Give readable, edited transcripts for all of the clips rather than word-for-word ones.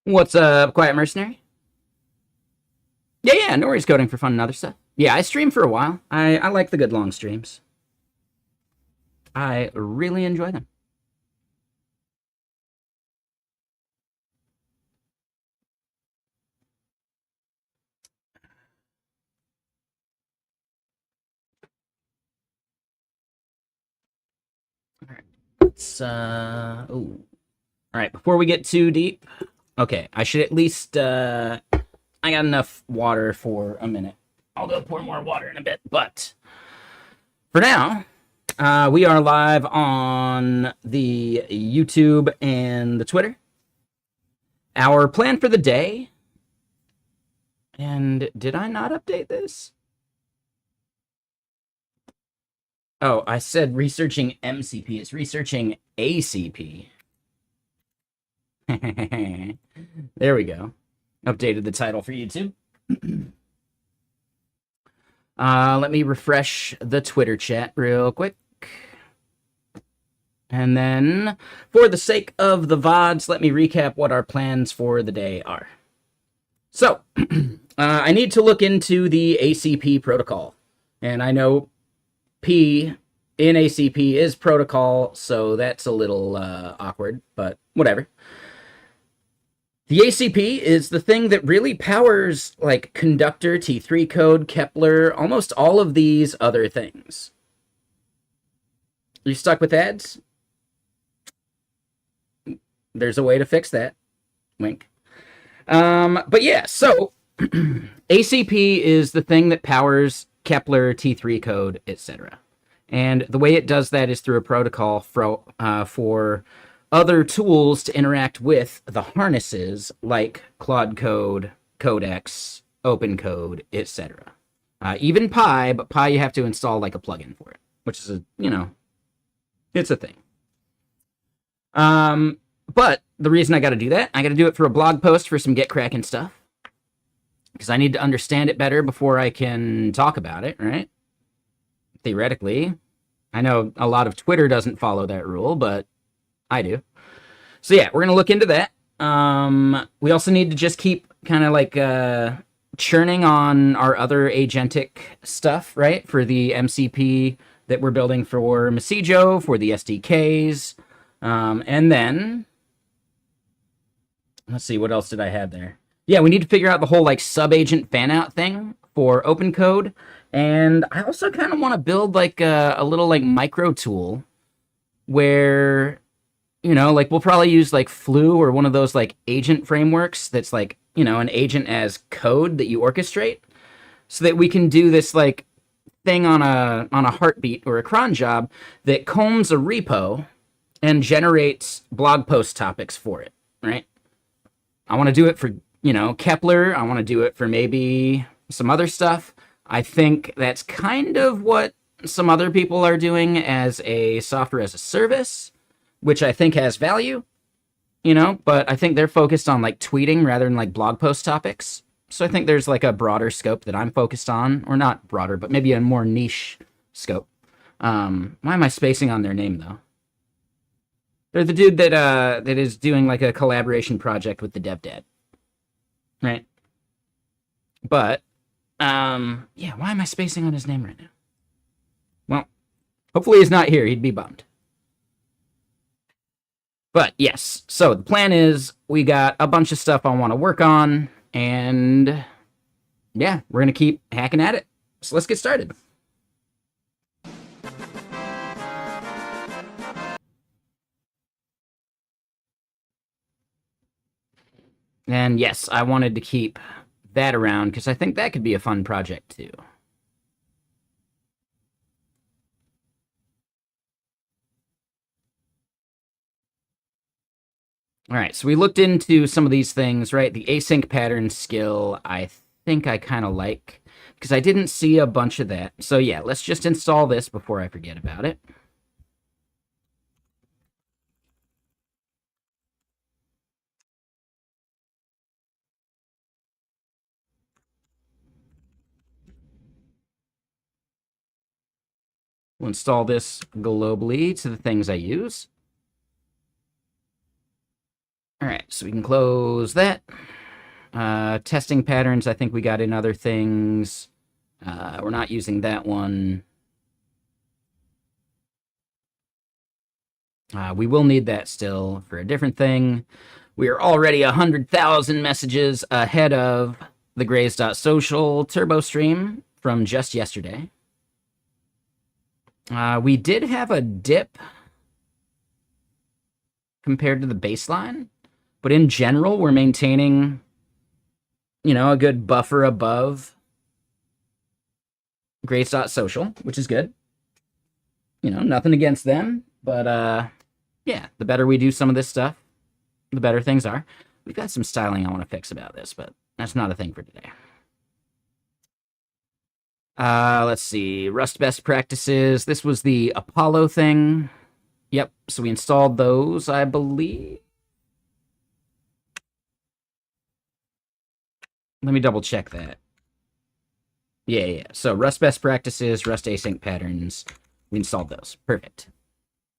What's up, Quiet Mercenary? Yeah, no worries coding for fun and other stuff. Yeah, I stream for a while. I like the good long streams. I really enjoy them. All right. Ooh. All right, before we get too deep, okay, I should at least, I got enough water for a minute. I'll go pour more water in a bit, but for now, we are live on the YouTube and the Twitter. Our plan for the day, and did I not update this? Oh, I said researching MCP. It's researching ACP. There we go. Updated the title for YouTube. Let me refresh the Twitter chat real quick. And then, for the sake of the VODs, let me recap what our plans for the day are. So, I need to look into the ACP protocol. And I know P in ACP is protocol, so that's a little awkward, but whatever. The ACP is the thing that really powers like conductor, T3 code, Kepler, almost all of these other things. You stuck with ads? There's a way to fix that. Wink. But yeah, so ACP is the thing that powers Kepler, T3 code, etc. And the way it does that is through a protocol for other tools to interact with the harnesses like Claude Code, Codex, OpenCode, etc. Even Pi, but Pi you have to install like a plugin for it, which is it's a thing. But the reason I got to do that, I got to do it for a blog post for some Get Crackin' stuff. Because I need to understand it better before I can talk about it, right? Theoretically. I know a lot of Twitter doesn't follow that rule, but I do. So yeah, we're going to look into that. We also need to just keep kind of like churning on our other agentic stuff, right? For the MCP that we're building for Messijo, for the SDKs. And then, let's see, what else did I have there? Yeah, we need to figure out the whole like sub-agent fan-out thing for OpenCode. And I also kind of want to build like a little like micro tool where, like we'll probably use like Flu or one of those like agent frameworks that's like, an agent as code that you orchestrate so that we can do this like thing on a heartbeat or a cron job that combs a repo and generates blog post topics for it, right? I want to do it for, Kepler. I want to do it for maybe some other stuff. I think that's kind of what some other people are doing as a software as a service, which I think has value, but I think they're focused on like tweeting rather than like blog post topics. So I think there's like a broader scope that I'm focused on, or not broader, but maybe a more niche scope. Why am I spacing on their name though? They're the dude that is doing like a collaboration project with the dev dad, right? But yeah, why am I spacing on his name right now? Well, hopefully he's not here. He'd be bummed. But yes, so the plan is we got a bunch of stuff I want to work on, and yeah, we're gonna keep hacking at it. So let's get started. And yes, I wanted to keep that around because I think that could be a fun project too. All right, so we looked into some of these things, right? The async pattern skill, I think I kind of like because I didn't see a bunch of that. So yeah, let's just install this before I forget about it. We'll install this globally to the things I use. All right, so we can close that. Testing patterns, I think we got in other things. We're not using that one. We will need that still for a different thing. We are already 100,000 messages ahead of the Grays.social turbo stream from just yesterday. We did have a dip compared to the baseline, but in general, we're maintaining, you know, a good buffer above Grays.social, which is good. You know, nothing against them, but yeah, the better we do some of this stuff, the better things are. We've got some styling I want to fix about this, but that's not a thing for today. Let's see. Rust best practices. This was the Apollo thing. Yep, so we installed those, I believe. Let me double check that. Yeah. So Rust best practices, Rust async patterns. We installed those. Perfect.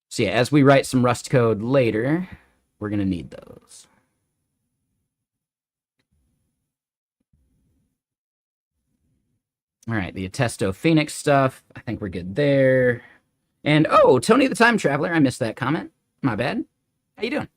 So yeah, as we write some Rust code later, we're going to need those. All right, the Attesto Phoenix stuff. I think we're good there. And, oh, Tony the Time Traveler. I missed that comment. My bad. How you doing?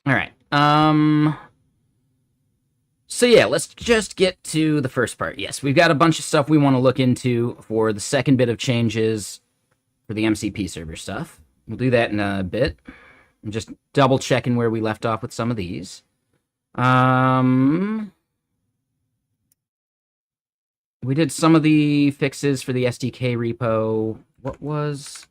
All right. So yeah, let's just get to the first part. Yes, we've got a bunch of stuff we want to look into for the second bit of changes for the MCP server stuff. We'll do that in a bit. I'm just double checking where we left off with some of these. We did some of the fixes for the SDK repo. What was...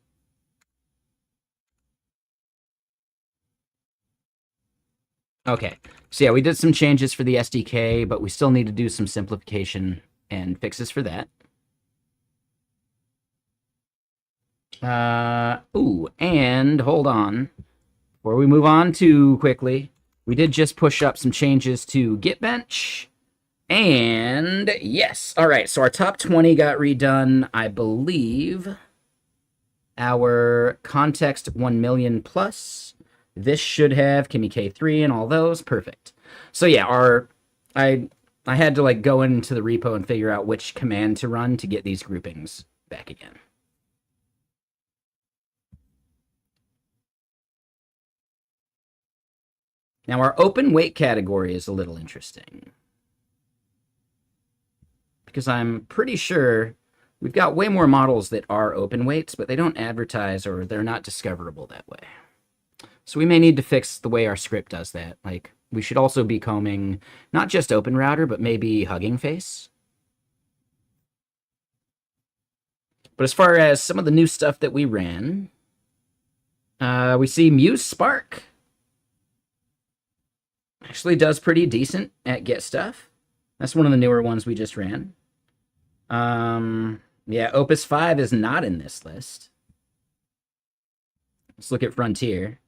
Okay, so yeah, we did some changes for the SDK, but we still need to do some simplification and fixes for that. And hold on. Before we move on too quickly, we did just push up some changes to Gitbench. And yes, all right, so our top 20 got redone, I believe. Our context 1 million plus. This should have Kimmy K3 and all those. Perfect. So yeah, I had to like go into the repo and figure out which command to run to get these groupings back again. Now our open weight category is a little interesting, because I'm pretty sure we've got way more models that are open weights, but they don't advertise or they're not discoverable that way. So we may need to fix the way our script does that. Like, we should also be combing not just open router, but maybe Hugging Face. But as far as some of the new stuff that we ran, we see Muse Spark actually does pretty decent at get stuff. That's one of the newer ones we just ran. Yeah, Opus 5 is not in this list. Let's look at Frontier.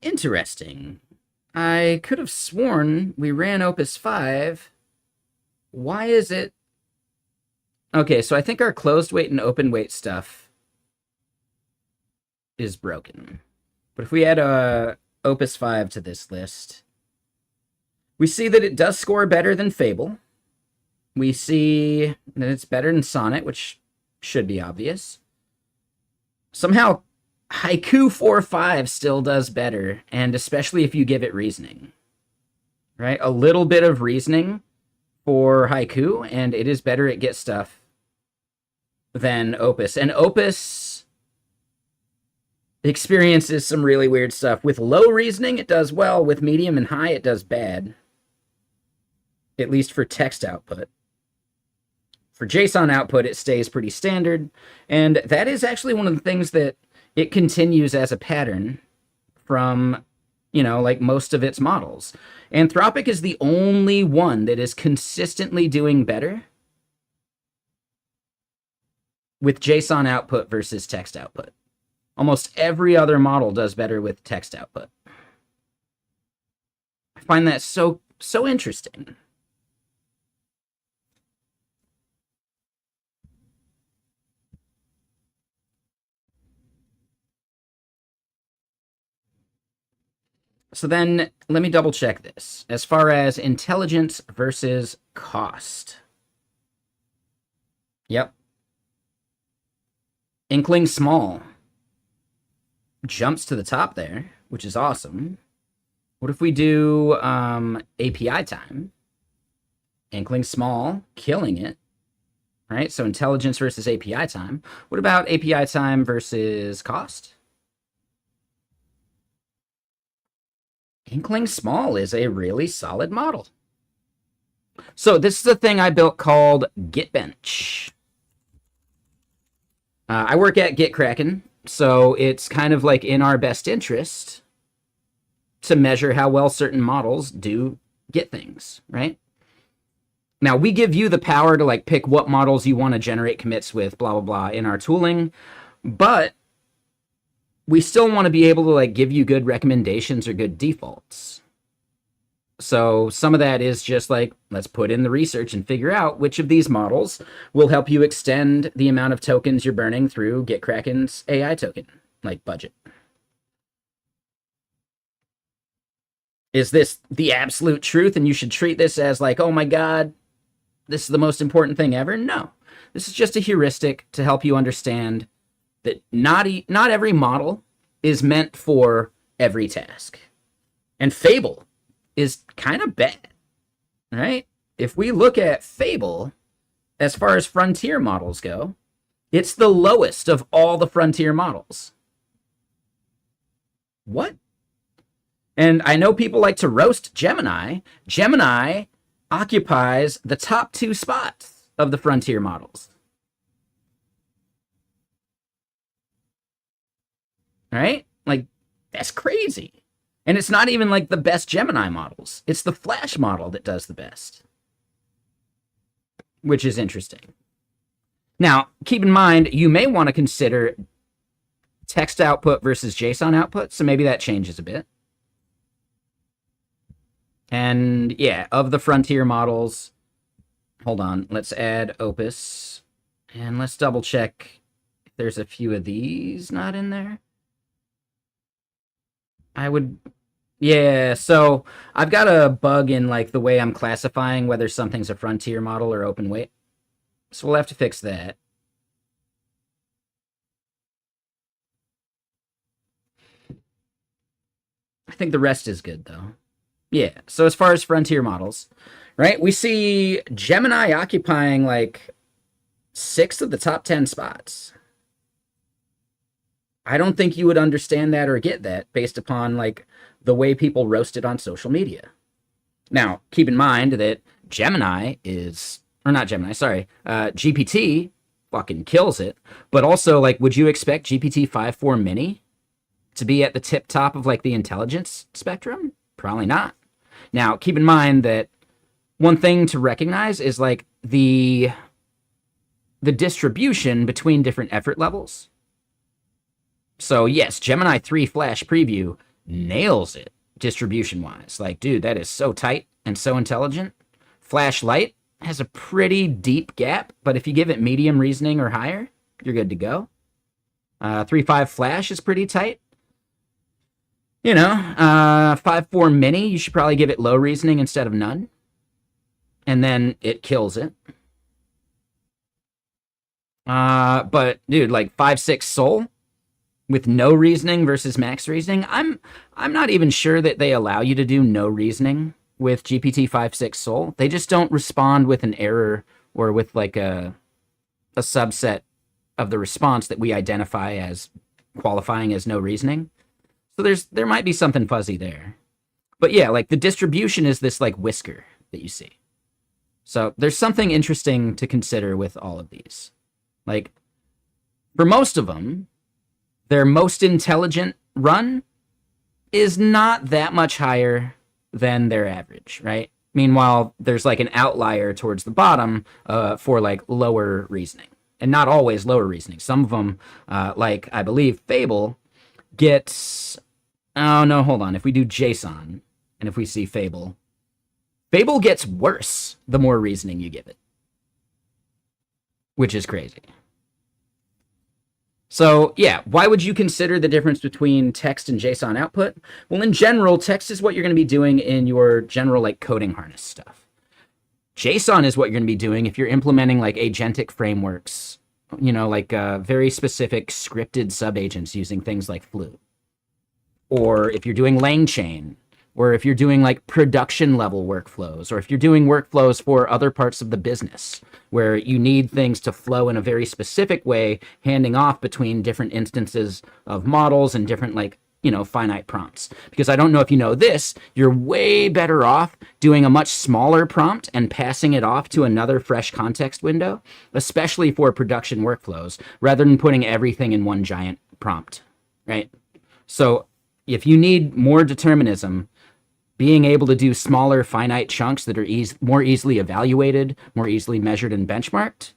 Interesting. I could have sworn we ran Opus 5. Why is it... Okay, so I think our closed weight and open weight stuff is broken. But if we add Opus 5 to this list, we see that it does score better than Fable. We see that it's better than Sonnet, which should be obvious. Somehow, Haiku 4.5 still does better, and especially if you give it reasoning. Right? A little bit of reasoning for Haiku, and it is better at get stuff than Opus. And Opus experiences some really weird stuff. With low reasoning, it does well. With medium and high, it does bad. At least for text output. For JSON output, it stays pretty standard, and that is actually one of the things that it continues as a pattern from, you know, like most of its models. Anthropic is the only one that is consistently doing better with JSON output versus text output. Almost every other model does better with text output. I find that so interesting. So then let me double check this. As far as intelligence versus cost. Yep. Inkling Small jumps to the top there, which is awesome. What if we do API time? Inkling Small, killing it. Right? So intelligence versus API time. What about API time versus cost? Inkling Small is a really solid model. So this is a thing I built called Gitbench. I work at GitKraken, so it's kind of like in our best interest to measure how well certain models do Git things, right? Now, we give you the power to like pick what models you want to generate commits with, blah, blah, blah, in our tooling, but we still want to be able to like give you good recommendations or good defaults. So some of that is just like, let's put in the research and figure out which of these models will help you extend the amount of tokens you're burning through GitKraken's AI token, like budget. Is this the absolute truth and you should treat this as like, oh my God, this is the most important thing ever? No, this is just a heuristic to help you understand that not every model is meant for every task. And Fable is kind of bad, right? If we look at Fable, as far as frontier models go, it's the lowest of all the frontier models. What? And I know people like to roast Gemini. Gemini occupies the top 2 spots of the frontier models. Right? Like, that's crazy. And it's not even like the best Gemini models. It's the Flash model that does the best. Which is interesting. Now, keep in mind, you may want to consider text output versus JSON output, so maybe that changes a bit. And yeah, of the frontier models, hold on, let's add Opus. And let's double check if there's a few of these not in there. Yeah, so I've got a bug in like the way I'm classifying whether something's a frontier model or open weight. So we'll have to fix that. I think the rest is good though. Yeah, so as far as frontier models, right, we see Gemini occupying like 6 of the top 10 spots. I don't think you would understand that or get that based upon like the way people roast it on social media. Now, keep in mind that Gemini is, or not Gemini, sorry, GPT fucking kills it. But also, like, would you expect GPT 5.4 Mini to be at the tip top of like the intelligence spectrum? Probably not. Now, keep in mind that one thing to recognize is like the distribution between different effort levels. So yes, Gemini 3 Flash Preview nails it distribution-wise. Like, dude, that is so tight and so intelligent. Flash Lite has a pretty deep gap, but if you give it medium reasoning or higher, you're good to go. 3.5 Flash is pretty tight. You know, 5.4 Mini, you should probably give it low reasoning instead of none. And then it kills it. But, dude, like 5.6 Soul with no reasoning versus max reasoning, I'm not even sure that they allow you to do no reasoning with GPT 5.6 Soul. They just don't respond with an error or with like a subset of the response that we identify as qualifying as no reasoning. So there might be something fuzzy there. But yeah, like the distribution is this like whisker that you see. So there's something interesting to consider with all of these. Like, for most of them, their most intelligent run is not that much higher than their average, right? Meanwhile, there's like an outlier towards the bottom for like lower reasoning. And not always lower reasoning. Some of them, like I believe Fable, gets... Oh, no, hold on. If we do JSON, and if we see Fable, Fable gets worse the more reasoning you give it. Which is crazy. So, yeah, why would you consider the difference between text and JSON output? Well, in general, text is what you're going to be doing in your general, like, coding harness stuff. JSON is what you're going to be doing if you're implementing, like, agentic frameworks, you know, like very specific scripted subagents using things like Flu. Or if you're doing LangChain, or if you're doing, like, production-level workflows, or if you're doing workflows for other parts of the business, where you need things to flow in a very specific way, handing off between different instances of models and different, like, you know, finite prompts. Because I don't know if you know this, you're way better off doing a much smaller prompt and passing it off to another fresh context window, especially for production workflows, rather than putting everything in one giant prompt, right? So if you need more determinism, being able to do smaller finite chunks that are more easily evaluated, more easily measured and benchmarked,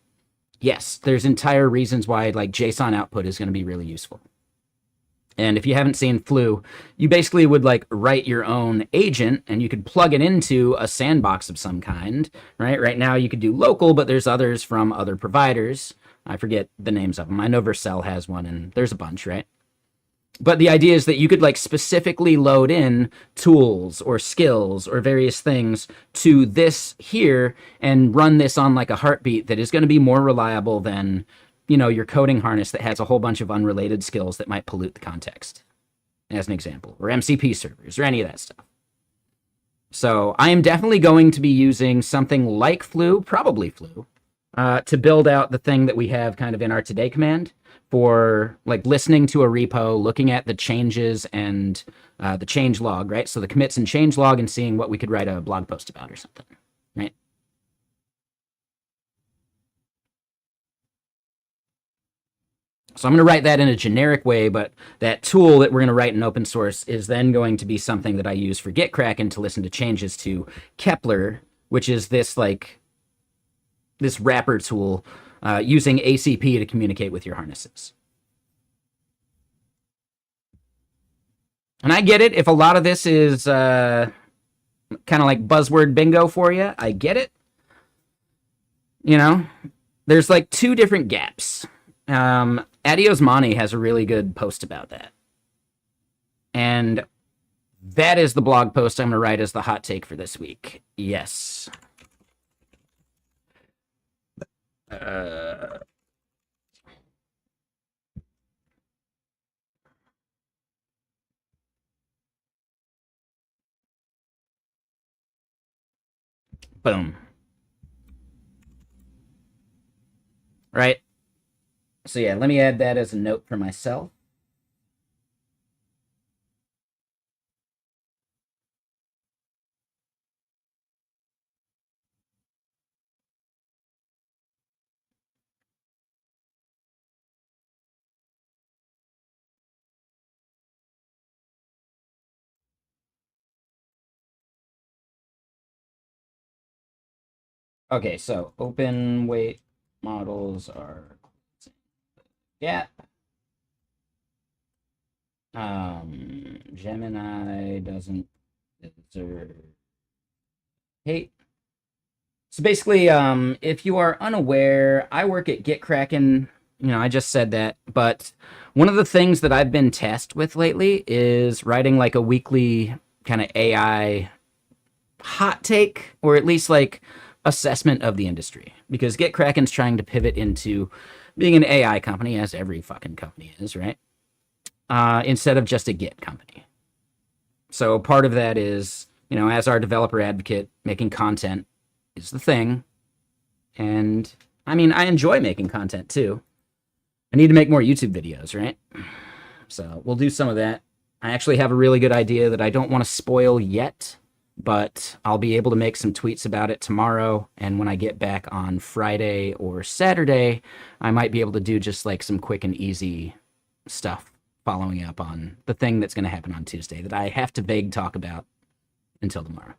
yes, there's entire reasons why like JSON output is going to be really useful. And if you haven't seen Flu, you basically would like write your own agent and you could plug it into a sandbox of some kind, right? Right now you could do local, but there's others from other providers. I forget the names of them. I know Vercel has one and there's a bunch, right? But the idea is that you could like specifically load in tools or skills or various things to this here and run this on like a heartbeat that is going to be more reliable than, you know, your coding harness that has a whole bunch of unrelated skills that might pollute the context, as an example, or MCP servers or any of that stuff. So I am definitely going to be using something like Flu, probably Flu, to build out the thing that we have kind of in our today command for like listening to a repo, looking at the changes and the change log, right? So the commits and change log and seeing what we could write a blog post about or something, right? So I'm going to write that in a generic way, but that tool that we're going to write in open source is then going to be something that I use for GitKraken to listen to changes to Kepler, which is this like this wrapper tool using ACP to communicate with your harnesses. And I get it. If a lot of this is kind of like buzzword bingo for you, I get it. You know, there's like two different gaps. Adios Mani has a really good post about that. And that is the blog post I'm going to write as the hot take for this week. Yes. Boom. Right? So yeah, let me add that as a note for myself. Okay, so open weight models are gap. Gemini doesn't deserve hate. So basically, if you are unaware, I work at GitKraken. You know, I just said that, but one of the things that I've been tasked with lately is writing like a weekly kind of AI hot take, or at least like assessment of the industry, because GitKraken's trying to pivot into being an AI company, as every fucking company is, right? Instead of just a Git company. So part of that is, you know, as our developer advocate, making content is the thing. And I mean, I enjoy making content too. I need to make more YouTube videos, right? So we'll do some of that. I actually have a really good idea that I don't want to spoil yet, but I'll be able to make some tweets about it tomorrow. And when I get back on Friday or Saturday, I might be able to do just like some quick and easy stuff following up on the thing that's going to happen on Tuesday that I have to vague talk about until tomorrow.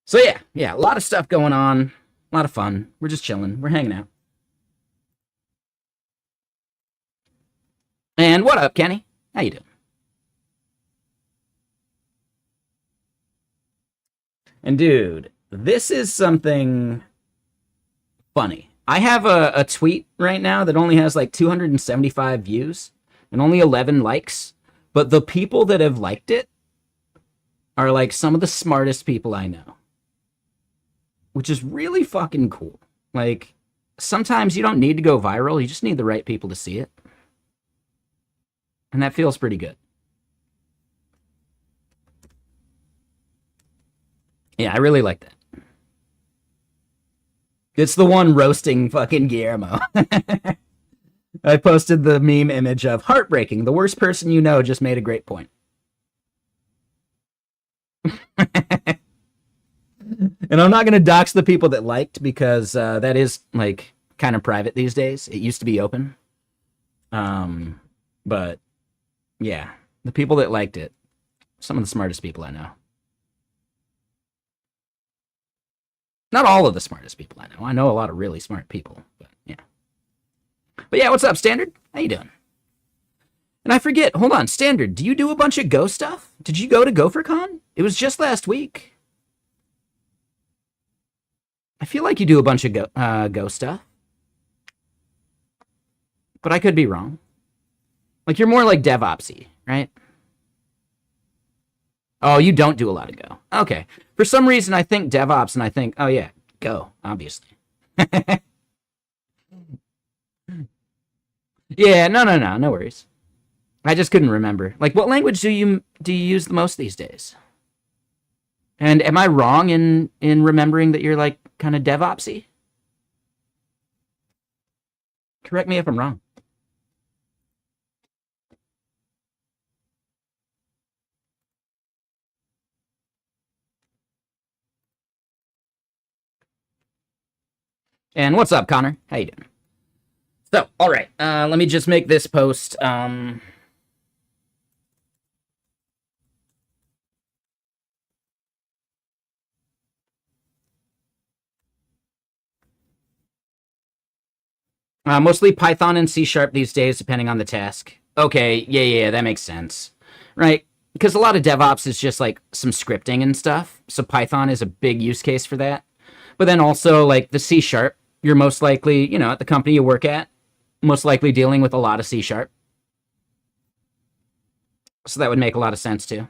So yeah, a lot of stuff going on, a lot of fun. We're just chilling. We're hanging out. And what up, Kenny? How you doing? And dude, this is something funny. I have a tweet right now that only has like 275 views and only 11 likes, but the people that have liked it are like some of the smartest people I know, which is really fucking cool. Like, sometimes you don't need to go viral, you just need the right people to see it. And that feels pretty good. Yeah, I really like that. It's the one roasting fucking Guillermo. I posted the meme image of heartbreaking. The worst person you know just made a great point. And I'm not going to dox the people that liked because that is like kind of private these days. It used to be open. But yeah, the people that liked it, some of the smartest people I know. Not all of the smartest people I know. I know a lot of really smart people, but yeah. But yeah, what's up, Standard? How you doing? And I forget, hold on, Standard, do you do a bunch of Go stuff? Did you go to GopherCon? It was just last week. I feel like you do a bunch of Go stuff. But I could be wrong. Like, you're more like DevOpsy, right? Oh, you don't do a lot of Go. Okay. For some reason, I think DevOps, and I think, oh yeah, Go, obviously. Yeah, no worries. I just couldn't remember. Like, what language do you use the most these days? And am I wrong in remembering that you're like kind of DevOpsy? Correct me if I'm wrong. And what's up, Connor? How you doing? So, all right, let me just make this post. Mostly Python and C# these days, depending on the task. Okay, yeah, that makes sense. Right, because a lot of DevOps is just like some scripting and stuff, so Python is a big use case for that. But then also, like, the C#, you're most likely, at the company you work at, most likely dealing with a lot of C#. So that would make a lot of sense, too.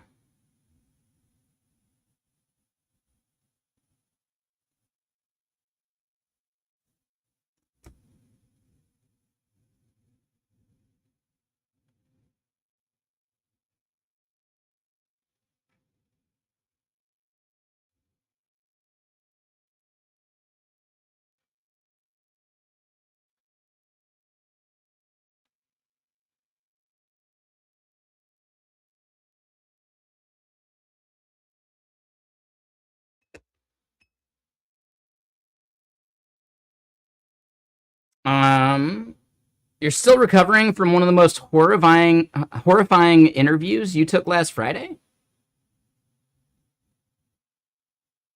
You're still recovering from one of the most horrifying interviews you took last Friday?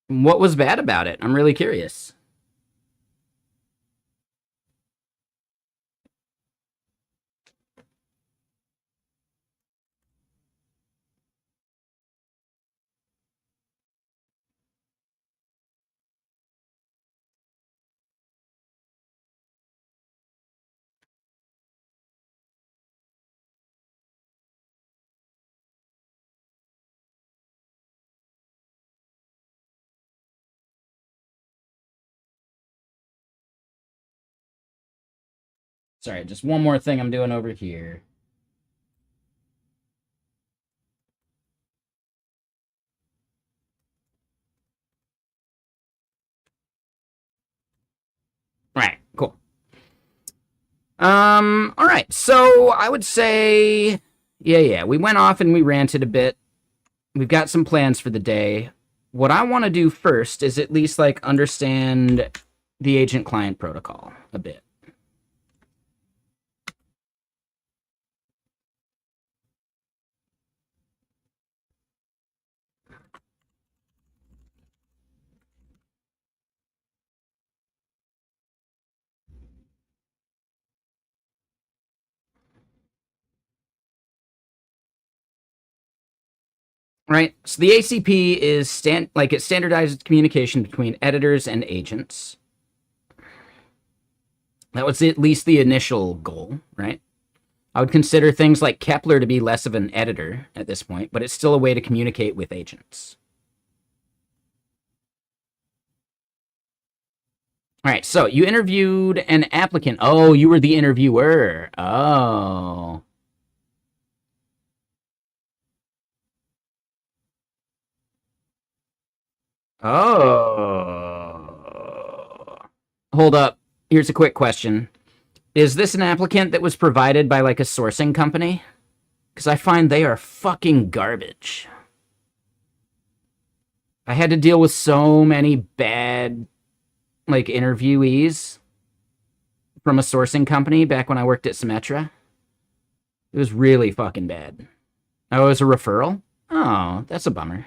What was bad about it? I'm really curious. Sorry, just one more thing I'm doing over here. Right, cool. All right. So I would say, yeah, we went off and we ranted a bit, we've got some plans for the day. What I want to do first is at least like understand the agent client protocol a bit. Right, so the ACP is it standardizes communication between editors and agents. That was at least the initial goal, right? I would consider things like Kepler to be less of an editor at this point, but it's still a way to communicate with agents. All right, so you interviewed an applicant. Oh, you were the interviewer. Oh. Oh. Hold up. Here's a quick question. Is this an applicant that was provided by like a sourcing company? Because I find they are fucking garbage. I had to deal with so many bad like interviewees from a sourcing company back when I worked at Symmetra. It was really fucking bad. Oh, it was a referral? Oh, that's a bummer.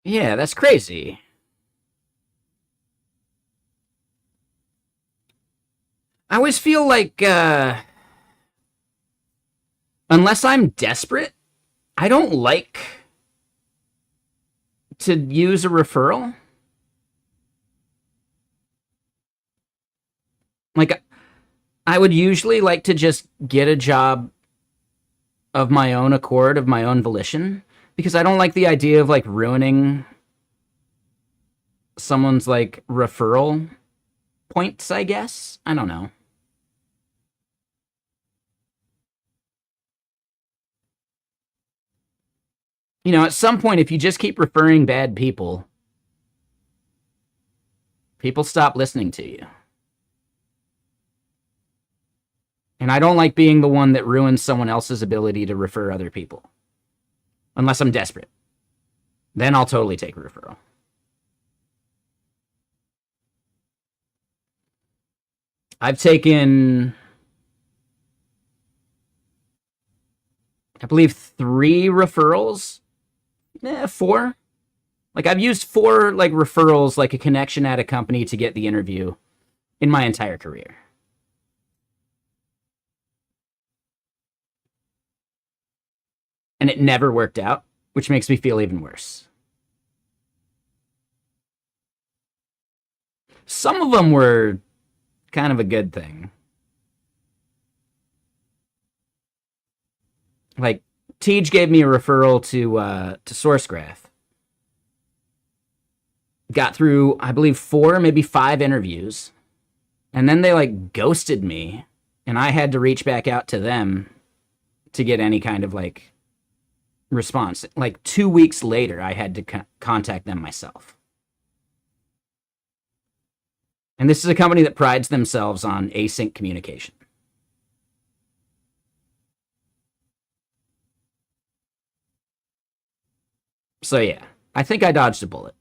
Yeah, that's crazy. I always feel like, unless I'm desperate, I don't like to use a referral. Like, I would usually like to just get a job of my own accord, of my own volition, because I don't like the idea of like ruining someone's like referral points, I guess. I don't know. You know, at some point, if you just keep referring bad people, people stop listening to you. And I don't like being the one that ruins someone else's ability to refer other people. Unless I'm desperate. Then I'll totally take a referral. I've taken, I believe, 3 referrals. 4. Like, I've used 4, like, referrals, like a connection at a company to get the interview in my entire career. And it never worked out, which makes me feel even worse. Some of them were kind of a good thing. Like, Tej gave me a referral to SourceGraph. Got through, I believe, 4, maybe 5 interviews. And then they, like, ghosted me. And I had to reach back out to them to get any kind of, like, response. Like, 2 weeks later, I had to contact them myself. And this is a company that prides themselves on async communication. So yeah, I think I dodged a bullet.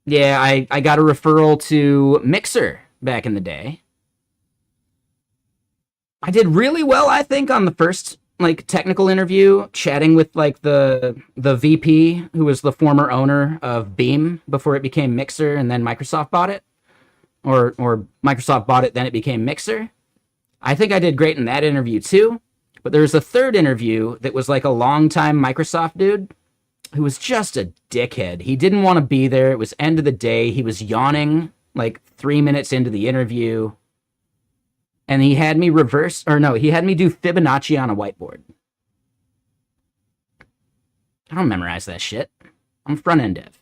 Yeah, I got a referral to Mixer back in the day. I did really well, I think, on the first like technical interview, chatting with like the VP, who was the former owner of Beam before it became Mixer, and then Microsoft bought it, or Microsoft bought it, then it became Mixer. I think I did great in that interview too. But there was a third interview that was like a longtime Microsoft dude who was just a dickhead. He didn't want to be there. It was end of the day. He was yawning like 3 minutes into the interview. And he had me he had me do Fibonacci on a whiteboard. I don't memorize that shit. I'm front-end dev.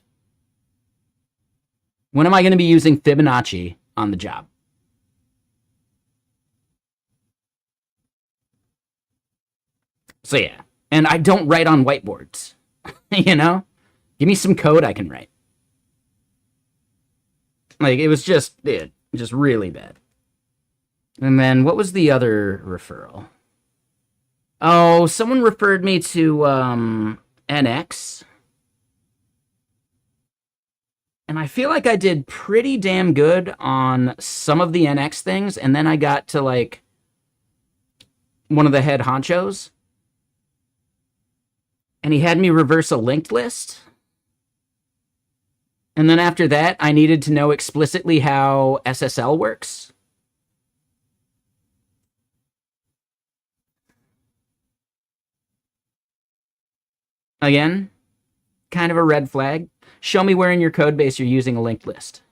When am I going to be using Fibonacci on the job? So yeah, and I don't write on whiteboards. You know? Give me some code I can write. Like, it was just really bad. And then what was the other referral? Oh, someone referred me to NX. And I feel like I did pretty damn good on some of the NX things, and then I got to, like, one of the head honchos, and he had me reverse a linked list. And then after that, I needed to know explicitly how SSL works. Again, kind of a red flag. Show me where in your code base you're using a linked list.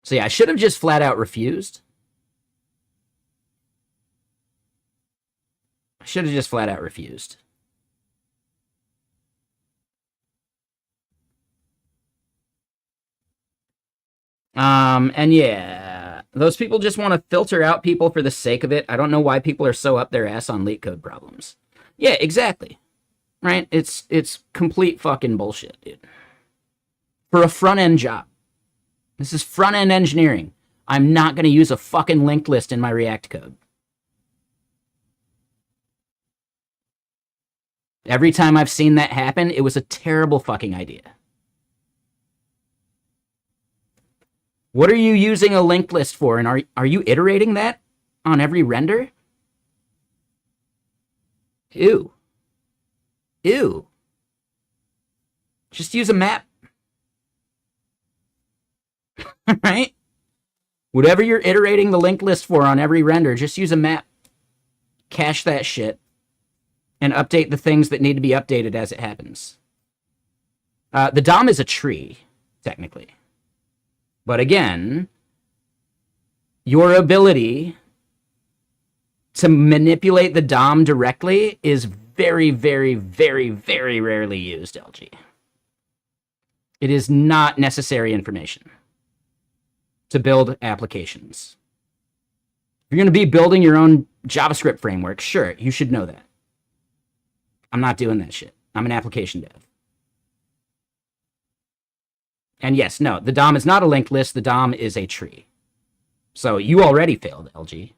So yeah, I should have just flat out refused. And yeah, those people just want to filter out people for the sake of it. I don't know why people are so up their ass on leak code problems. Yeah, exactly. Right? It's complete fucking bullshit, dude. For a front-end job. This is front-end engineering. I'm not going to use a fucking linked list in my React code. Every time I've seen that happen, it was a terrible fucking idea. What are you using a linked list for? And are you iterating that on every render? Ew. Ew. Just use a map. Right? Whatever you're iterating the linked list for on every render, just use a map. Cache that shit. And update the things that need to be updated as it happens. The DOM is a tree, technically. But again, your ability to manipulate the DOM directly is very, very, very, very rarely used, LG. It is not necessary information to build applications. If you're going to be building your own JavaScript framework, sure, you should know that. I'm not doing that shit. I'm an application dev. And yes, no, the DOM is not a linked list. The DOM is a tree. So you already failed, LG.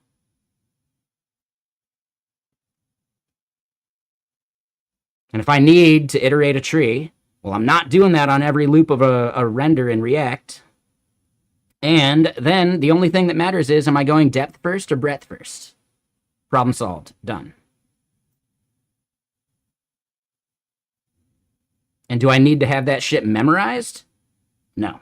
And if I need to iterate a tree, well, I'm not doing that on every loop of a render in React. And then the only thing that matters is, am I going depth first or breadth first? Problem solved. Done. And do I need to have that shit memorized? No.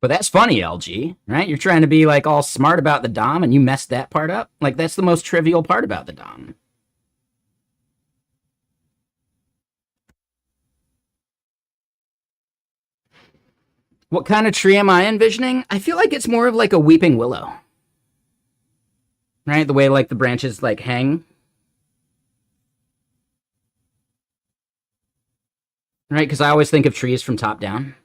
But that's funny, LG, right? You're trying to be like all smart about the DOM and you messed that part up. Like, that's the most trivial part about the DOM. What kind of tree am I envisioning? I feel like it's more of like a weeping willow. Right? The way like the branches like hang. Right? Because I always think of trees from top down.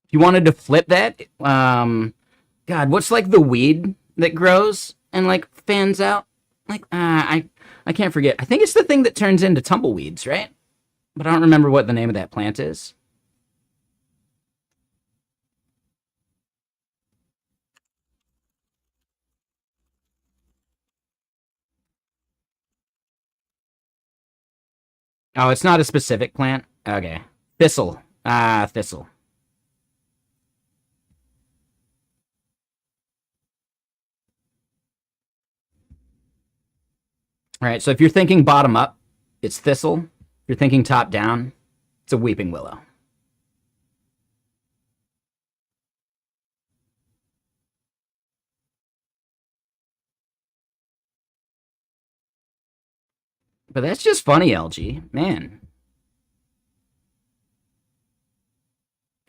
If you wanted to flip that, God, what's like the weed that grows and like fans out? Like, I can't forget. I think it's the thing that turns into tumbleweeds, right? But I don't remember what the name of that plant is. Oh, it's not a specific plant? Okay. Thistle. Ah, thistle. All right, so if you're thinking bottom up, it's thistle. If you're thinking top down, it's a weeping willow. But that's just funny, LG. Man.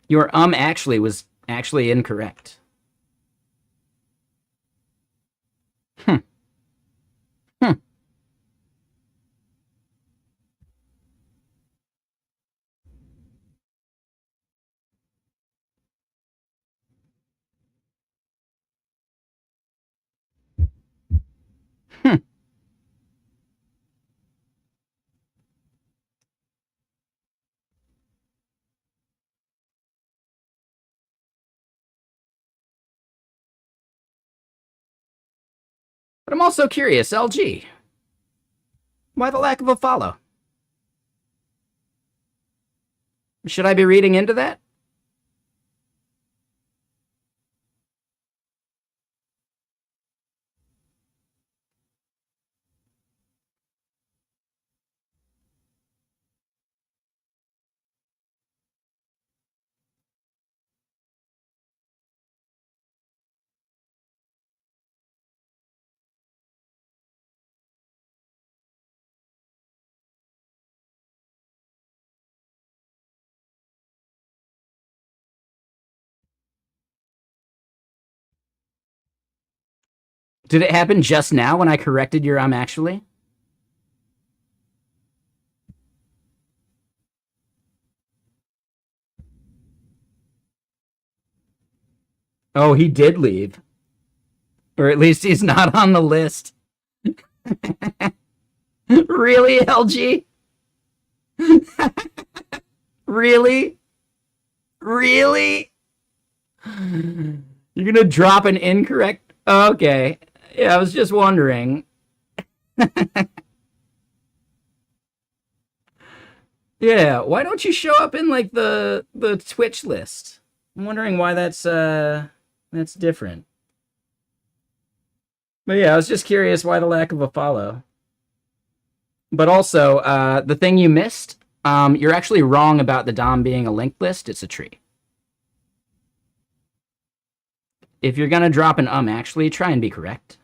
Your actually was actually incorrect. Hmm. Hmm. Hmm. But I'm also curious, LG. Why the lack of a follow? Should I be reading into that? Did it happen just now when I corrected your actually? Oh, he did leave. Or at least he's not on the list. Really, LG? Really? Really? You're gonna drop an incorrect. Okay. Yeah, I was just wondering. Yeah, why don't you show up in like the Twitch list? I'm wondering why that's different. But yeah, I was just curious why the lack of a follow. But also, the thing you missed, you're actually wrong about the DOM being a linked list. It's a tree. If you're gonna drop an actually, try and be correct.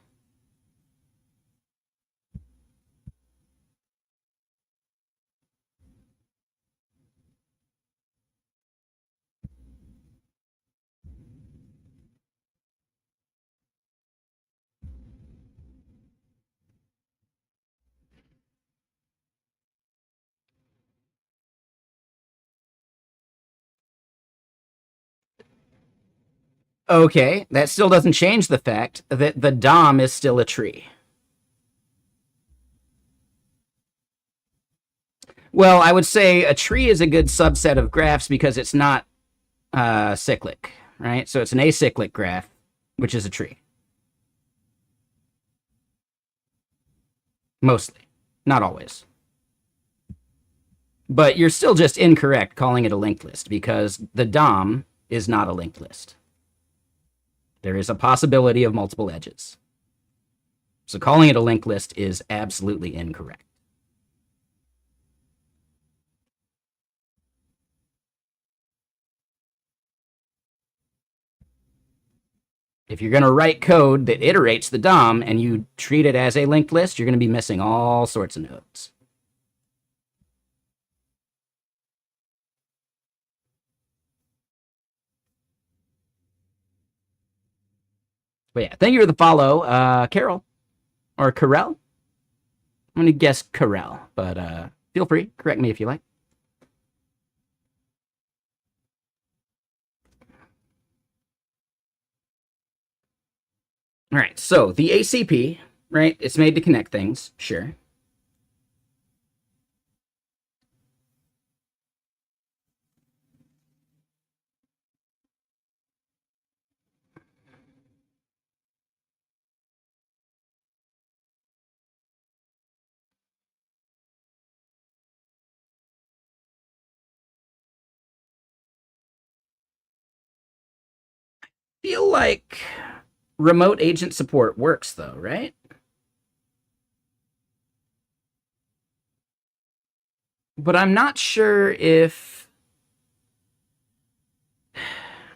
Okay, that still doesn't change the fact that the DOM is still a tree. Well, I would say a tree is a good subset of graphs because it's not cyclic, right? So it's an acyclic graph, which is a tree. Mostly, not always. But you're still just incorrect calling it a linked list because the DOM is not a linked list. There is a possibility of multiple edges. So calling it a linked list is absolutely incorrect. If you're going to write code that iterates the DOM and you treat it as a linked list, you're going to be missing all sorts of nodes. But yeah, thank you for the follow, Carol or Carell. I'm going to guess Carell, but feel free, correct me if you like. All right, so the ACP, right? It's made to connect things, sure. feel like remote agent support works, though, right? But I'm not sure if...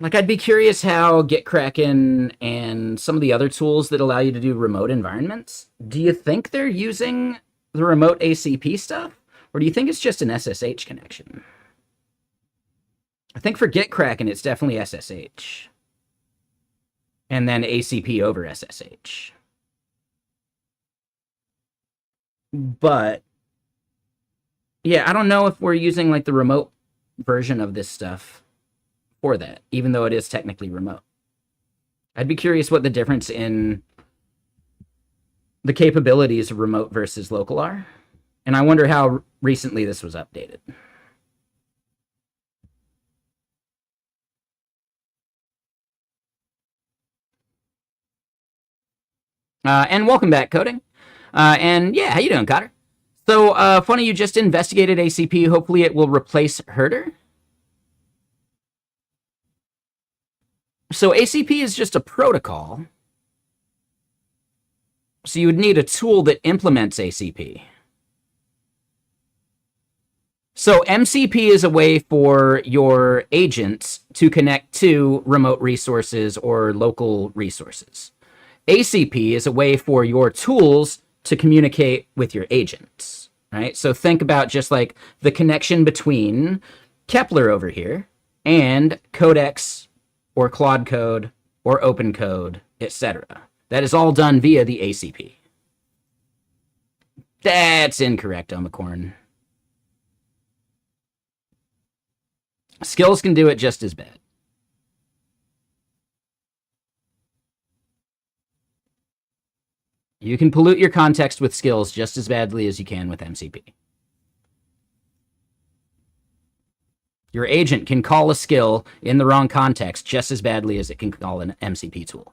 Like, I'd be curious how GitKraken and some of the other tools that allow you to do remote environments, do you think they're using the remote ACP stuff? Or do you think it's just an SSH connection? I think for GitKraken, it's definitely SSH. And then ACP over SSH. But, yeah, I don't know if we're using, like, the remote version of this stuff for that, even though it is technically remote. I'd be curious what the difference in the capabilities of remote versus local are. And I wonder how recently this was updated. And welcome back, Coding. And yeah, how you doing, Cotter? So, funny, you just investigated ACP. Hopefully it will replace Herder. So ACP is just a protocol. So you would need a tool that implements ACP. So MCP is a way for your agents to connect to remote resources or local resources. ACP is a way for your tools to communicate with your agents, right? So think about just like the connection between Kepler over here and Codex or Claude Code or Open Code, etc. That is all done via the ACP. That's incorrect, Omicorn. Skills can do it just as bad. You can pollute your context with skills just as badly as you can with MCP. Your agent can call a skill in the wrong context just as badly as it can call an MCP tool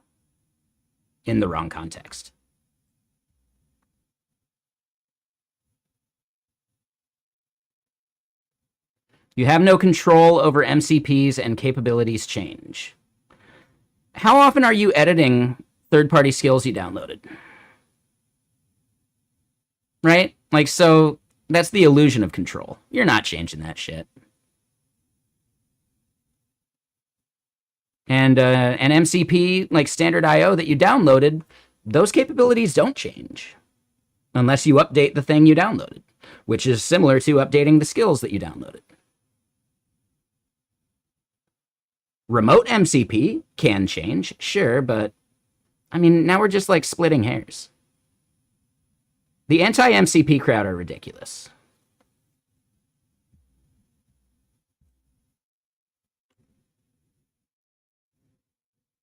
in the wrong context. You have no control over MCPs and capabilities change. How often are you editing third-party skills you downloaded? Right? Like, so that's the illusion of control. You're not changing that shit. And an MCP, like standard IO that you downloaded, those capabilities don't change unless you update the thing you downloaded, which is similar to updating the skills that you downloaded. Remote MCP can change, sure, but I mean, now we're just like splitting hairs. The anti-MCP crowd are ridiculous.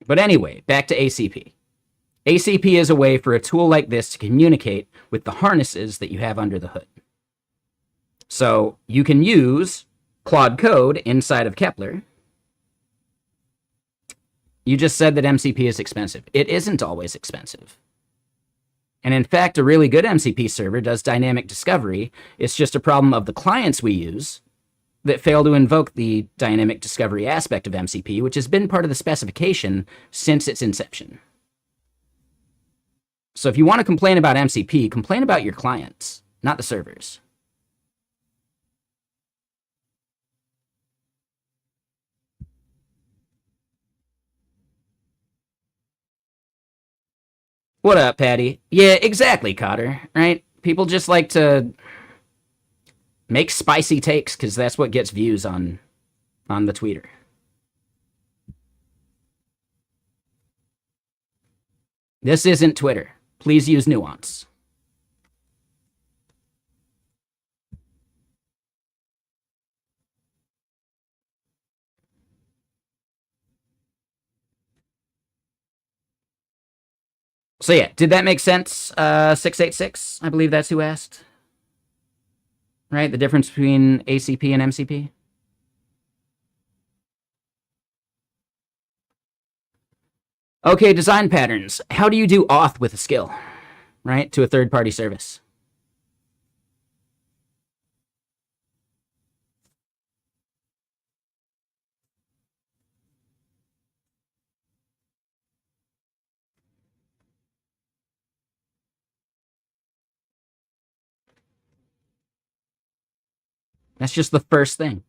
But anyway, back to ACP. ACP is a way for a tool like this to communicate with the harnesses that you have under the hood. So you can use Claude Code inside of Kepler. You just said that MCP is expensive. It isn't always expensive. And in fact, a really good MCP server does dynamic discovery. It's just a problem of the clients we use that fail to invoke the dynamic discovery aspect of MCP, which has been part of the specification since its inception. So if you want to complain about MCP, complain about your clients, not the servers. What up, Patty? Yeah, exactly, Cotter, right? People just like to make spicy takes because that's what gets views on the tweeter. This isn't Twitter. Please use nuance. So yeah, did that make sense? 686, I believe that's who asked. Right? The difference between ACP and MCP? Okay, design patterns. How do you do auth with a skill, right, to a third-party service? That's just the first thing.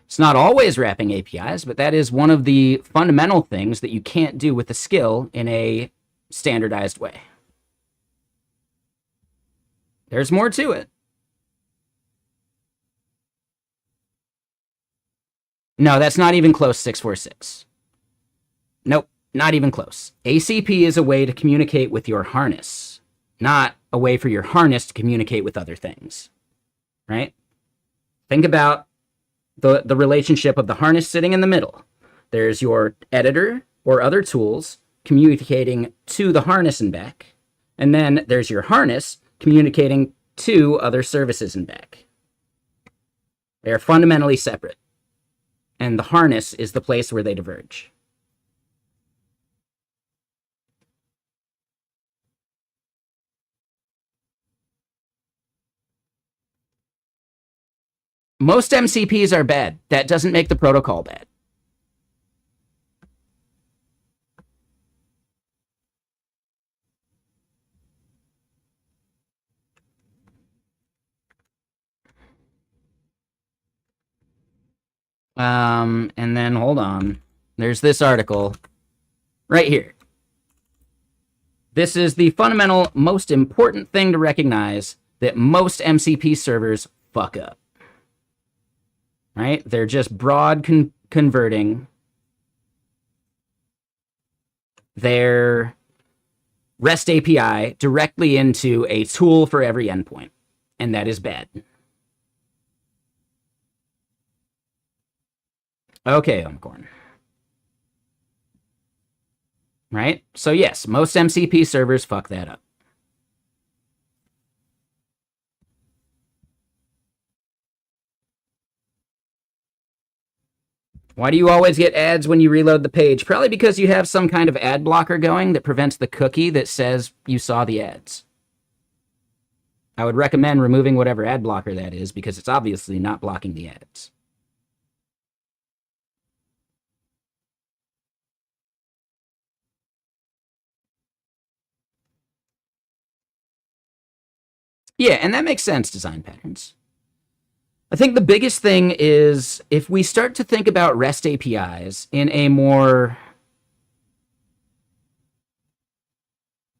It's not always wrapping APIs, but that is one of the fundamental things that you can't do with a skill in a standardized way. There's more to it. No, that's not even close, 646. Nope, not even close. ACP is a way to communicate with your harness, not a way for your harness to communicate with other things, right? Think about the relationship of the harness sitting in the middle. There's your editor or other tools communicating to the harness and back, and then there's your harness communicating to other services and back. They are fundamentally separate, and the harness is the place where they diverge. Most MCPs are bad. That doesn't make the protocol bad. And then hold on. There's this article right here. This is the fundamental, most important thing to recognize that most MCP servers fuck up. Right? They're just broad converting their REST API directly into a tool for every endpoint. And that is bad. Okay, Unicorn. Right? So yes, most MCP servers fuck that up. Why do you always get ads when you reload the page? Probably because you have some kind of ad blocker going that prevents the cookie that says you saw the ads. I would recommend removing whatever ad blocker that is because it's obviously not blocking the ads. Yeah, and that makes sense, design patterns. I think the biggest thing is if we start to think about REST APIs in a more...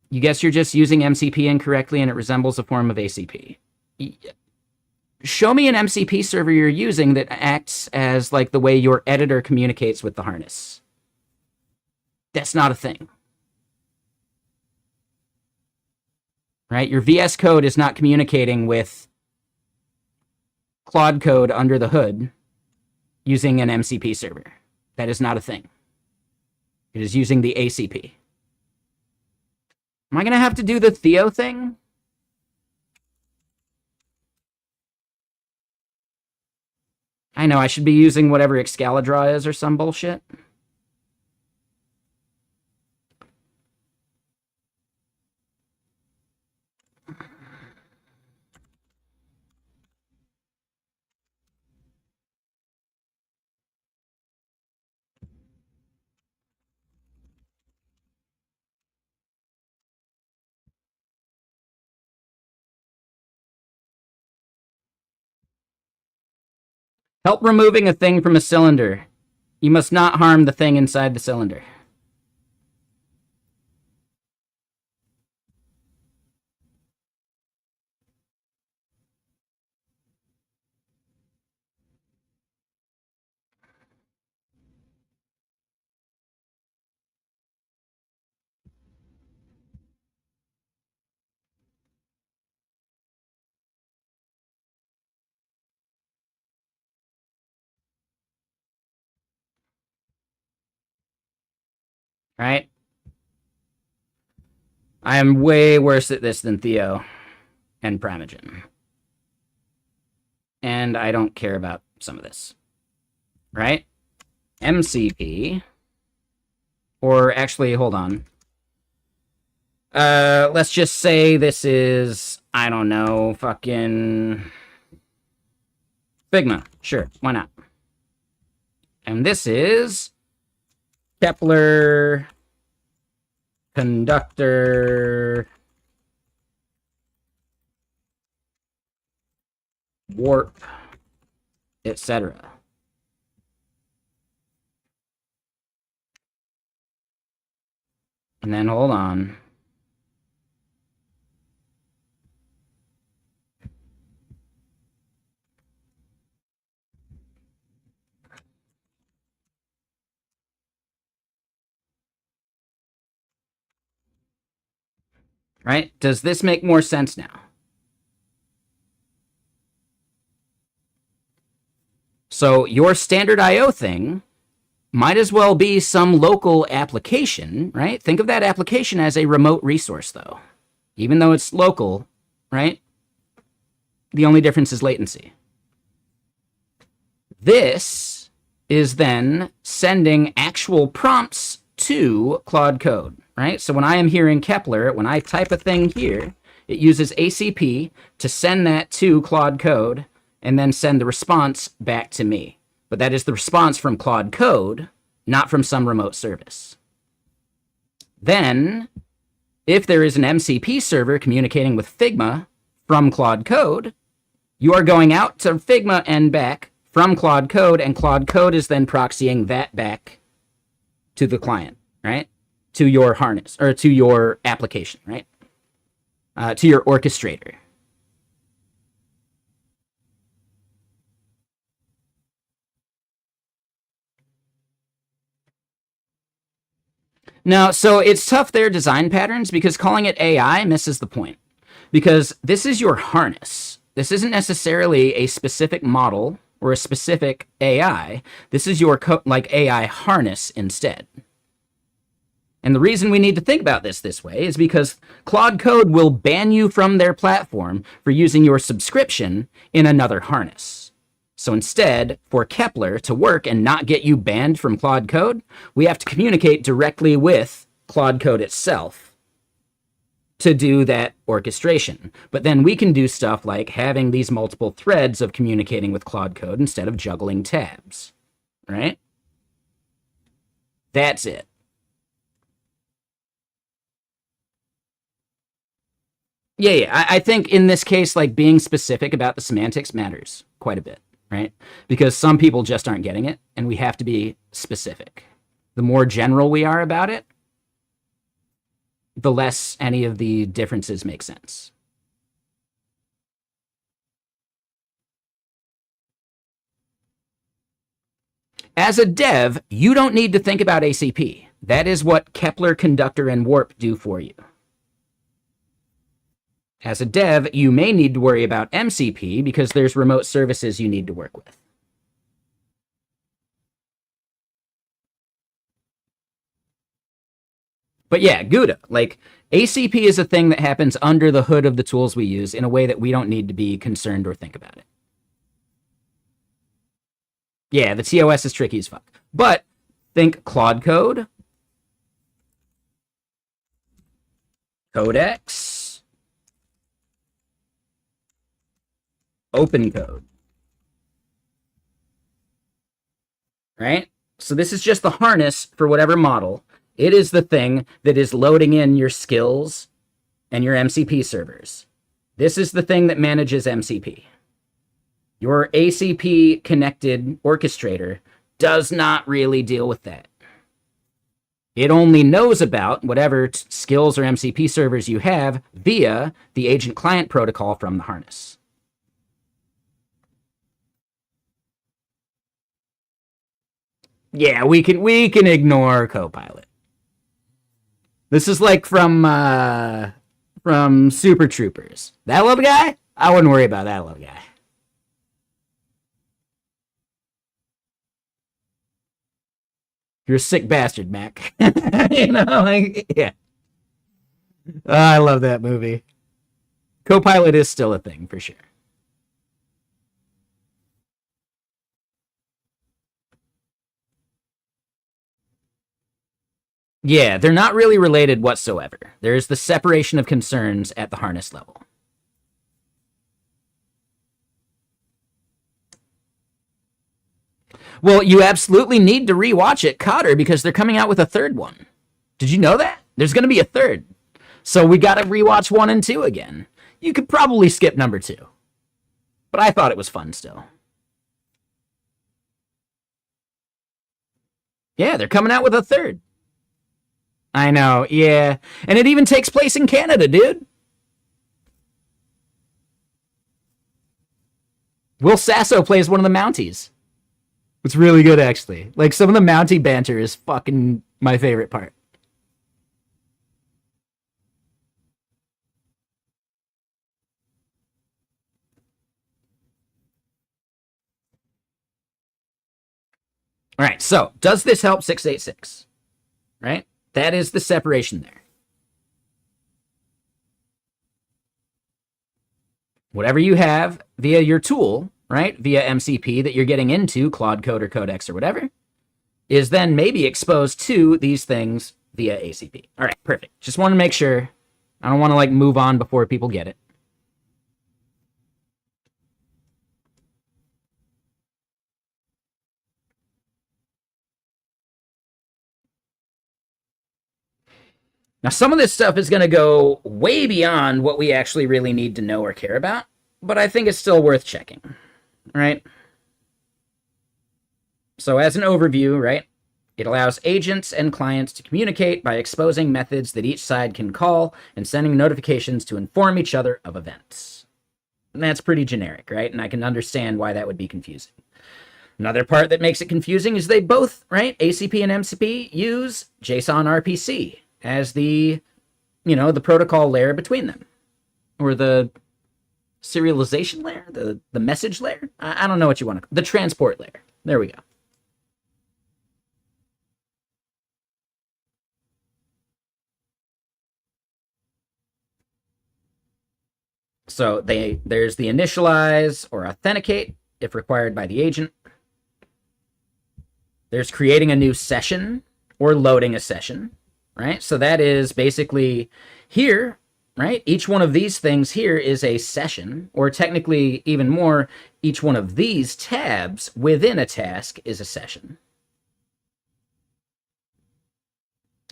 You guess you're just using MCP incorrectly and it resembles a form of ACP. Show me an MCP server you're using that acts as like the way your editor communicates with the harness. That's not a thing. Right? Your VS Code is not communicating with Claude code under the hood using an MCP server. That is not a thing. It is using the ACP. Am I going to have to do the Theo thing? I know, I should be using whatever Excalibur is or some bullshit. Help removing a thing from a cylinder. You must not harm the thing inside the cylinder. Right? I am way worse at this than Theo and Primogen. And I don't care about some of this. Right? MCP. Or actually, hold on. Let's just say this is, I don't know, fucking Figma. Sure, why not? And this is Kepler Conductor warp, etc. And then hold on. Right? Does this make more sense now? So your standard I/O thing might as well be some local application, right? Think of that application as a remote resource, though. Even though it's local, right? The only difference is latency. This is then sending actual prompts to Claude Code, right? So when I am here in Kepler, when I type a thing here, it uses ACP to send that to Claude Code and then send the response back to me. But that is the response from Claude Code, not from some remote service. Then, if there is an MCP server communicating with Figma from Claude Code, you are going out to Figma and back from Claude Code, and Claude Code is then proxying that back to the client, right? To your harness, or to your application, right? To your orchestrator. Now, so it's tough their design patterns because calling it AI misses the point. Because this is your harness. This isn't necessarily a specific model or a specific AI. This is your AI harness instead. And the reason we need to think about this way is because Claude Code will ban you from their platform for using your subscription in another harness. So instead, for Kepler to work and not get you banned from Claude Code, we have to communicate directly with Claude Code itself to do that orchestration. But then we can do stuff like having these multiple threads of communicating with Claude Code instead of juggling tabs, right? That's it. Yeah, I think in this case, like being specific about the semantics matters quite a bit, right? Because some people just aren't getting it, and we have to be specific. The more general we are about it, the less any of the differences make sense. As a dev, you don't need to think about ACP. That is what Kepler, Conductor, and Warp do for you. As a dev, you may need to worry about MCP because there's remote services you need to work with. But yeah, Gouda, like ACP is a thing that happens under the hood of the tools we use in a way that we don't need to be concerned or think about it. Yeah, the TOS is tricky as fuck. But think Claude Code, Codex, Open Code. Right? So this is just the harness for whatever model. It is the thing that is loading in your skills and your MCP servers. This is the thing that manages MCP. Your ACP connected orchestrator does not really deal with that. It only knows about whatever skills or MCP servers you have via the agent client protocol from the harness. Yeah, we can ignore Copilot. This is like from Super Troopers. That little guy? I wouldn't worry about that little guy. You're a sick bastard, Mac. You know, like, yeah. Oh, I love that movie. Copilot is still a thing, for sure. Yeah, they're not really related whatsoever. There's the separation of concerns at the harness level. Well, you absolutely need to rewatch it, Cotter, because they're coming out with a third one. Did you know that? There's going to be a third. So we got to rewatch 1 and 2 again. You could probably skip number 2. But I thought it was fun still. Yeah, they're coming out with a third. I know, yeah. And it even takes place in Canada, dude. Will Sasso plays one of the Mounties. It's really good, actually. Like, some of the Mountie banter is fucking my favorite part. All right, so does this help 686? Right? That is the separation there. Whatever you have via your tool, right, via MCP that you're getting into, Claude Code or Codex or whatever, is then maybe exposed to these things via ACP. All right, perfect. Just want to make sure. I don't want to, like, move on before people get it. Now, some of this stuff is going to go way beyond what we actually really need to know or care about, but I think it's still worth checking, right? So as an overview, right, it allows agents and clients to communicate by exposing methods that each side can call and sending notifications to inform each other of events. And that's pretty generic, right? And I can understand why that would be confusing. Another part that makes it confusing is they both, right, ACP and MCP, use JSON RPC as the, you know, the protocol layer between them. Or the serialization layer, the message layer. I don't know what you want to call it. The transport layer. There we go. So there's the initialize or authenticate if required by the agent. There's creating a new session or loading a session, right? So that is basically here, right? Each one of these things here is a session, or technically even more, each one of these tabs within a task is a session.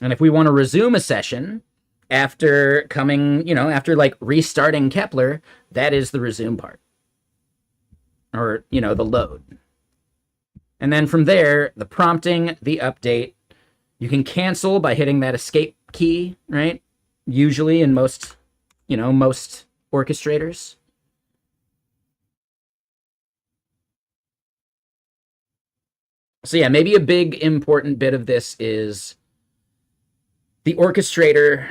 And if we want to resume a session after coming, you know, after like restarting Kepler, that is the resume part. Or, you know, the load. And then from there, the prompting, the update, you can cancel by hitting that escape key, right? Usually in most, you know, most orchestrators. So yeah, maybe a big important bit of this is the orchestrator.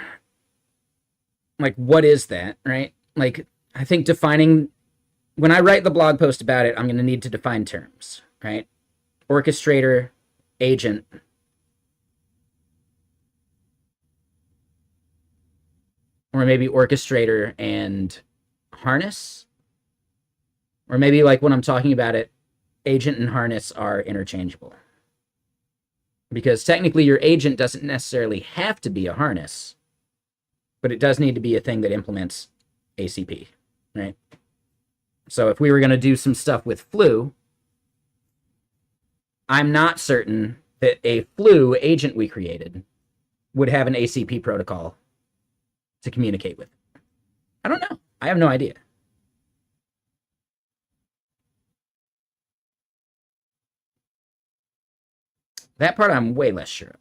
Like, what is that, right? Like, I think defining, when I write the blog post about it, I'm going to need to define terms, right? Orchestrator, agent. Or maybe orchestrator and harness. Or maybe, like, when I'm talking about it, agent and harness are interchangeable. Because technically your agent doesn't necessarily have to be a harness, but it does need to be a thing that implements ACP, right? So if we were going to do some stuff with flu, I'm not certain that a flu agent we created would have an ACP protocol to communicate with. I don't know. I have no idea. That part I'm way less sure of.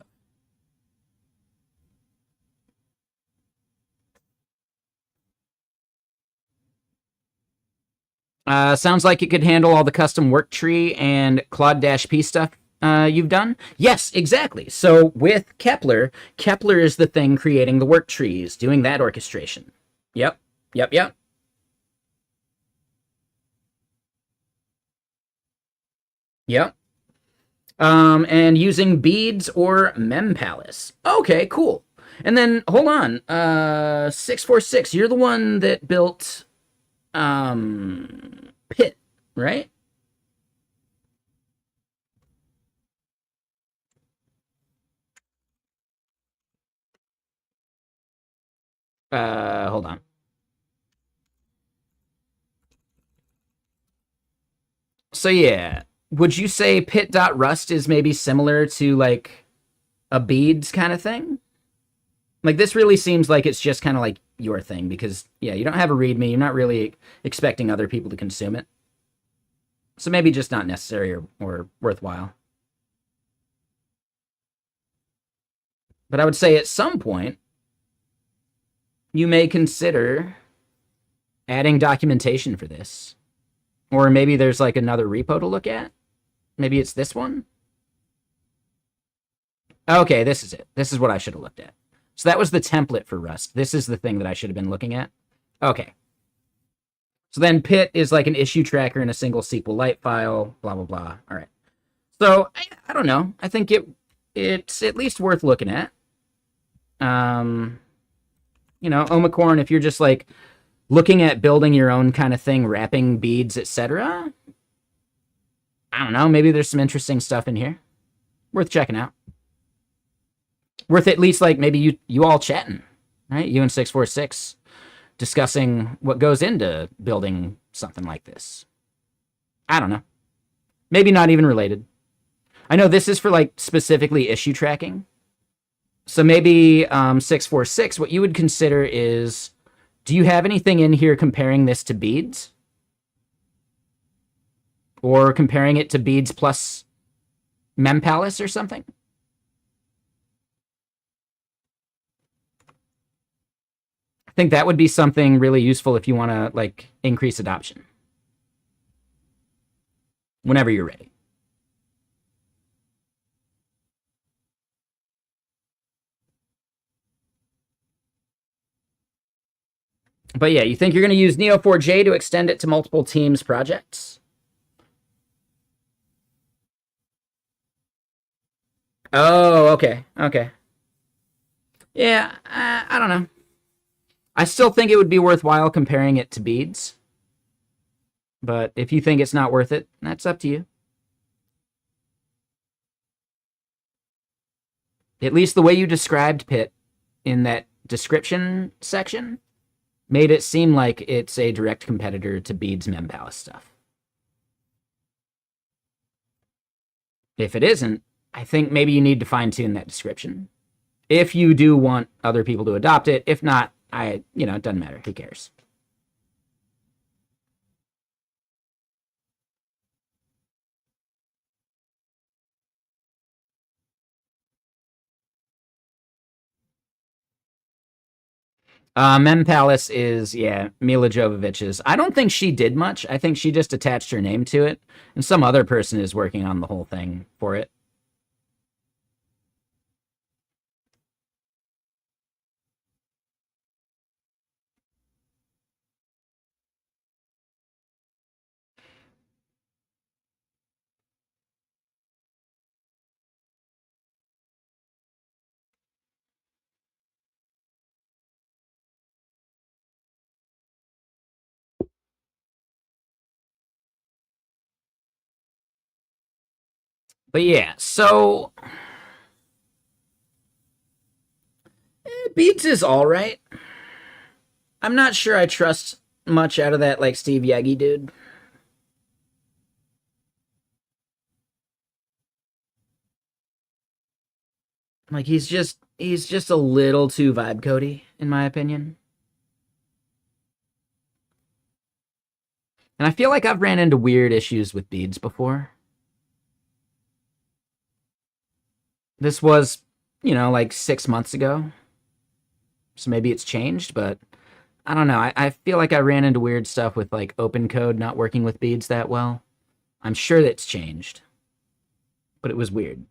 Sounds like it could handle all the custom work tree and Claude-P stuff you've done. Yes, exactly. So with Kepler, Kepler is the thing creating the work trees, doing that orchestration. Yep. And using beads or mempalace. Okay, cool. And then, hold on. 646, you're the one that built Pit, right? Hold on. So yeah, would you say pit.rust is maybe similar to like a beads kind of thing? Like, this really seems like it's just kind of like your thing because, yeah, you don't have a README. You're not really expecting other people to consume it. So maybe just not necessary or worthwhile. But I would say at some point, you may consider adding documentation for this. Or maybe there's like another repo to look at. Maybe it's this one. Okay, this is it. This is what I should have looked at. So that was the template for Rust. This is the thing that I should have been looking at. Okay. So then pit is like an issue tracker in a single SQLite file, blah, blah, blah. All right. So I don't know. I think it's at least worth looking at. You know, Omicorn, if you're just like looking at building your own kind of thing, wrapping beads, etc. I don't know. Maybe there's some interesting stuff in here. Worth checking out. Worth at least like maybe you all chatting, right? You and 646 discussing what goes into building something like this. I don't know. Maybe not even related. I know this is for like specifically issue tracking. So maybe 646, what you would consider is, do you have anything in here comparing this to beads? Or comparing it to beads plus MemPalace or something? I think that would be something really useful if you want to like increase adoption. Whenever you're ready. But yeah, you think you're going to use Neo4j to extend it to multiple teams' projects? Oh, okay. Okay. Yeah, I don't know. I still think it would be worthwhile comparing it to beads. But if you think it's not worth it, that's up to you. At least the way you described Pit in that description section made it seem like it's a direct competitor to Beads MemPalace stuff. If it isn't, I think maybe you need to fine-tune that description. If you do want other people to adopt it. If not, it doesn't matter. Who cares? MemPalace is, Mila Jovovich's. I don't think she did much. I think she just attached her name to it, and some other person is working on the whole thing for it. But yeah, so Beats is all right. I'm not sure I trust much out of that like Steve Yegi dude. Like he's just a little too vibe codey, in my opinion. And I feel like I've ran into weird issues with beads before. This was, like 6 months ago. So maybe it's changed, but I don't know. I feel like I ran into weird stuff with like open code not working with beads that well. I'm sure that's changed, but it was weird.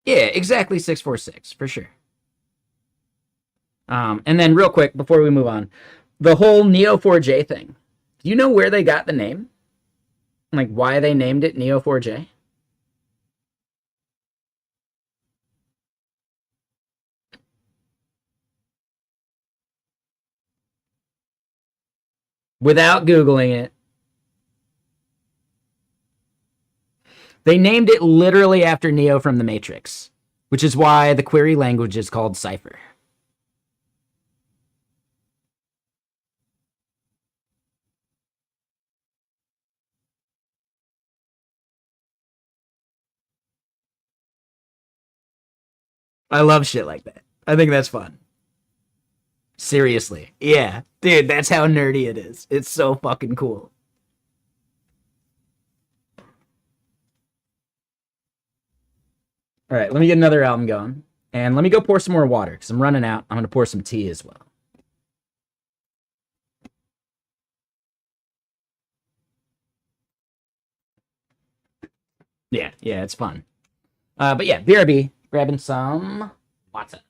Yeah, exactly 646 for sure. And then real quick before we move on, the whole Neo4j thing. Do you know where they got the name? Like why they named it Neo4j? Without Googling it. They named it literally after Neo from the Matrix, which is why the query language is called Cypher. I love shit like that. I think that's fun. Seriously. Yeah. Dude, that's how nerdy it is. It's so fucking cool. All right, let me get another album going. And let me go pour some more water because I'm running out. I'm going to pour some tea as well. Yeah, it's fun. But yeah, BRB, grabbing some water.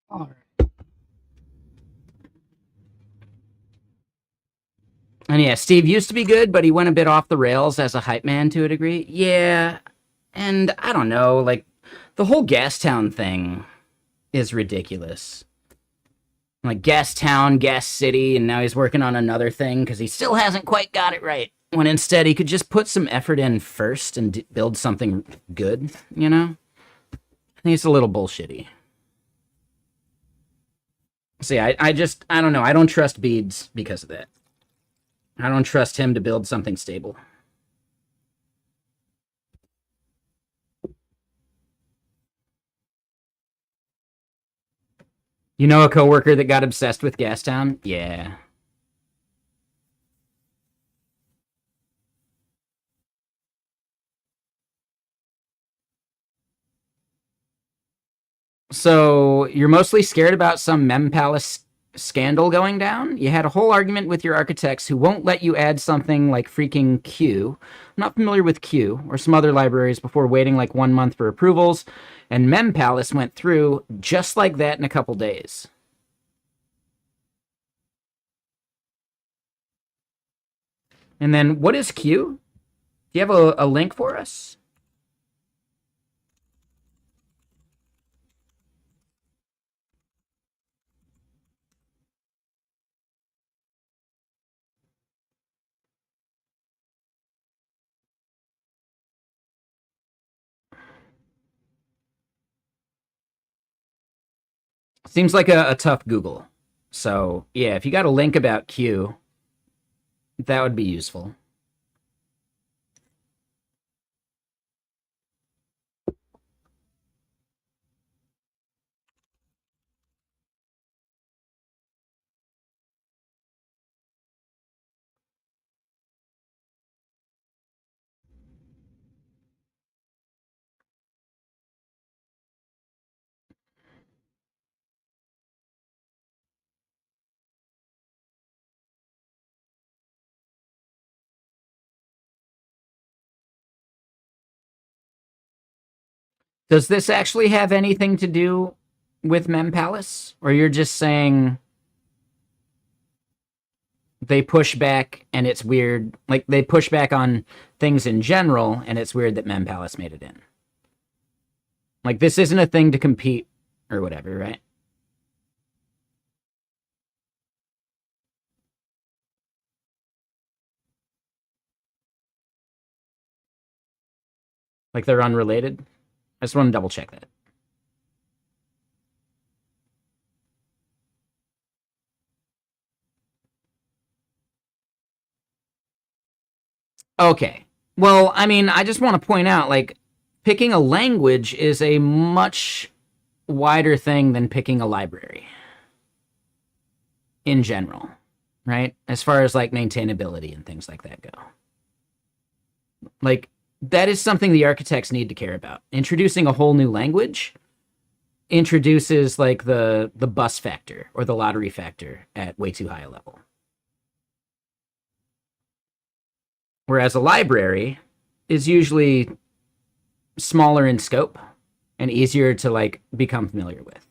All right. And yeah, Steve used to be good, but he went a bit off the rails as a hype man to a degree. Yeah, and I don't know, like the whole Gastown thing is ridiculous. Like Gas Town, Gas City, and now he's working on another thing because he still hasn't quite got it right. When instead he could just put some effort in first and build something good, you know? I think it's a little bullshitty. See, I don't know. I don't trust Beads because of that. I don't trust him to build something stable. You know a coworker that got obsessed with Gastown? Yeah. So you're mostly scared about some Mem Palace scandal going down? You had a whole argument with your architects who won't let you add something like freaking Q. I'm not familiar with Q or some other libraries before waiting like 1 month for approvals, and Mem Palace went through just like that in a couple days. And then what is Q? Do you have a link for us? Seems like a tough Google. So yeah, if you got a link about Q, that would be useful. Does this actually have anything to do with Mem Palace? Or you're just saying they push back and it's weird? Like, they push back on things in general, and it's weird that Mem Palace made it in. Like, this isn't a thing to compete or whatever, right? Like, they're unrelated? I just want to double check that. Okay. Well, I mean, I just want to point out, like, picking a language is a much wider thing than picking a library in general, right? As far as like maintainability and things like that go. Like, that is something the architects need to care about. Introducing a whole new language introduces like the bus factor or the lottery factor at way too high a level. Whereas a library is usually smaller in scope and easier to like become familiar with.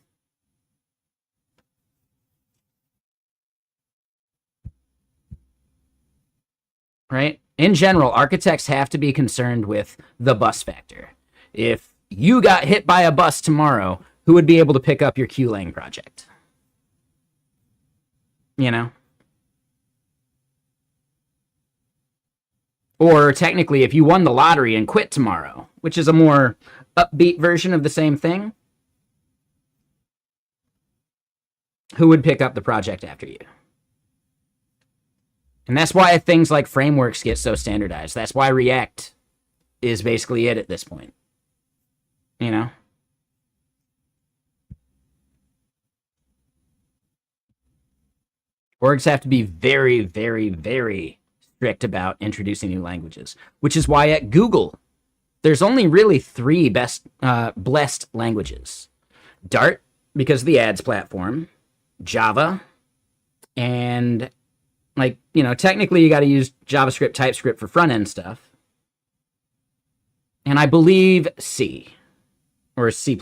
Right? In general, architects have to be concerned with the bus factor. If you got hit by a bus tomorrow, who would be able to pick up your QLang project? You know? Or technically, if you won the lottery and quit tomorrow, which is a more upbeat version of the same thing, who would pick up the project after you? And that's why things like frameworks get so standardized. That's why React is basically it at this point. You know? Orgs have to be very, very, very strict about introducing new languages, which is why at Google, there's only really 3 blessed languages. Dart, because of the ads platform, Java, and like, you know, technically you got to use JavaScript, TypeScript for front-end stuff. And I believe C, or C++.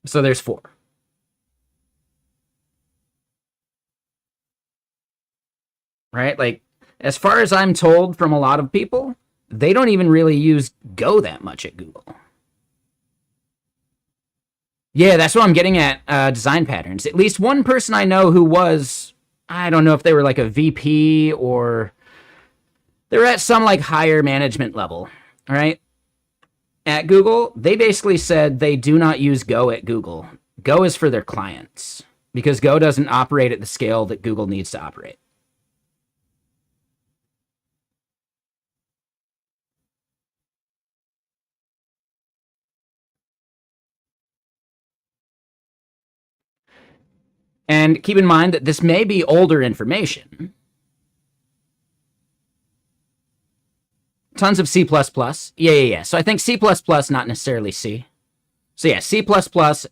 So there's 4. Right? Like, as far as I'm told from a lot of people, they don't even really use Go that much at Google. Yeah, that's what I'm getting at, design patterns. At least one person I know who was, I don't know if they were like a VP or they were at some like higher management level, all right? At Google, they basically said they do not use Go at Google. Go is for their clients because Go doesn't operate at the scale that Google needs to operate. And keep in mind that this may be older information. Tons of C++. Yeah. So I think C++, not necessarily C. So yeah, C++,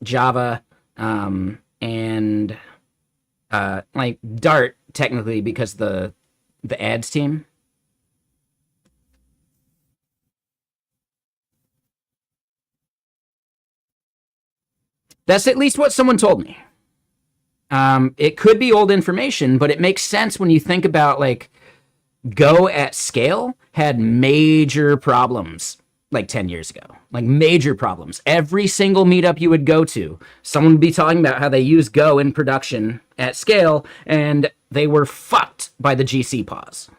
Java, and like Dart, technically, because the ads team. That's at least what someone told me. It could be old information, but it makes sense when you think about like Go at scale had major problems like 10 years ago, like major problems. Every single meetup you would go to, someone would be talking about how they use Go in production at scale, and they were fucked by the GC pause.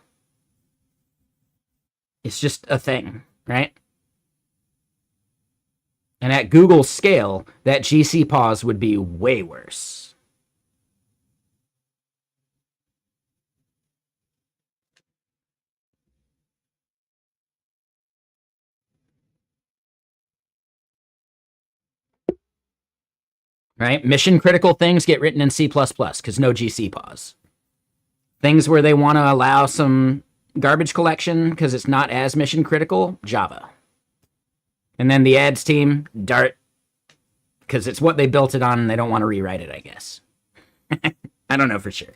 It's just a thing, right? And at Google scale, that GC pause would be way worse. Right? Mission critical things get written in C++ because no GC pause. Things where they want to allow some garbage collection because it's not as mission critical, Java. And then the ads team, Dart, because it's what they built it on and they don't want to rewrite it, I guess. I don't know for sure.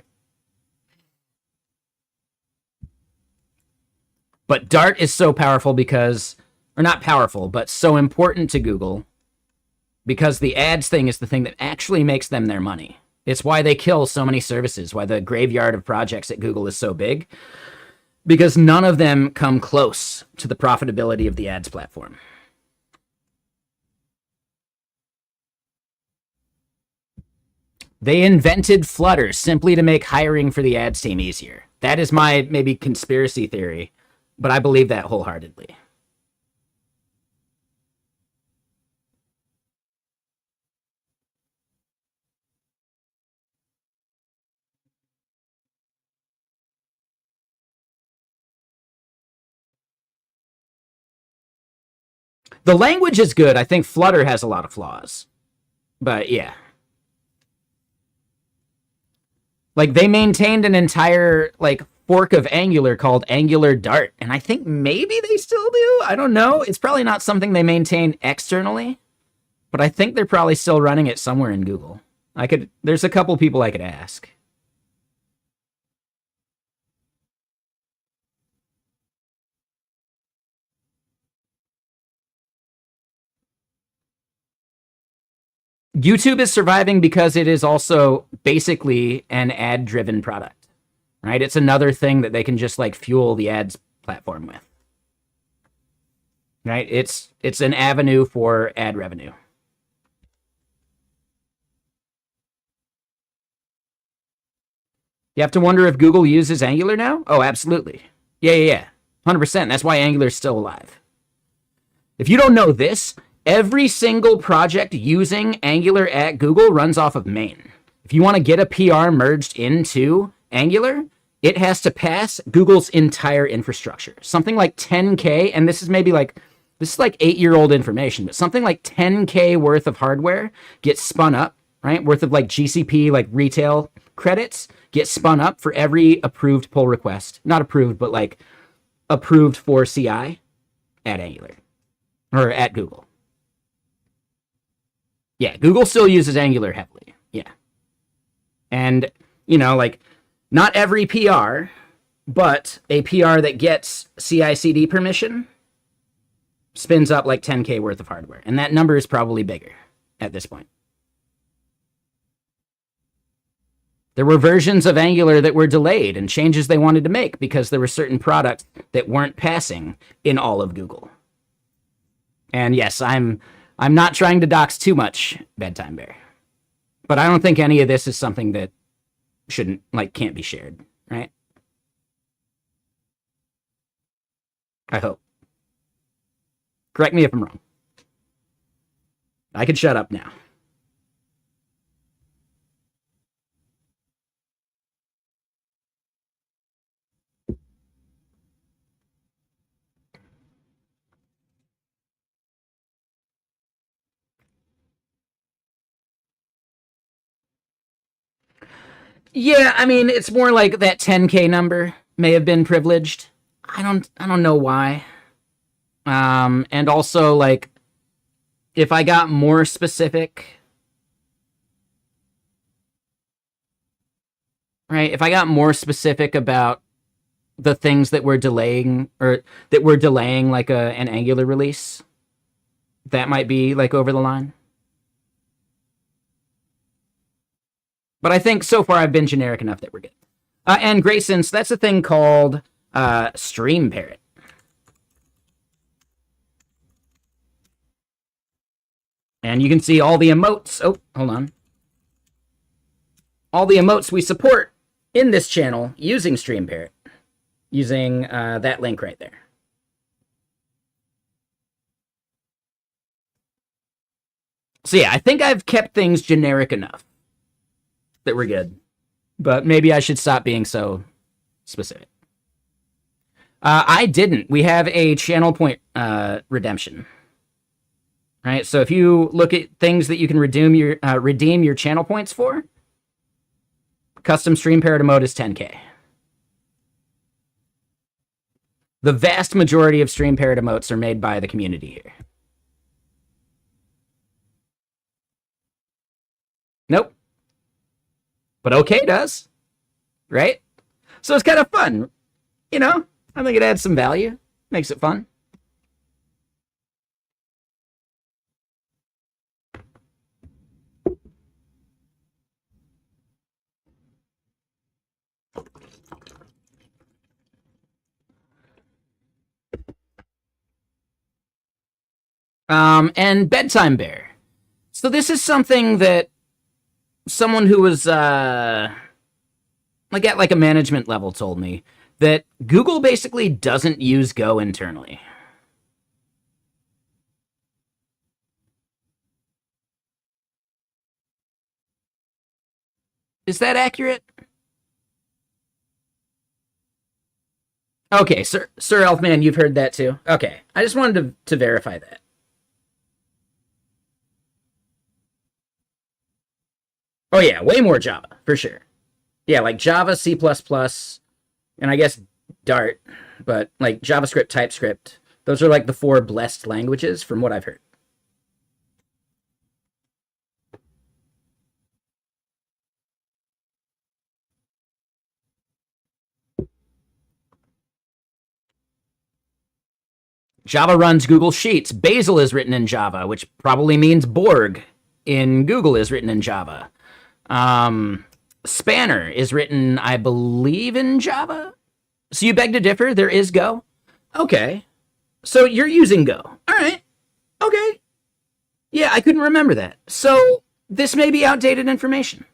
But Dart is so powerful because, or not powerful, but so important to Google because the ads thing is the thing that actually makes them their money. It's why they kill so many services, why the graveyard of projects at Google is so big, because none of them come close to the profitability of the ads platform. They invented Flutter simply to make hiring for the ads team easier. That is my maybe conspiracy theory, but I believe that wholeheartedly. The language is good. I think Flutter has a lot of flaws. But yeah. Like they maintained an entire like fork of Angular called Angular Dart, and I think maybe they still do. I don't know. It's probably not something they maintain externally, but I think they're probably still running it somewhere in Google. There's a couple people I could ask. YouTube is surviving because it is also basically an ad-driven product, right? It's another thing that they can just like fuel the ads platform with, right? It's an avenue for ad revenue. You have to wonder if Google uses Angular now? Oh, absolutely. Yeah. 100%. That's why Angular is still alive. If you don't know this, every single project using Angular at Google runs off of main. If you want to get a PR merged into Angular, it has to pass Google's entire infrastructure. Something like 10K, and this is like 8-year-old information, but something like 10K worth of hardware gets spun up, right? Worth of like GCP, like retail credits get spun up for every approved pull request. Not approved, but like approved for CI at Angular or at Google. Yeah, Google still uses Angular heavily. Yeah. And, like not every PR, but a PR that gets CI/CD permission spins up like 10K worth of hardware. And that number is probably bigger at this point. There were versions of Angular that were delayed and changes they wanted to make because there were certain products that weren't passing in all of Google. And yes, I'm not trying to dox too much, Bedtime Bear. But I don't think any of this is something that can't be shared, right? I hope. Correct me if I'm wrong. I could shut up now. Yeah, I mean, it's more like that 10K number may have been privileged. I don't know why. And also, like, if I got more specific, right? If I got more specific about the things that were delaying like an Angular release, that might be like over the line. But I think so far I've been generic enough that we're good. And Grayson's, that's a thing called Stream Parrot. And you can see all the emotes. Oh, hold on. All the emotes we support in this channel using Stream Parrot, using that link right there. So yeah, I think I've kept things generic enough that we're good. But maybe I should stop being so specific. I didn't. We have a channel point redemption. Right? So if you look at things that you can redeem your channel points for, custom Stream Parrot emote is 10K. The vast majority of Stream Parrot emotes are made by the community here. Nope. But OK does, right? So it's kind of fun, I think it adds some value, makes it fun. And Bedtime Bear. So this is something that someone who was at like a management level told me, that Google basically doesn't use Go internally. Is that accurate? Okay, Sir Elfman, you've heard that too? Okay, I just wanted to verify that. Oh yeah, way more Java, for sure. Yeah, like Java, C++, and I guess Dart, but like JavaScript, TypeScript. Those are like the 4 blessed languages from what I've heard. Java runs Google Sheets. Bazel is written in Java, which probably means Borg in Google is written in Java. Spanner is written, I believe, in Java. So you beg to differ. There is Go. Okay. So you're using Go. All right. Okay. Yeah, I couldn't remember that. So this may be outdated information.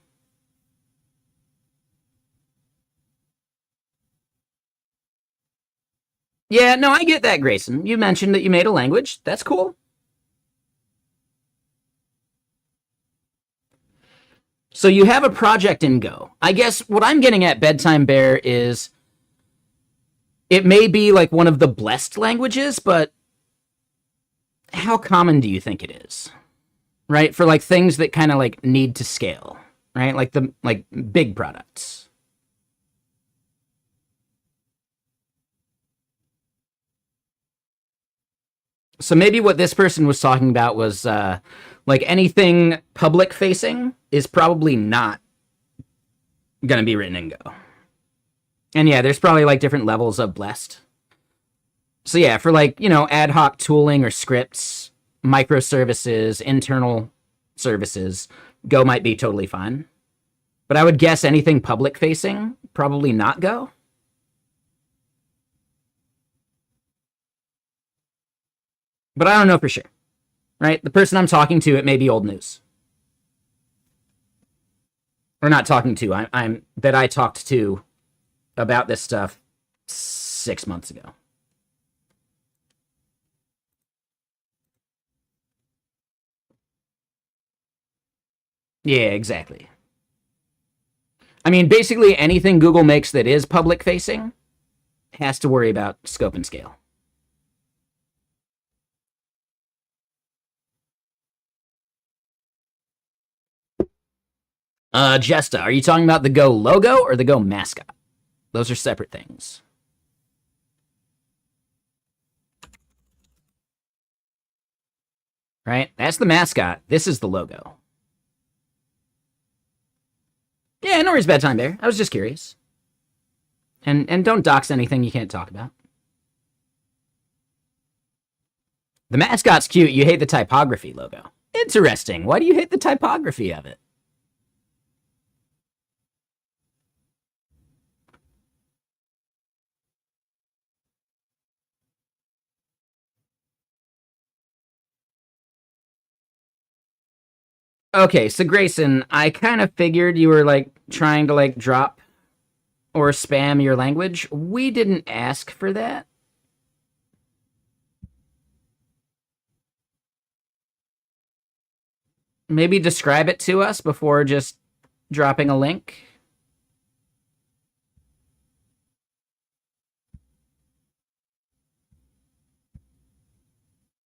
Yeah, no, I get that, Grayson. You mentioned that you made a language. That's cool. So you have a project in Go. I guess what I'm getting at, Bedtime Bear, is it may be like one of the blessed languages, but how common do you think it is? Right? For like things that kind of like need to scale, right? Like the big products. So maybe what this person was talking about was like anything public facing is probably not going to be written in Go. And yeah, there's probably like different levels of blessed. So yeah, for like, ad hoc tooling or scripts, microservices, internal services, Go might be totally fine. But I would guess anything public facing, probably not Go. But I don't know for sure, right? The person I'm talking to, it may be old news. Or not talking to, I talked to about this stuff 6 months ago. Yeah, exactly. I mean, basically anything Google makes that is public facing has to worry about scope and scale. Jesta, are you talking about the Go logo or the Go mascot? Those are separate things. Right? That's the mascot. This is the logo. Yeah, no worries, Bedtime Bear. I was just curious. And don't dox anything you can't talk about. The mascot's cute. You hate the typography logo. Interesting. Why do you hate the typography of it? Okay, so Grayson, I kind of figured you were like trying to like drop or spam your language. We didn't ask for that. Maybe describe it to us before just dropping a link.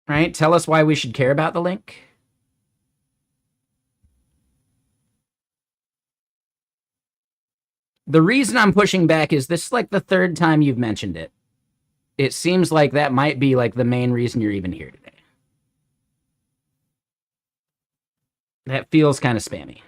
Right? Tell us why we should care about the link. The reason I'm pushing back is this is like the third time you've mentioned it. It seems like that might be like the main reason you're even here today. That feels kind of spammy.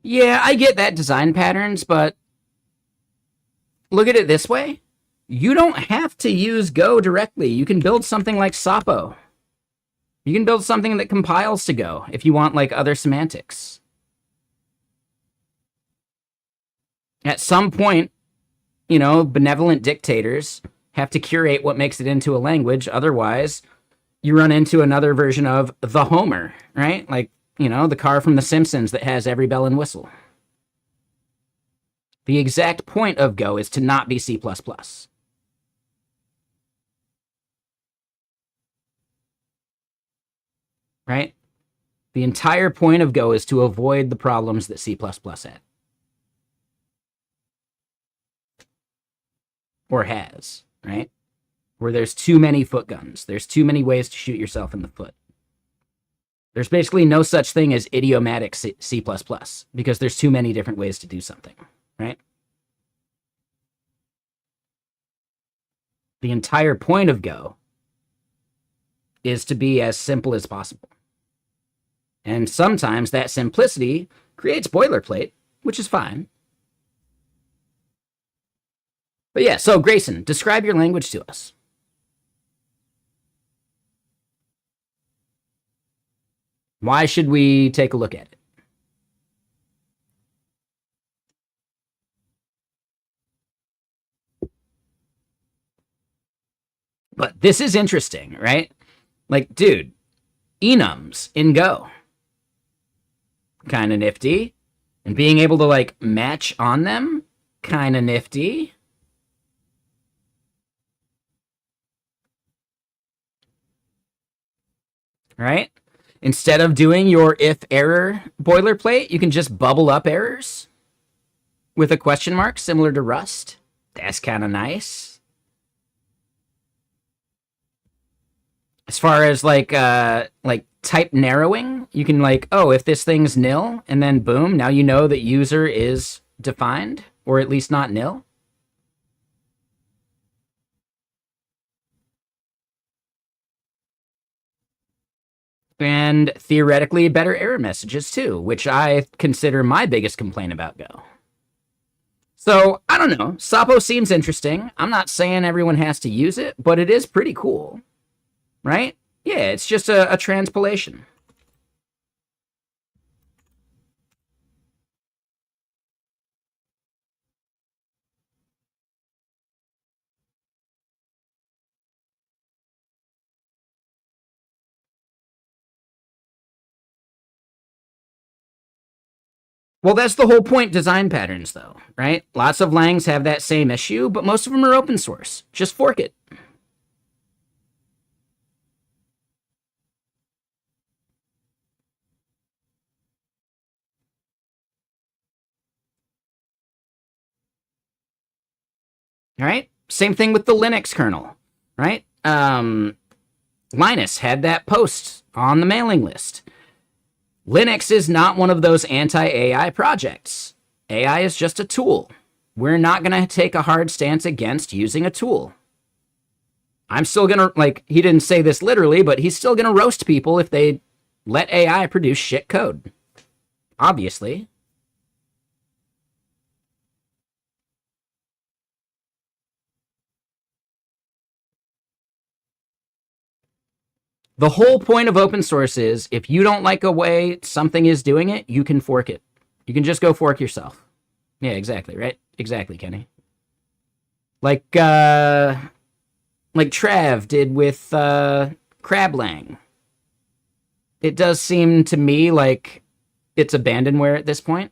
Yeah, I get that design patterns, but look at it this way. You don't have to use Go directly. You can build something like Sapo. You can build something that compiles to Go if you want like other semantics. At some point, benevolent dictators have to curate what makes it into a language. Otherwise, you run into another version of the Homer, right? Like, the car from The Simpsons that has every bell and whistle. The exact point of Go is to not be C++. Right? The entire point of Go is to avoid the problems that C++ had. Or has, right? where there's too many foot guns. There's too many ways to shoot yourself in the foot. There's basically no such thing as idiomatic C++ because there's too many different ways to do something, right? The entire point of Go is to be as simple as possible. And sometimes that simplicity creates boilerplate, which is fine. But yeah, so Grayson, describe your language to us. Why should we take a look at it? But this is interesting, right? Like, dude, enums in Go. Kind of nifty. And being able to, like, match on them, kind of nifty. Right? Instead of doing your if error boilerplate, you can just bubble up errors with a question mark, similar to Rust. That's kind of nice. As far as like type narrowing, you can like, oh, if this thing's nil, and then boom, now you know that user is defined, or at least not nil. And theoretically better error messages too, which I consider my biggest complaint about Go. So, I don't know. Sapo seems interesting. I'm not saying everyone has to use it, but it is pretty cool. Right? Yeah, it's just a transpilation. Well, that's the whole point, design patterns, though, right? Lots of langs have that same issue, but most of them are open source. Just fork it. All right? Same thing with the Linux kernel, right? Linus had that post on the mailing list. Linux is not one of those anti-AI projects. AI is just a tool. We're not going to take a hard stance against using a tool. I'm still going to, like, he didn't say this literally, but he's still going to roast people if they let AI produce shit code. Obviously. The whole point of open source is if you don't like a way something is doing it, you can fork it. You can just go fork yourself. Yeah, exactly, right? Exactly, Kenny. Like Trav did with Crablang. It does seem to me like it's abandonware at this point.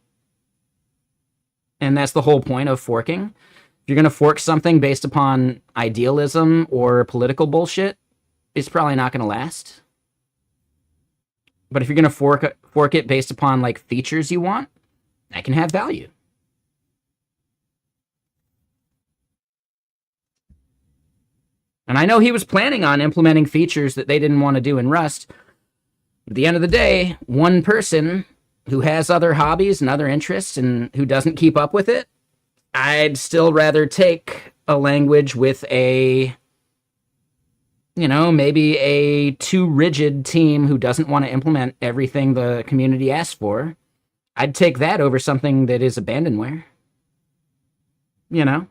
And that's the whole point of forking. If you're going to fork something based upon idealism or political bullshit, it's probably not going to last. But if you're going to fork it based upon like features you want, that can have value. And I know he was planning on implementing features that they didn't want to do in Rust. At the end of the day, one person who has other hobbies and other interests and who doesn't keep up with it, I'd still rather take a language with a, you know, maybe a too rigid team who doesn't want to implement everything the community asks for. I'd take that over something that is abandonware. You know?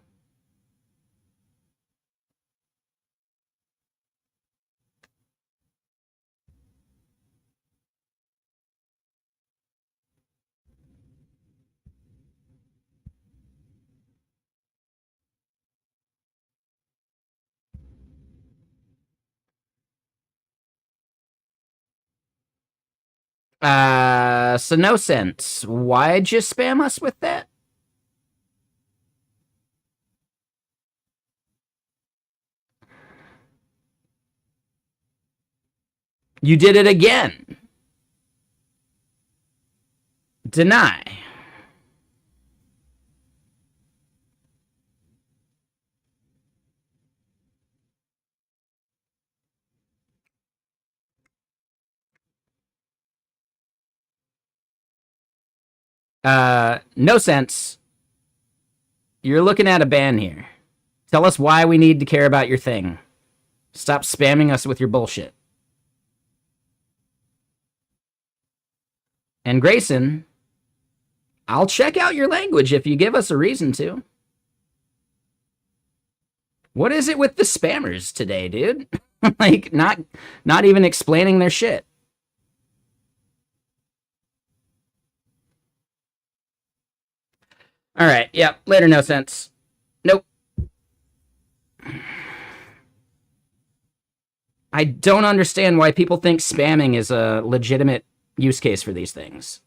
So no sense. Why'd you spam us with that? You did it again. Deny. No sense. You're looking at a ban here. Tell us why we need to care about your thing. Stop spamming us with your bullshit. And Grayson, I'll check out your language if you give us a reason to. What is it with the spammers today, dude? Like, not even explaining their shit. All right, yeah, later, no sense. Nope. I don't understand why people think spamming is a legitimate use case for these things.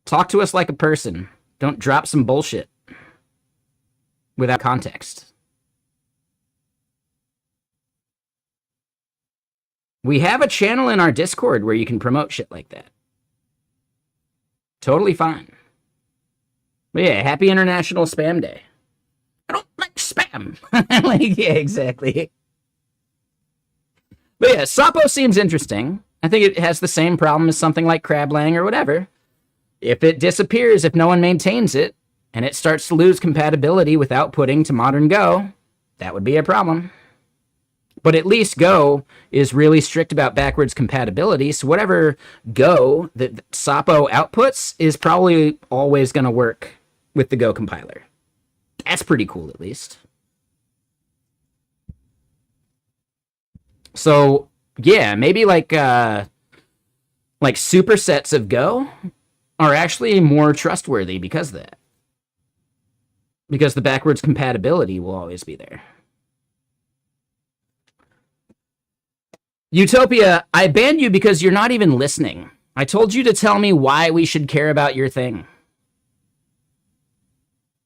Talk to us like a person. Don't drop some bullshit without context. We have a channel in our Discord where you can promote shit like that. Totally fine. But yeah, happy International Spam Day. I don't like spam. Like, yeah, exactly. But yeah, Sapo seems interesting. I think it has the same problem as something like Crablang or whatever. If it disappears, if no one maintains it, and it starts to lose compatibility with outputting to modern Go, that would be a problem. But at least Go is really strict about backwards compatibility, so whatever Go that Sapo outputs is probably always going to work with the Go compiler. That's pretty cool, at least. So, yeah, maybe like supersets of Go are actually more trustworthy because of that. Because the backwards compatibility will always be there. Utopia, I banned you because you're not even listening. I told you to tell me why we should care about your thing.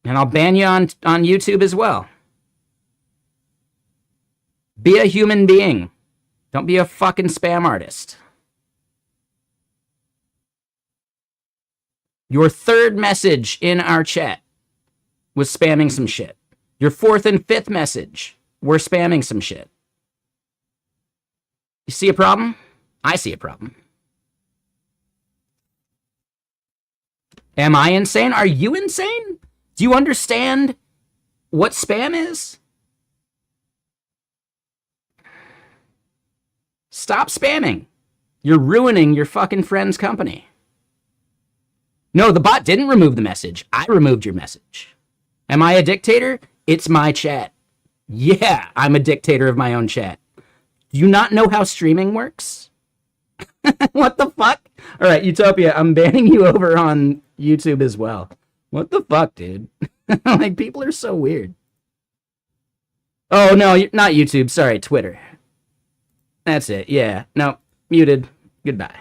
And I'll ban you on YouTube as well. Be a human being. Don't be a fucking spam artist. Your third message in our chat was spamming some shit. Your fourth and fifth message were spamming some shit. You see a problem? I see a problem. Am I insane? Are you insane? Do you understand what spam is? Stop spamming. You're ruining your fucking friend's company. No, the bot didn't remove the message. I removed your message. Am I a dictator? It's my chat. Yeah, I'm a dictator of my own chat. Do you not know how streaming works? What the fuck? All right, Utopia, I'm banning you over on YouTube as well. What the fuck, dude? Like, people are so weird. Oh, no, not YouTube. Sorry, Twitter. That's it. Yeah. No, muted. Goodbye.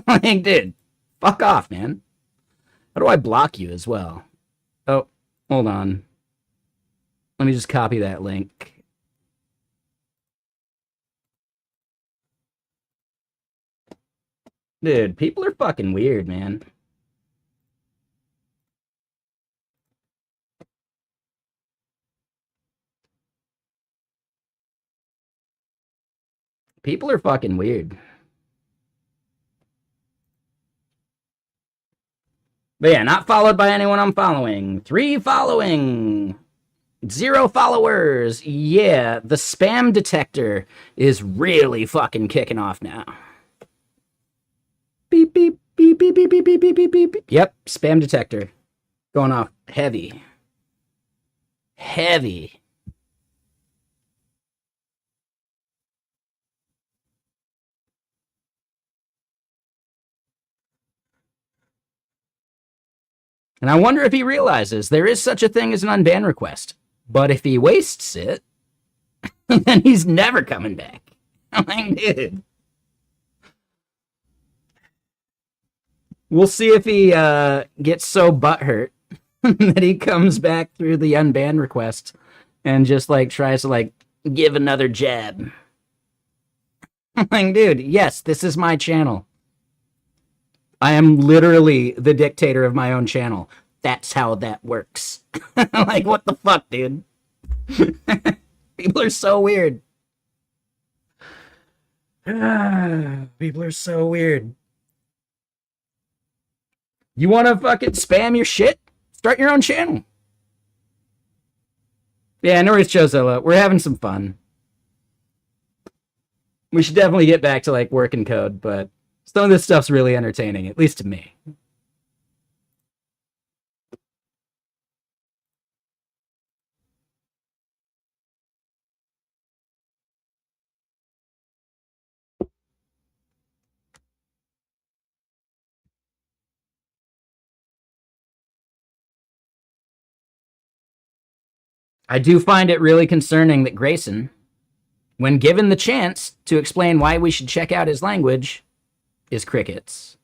Like, dude, fuck off, man. How do I block you as well? Oh, hold on. Let me just copy that link. Dude, people are fucking weird, man. People are fucking weird. But yeah, not followed by anyone I'm following. 3 following. 0 followers. Yeah, the spam detector is really fucking kicking off now. Beep, beep, beep, beep, beep, beep, beep, beep, beep, beep. Yep, spam detector. Going off heavy. Heavy. And I wonder if he realizes there is such a thing as an unban request. But if he wastes it, then he's never coming back. I'm like, dude. We'll see if he gets so butthurt that he comes back through the unban request and just, like, tries to, like, give another jab. I'm like, dude, yes, this is my channel. I am literally the dictator of my own channel. That's how that works. Like, what the fuck, dude? People are so weird. People are so weird. You want to fucking spam your shit? Start your own channel. Yeah, no worries, Chozilla. We're having some fun. We should definitely get back to like working code, but some of this stuff's really entertaining, at least to me. I do find it really concerning that Grayson, when given the chance to explain why we should check out his language, is crickets.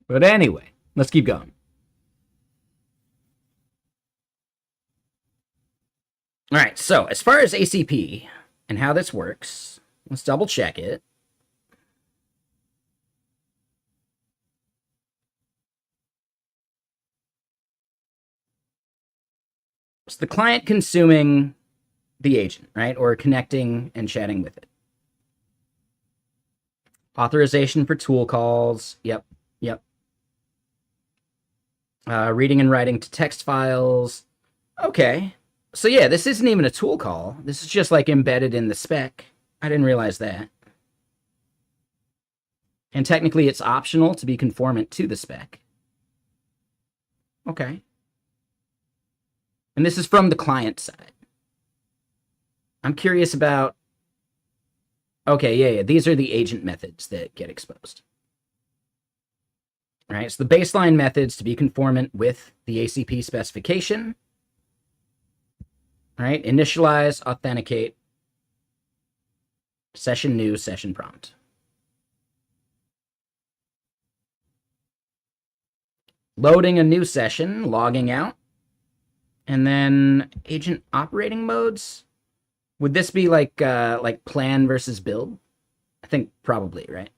But anyway, let's keep going. All right, so as far as ACP and how this works, let's double check it. It's the client consuming the agent, right? Or connecting and chatting with it. Authorization for tool calls. Yep. Reading and writing to text files. Okay. So yeah, this isn't even a tool call. This is just like embedded in the spec. I didn't realize that. And technically it's optional to be conformant to the spec. Okay. And this is from the client side. I'm curious about... Okay, yeah. These are the agent methods that get exposed. All right, so the baseline methods to be conformant with the ACP specification. All right, initialize, authenticate, session new, session prompt. Loading a new session, logging out, and then agent operating modes. Would this be like plan versus build? I think probably, right?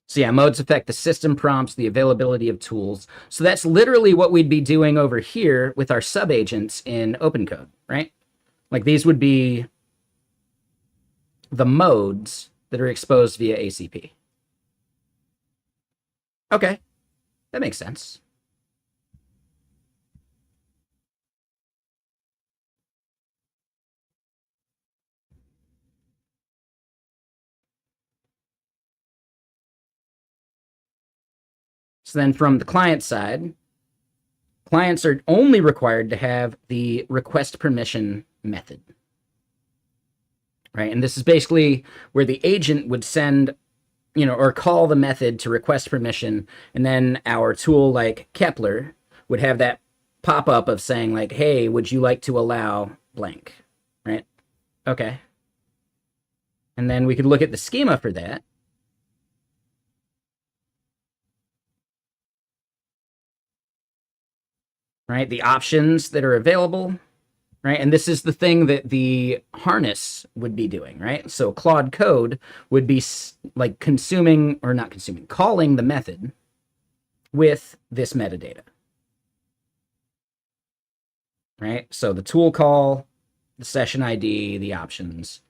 So yeah, modes affect the system prompts, the availability of tools. So that's literally what we'd be doing over here with our subagents in OpenCode, right? Like these would be the modes that are exposed via ACP. Okay, that makes sense. So then from the client side, clients are only required to have the request permission method, right? And this is basically where the agent would send, or call the method to request permission, and then our tool like Kepler would have that pop up of saying like, hey, would you like to allow blank, right? Okay. And then we could look at the schema for that. Right, the options that are available, right? And this is the thing that the harness would be doing, right? So Claude Code would be like calling the method with this metadata, right? So the tool call, the session ID, the options.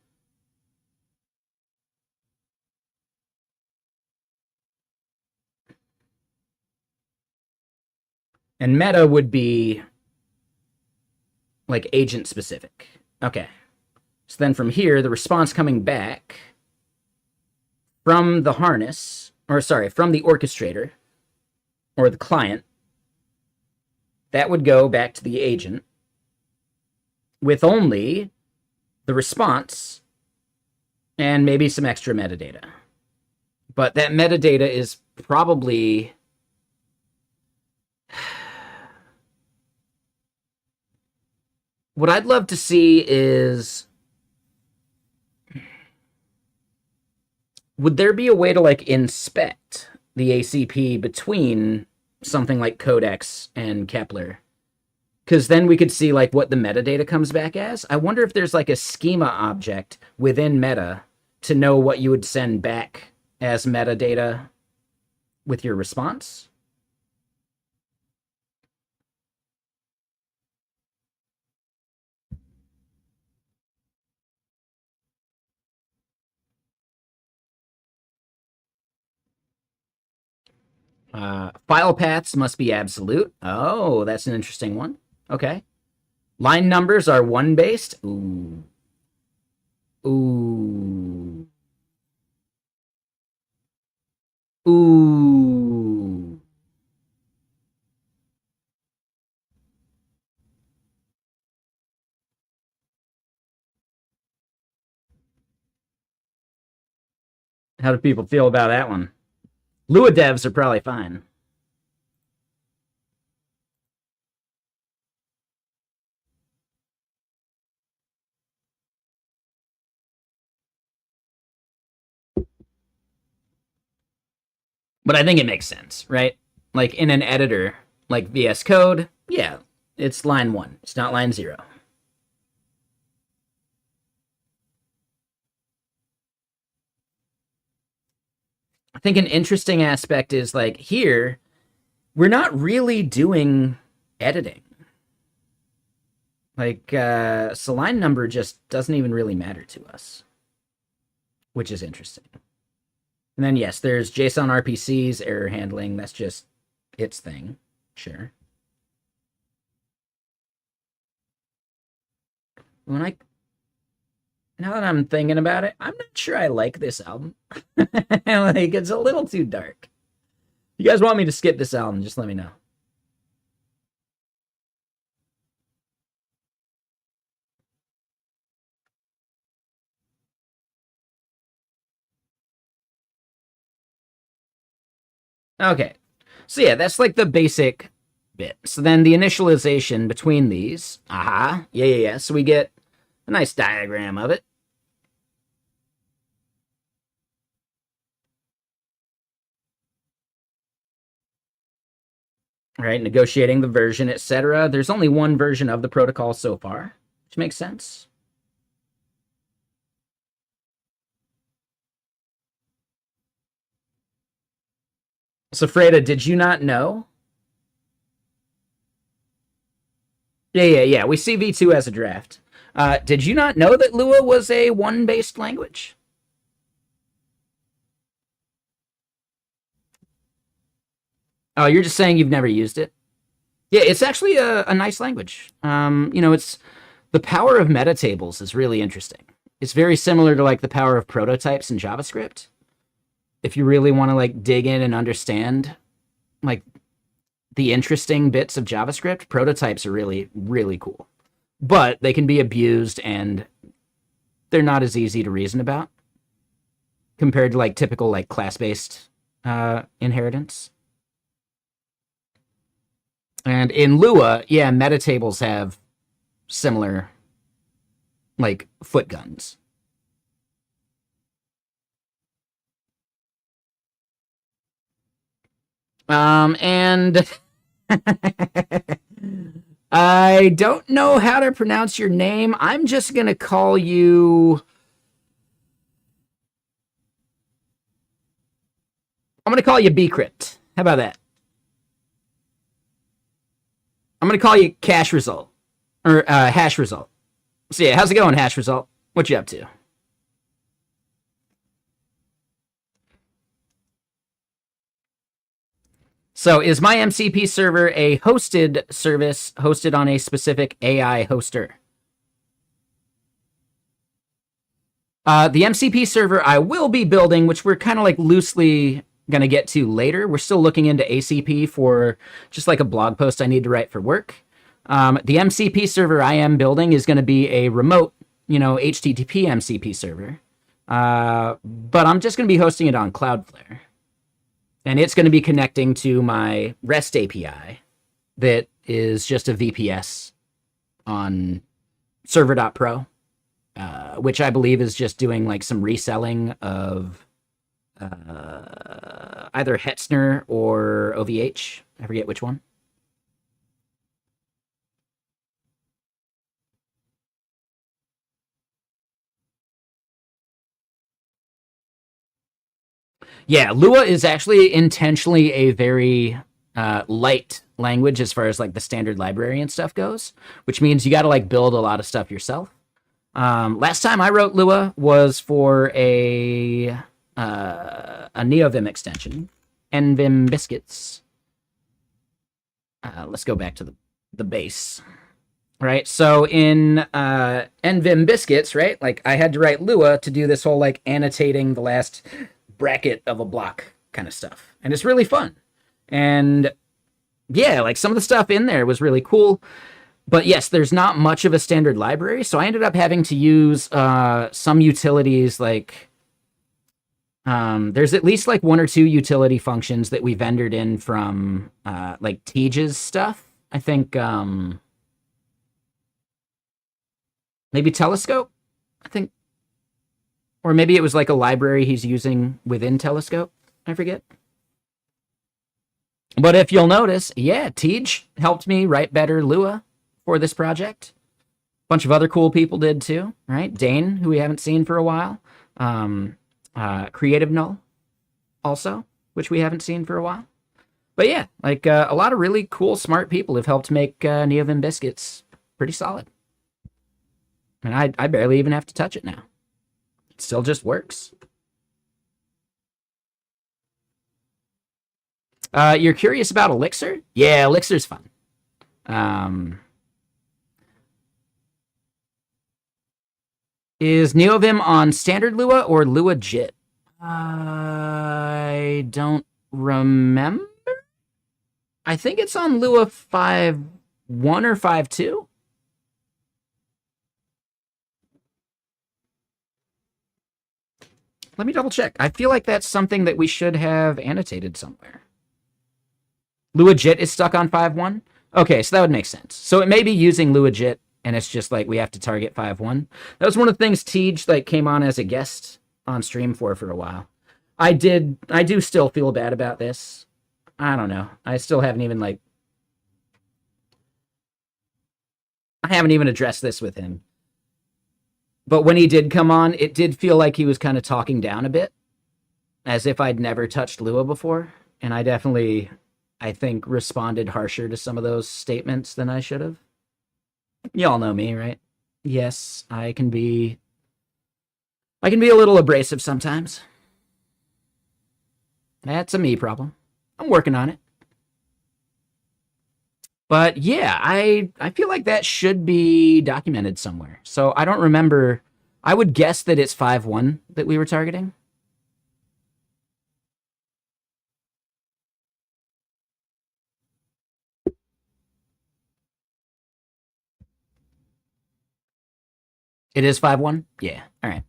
And meta would be like agent specific. Okay. So then from here, the response coming back from the harness, from the orchestrator or the client, that would go back to the agent with only the response and maybe some extra metadata. But that metadata is probably... What I'd love to see is... Would there be a way to, like, inspect the ACP between something like Codex and Kepler? Because then we could see, like, what the metadata comes back as. I wonder if there's, like, a schema object within meta to know what you would send back as metadata with your response. File paths must be absolute. Oh, that's an interesting one. Okay. Line numbers are 1-based. Ooh. Ooh. Ooh. How do people feel about that one? Lua devs are probably fine. But I think it makes sense, right? Like in an editor, like VS Code, yeah, it's line 1. It's not line 0. I think an interesting aspect is like here, we're not really doing editing. Like, so line number just doesn't even really matter to us, which is interesting. And then, yes, there's JSON RPCs, error handling. That's just its thing. Sure. Now that I'm thinking about it, I'm not sure I like this album. Like, it's a little too dark. If you guys want me to skip this album, just let me know. Okay. So yeah, that's like the basic bit. So then the initialization between these. Aha. Yeah. So we get a nice diagram of it. Right, negotiating the version, etc. There's only one version of the protocol so far, which makes sense. So Freda, did you not know? Yeah. We see V2 as a draft. Did you not know that Lua was a 1-based language? Oh, you're just saying you've never used it? Yeah, it's actually a nice language. It's the power of meta tables is really interesting. It's very similar to like the power of prototypes in JavaScript. If you really want to like dig in and understand like the interesting bits of JavaScript, prototypes are really, really cool. But they can be abused and they're not as easy to reason about compared to like typical like class-based inheritance. And in Lua, yeah, meta tables have similar like foot guns. And I don't know how to pronounce your name. I'm just gonna call you. I'm gonna call you Bcrypt. How about that? I'm gonna call you Cache Result or Hash Result. So yeah, how's it going, Hash Result? What you up to? So is my MCP server a hosted service hosted on a specific AI hoster? The MCP server I will be building, which we're kind of like loosely going to get to later. We're still looking into ACP for just like a blog post I need to write for work. The MCP server I am building is going to be a remote, HTTP MCP server. But I'm just going to be hosting it on Cloudflare. And it's going to be connecting to my REST API that is just a VPS on server.pro, which I believe is just doing like some reselling of either Hetzner or OVH. I forget which one. Yeah, Lua is actually intentionally a very light language as far as like the standard library and stuff goes, which means you got to like build a lot of stuff yourself. Last time I wrote Lua was for a NeoVim extension, NVim biscuits. Let's go back to the base. Right, so in NVim biscuits, right, like I had to write Lua to do this whole like annotating the last bracket of a block kind of stuff, and it's really fun. And yeah, like some of the stuff in there was really cool, but yes, there's not much of a standard library, so I ended up having to use some utilities. Like there's at least like one or two utility functions that we vendored in from like Teige's stuff. I think maybe Telescope, I think. Or maybe it was like a library he's using within Telescope. I forget. But if you'll notice, yeah, Teige helped me write better Lua for this project. A bunch of other cool people did too, right? Dane, who we haven't seen for a while. Creative Null, also, which we haven't seen for a while. But yeah, like a lot of really cool, smart people have helped make NeoVim biscuits pretty solid. And I barely even have to touch it now. It still just works. You're curious about Elixir? Yeah, Elixir's fun. Is NeoVim on standard Lua or Lua JIT? I don't remember. I think it's on Lua 5.1 or 5.2. Let me double check. I feel like that's something that we should have annotated somewhere. Lua JIT is stuck on 5.1? Okay, so that would make sense. So it may be using Lua JIT, and it's just like we have to target 5.1. That was one of the things Teige like came on as a guest on stream for a while. I do still feel bad about this. I don't know. I still haven't even like I haven't even addressed this with him. But when he did come on, it did feel like he was kind of talking down a bit, as if I'd never touched Lua before. And I definitely, I think, responded harsher to some of those statements than I should have. Y'all know me, right? Yes, I can be a little abrasive sometimes. That's a me problem. I'm working on it. But yeah, I feel like that should be documented somewhere. So I don't remember. I would guess that it's 5.1 that we were targeting. It is 5.1? Yeah. All right.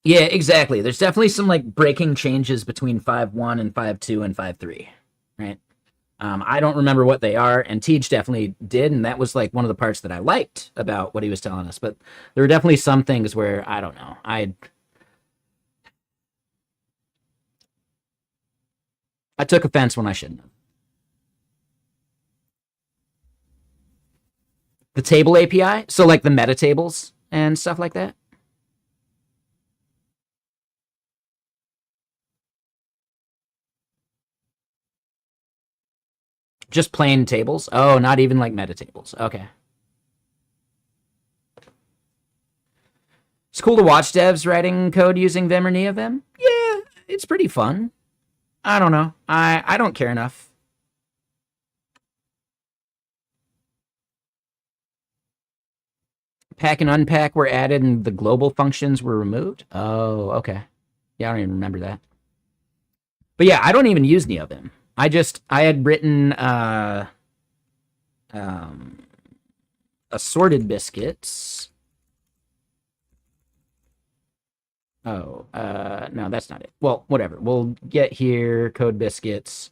Yeah, exactly. There's definitely some like breaking changes between 5.1 and 5.2 and 5.3, right? I don't remember what they are, and Teige definitely did, and that was like one of the parts that I liked about what he was telling us. But there were definitely some things where I don't know. I took offense when I shouldn't have. The table API, so like the meta tables and stuff like that. Just plain tables. Oh, not even like meta tables. Okay. It's cool to watch devs writing code using Vim or NeoVim. Yeah, it's pretty fun. I don't know. I don't care enough. Pack and unpack were added and the global functions were removed. Oh, okay. Yeah, I don't even remember that. But yeah, I don't even use NeoVim. I had written assorted biscuits. Oh, no, that's not it. Well, whatever. We'll get here, code biscuits.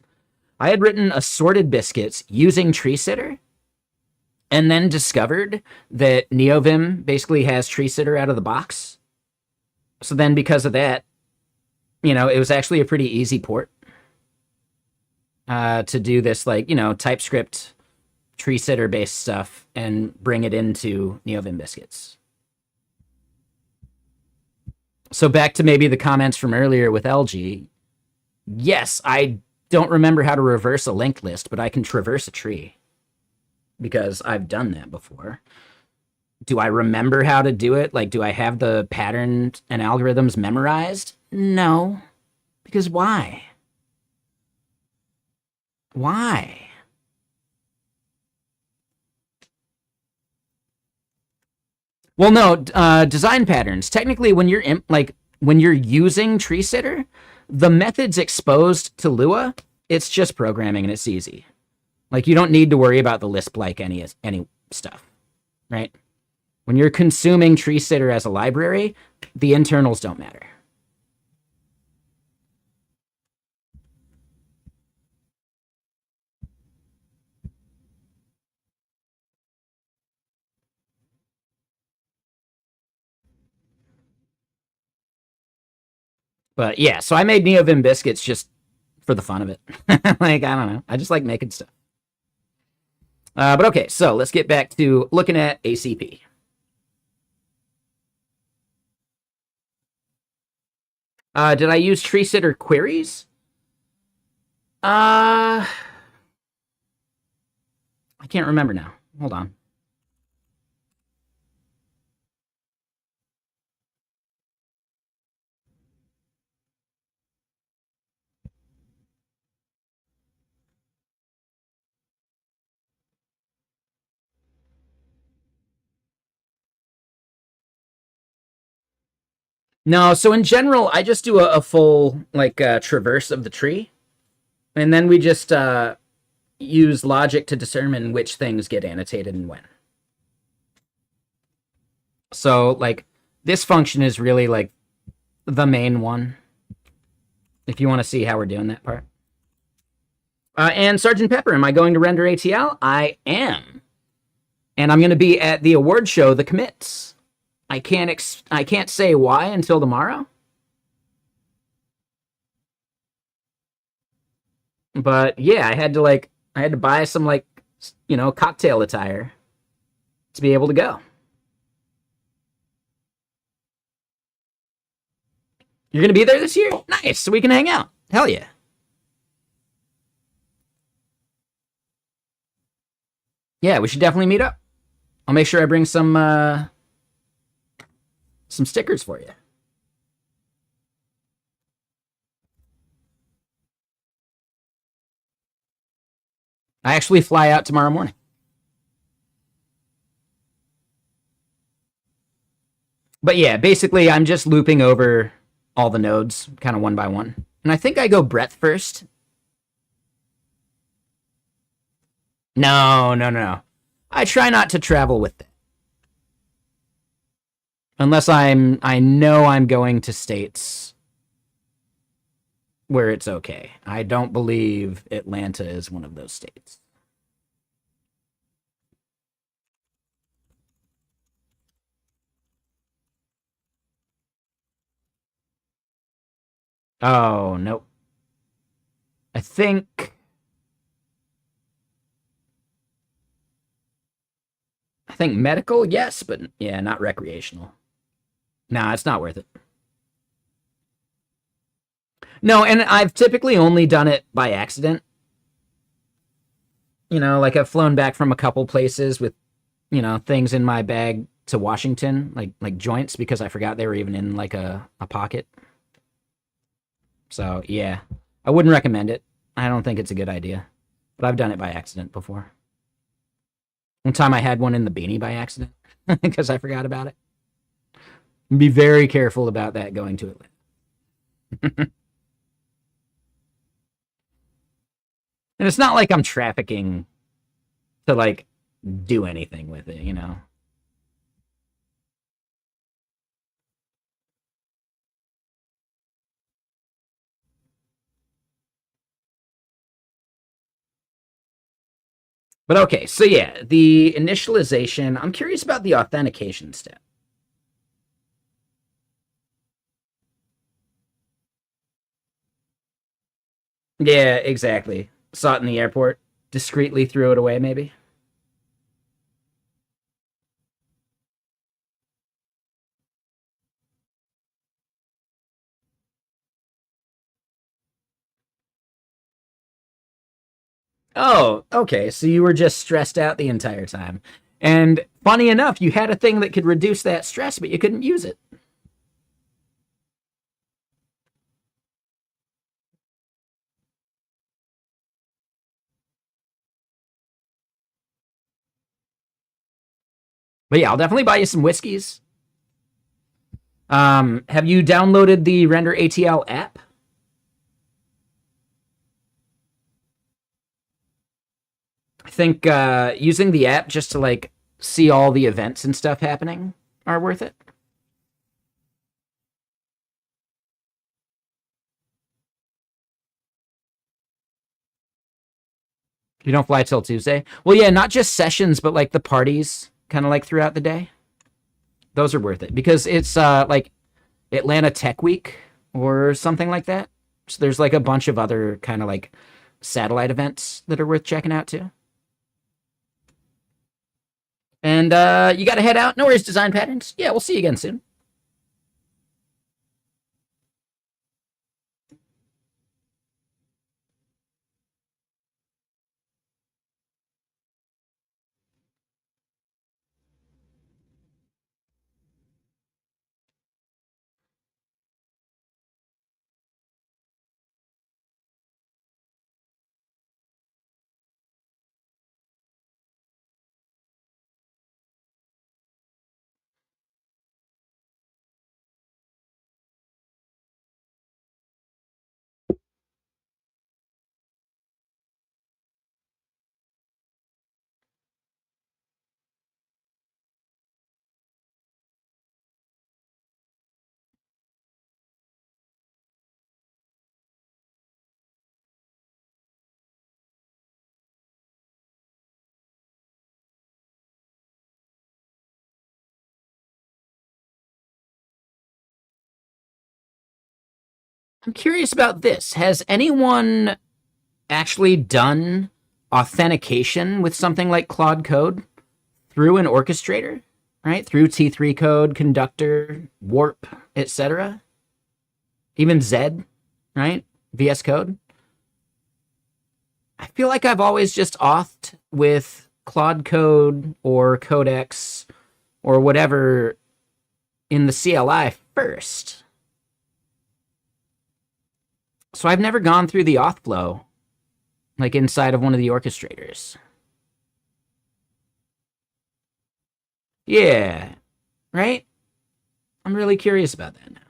I had written assorted biscuits using tree sitter and then discovered that NeoVim basically has tree sitter out of the box. So then because of that, you know, it was actually a pretty easy port to do this, like, you know, TypeScript tree sitter based stuff and bring it into NeoVim biscuits. So back to maybe the comments from earlier with LG. Yes, I don't remember how to reverse a linked list, but I can traverse a tree because I've done that before. Do I remember how to do it? Like, do I have the patterns and algorithms memorized? No. Because why? Why? Well, no, design patterns. Technically, when you're when you're using tree sitter, the method's exposed to Lua. It's just programming and it's easy. Like, you don't need to worry about the Lisp like any stuff, right? When you're consuming tree sitter as a library, the internals don't matter. But yeah, so I made NeoVim biscuits just for the fun of it. Like, I don't know. I just like making stuff. But okay, so let's get back to looking at ACP. Did I use tree sitter queries? I can't remember now. Hold on. No, so in general, I just do a full like traverse of the tree, and then we just use logic to determine which things get annotated and when. So like this function is really like the main one, if you want to see how we're doing that part. And Sergeant Pepper, am I going to render ATL? I am, and I'm going to be at the award show, the commits. I can't say why until tomorrow. But yeah, I had to buy some like, you know, cocktail attire to be able to go. You're gonna be there this year? Nice, so we can hang out. Hell yeah. Yeah, we should definitely meet up. I'll make sure I bring some stickers for you. I actually fly out tomorrow morning. But yeah, basically, I'm just looping over all the nodes, kind of one by one. And I think I go breadth first. No, no, no, no. I try not to travel with it. Unless I know I'm going to states where it's okay. I don't believe Atlanta is one of those states. Oh, nope. I think medical, yes, but yeah, not recreational. Nah, it's not worth it. No, and I've typically only done it by accident. You know, like I've flown back from a couple places with, you know, things in my bag to Washington, like joints, because I forgot they were even in like a pocket. So yeah, I wouldn't recommend it. I don't think it's a good idea, but I've done it by accident before. One time I had one in the beanie by accident because I forgot about it. Be very careful about that going to Atlanta. And it's not like I'm trafficking to like do anything with it, you know. But okay, so yeah, the initialization. I'm curious about the authentication step. Yeah, exactly. Saw it in the airport. Discreetly threw it away, maybe. Oh, okay. So you were just stressed out the entire time. And funny enough, you had a thing that could reduce that stress, but you couldn't use it. But yeah, I'll definitely buy you some whiskeys. Have you downloaded the Render ATL app? I think using the app just to like see all the events and stuff happening are worth it. You don't fly till Tuesday. Well, yeah, not just sessions, but like the parties, kind of like throughout the day. Those are worth it because it's like Atlanta Tech Week or something like that. So there's like a bunch of other kind of like satellite events that are worth checking out too. And you got to head out. No worries, Design Patterns. Yeah, we'll see you again soon. I'm curious about this. Has anyone actually done authentication with something like Claude Code through an orchestrator, right? Through T3 code, conductor, warp, etc. Even Z, right? VS Code. I feel like I've always just authed with Claude Code or Codex or whatever in the CLI first. So I've never gone through the auth flow like inside of one of the orchestrators. Yeah, right? I'm really curious about that now.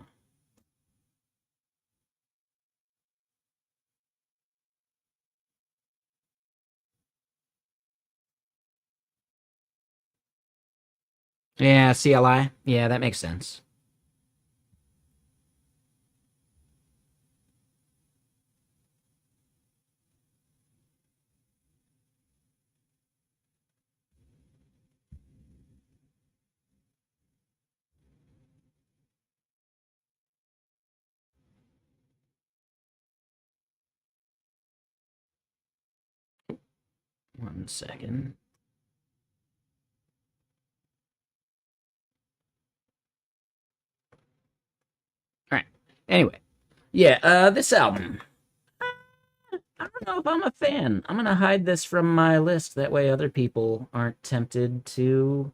Yeah, CLI. Yeah, that makes sense. 1 second. All right. Anyway, yeah, this album. I don't know if I'm a fan. I'm gonna hide this from my list. That way other people aren't tempted to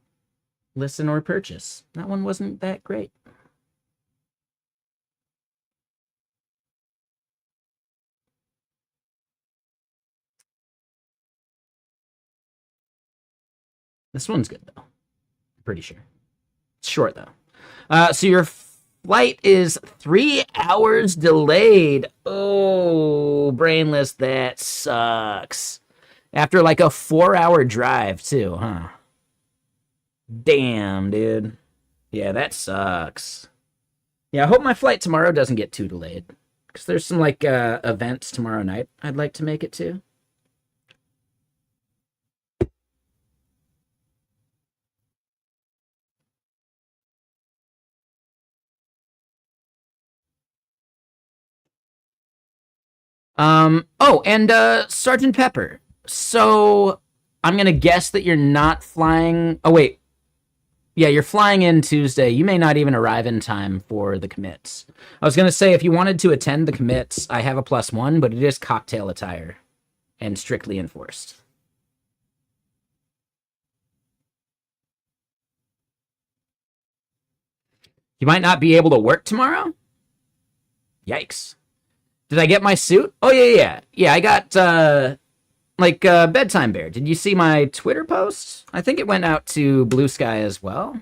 listen or purchase. That one wasn't that great. This one's good though. Pretty sure. It's short though. So your flight is 3 hours delayed. Oh, brainless. That sucks. After like a 4 hour drive too, huh? Damn, dude. Yeah, that sucks. Yeah, I hope my flight tomorrow doesn't get too delayed. Because there's some like events tomorrow night I'd like to make it to. Oh, and Sergeant Pepper. So I'm gonna guess that you're not flying. Oh wait, yeah, you're flying in Tuesday. You may not even arrive in time for the commits. I was gonna say if you wanted to attend the commits, I have a +1, but it is cocktail attire and strictly enforced. You might not be able to work tomorrow? Yikes. Did I get my suit? Oh, yeah. Yeah, I got, Bedtime Bear. Did you see my Twitter post? I think it went out to Blue Sky as well.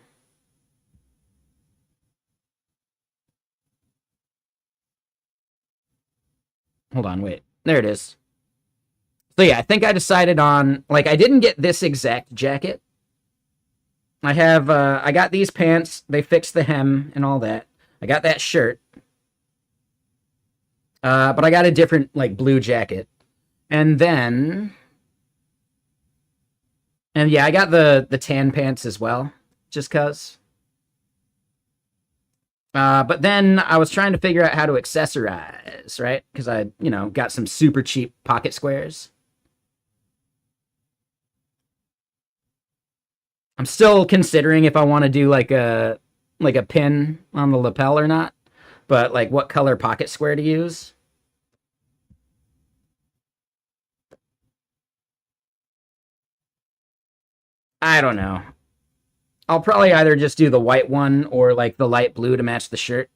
Hold on, wait. There it is. So yeah, I think I decided on, like, I didn't get this exact jacket. I got these pants. They fixed the hem and all that. I got that shirt. But I got a different, like, blue jacket. And then... And yeah, I got the tan pants as well, just cuz. But then I was trying to figure out how to accessorize, right? Because I, got some super cheap pocket squares. I'm still considering if I want to do like a pin on the lapel or not. But like what color pocket square to use. I don't know. I'll probably either just do the white one or like the light blue to match the shirt.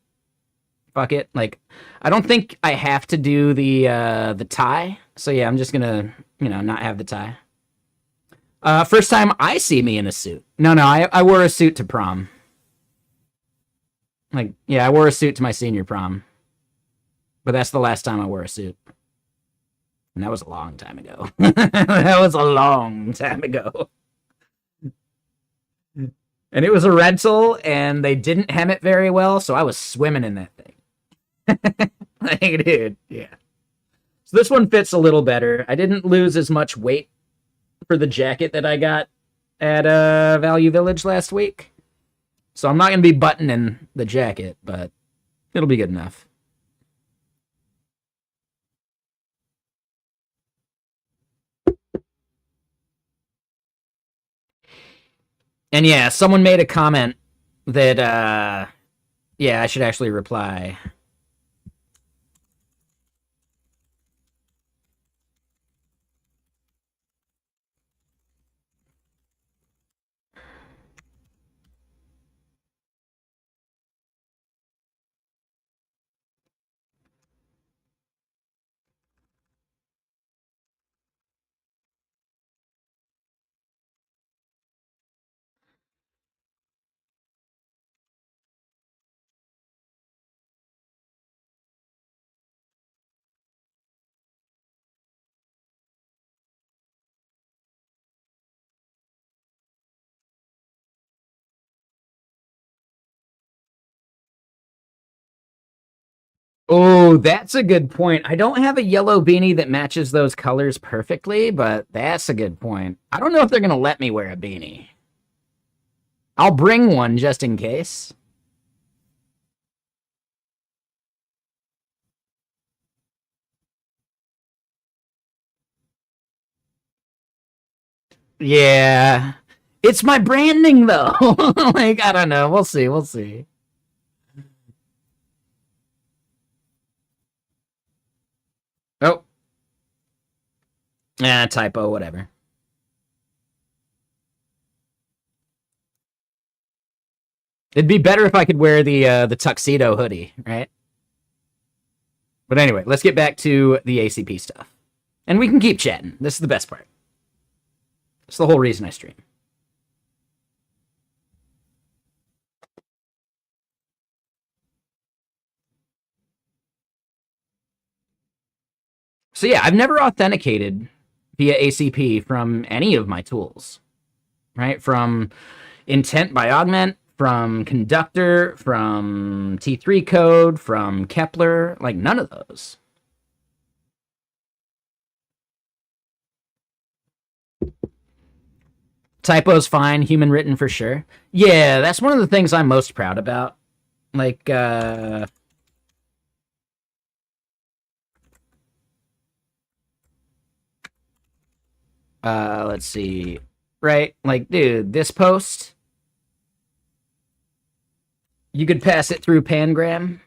Fuck it. Like, I don't think I have to do the tie. So yeah, I'm just gonna, not have the tie. First time I see me in a suit. No, I wore a suit to prom. Like, yeah, I wore a suit to my senior prom. But that's the last time I wore a suit. And that was a long time ago. That was a long time ago. And it was a rental, and they didn't hem it very well, so I was swimming in that thing. Like, dude, yeah. So this one fits a little better. I didn't lose as much weight for the jacket that I got at Value Village last week. So I'm not going to be buttoning the jacket, but it'll be good enough. And yeah, someone made a comment that, yeah, I should actually reply. Oh, that's a good point. I don't have a yellow beanie that matches those colors perfectly, but that's a good point. I don't know if they're going to let me wear a beanie. I'll bring one just in case. Yeah. It's my branding, though. Like, I don't know. We'll see. We'll see. Oh. Typo, whatever. It'd be better if I could wear the tuxedo hoodie, right? But anyway, let's get back to the ACP stuff. And we can keep chatting. This is the best part. It's the whole reason I stream. So yeah, I've never authenticated via ACP from any of my tools, right? From Intent by Augment, from Conductor, from T3 code, from Kepler, like none of those. Typo's fine, human written for sure. Yeah, that's one of the things I'm most proud about. Like, Let's see. Right? Like, dude, this post, you could pass it through Pangram.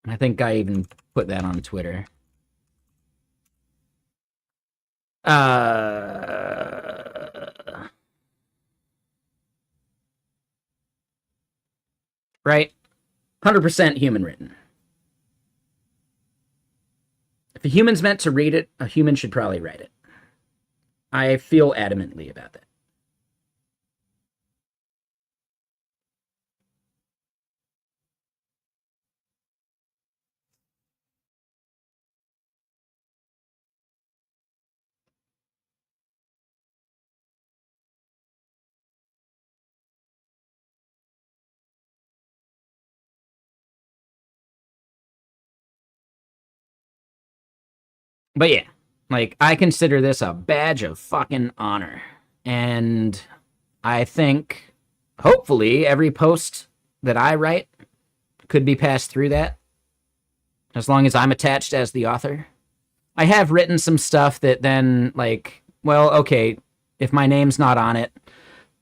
I think I even put that on Twitter. Right? 100% human written. If a human's meant to read it, a human should probably write it. I feel adamantly about that. But yeah, like, I consider this a badge of fucking honor. And I think, hopefully, every post that I write could be passed through that, as long as I'm attached as the author. I have written some stuff that then, like, well, okay, if my name's not on it,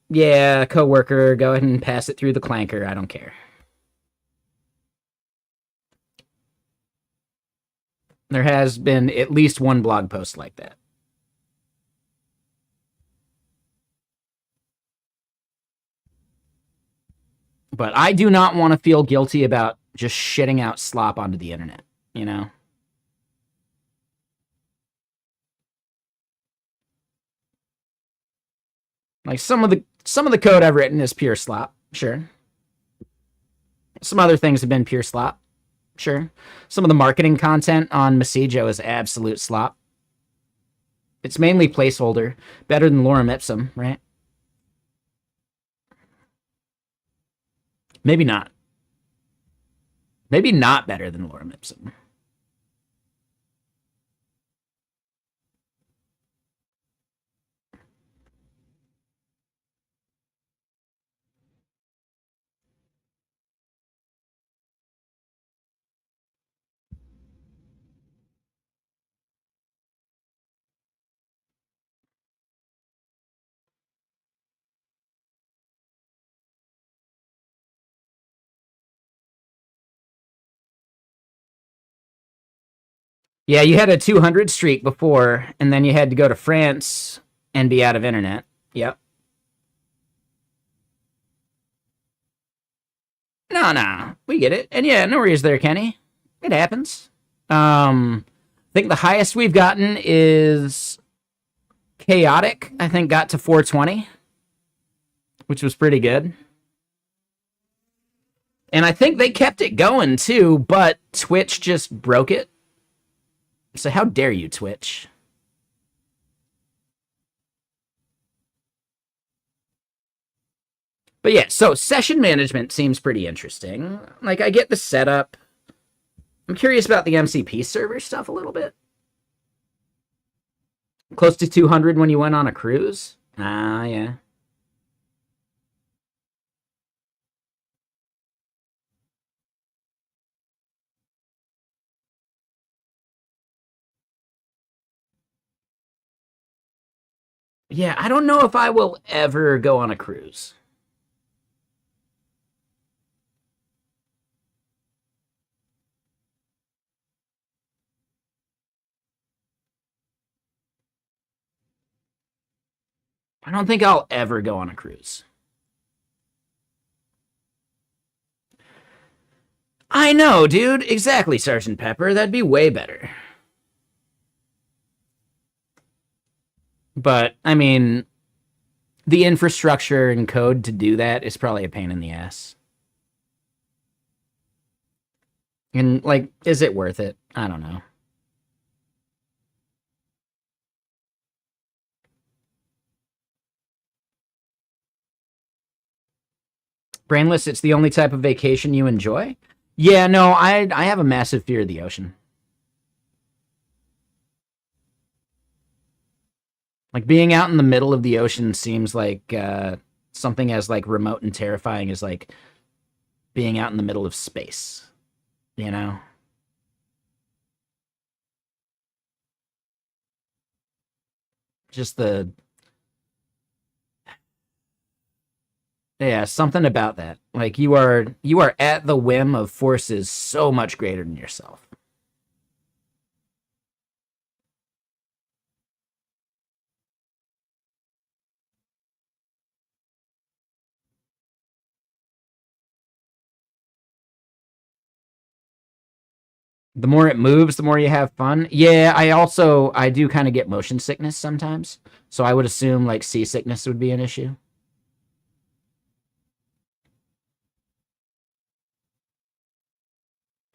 yeah, coworker, go ahead and pass it through the clanker. I don't care. There has been at least one blog post like that. But I do not want to feel guilty about just shitting out slop onto the internet, you know? Like, some of the code I've written is pure slop, sure. Some other things have been pure slop, sure. Some of the marketing content on Messijo is absolute slop. It's mainly placeholder, better than lorem ipsum, right? Maybe not. Maybe not better than lorem ipsum. Yeah, you had a 200 streak before, and then you had to go to France and be out of internet. Yep. No, we get it. And yeah, no worries there, Kenny. It happens. I think the highest we've gotten is chaotic. I think got to 420, which was pretty good. And I think they kept it going too, but Twitch just broke it. So how dare you, Twitch? But yeah, so session management seems pretty interesting. Like, I get the setup. I'm curious about the MCP server stuff a little bit. Close to 200 when you went on a cruise? Ah, yeah. Yeah, I don't know if I will ever go on a cruise. I don't think I'll ever go on a cruise. I know, dude. Exactly, Sergeant Pepper. That'd be way better. But, I mean, the infrastructure and code to do that is probably a pain in the ass. And, like, is it worth it? I don't know. Brainless, it's the only type of vacation you enjoy? Yeah, no, I have a massive fear of the ocean. Like, being out in the middle of the ocean seems like something as, like, remote and terrifying as, like, being out in the middle of space, you know? Just the yeah, something about that. Like you are at the whim of forces so much greater than yourself. The more it moves, the more you have fun. Yeah, I do kind of get motion sickness sometimes. So I would assume like seasickness would be an issue.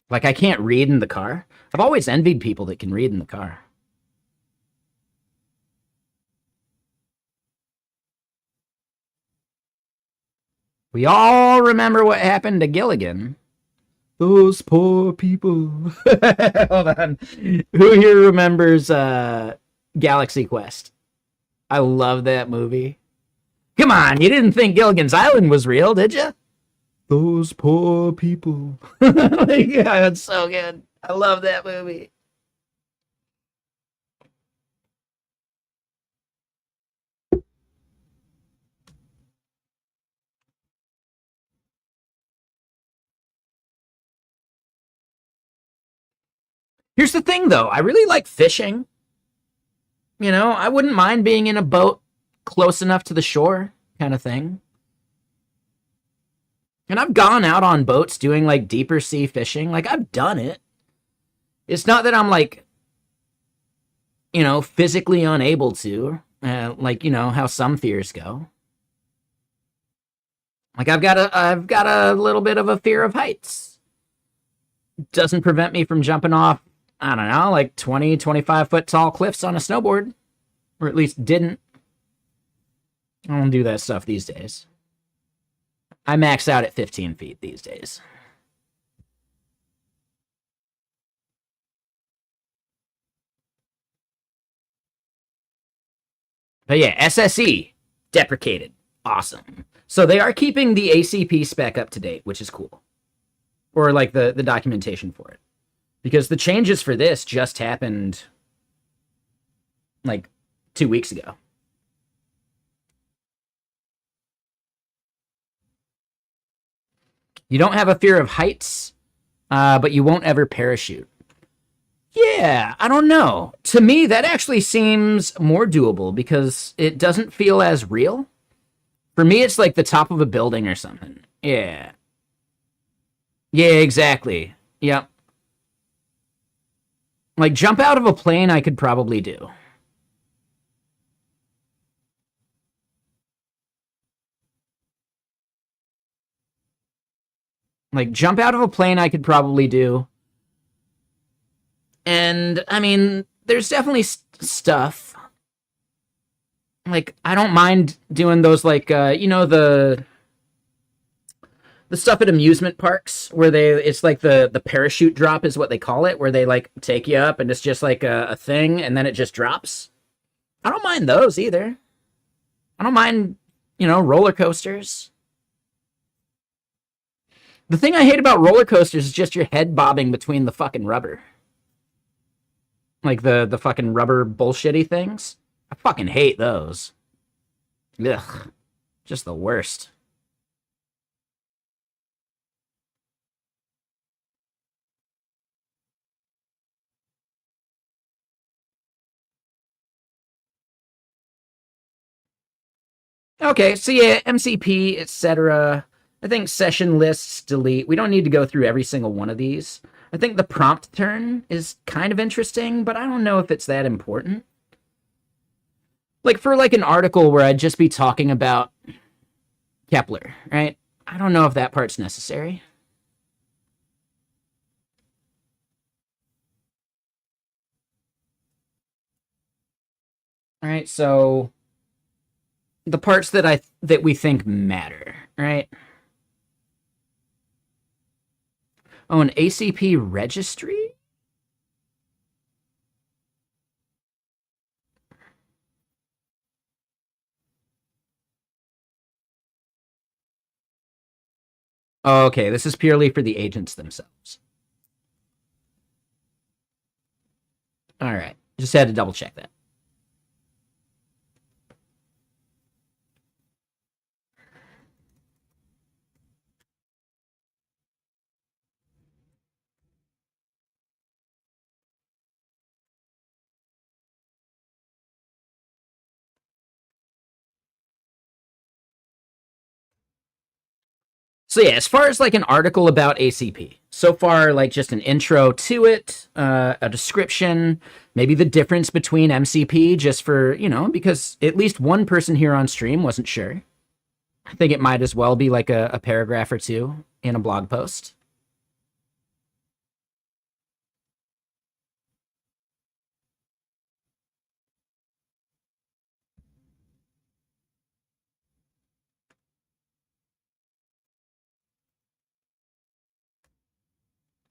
Like I can't read in the car. I've always envied people that can read in the car. We all remember what happened to Gilligan. Those poor people. Hold on. Who here remembers Galaxy Quest? I love that movie. Come on, you didn't think Gilligan's Island was real, did you? Those poor people. Yeah, it's so good. I love that movie. Here's the thing, though. I really like fishing. You know, I wouldn't mind being in a boat close enough to the shore, kind of thing. And I've gone out on boats doing like deeper sea fishing. Like, I've done it. It's not that I'm like, you know, physically unable to, like, you know, how some fears go. Like, I've got a little bit of a fear of heights. Doesn't prevent me from jumping off, I don't know, like 20, 25 foot tall cliffs on a snowboard. Or at least didn't. I don't do that stuff these days. I max out at 15 feet these days. But yeah, SSE deprecated. Awesome. So they are keeping the ACP spec up to date, which is cool. Or like the documentation for it. Because the changes for this just happened like 2 weeks ago. You don't have a fear of heights, but you won't ever parachute. Yeah, I don't know. To me, that actually seems more doable because it doesn't feel as real. For me, it's like the top of a building or something. Yeah. Yeah, exactly. Yep. Like, jump out of a plane, I could probably do. Like, jump out of a plane, I could probably do. And, I mean, there's definitely stuff. Like, I don't mind doing those, like, you know, the stuff at amusement parks where it's like the parachute drop is what they call it, where they, like, take you up and it's just like a thing and then it just drops. I don't mind those either. I don't mind, you know, roller coasters. The thing I hate about roller coasters is just your head bobbing between the fucking rubber. Like the fucking rubber bullshitty things. I fucking hate those. Ugh. Just the worst. Okay, so yeah, MCP, etc. I think session lists, delete. We don't need to go through every single one of these. I think the prompt turn is kind of interesting, but I don't know if it's that important. Like for like an article where I'd just be talking about Kepler, right? I don't know if that part's necessary. All right, so the parts that we think matter, right? Oh, an ACP registry? Oh, okay, this is purely for the agents themselves. All right, just had to double check that. So yeah, as far as like an article about ACP, so far like just an intro to it, a description, maybe the difference between MCP, just for, you know, because at least one person here on stream wasn't sure. I think it might as well be like a paragraph or two in a blog post.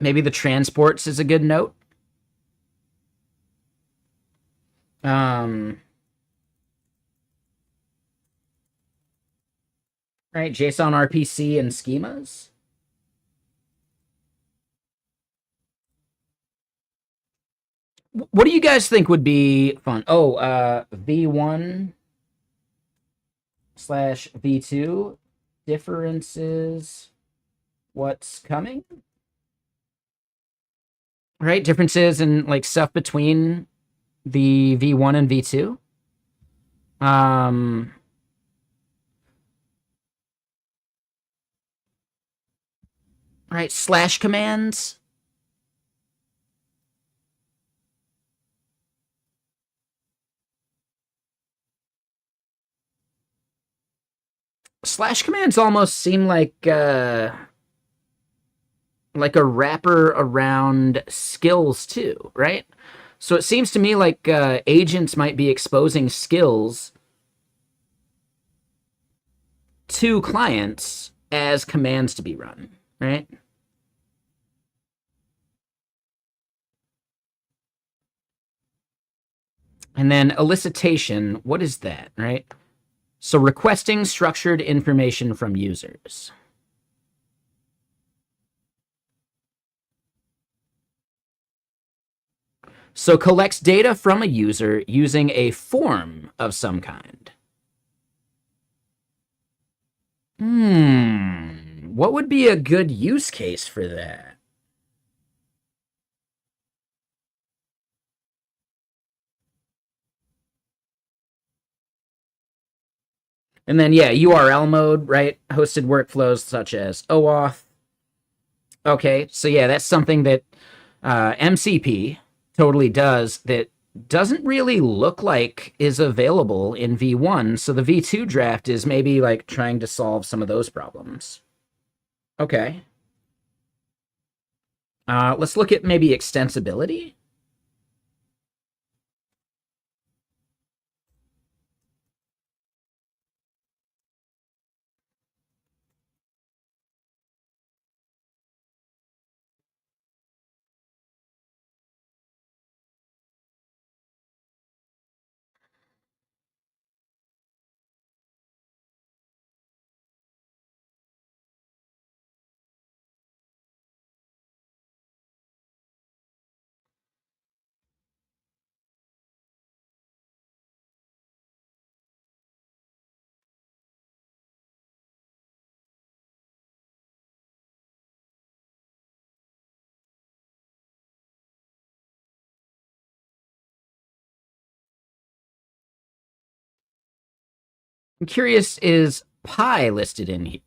Maybe the transports is a good note. Right, JSON RPC and schemas. What do you guys think would be fun? Oh, V1 slash V2 differences. What's coming? Right, differences and like stuff between the V1 and V2. Right, slash commands. Slash commands almost seem like a wrapper around skills too, right? So it seems to me like agents might be exposing skills to clients as commands to be run, right? And then elicitation, what is that, right? So requesting structured information from users. So collects data from a user using a form of some kind. What would be a good use case for that? And then, yeah, URL mode, right? Hosted workflows such as OAuth. Okay, so yeah, that's something that MCP totally does that doesn't really look like is available in V1. So the V2 draft is maybe like trying to solve some of those problems. Okay. Let's look at maybe extensibility. I'm curious, is pi listed in here?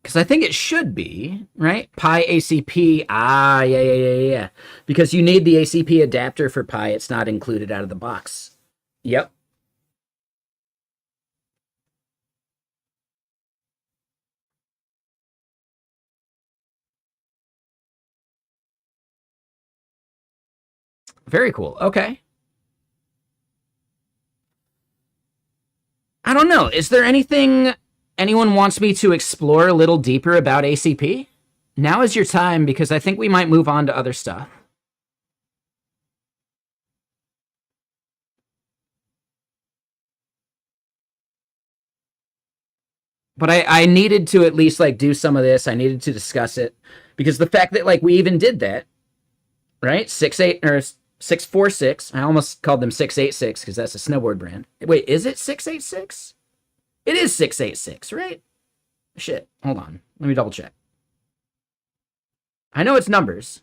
Because I think it should be, right? Pi ACP. Ah, yeah. Because you need the ACP adapter for Pi. It's not included out of the box. Yep. Very cool. Okay. I don't know. Is there anything anyone wants me to explore a little deeper about ACP? Now is your time because I think we might move on to other stuff. But I needed to at least like do some of this. I needed to discuss it because the fact that like we even did that, right? 6-8 or 646. I almost called them 686 because that's a snowboard brand. Wait, is it 686? It is 686, right? Shit. Hold on. Let me double check. I know it's numbers.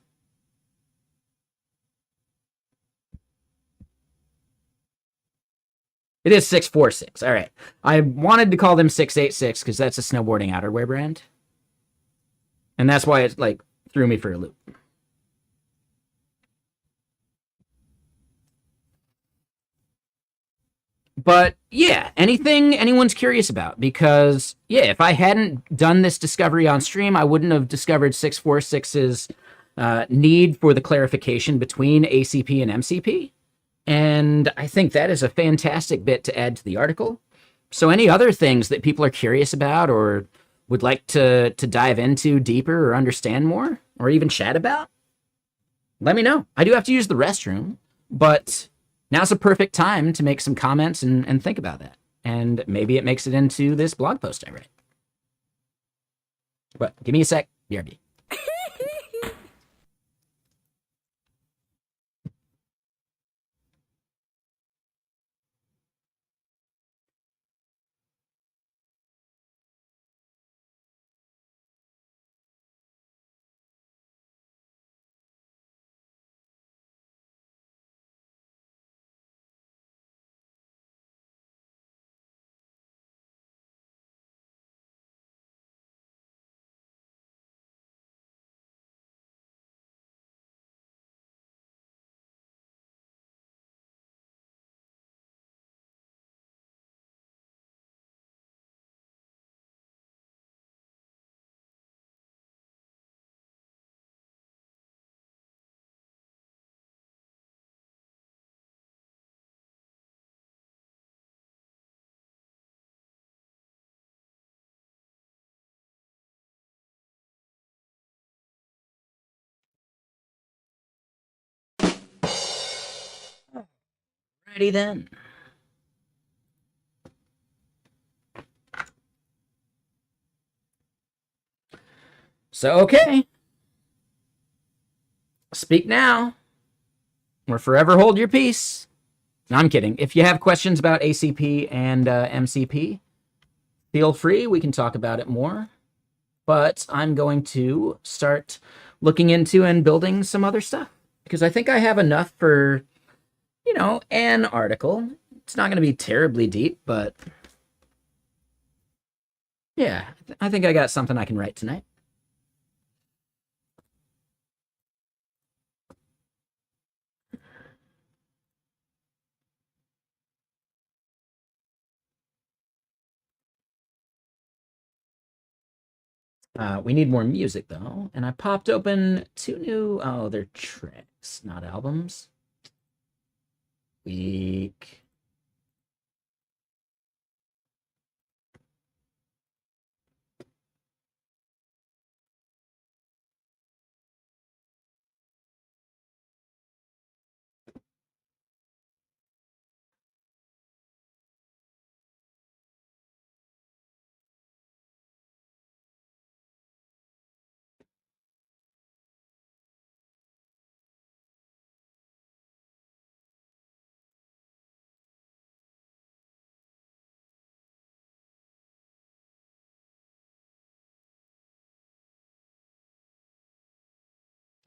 It is 646. All right. I wanted to call them 686 because that's a snowboarding outerwear brand. And that's why it like threw me for a loop. But yeah, anything anyone's curious about, because yeah, if I hadn't done this discovery on stream, I wouldn't have discovered 646's need for the clarification between ACP and MCP. And I think that is a fantastic bit to add to the article. So any other things that people are curious about or would like to dive into deeper or understand more or even chat about, let me know. I do have to use the restroom, but now's a perfect time to make some comments and think about that. And maybe it makes it into this blog post I write. But give me a sec. BRB. Alrighty then. So, okay. Speak now or forever hold your peace. No, I'm kidding. If you have questions about ACP and MCP, feel free. We can talk about it more. But I'm going to start looking into and building some other stuff because I think I have enough for, an article. It's not going to be terribly deep, but yeah, I think I got something I can write tonight. We need more music, though. And I popped open 2 new... Oh, they're tracks, not albums. Weak.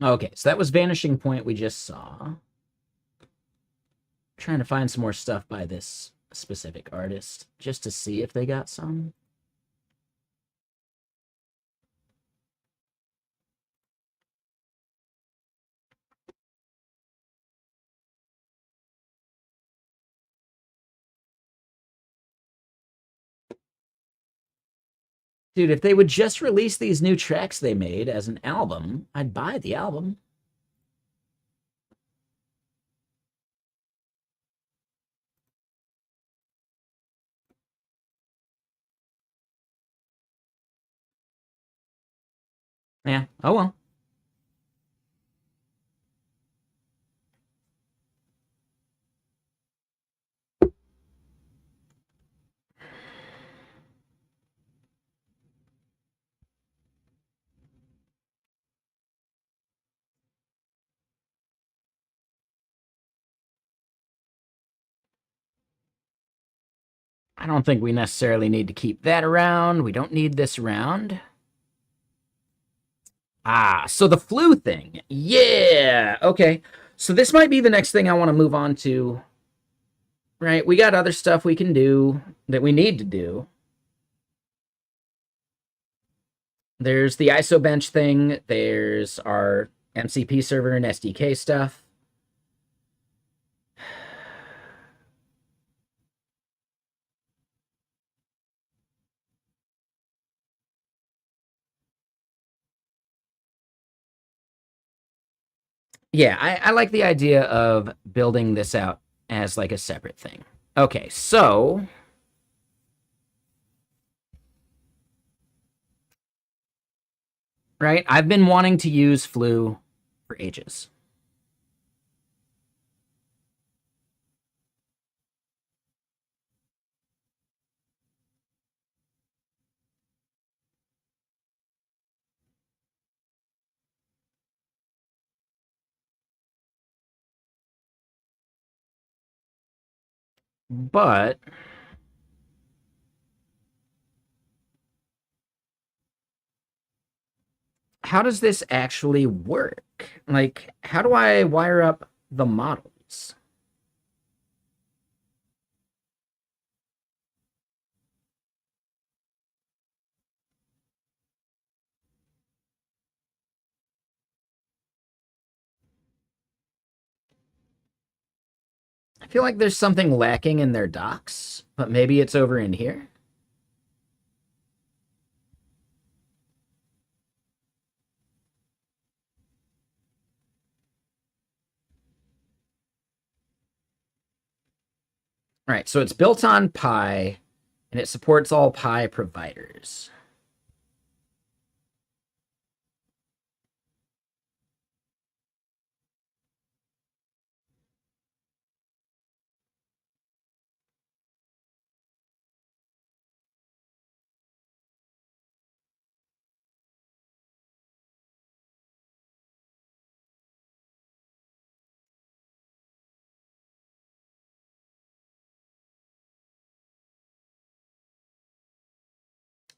Okay, so that was Vanishing Point we just saw. Trying to find some more stuff by this specific artist just to see if they got some. Dude, if they would just release these new tracks they made as an album, I'd buy the album. Yeah, oh well. I don't think we necessarily need to keep that around. We don't need this around. Ah, so the flu thing. Yeah, okay. So this might be the next thing I want to move on to. right? We got other stuff we can do that we need to do. There's the ISO bench thing. There's our MCP server and SDK stuff. Yeah, I like the idea of building this out as like a separate thing. Okay, so right, I've been wanting to use Flu for ages. But how does this actually work? Like, how do I wire up the models? I feel like there's something lacking in their docs, but maybe it's over in here. All right, so it's built on Pi, and it supports all Pi providers.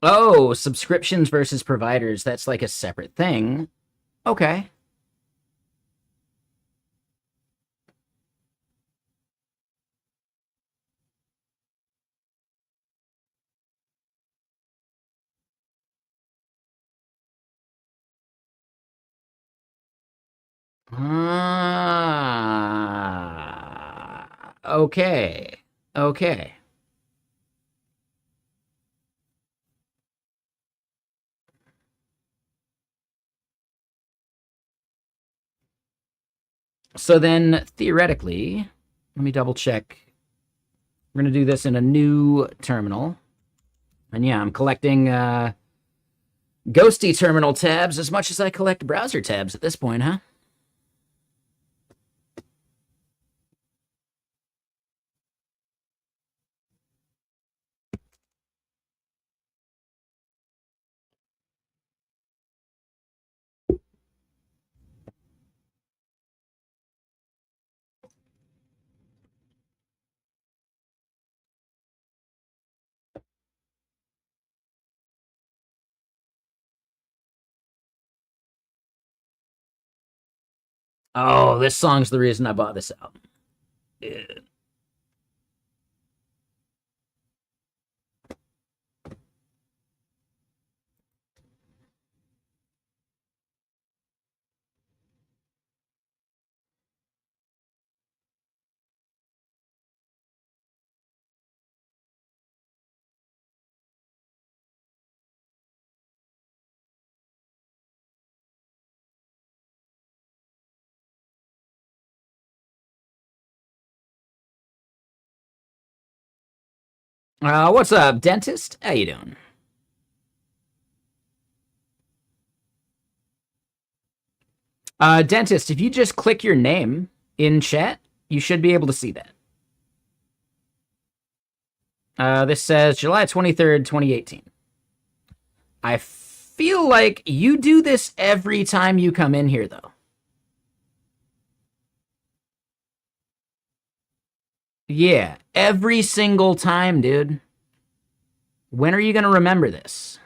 Oh, subscriptions versus providers. That's like a separate thing. Okay. Okay. Okay. So then, theoretically, let me double check. We're going to do this in a new terminal. And yeah, I'm collecting ghosty terminal tabs as much as I collect browser tabs at this point, huh? Oh, this song's the reason I bought this album. Yeah. What's up, dentist? How you doing? Dentist, if you just click your name in chat, you should be able to see that. This says July 23rd, 2018. I feel like you do this every time you come in here, though. Yeah, every single time, dude. When are you going to remember this?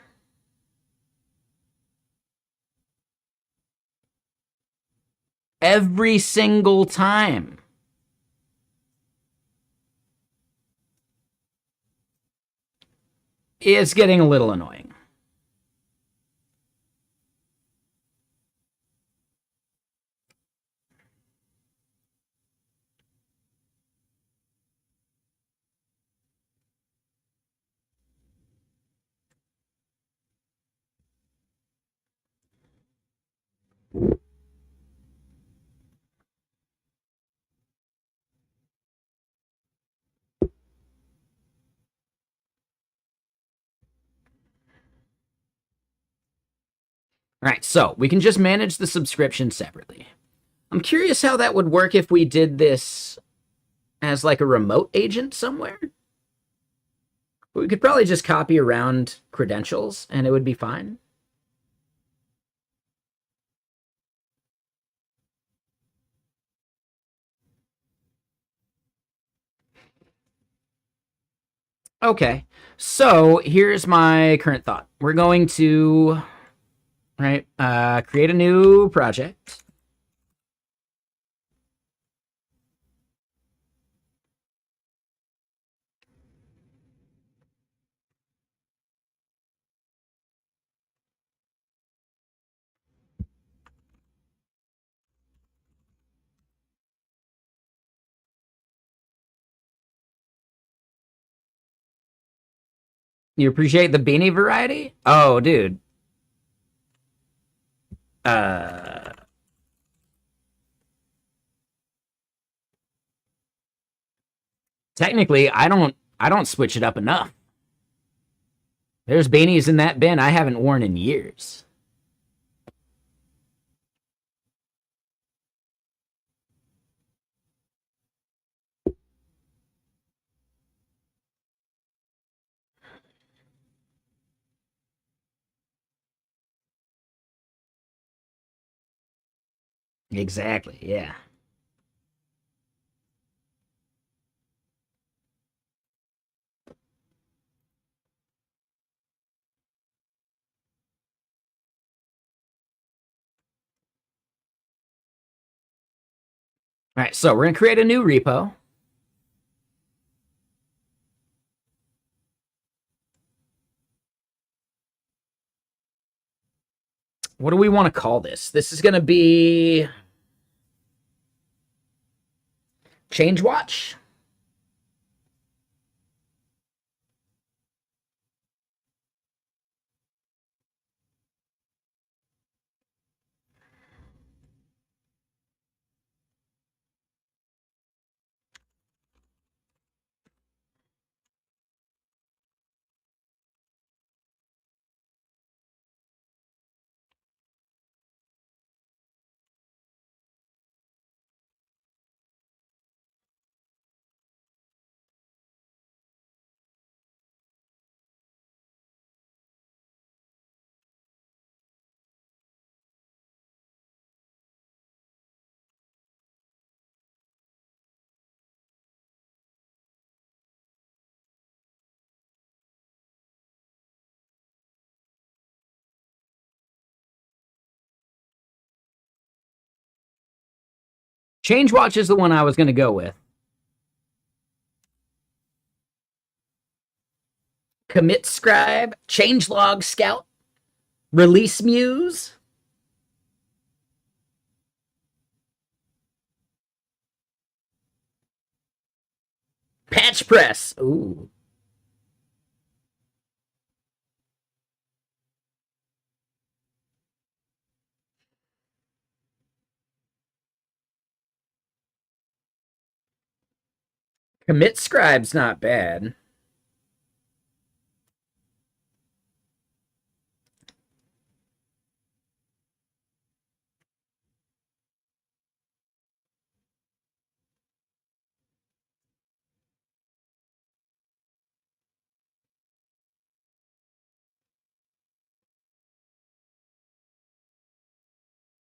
Every single time. It's getting a little annoying. All right, so we can just manage the subscription separately. I'm curious how that would work if we did this as like a remote agent somewhere. We could probably just copy around credentials and it would be fine. Okay, so here's my current thought. We're going to create a new project. You appreciate the beanie variety? Oh, dude. Technically, I don't switch it up enough. There's beanies in that bin I haven't worn in years. Exactly, yeah. All right, so we're going to create a new repo. What do we want to call this? This is going to be Change Watch. Change Watch is the one I was going to go with. Commit Scribe, Changelog Scout, Release Muse. Patch Press. Ooh. Commit Scribe's not bad.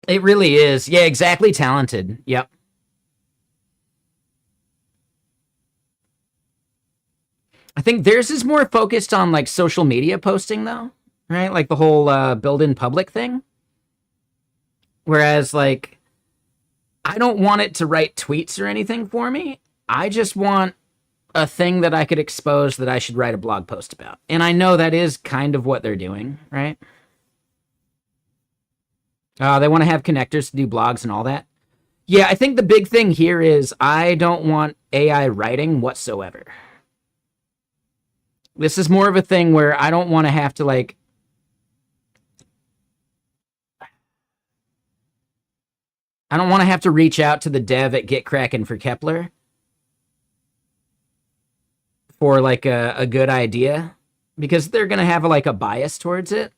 It really is. Yeah, exactly. Talented. Yep. I think theirs is more focused on like social media posting though, right? Like the whole build in public thing. Whereas like I don't want it to write tweets or anything for me. I just want a thing that I could expose that I should write a blog post about. And I know that is kind of what they're doing, right? They want to have connectors to do blogs and all that. Yeah, I think the big thing here is I don't want AI writing whatsoever. This is more of a thing where I don't want to have to, like... I don't want to have to reach out to the dev at GitKraken for Kepler for, like, a good idea, because they're going to have, like, a bias towards it,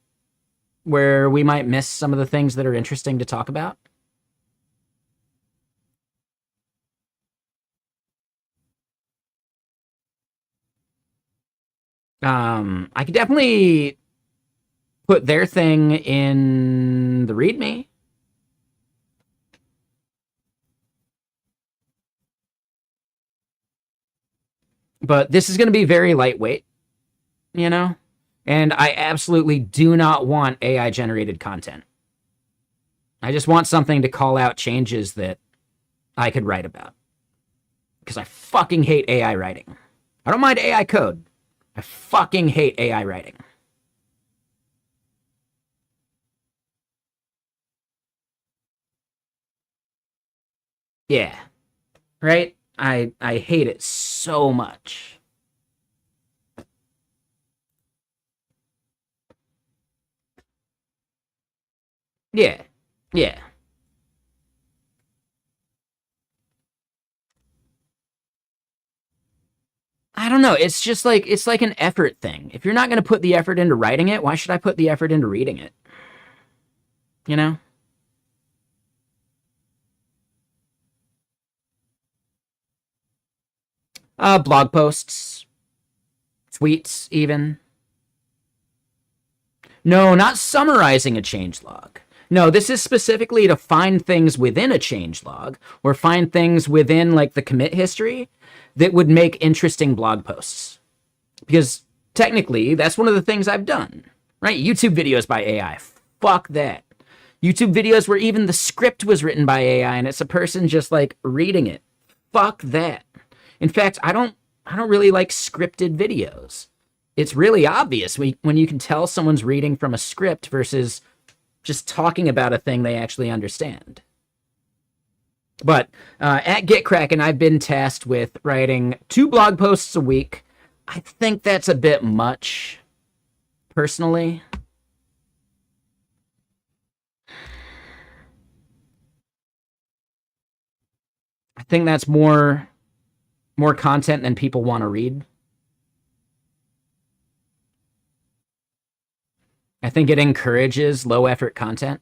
where we might miss some of the things that are interesting to talk about. I could definitely put their thing in the README. But this is going to be very lightweight, you know? And I absolutely do not want AI-generated content. I just want something to call out changes that I could write about. Because I fucking hate AI writing. I don't mind AI code. I fucking hate AI writing. Yeah. Right? I hate it so much. Yeah. Yeah. I don't know. It's just like, it's like an effort thing. If you're not going to put the effort into writing it, why should I put the effort into reading it? You know? Blog posts, tweets, even. No, not summarizing a changelog. No, this is specifically to find things within a changelog or find things within, like, the commit history that would make interesting blog posts. Because technically, that's one of the things I've done, right? YouTube videos by AI. Fuck that. YouTube videos where even the script was written by AI and it's a person just, like, reading it. Fuck that. In fact, I don't really like scripted videos. It's really obvious when you can tell someone's reading from a script versus just talking about a thing they actually understand. But at GitKraken, I've been tasked with writing 2 blog posts a week. I think that's a bit much, personally. I think that's more content than people want to read. I think it encourages low-effort content.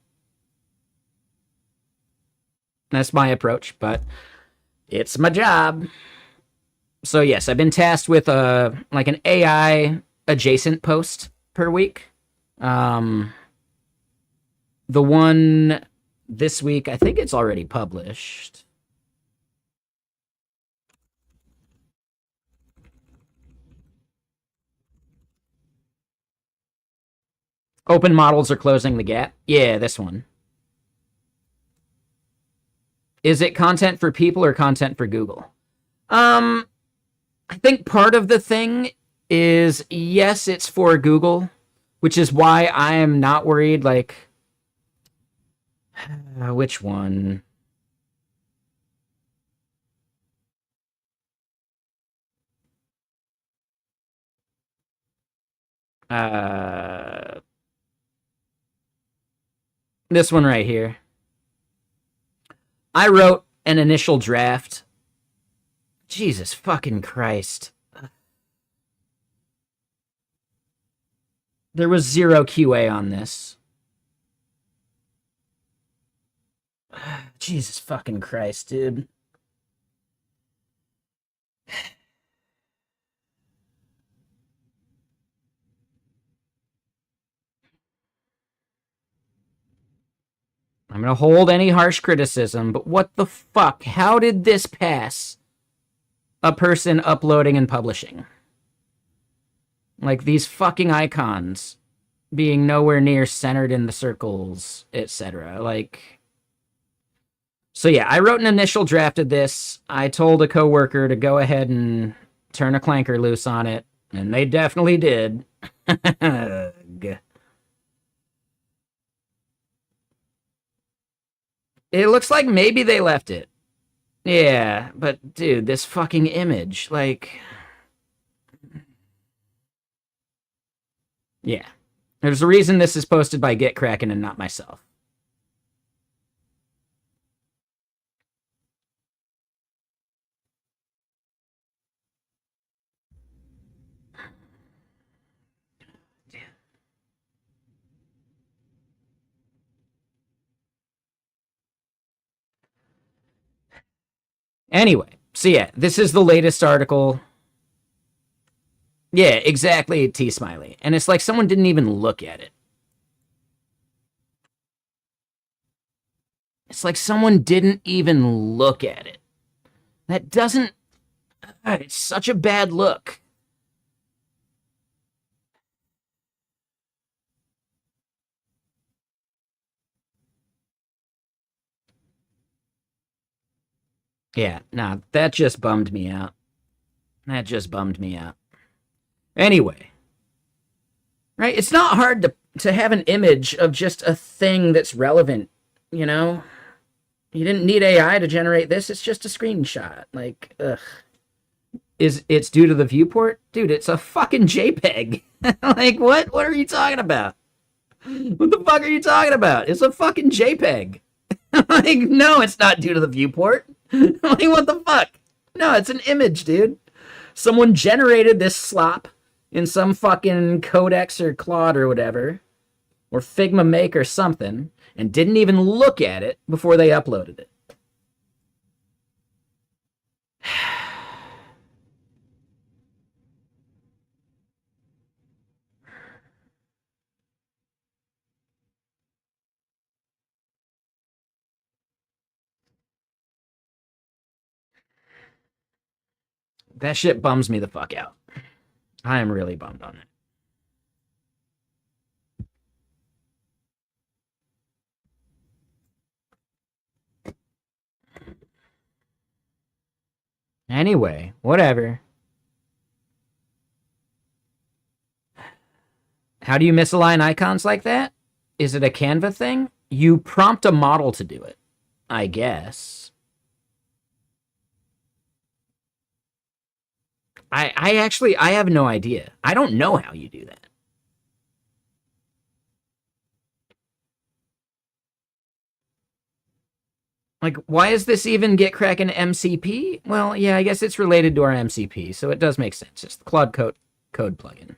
That's my approach, but it's my job. So yes, I've been tasked with like an AI adjacent post per week. The one this week, I think it's already published. Open models are closing the gap. Yeah, this one. Is it content for people or content for Google? I think part of the thing is, yes, it's for Google, which is why I am not worried, like, which one? This one right here. I wrote an initial draft. Jesus fucking Christ. There was 0 QA on this. Jesus fucking Christ, dude. I'm going to hold any harsh criticism, but what the fuck? How did this pass a person uploading and publishing? Like, these fucking icons being nowhere near centered in the circles, etc. Like, so yeah, I wrote an initial draft of this. I told a coworker to go ahead and turn a clanker loose on it, and they definitely did. It looks like maybe they left it. Yeah, but dude, this fucking image, like... Yeah. There's a reason this is posted by GitKraken and not myself. Anyway, so yeah, this is the latest article. Yeah, exactly, T-Smiley. And it's like someone didn't even look at it. It's like someone didn't even look at it. That doesn't... It's such a bad look. Yeah, nah, that just bummed me out. That just bummed me out. Anyway. Right? It's not hard to have an image of just a thing that's relevant, you know? You didn't need AI to generate this. It's just a screenshot. Like, ugh. It's due to the viewport? Dude, it's a fucking JPEG. Like, what? What are you talking about? What the fuck are you talking about? It's a fucking JPEG. Like, no, it's not due to the viewport. Like, what the fuck? No, it's an image, dude. Someone generated this slop in some fucking Codex or Claude or whatever, or Figma Make or something, and didn't even look at it before they uploaded it. That shit bums me the fuck out. I am really bummed on it. Anyway, whatever. How do you misalign icons like that? Is it a Canva thing? You prompt a model to do it, I guess. I have no idea. I don't know how you do that. Like, why is this even GitKraken MCP? Well, yeah, I guess it's related to our MCP, so it does make sense. It's the Claude code plugin.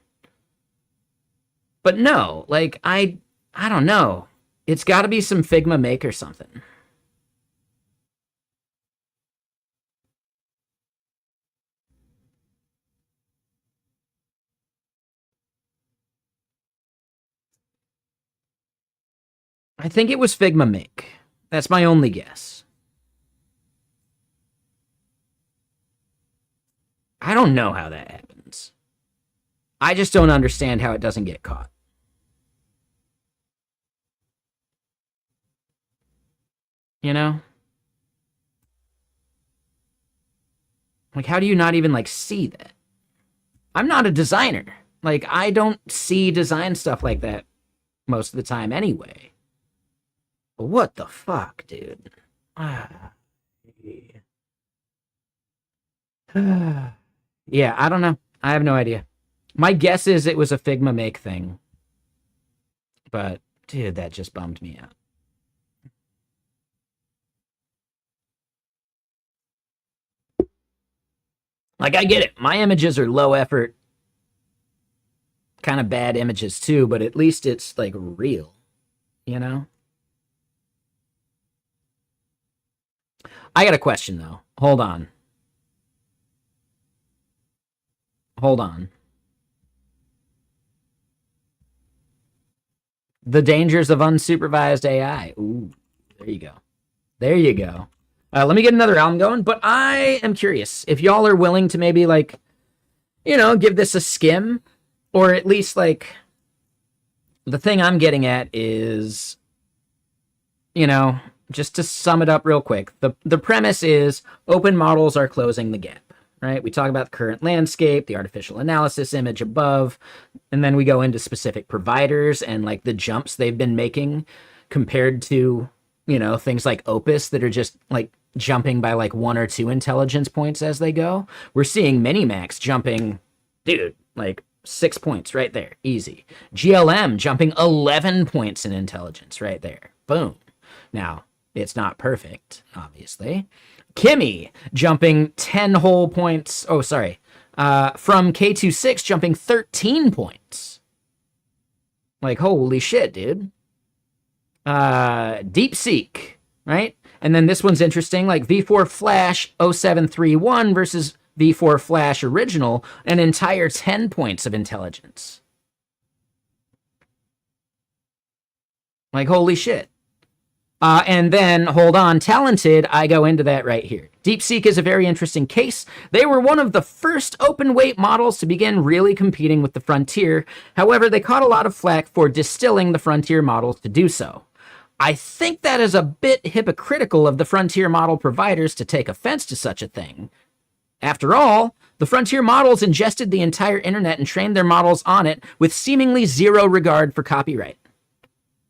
But no, like, I don't know. It's got to be some Figma Make or something. I think it was Figma Make. That's my only guess. I don't know how that happens. I just don't understand how it doesn't get caught. You know? Like, how do you not even, like, see that? I'm not a designer. Like, I don't see design stuff like that most of the time anyway. But what the fuck, dude? Yeah, I don't know. I have no idea. My guess is it was a Figma Make thing. But, dude, that just bummed me out. Like, I get it. My images are low effort, kind of bad images too, but at least it's, like, real, you know? I got a question, though. Hold on. Hold on. The dangers of unsupervised AI. Ooh, there you go. There you go. Let me get another album going, but I am curious if y'all are willing to maybe, like, you know, give this a skim, or at least, like, the thing I'm getting at is, you know, just to sum it up real quick, the premise is open models are closing the gap. right? We talk about the current landscape, the artificial analysis image above, and then we go into specific providers and like the jumps they've been making compared to, you know, things like Opus that are just like jumping by like 1 or 2 intelligence points as they go. We're seeing Minimax jumping, dude, like 6 points right there, easy. GLM jumping 11 points in intelligence right there, boom. Now, it's not perfect, obviously. Kimmy jumping 10 whole points. Oh, sorry. From K26 jumping 13 points. Like, holy shit, dude. DeepSeek, right? And then this one's interesting, like V4 Flash 0731 versus V4 Flash Original, an entire 10 points of intelligence. Like, holy shit. And then, hold on, Talented, I go into that right here. DeepSeek is a very interesting case. They were one of the first open weight models to begin really competing with the Frontier. However, they caught a lot of flack for distilling the Frontier models to do so. I think that is a bit hypocritical of the Frontier model providers to take offense to such a thing. After all, the Frontier models ingested the entire internet and trained their models on it with seemingly zero regard for copyright.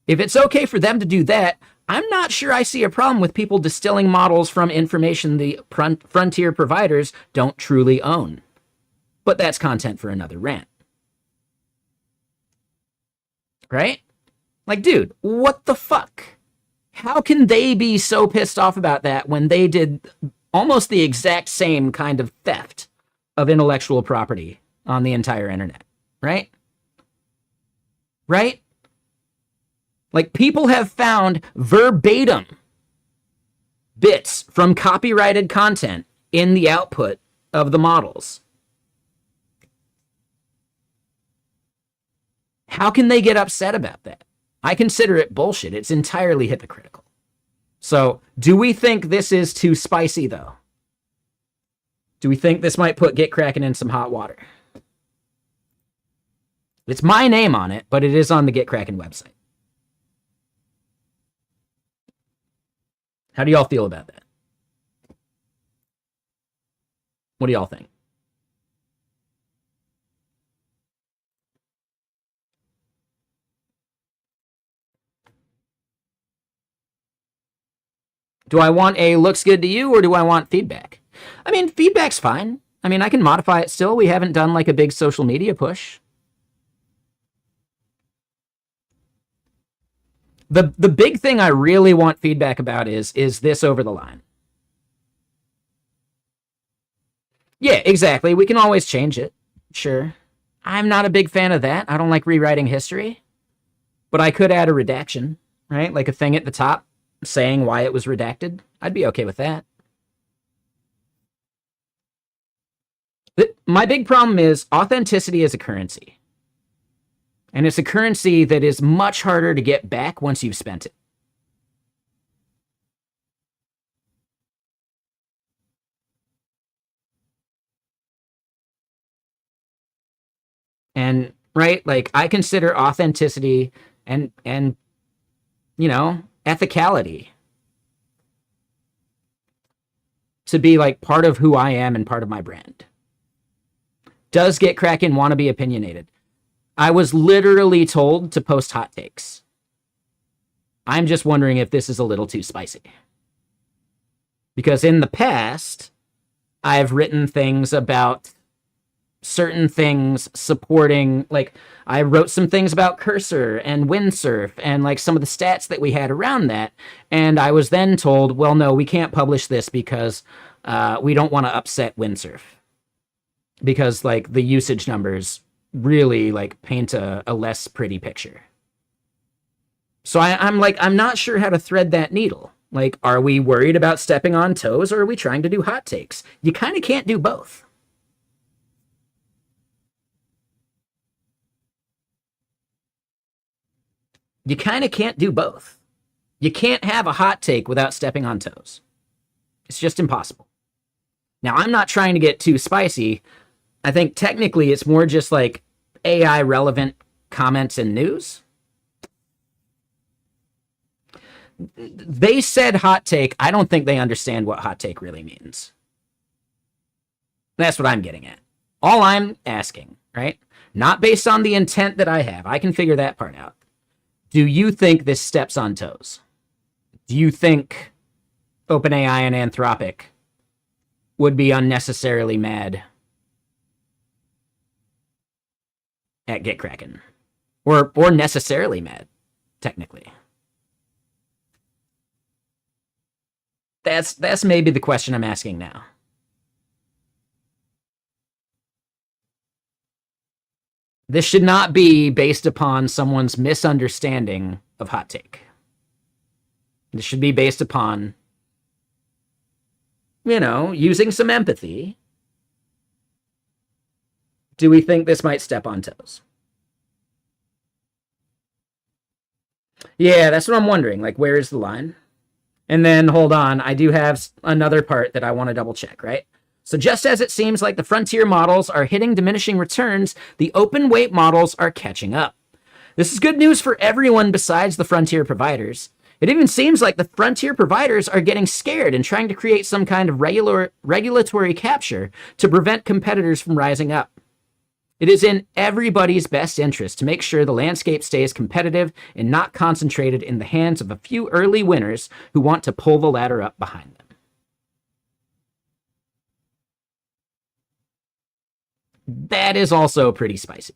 If it's okay for them to do that, I'm not sure I see a problem with people distilling models from information the Frontier providers don't truly own. But that's content for another rant. Right? Like, dude, what the fuck? How can they be so pissed off about that when they did almost the exact same kind of theft of intellectual property on the entire internet? Right? Right? Like, people have found verbatim bits from copyrighted content in the output of the models. How can they get upset about that? I consider it bullshit. It's entirely hypocritical. So, do we think this is too spicy, though? Do we think this might put GitKraken in some hot water? It's my name on it, but it is on the GitKraken website. How do y'all feel about that? What do y'all think? Do I want a looks good to you, or do I want feedback? I mean, feedback's fine. I mean, I can modify it still. We haven't done like a big social media push. The big thing I really want feedback about is this over the line. Yeah, exactly. We can always change it. Sure. I'm not a big fan of that. I don't like rewriting history. But I could add a redaction, right? Like a thing at the top saying why it was redacted. I'd be okay with that. My big problem is authenticity is a currency. And it's a currency that is much harder to get back once you've spent it. And, right, like, I consider authenticity and you know, ethicality to be, like, part of who I am and part of my brand. Does GitKraken want to be opinionated? I was literally told to post hot takes. I'm just wondering if this is a little too spicy. Because in the past, I've written things about certain things supporting, like, I wrote some things about Cursor and Windsurf and, like, some of the stats that we had around that. And I was then told, well, no, we can't publish this because we don't want to upset Windsurf. Because, like, the usage numbers really, like, paint a less pretty picture. So I'm like, I'm not sure how to thread that needle. Like, are we worried about stepping on toes, or are we trying to do hot takes? You kind of can't do both. You kind of can't do both. You can't have a hot take without stepping on toes. It's just impossible. Now, I'm not trying to get too spicy. I think technically it's more just like AI relevant comments and news. They said hot take. I don't think they understand what hot take really means. That's what I'm getting at. All I'm asking, right? Not based on the intent that I have. I can figure that part out. Do you think this steps on toes? Do you think OpenAI and Anthropic would be unnecessarily mad at GitKraken? Or necessarily mad, technically? That's maybe the question I'm asking now. This should not be based upon someone's misunderstanding of hot take. This should be based upon, using some empathy. Do we think this might step on toes? Yeah, that's what I'm wondering. Like, where is the line? And then, hold on, I do have another part that I want to double check, right? So just as it seems like the frontier models are hitting diminishing returns, the open weight models are catching up. This is good news for everyone besides the frontier providers. It even seems like the frontier providers are getting scared and trying to create some kind of regulatory capture to prevent competitors from rising up. It is in everybody's best interest to make sure the landscape stays competitive and not concentrated in the hands of a few early winners who want to pull the ladder up behind them. That is also pretty spicy.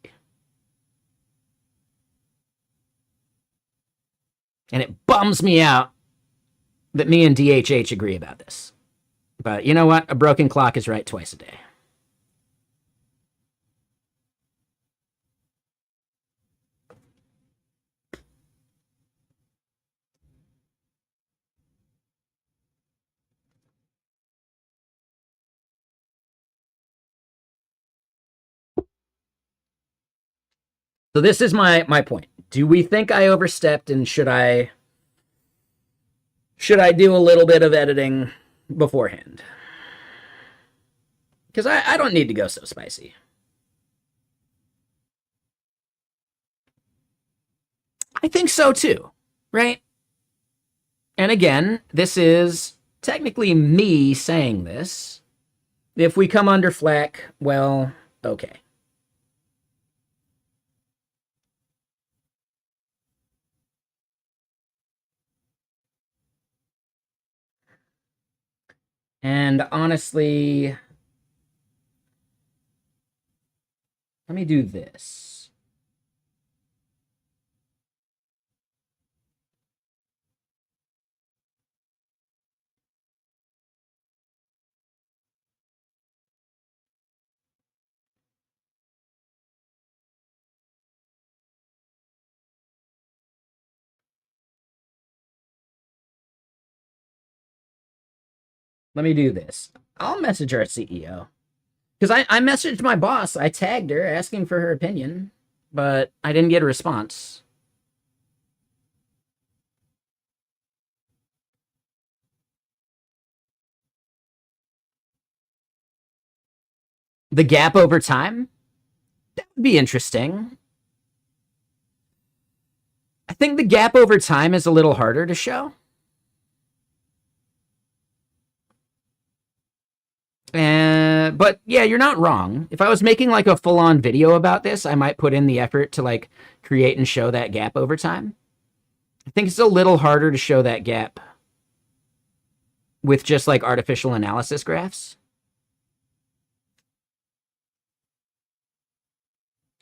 And it bums me out that me and DHH agree about this. But you know what? A broken clock is right twice a day. So this is my point. Do we think I overstepped, and should I do a little bit of editing beforehand? Because I don't need to go so spicy. I think so too, right? And again, this is technically me saying this. If we come under flack, well, okay. And honestly, let me do this. I'll message our CEO. Because I messaged my boss. I tagged her asking for her opinion, but I didn't get a response. The gap over time? That would be interesting. I think the gap over time is a little harder to show. But yeah, you're not wrong. If I was making like a full-on video about this, I might put in the effort to like create and show that gap over time. I think it's a little harder to show that gap with just like artificial analysis graphs.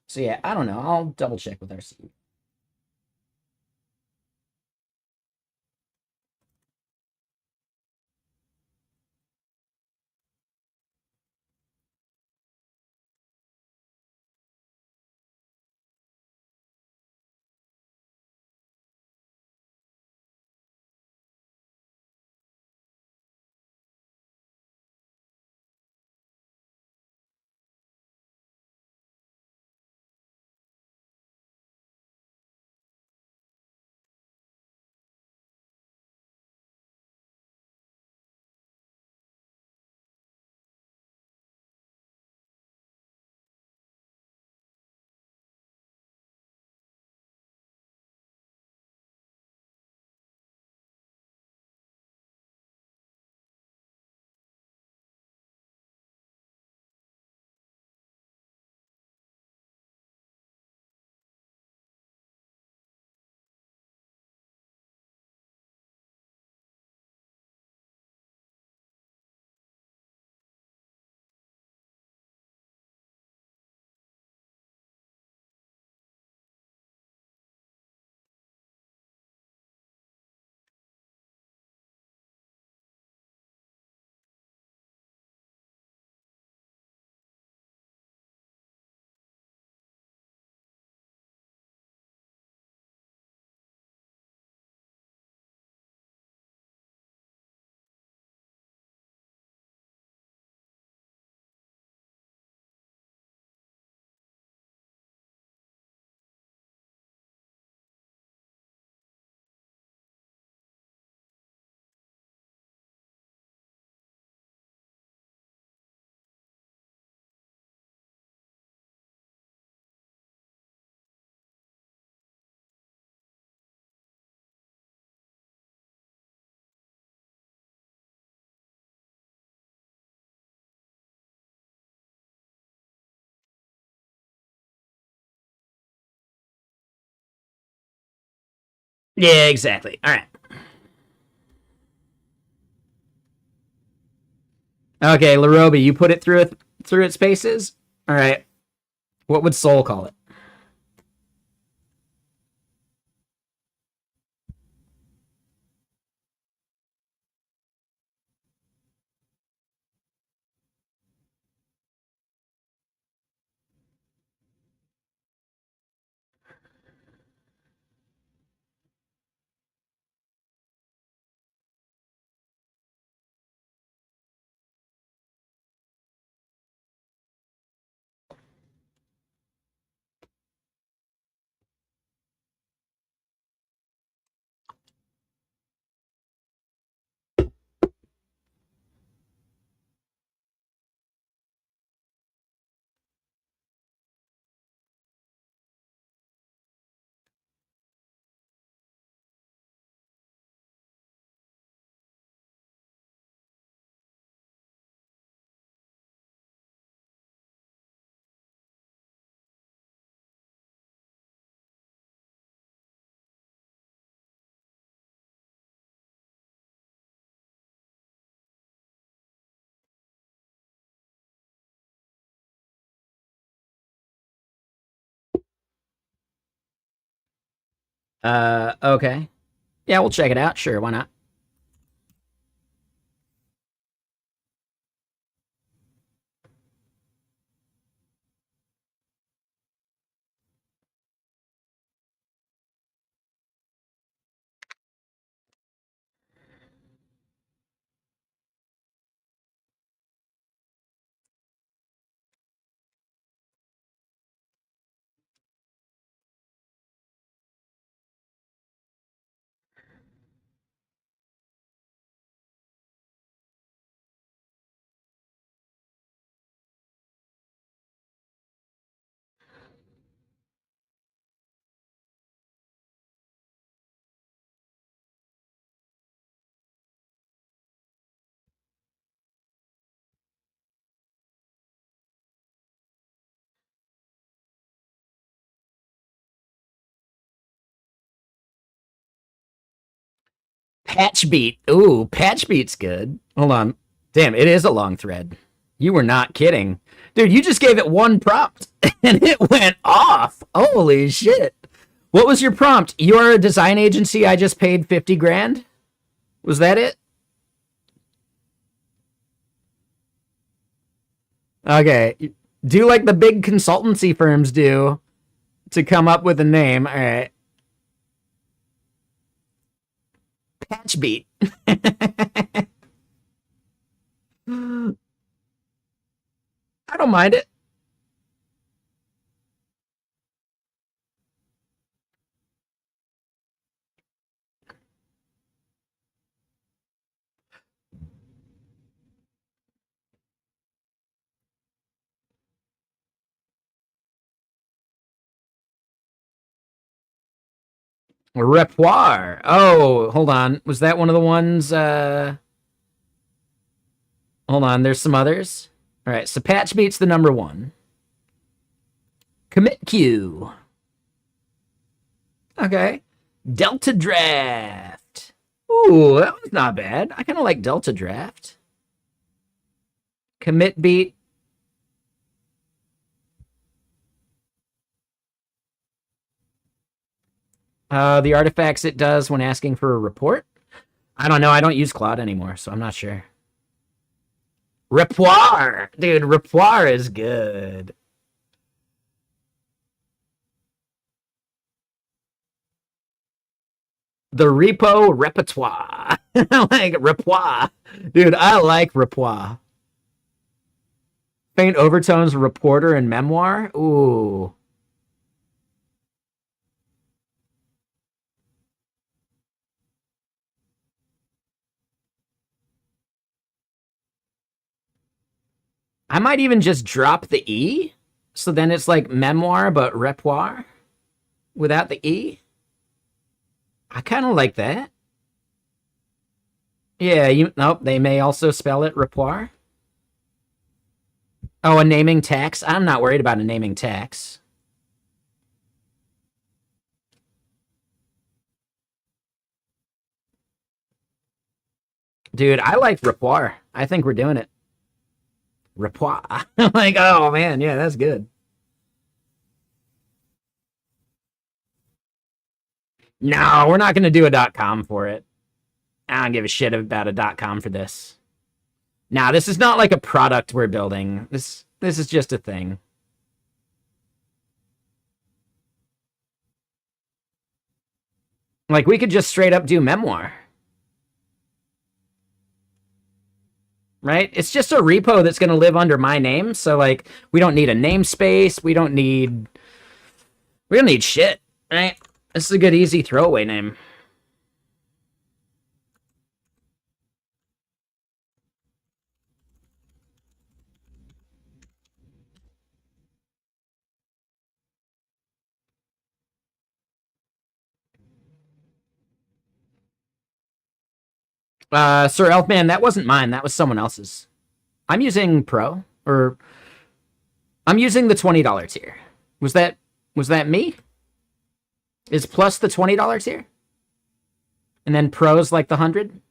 So yeah, I don't know. I'll double check with our CEO. Yeah, exactly. All right. Okay, Larobi, you put it through its paces. All right. What would Soul call it? Okay. Yeah, we'll check it out. Sure, why not? Patch beat. Ooh, patch beat's good. Hold on. Damn, it is a long thread. You were not kidding. Dude, you just gave it one prompt and it went off. Holy shit. What was your prompt? You're a design agency. I just paid 50 grand. Was that it? Okay. Do like the big consultancy firms do to come up with a name. All right. Patch beat. I don't mind it. Repoir. Oh, hold on. Was that one of the ones? Hold on. There's some others. All right. So patch beat's the number one. Commit queue. Okay. Delta draft. Ooh, that was not bad. I kind of like Delta draft. Commit beat. The artifacts it does when asking for a report. I don't know. I don't use Claude anymore, so I'm not sure. Repoir. Dude, Repoir is good. The repo repertoire. Like repoir. Dude, I like repoir. Faint overtones, reporter, and memoir. Ooh. I might even just drop the E. So then it's like memoir, but repoir without the E. I kind of like that. Yeah, you nope, they may also spell it repoir. Oh, a naming tax. I'm not worried about a naming tax. Dude, I like Rapport. I think we're doing it. Rapport. Like, oh man, yeah, that's good. No, we're not gonna do a .com for it. I don't give a shit about a .com for this. Now, this is not like a product we're building. This is just a thing. Like, we could just straight up do memoir. Right? It's just a repo that's going to live under my name. So, like, we don't need a namespace. We don't need shit, right? This is a good, easy throwaway name. Sir Elfman, that wasn't mine. That was someone else's. I'm using Pro, or I'm using the $20 tier. Was that me? Is plus the $20 tier? And then Pro's like the 100?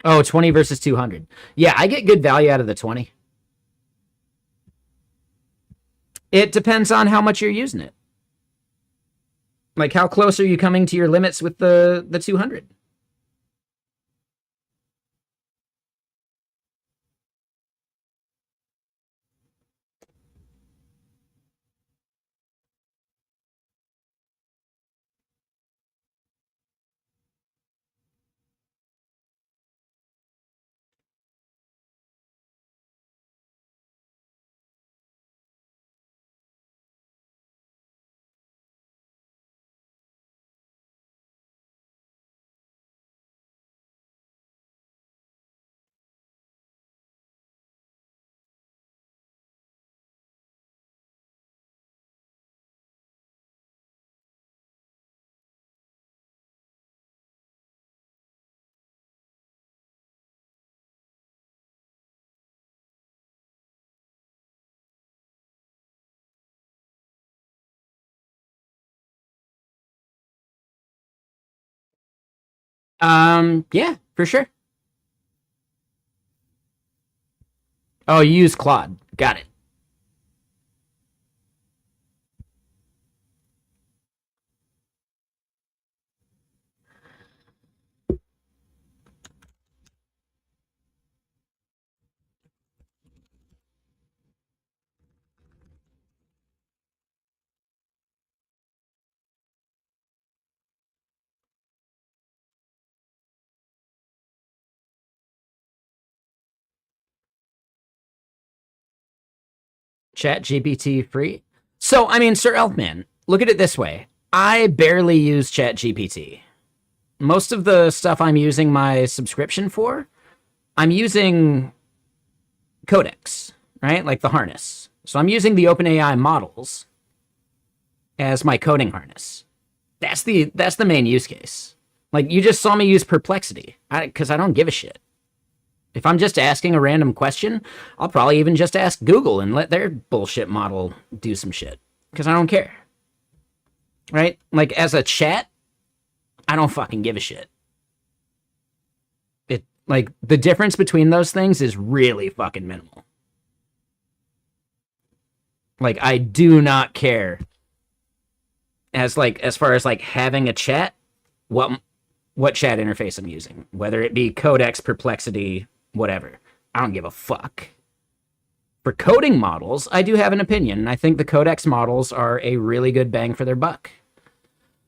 Oh, 20 versus 200. Yeah, I get good value out of the 20. It depends on how much you're using it. Like, how close are you coming to your limits with the 200? Yeah, for sure. Oh, you use Claude. Got it. Chat GPT free. So, I mean, Sir Elfman, look at it this way. I barely use Chat GPT. Most of the stuff I'm using my subscription for, I'm using Codex, right? Like the harness. So I'm using the OpenAI models as my coding harness. That's the main use case. Like, you just saw me use Perplexity because I don't give a shit. If I'm just asking a random question, I'll probably even just ask Google and let their bullshit model do some shit because I don't care. Right? Like, as a chat, I don't fucking give a shit. It, like, the difference between those things is really fucking minimal. Like, I do not care as far as like having a chat, what chat interface I'm using, whether it be Codex, Perplexity, whatever. I don't give a fuck. For coding models, I do have an opinion. I think the Codex models are a really good bang for their buck.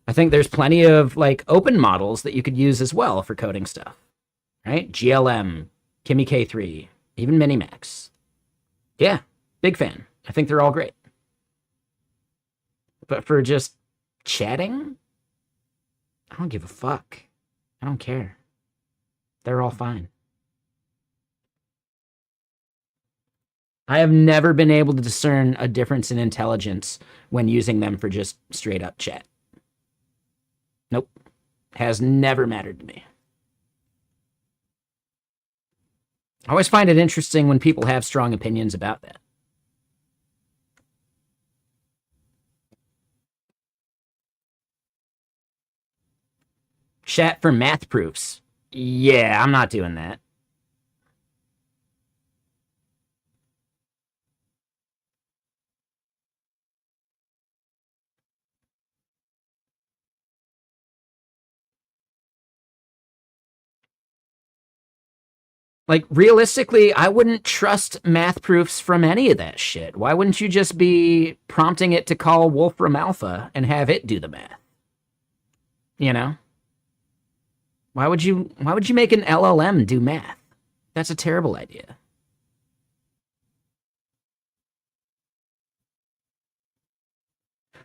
I think there's plenty of like open models that you could use as well for coding stuff. Right? GLM, Kimi K3, even Minimax. Yeah, big fan. I think they're all great. But for just chatting, I don't give a fuck. I don't care. They're all fine. I have never been able to discern a difference in intelligence when using them for just straight up chat. Nope. Has never mattered to me. I always find it interesting when people have strong opinions about that. Chat for math proofs. Yeah, I'm not doing that. Like, realistically, I wouldn't trust math proofs from any of that shit. Why wouldn't you just be prompting it to call Wolfram Alpha and have it do the math? You know? Why would you make an LLM do math? That's a terrible idea.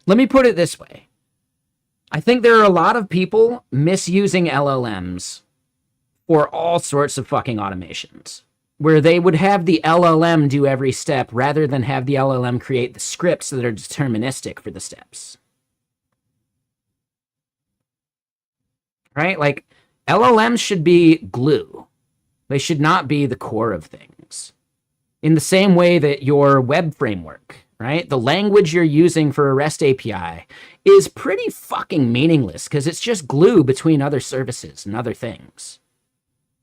Let me put it this way. I think there are a lot of people misusing LLMs for all sorts of fucking automations, where they would have the LLM do every step rather than have the LLM create the scripts that are deterministic for the steps. Right? Like, LLMs should be glue. They should not be the core of things. In the same way that your web framework, right? The language you're using for a REST API is pretty fucking meaningless because it's just glue between other services and other things.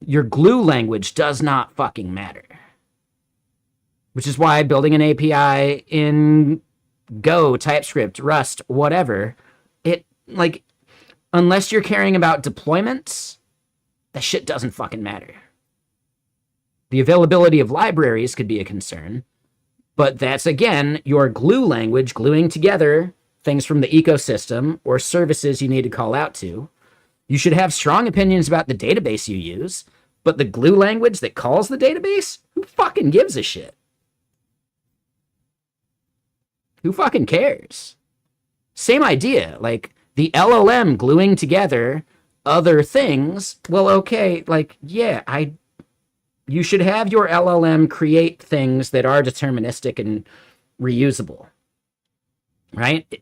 Your glue language does not fucking matter. Which is why building an API in Go, TypeScript, Rust, whatever, it, like, unless you're caring about deployments, that shit doesn't fucking matter. The availability of libraries could be a concern, but that's, again, your glue language gluing together things from the ecosystem or services you need to call out to. You should have strong opinions about the database you use, but the glue language that calls the database, who fucking gives a shit? Who fucking cares? Same idea, like the LLM gluing together other things. Well, okay, like, yeah, you should have your LLM create things that are deterministic and reusable, right?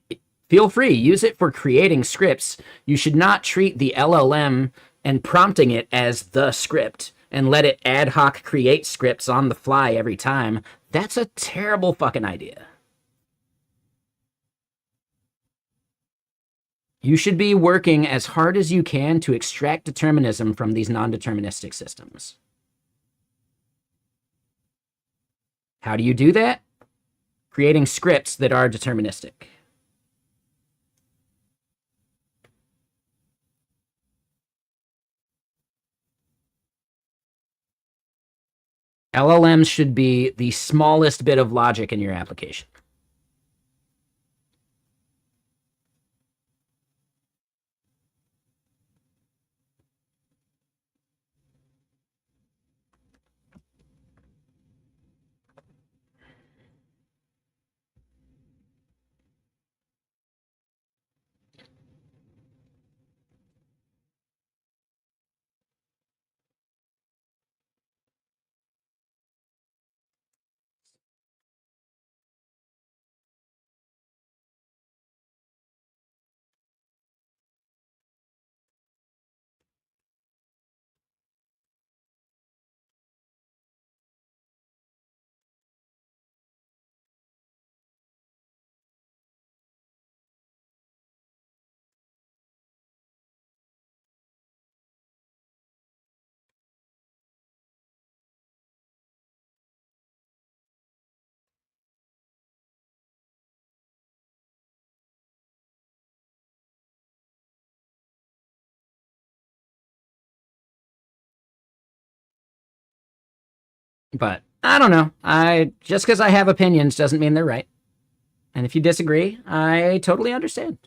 Feel free, use it for creating scripts. You should not treat the LLM and prompting it as the script and let it ad hoc create scripts on the fly every time. That's a terrible fucking idea. You should be working as hard as you can to extract determinism from these non-deterministic systems. How do you do that? Creating scripts that are deterministic. LLMs should be the smallest bit of logic in your application. But I don't know. Just because I have opinions doesn't mean they're right. And if you disagree, I totally understand.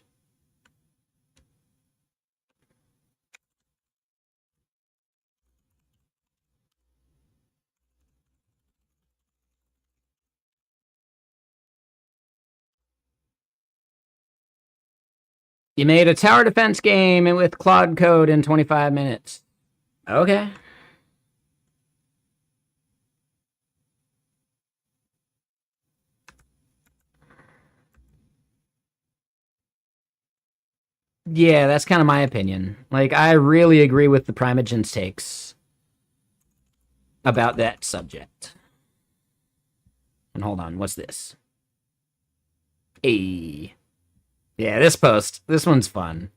You made a tower defense game with Claude code in 25 minutes. Okay. Yeah, that's kind of my opinion. Like, I really agree with the Primogen's takes. about that subject. And hold on, what's this? Hey. Yeah, this post. This one's fun.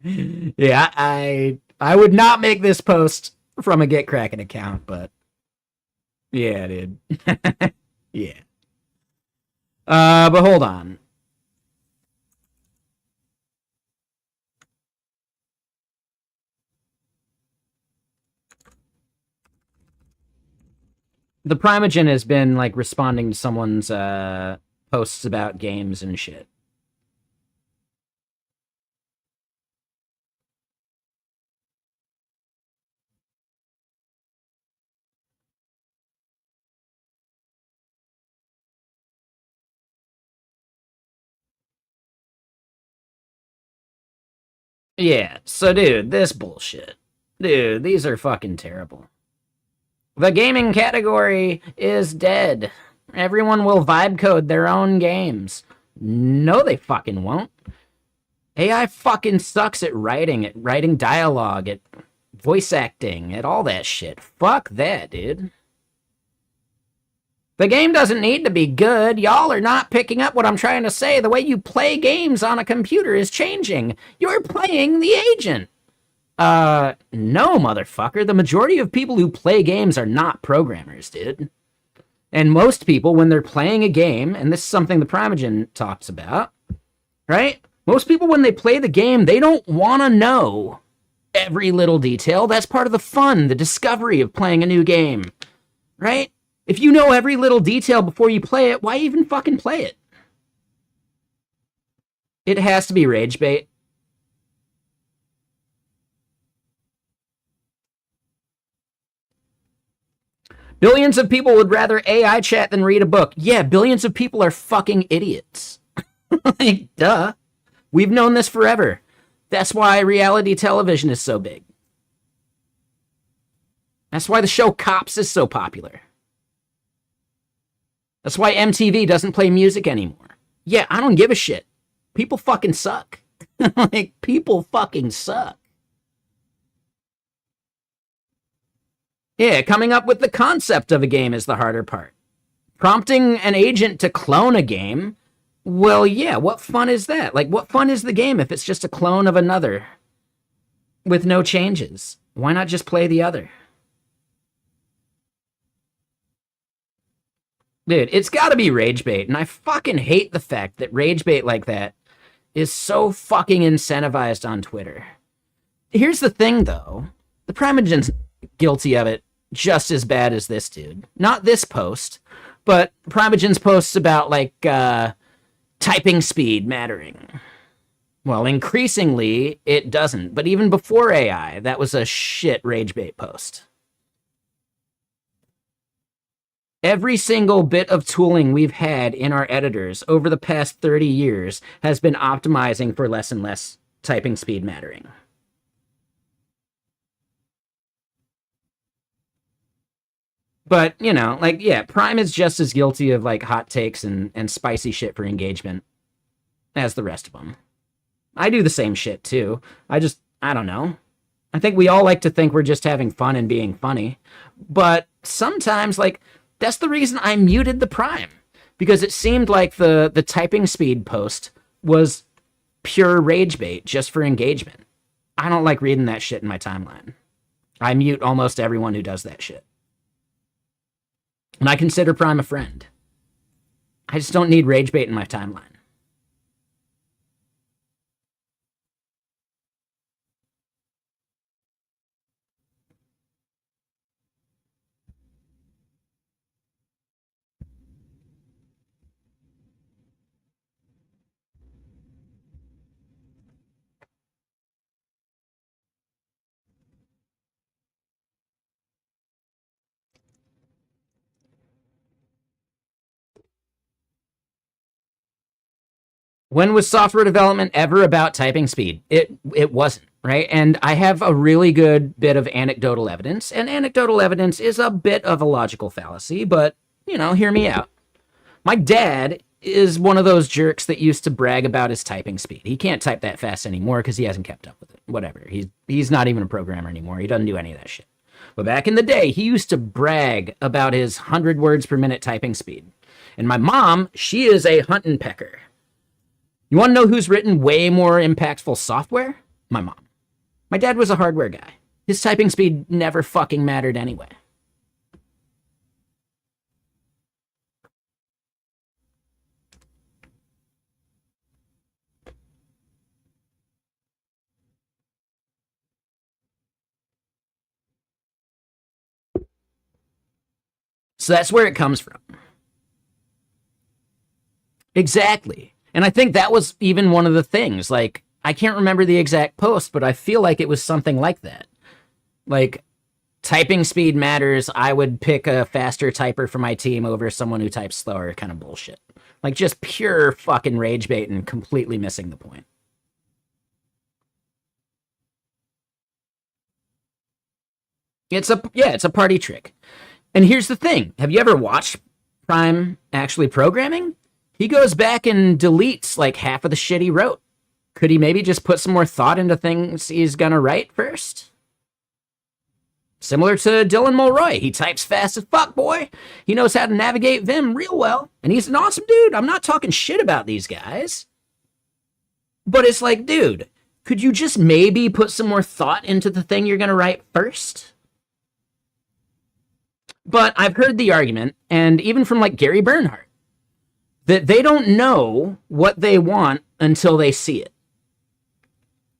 Yeah, I would not make this post from a Get Kraken account, but yeah, dude. Yeah. But hold on. The Primogen has been like responding to someone's posts about games and shit. Yeah, so dude, this bullshit. Dude, these are fucking terrible. The gaming category is dead. Everyone will vibe code their own games. No, they fucking won't. AI fucking sucks at writing dialogue, at voice acting, at all that shit. Fuck that, dude. The game doesn't need to be good. Y'all are not picking up what I'm trying to say. The way you play games on a computer is changing. You're playing the agent. No, motherfucker. The majority of people who play games are not programmers, dude. And most people, when they're playing a game, and this is something the Primogen talks about, right? Most people, when they play the game, they don't want to know every little detail. That's part of the fun, the discovery of playing a new game, right? If you know every little detail before you play it, why even fucking play it? It has to be rage bait. Billions of people would rather AI chat than read a book. Yeah, billions of people are fucking idiots. Like, duh. We've known this forever. That's why reality television is so big. That's why the show Cops is so popular. That's why MTV doesn't play music anymore. Yeah, I don't give a shit. People fucking suck. Like, people fucking suck. Yeah, coming up with the concept of a game is the harder part. Prompting an agent to clone a game, well, yeah, what fun is that? Like, what fun is the game if it's just a clone of another with no changes? Why not just play the other? Dude, it's gotta be rage bait, and I fucking hate the fact that rage bait like that is so fucking incentivized on Twitter. Here's the thing, though. The Primogen's guilty of it just as bad as this dude. Not this post, but Primogen's posts about, like, typing speed mattering. Well, increasingly, it doesn't. But even before AI, that was a shit rage bait post. Every single bit of tooling we've had in our editors over the past 30 years has been optimizing for less and less typing speed mattering. But, you know, like, yeah, Prime is just as guilty of, like, hot takes and spicy shit for engagement as the rest of them. I do the same shit, too. I don't know. I think we all like to think we're just having fun and being funny. But sometimes, like, that's the reason I muted the Prime. Because it seemed like the typing speed post was pure rage bait just for engagement. I don't like reading that shit in my timeline. I mute almost everyone who does that shit. And I consider Prime a friend. I just don't need rage bait in my timeline. When was software development ever about typing speed? It wasn't, right? And I have a really good bit of anecdotal evidence, and anecdotal evidence is a bit of a logical fallacy, but, you know, hear me out. My dad is one of those jerks that used to brag about his typing speed. He can't type that fast anymore because he hasn't kept up with it. Whatever. He's not even a programmer anymore. He doesn't do any of that shit. But back in the day, he used to brag about his 100 words per minute typing speed. And my mom, she is a huntin' pecker. You want to know who's written way more impactful software? My mom. My dad was a hardware guy. His typing speed never fucking mattered anyway. So that's where it comes from. Exactly. And I think that was even one of the things. Like, I can't remember the exact post, but I feel like it was something like that. Like, typing speed matters. I would pick a faster typer for my team over someone who types slower kind of bullshit. Like, just pure fucking rage bait and completely missing the point. It's a party trick. And here's the thing. Have you ever watched Prime actually programming? He goes back and deletes like half of the shit he wrote. Could he maybe just put some more thought into things he's gonna write first? Similar to Dylan Mulroy. He types fast as fuck, boy. He knows how to navigate Vim real well. And he's an awesome dude. I'm not talking shit about these guys. But it's like, dude, could you just maybe put some more thought into the thing you're gonna write first? But I've heard the argument, and even from like Gary Bernhardt, that they don't know what they want until they see it.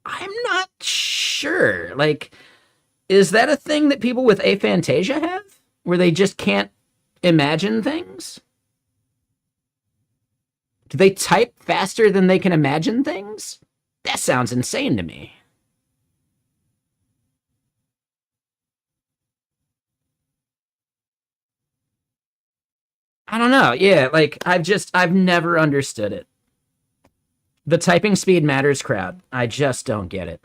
I'm not sure. Like, is that a thing that people with aphantasia have? Where they just can't imagine things? Do they type faster than they can imagine things? That sounds insane to me. I don't know. Yeah, like, I've never understood it. The typing speed matters crowd. I just don't get it.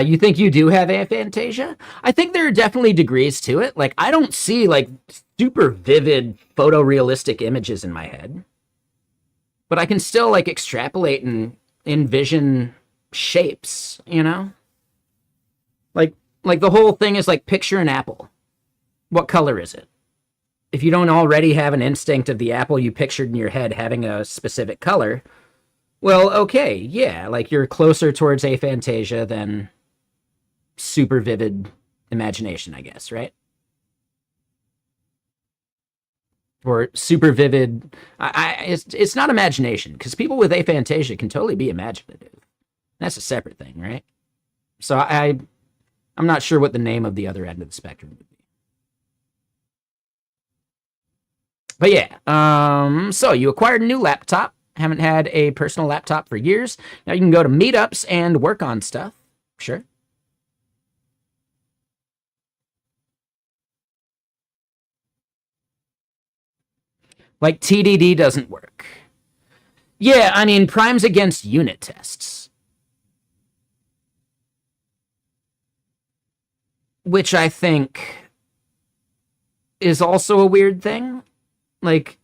You think you do have aphantasia? I think there are definitely degrees to it. Like, I don't see, like, super vivid photorealistic images in my head. But I can still, like, extrapolate and envision shapes, you know? Like, like the whole thing is, like, picture an apple. What color is it? If you don't already have an instinct of the apple you pictured in your head having a specific color, well, okay, yeah, like you're closer towards aphantasia than super vivid imagination, I guess, right? Or super vivid. It's not imagination because people with aphantasia can totally be imaginative. That's a separate thing, right? So I'm not sure what the name of the other end of the spectrum would be. But yeah, so you acquired a new laptop. Haven't had a personal laptop for years. Now you can go to meetups and work on stuff. Sure. Like TDD doesn't work. Yeah, I mean, Prime's against unit tests. Which I think is also a weird thing. Like,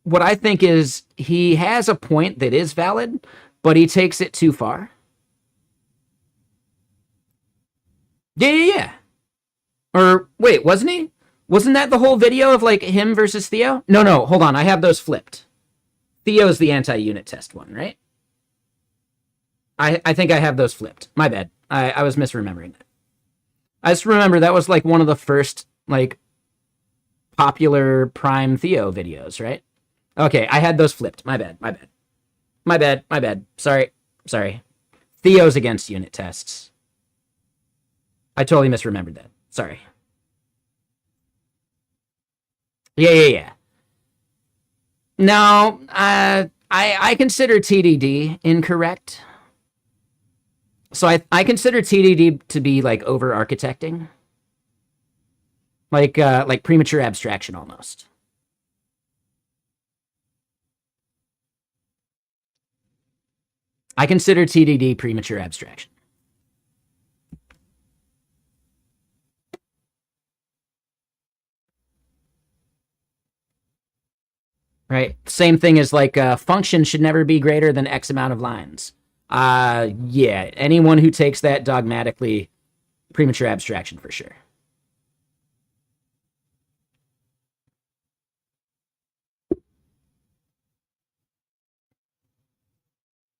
what I think is he has a point that is valid, but he takes it too far. Yeah, yeah, yeah. Or wait, wasn't he? Wasn't that the whole video of like him versus Theo? No, no, hold on. I have those flipped. Theo's the anti-unit test one, right? I think I have those flipped. My bad. I was misremembering that. I just remember that was like one of the first like popular Prime Theo videos, right? Okay, I had those flipped. My bad. My bad. My bad. My bad. Sorry. Sorry. Theo's against unit tests. I totally misremembered that. Sorry. Yeah, yeah, yeah. No, I I consider TDD incorrect. So I consider TDD to be like over architecting, like premature abstraction almost. I consider TDD premature abstraction. Right? Same thing as like a function should never be greater than X amount of lines. Yeah, anyone who takes that dogmatically, premature abstraction for sure.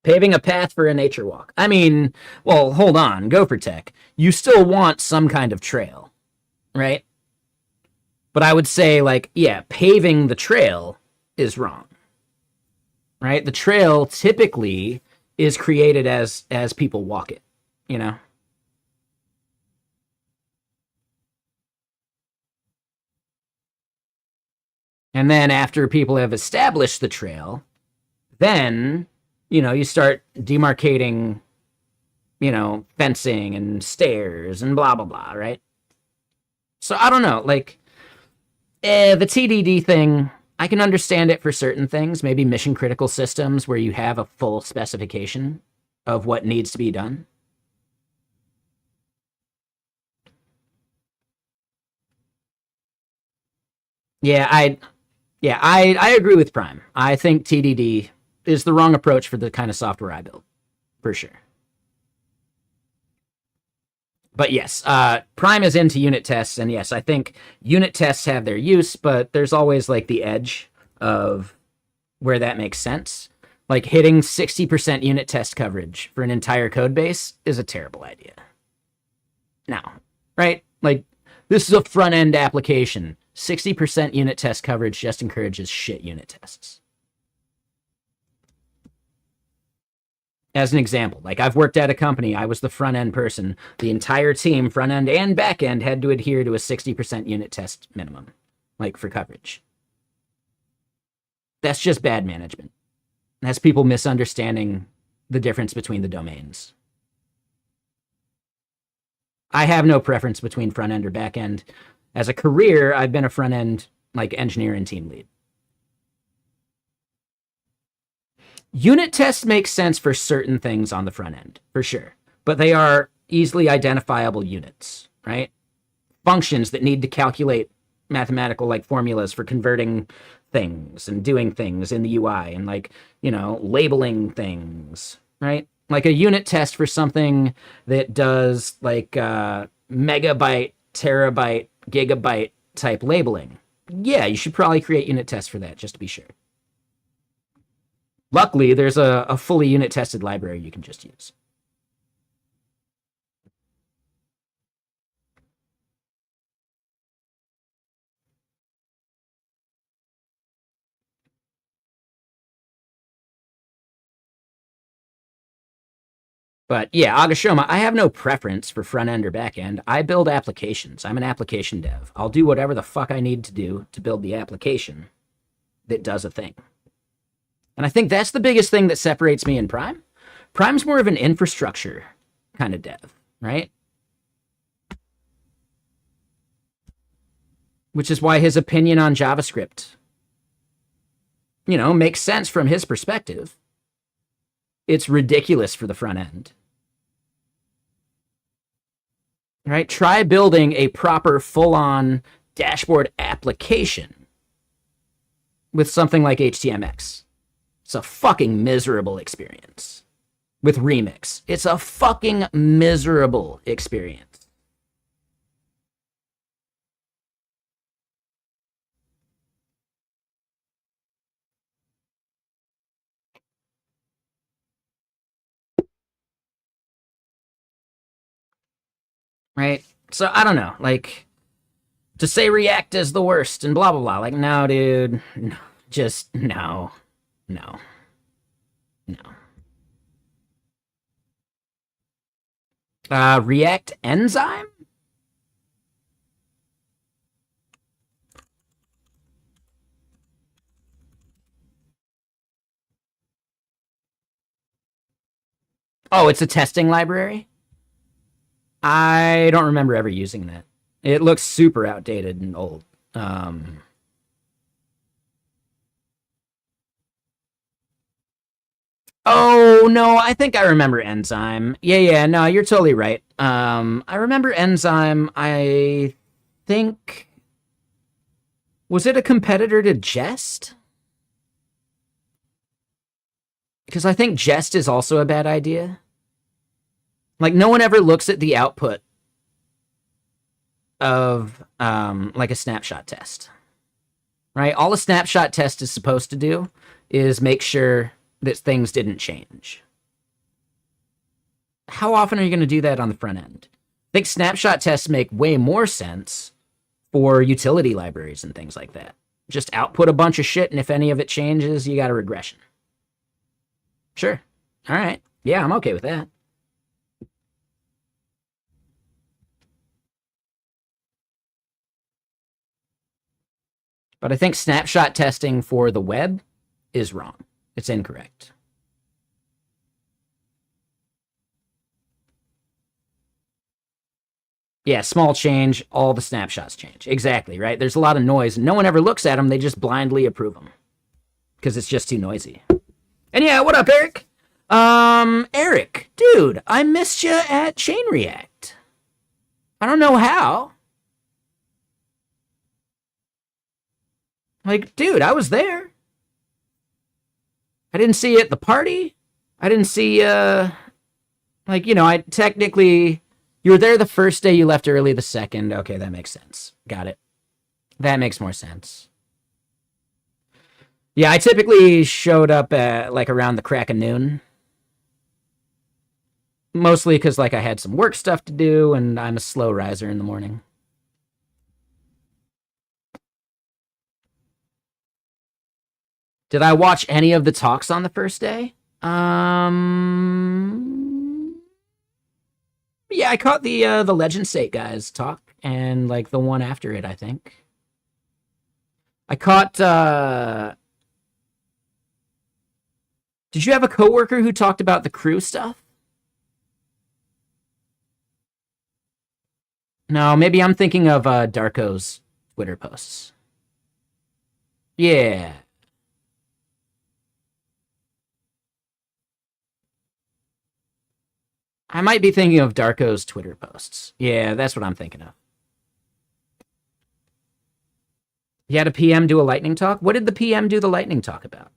Paving a path for a nature walk. I mean, well, hold on, Gopher Tech. You still want some kind of trail, right? But I would say, like, yeah, paving the trail is wrong, right? The trail typically is created as people walk it, you know? And then after people have established the trail, then, you start demarcating, fencing and stairs and blah, blah, blah, right? So I don't know, like, the TDD thing, I can understand it for certain things, maybe mission critical systems where you have a full specification of what needs to be done. Yeah, I agree with Prime. I think TDD is the wrong approach for the kind of software I build, for sure. But yes, Prime is into unit tests, and yes, I think unit tests have their use, but there's always like the edge of where that makes sense. Like hitting 60% unit test coverage for an entire code base is a terrible idea. Now, right? Like, this is a front end application. 60% unit test coverage just encourages shit unit tests. As an example, like I've worked at a company, I was the front end person. The entire team, front end and back end, had to adhere to a 60% unit test minimum, like for coverage. That's just bad management. That's people misunderstanding the difference between the domains. I have no preference between front end or back end. As a career, I've been a front end like engineer and team lead. Unit tests make sense for certain things on the front end, for sure, but they are easily identifiable units, right? Functions that need to calculate mathematical like formulas for converting things and doing things in the UI and like, labeling things, right? Like a unit test for something that does like megabyte, terabyte, gigabyte type labeling. Yeah, you should probably create unit tests for that just to be sure. Luckily, there's a fully unit tested library you can just use. But yeah, Agashoma, I have no preference for front end or back end. I build applications. I'm an application dev. I'll do whatever the fuck I need to do to build the application that does a thing. And I think that's the biggest thing that separates me and Prime. Prime's more of an infrastructure kind of dev, right? Which is why his opinion on JavaScript, makes sense from his perspective. It's ridiculous for the front end. Right? Try building a proper full-on dashboard application with something like HTMX. It's a fucking miserable experience. With Remix, it's a fucking miserable experience. Right? So I don't know, like, to say React is the worst and blah blah blah. Like, no, dude, no, just no, no, no. React Enzyme? Oh, it's a testing library? I don't remember ever using that. It looks super outdated and old. Oh, no, I think I remember Enzyme. Yeah, no, you're totally right. I remember Enzyme. I think... Was it a competitor to Jest? Because I think Jest is also a bad idea. Like, no one ever looks at the output of, like, a snapshot test. Right? All a snapshot test is supposed to do is make sure that things didn't change. How often are you going to do that on the front end? I think snapshot tests make way more sense for utility libraries and things like that. Just output a bunch of shit, and if any of it changes, you got a regression. Sure. All right. Yeah, I'm okay with that. But I think snapshot testing for the web is wrong. It's incorrect. Yeah, small change, all the snapshots change. Exactly, right? There's a lot of noise. No one ever looks at them. They just blindly approve them because it's just too noisy. And yeah, what up, Eric? Eric, dude, I missed you at Chain React. I don't know how. Like, dude, I was there. I didn't see you at the party. I didn't see, like, you know, I technically... You were there the first day, you left early the second. Okay, that makes sense. Got it. That makes more sense. Yeah, I typically showed up at, like, around the crack of noon. Mostly because, like, I had some work stuff to do, and I'm a slow riser in the morning. Did I watch any of the talks on the first day? Yeah, I caught the Legend State guys talk, and like the one after it, I think. I caught Did you have a coworker who talked about the crew stuff? No, maybe I'm thinking of Darko's Twitter posts. Yeah. I might be thinking of Darko's Twitter posts. Yeah, that's what I'm thinking of. You had a PM do a lightning talk? What did the PM do the lightning talk about?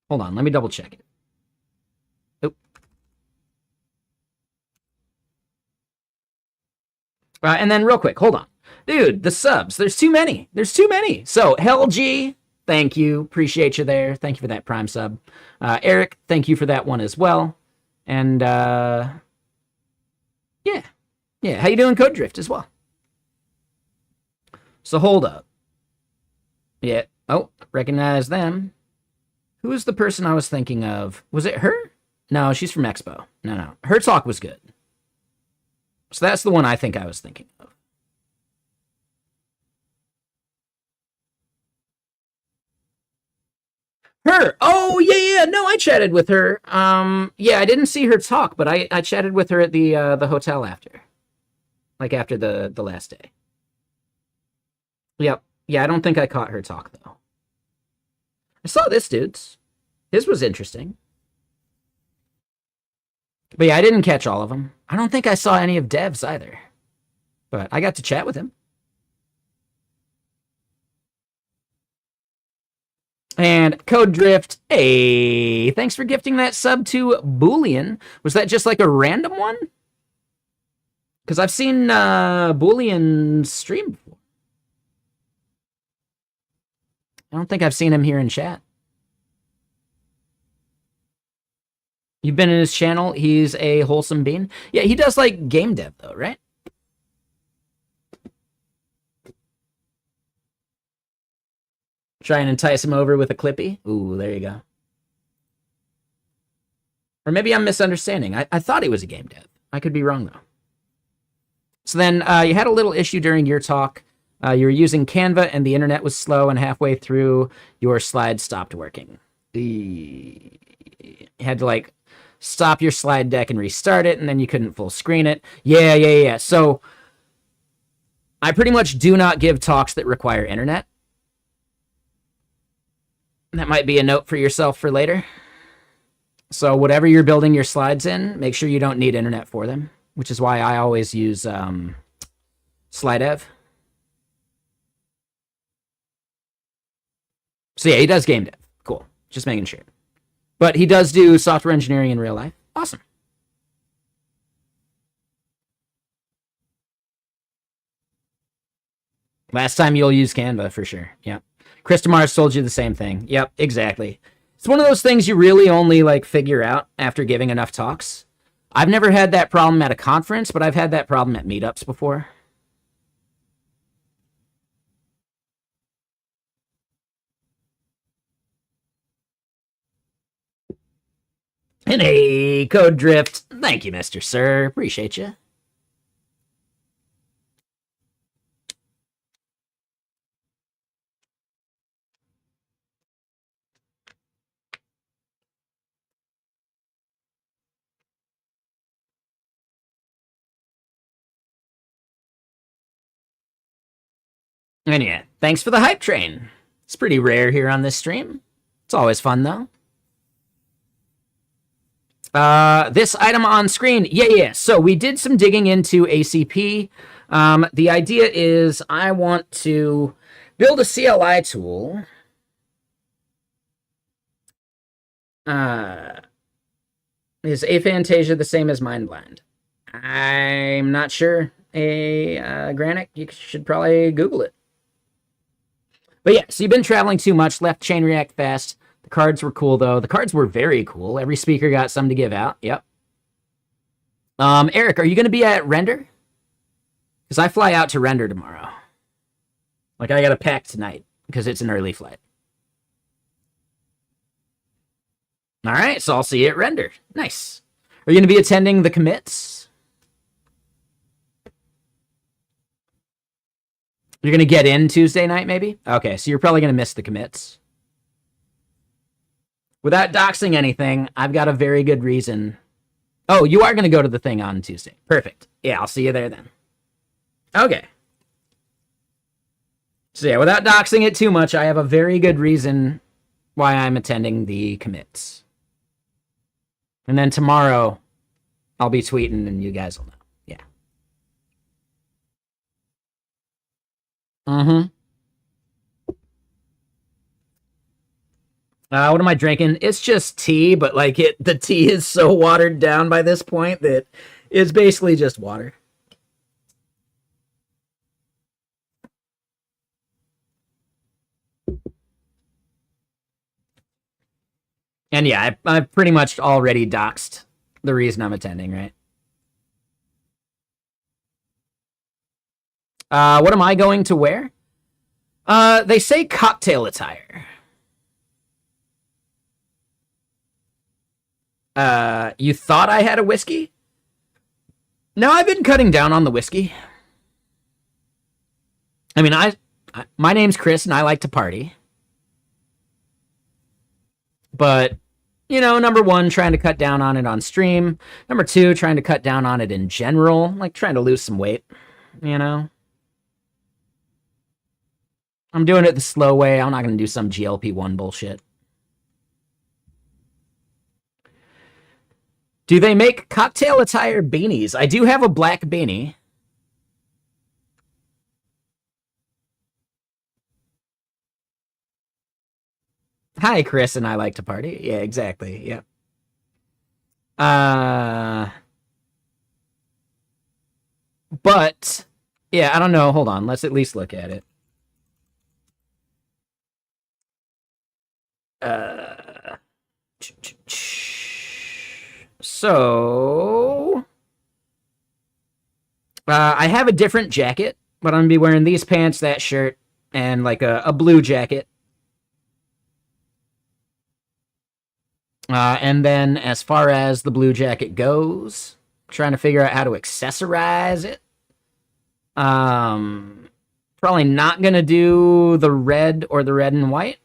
Hold on, let me double check it. Oh. And then real quick, hold on. Dude, the subs, there's too many. There's too many. So, Hell G, thank you. Appreciate you there. Thank you for that Prime sub. Eric, thank you for that one as well. And, yeah. Yeah, how you doing, Code Drift, as well? So, hold up. Yeah. Oh, recognize them. Who is the person I was thinking of? Was it her? No, she's from Expo. No. Her talk was good. So that's the one I think I was thinking of. Her. Oh, yeah. No, I chatted with her. Yeah, I didn't see her talk, but I chatted with her at the hotel after. Like after the last day. Yep. Yeah, I don't think I caught her talk though. I saw this dude's. His was interesting. But yeah, I didn't catch all of them. I don't think I saw any of Dev's either. But I got to chat with him. And Code Drift, hey, thanks for gifting that sub to Boolean. Was that just like a random one? Because I've seen Boolean stream before. I don't think I've seen him here in chat. You've been in his channel. He's a wholesome bean. Yeah, he does like game dev though, right? Try and entice him over with a Clippy. Ooh, there you go. Or maybe I'm misunderstanding. I thought he was a game dev. I could be wrong though. So then you had a little issue during your talk. You were using Canva and the internet was slow, and halfway through, your slides stopped working. You had to like stop your slide deck and restart it, and then you couldn't full screen it. Yeah. So I pretty much do not give talks that require internet. That might be a note for yourself for later. So whatever you're building your slides in, make sure you don't need internet for them, which is why I always use SlideEv. So yeah, he does game dev. Cool. Just making sure. But he does do software engineering in real life. Awesome. Last time you'll use Canva for sure. Yeah. Chris Mars told you the same thing. Yep, exactly. It's one of those things you really only like figure out after giving enough talks. I've never had that problem at a conference, but I've had that problem at meetups before. And a code drift. Thank you, Mr. Sir. Appreciate you. And yeah, thanks for the hype train. It's pretty rare here on this stream. It's always fun, though. This item on screen. Yeah. So we did some digging into ACP. The idea is I want to build a CLI tool. Is aphantasia the same as mindblind? I'm not sure. Granick, you should probably Google it. But yeah, so you've been traveling too much, left chain react fast. The cards were cool, though. The cards were very cool. Every speaker got some to give out. Yep. Eric, are you going to be at Render? Because I fly out to Render tomorrow. Like, I got to pack tonight because it's an early flight. All right, so I'll see you at Render. Nice. Are you going to be attending the commits? You're going to get in Tuesday night, maybe? Okay, so you're probably going to miss the commits. Without doxing anything, I've got a very good reason. Oh, you are going to go to the thing on Tuesday. Perfect. Yeah, I'll see you there then. Okay. So yeah, without doxing it too much, I have a very good reason why I'm attending the commits. And then tomorrow, I'll be tweeting and you guys will know. Yeah. Mm-hmm. What am I drinking? It's just tea, but like the tea is so watered down by this point that it's basically just water. And yeah, I've pretty much already doxed the reason I'm attending, right? What am I going to wear? They say cocktail attire. You thought I had a whiskey? No, I've been cutting down on the whiskey. I mean, my name's Chris and I like to party. But, you know, number one, trying to cut down on it on stream. Number two, trying to cut down on it in general. Like, trying to lose some weight, you know? I'm doing it the slow way. I'm not going to do some GLP-1 bullshit. Do they make cocktail attire beanies? I do have a black beanie. Hi, Chris, and I like to party. Yeah, exactly. Yep. But, yeah, I don't know. Hold on. Let's at least look at it. So, I have a different jacket, but I'm going to be wearing these pants, that shirt, and like a blue jacket. And then as far as the blue jacket goes, trying to figure out how to accessorize it. Probably not going to do the red or the red and white.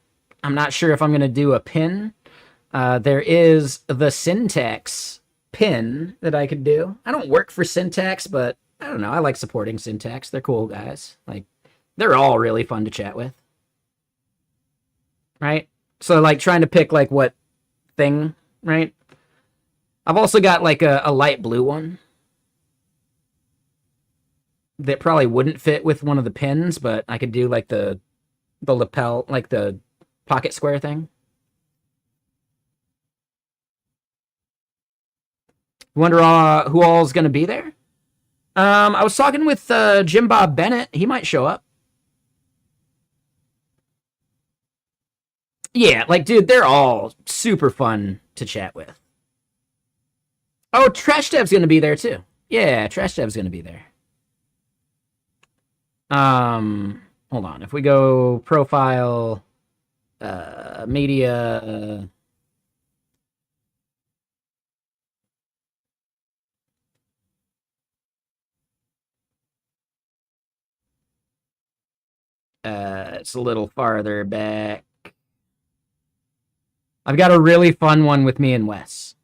I'm not sure if I'm going to do a pin. There is the syntax pin that I could do. I don't work for syntax, but I don't know. I like supporting syntax. They're cool guys. Like, they're all really fun to chat with. Right? So, like, trying to pick, like, what thing, right? I've also got, like, a light blue one that probably wouldn't fit with one of the pins, but I could do, like, the lapel, like, the pocket square thing. Wonder who all is going to be there? I was talking with Jim Bob Bennett. He might show up. Yeah, like, dude, they're all super fun to chat with. Oh, Trash Dev's going to be there, too. Yeah, Trash Dev's going to be there. Hold on. If we go profile, media... it's a little farther back. I've got a really fun one with me and Wes.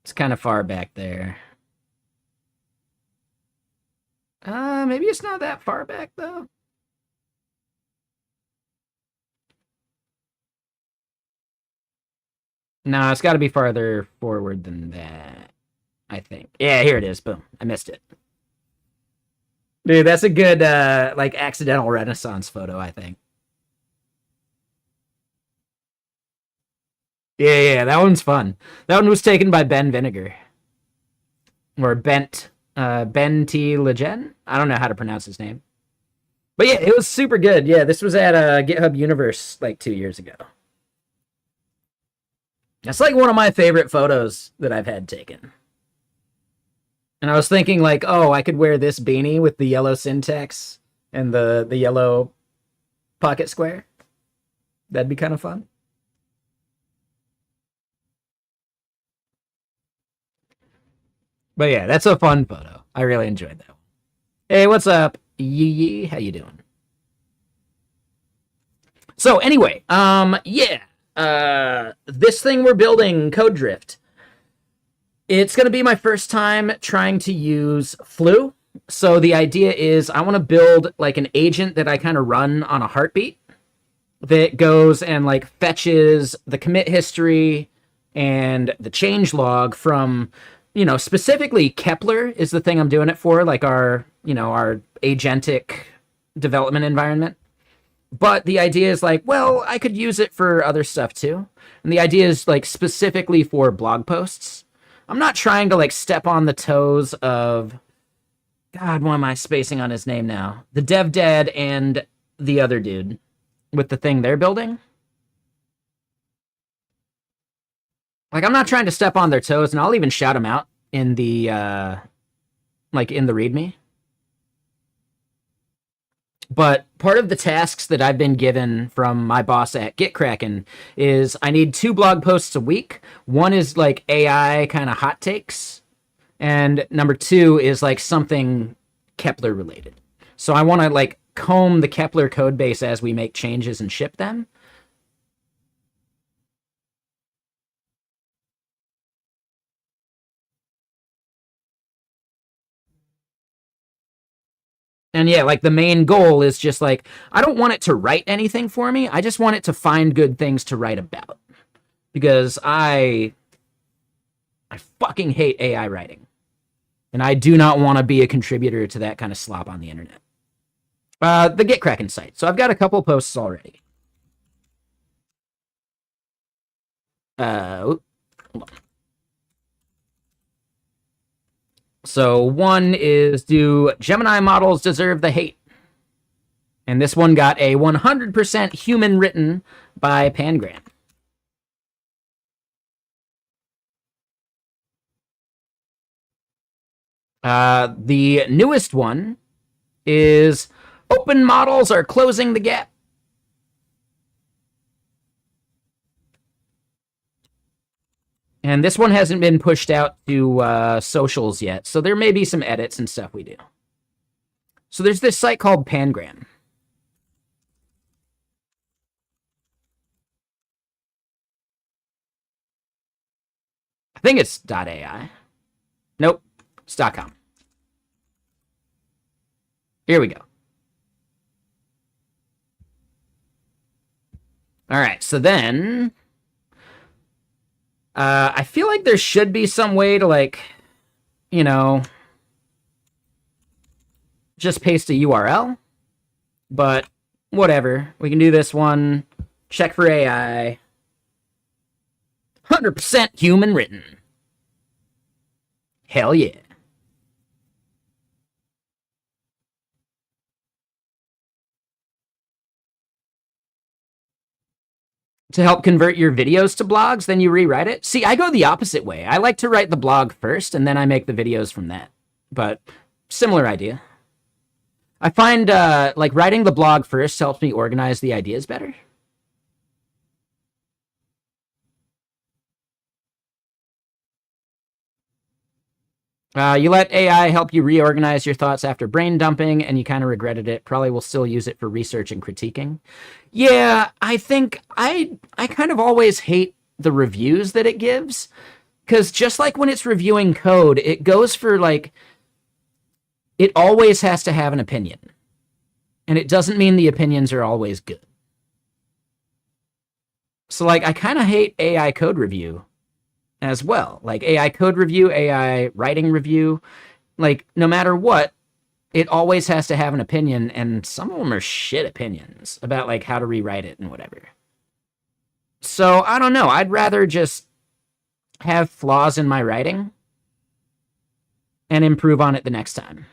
It's kind of far back there. Maybe it's not that far back, though. No, it's got to be farther forward than that, I think. Yeah, here it is. Boom. I missed it. Dude, that's a good, like, accidental Renaissance photo, I think. Yeah, that one's fun. That one was taken by Ben Vinegar. Or Ben T. Legend? I don't know how to pronounce his name. But yeah, it was super good. Yeah, this was at GitHub Universe like 2 years ago. That's like one of my favorite photos that I've had taken. And I was thinking like, oh, I could wear this beanie with the yellow syntax and the yellow pocket square. That'd be kind of fun. But yeah, that's a fun photo. I really enjoyed that one. Hey, what's up? Yee, how you doing? So anyway, yeah. This thing we're building, Code Drift. It's going to be my first time trying to use Flu. So the idea is I want to build like an agent that I kind of run on a heartbeat that goes and like fetches the commit history and the change log from, you know, specifically Kepler is the thing I'm doing it for, like our, you know, our agentic development environment. But the idea is like, well, I could use it for other stuff too. And the idea is like specifically for blog posts. I'm not trying to like step on the toes of, God, why am I spacing on his name now? The dev dad and the other dude with the thing they're building. Like, I'm not trying to step on their toes, and I'll even shout them out in the, like, in the README. But part of the tasks that I've been given from my boss at GitKraken is I need 2 blog posts a week. One is, like, AI kind of hot takes, and number 2 is, like, something Kepler-related. So I want to, like, comb the Kepler code base as we make changes and ship them. And yeah, like the main goal is just like, I don't want it to write anything for me. I just want it to find good things to write about. Because I fucking hate AI writing. And I do not want to be a contributor to that kind of slop on the internet. The GitKraken site. So I've got a couple posts already. Hold on. So one is, do Gemini models deserve the hate? And this one got a 100% human written by Pangram. The newest one is, open models are closing the gap. And this one hasn't been pushed out to socials yet, so there may be some edits and stuff we do. So there's this site called Pangram. I think it's .ai. Nope, it's .com. Here we go. All right, so then I feel like there should be some way to, like, you know, just paste a URL, but whatever. We can do this one. Check for AI. 100% human written. Hell yeah. To help convert your videos to blogs, then you rewrite it? See, I go the opposite way. I like to write the blog first, and then I make the videos from that. But similar idea. I find, like, writing the blog first helps me organize the ideas better. You let AI help you reorganize your thoughts after brain dumping, and you kind of regretted it. Probably will still use it for research and critiquing. Yeah, I think I kind of always hate the reviews that it gives, because just like when it's reviewing code, it goes for, like, it always has to have an opinion. And it doesn't mean the opinions are always good. So, like, I kind of hate AI code review as well. Like, AI code review, AI writing review, like, no matter what, it always has to have an opinion, and some of them are shit opinions about, like, how to rewrite it and whatever. So, I don't know. I'd rather just have flaws in my writing and improve on it the next time.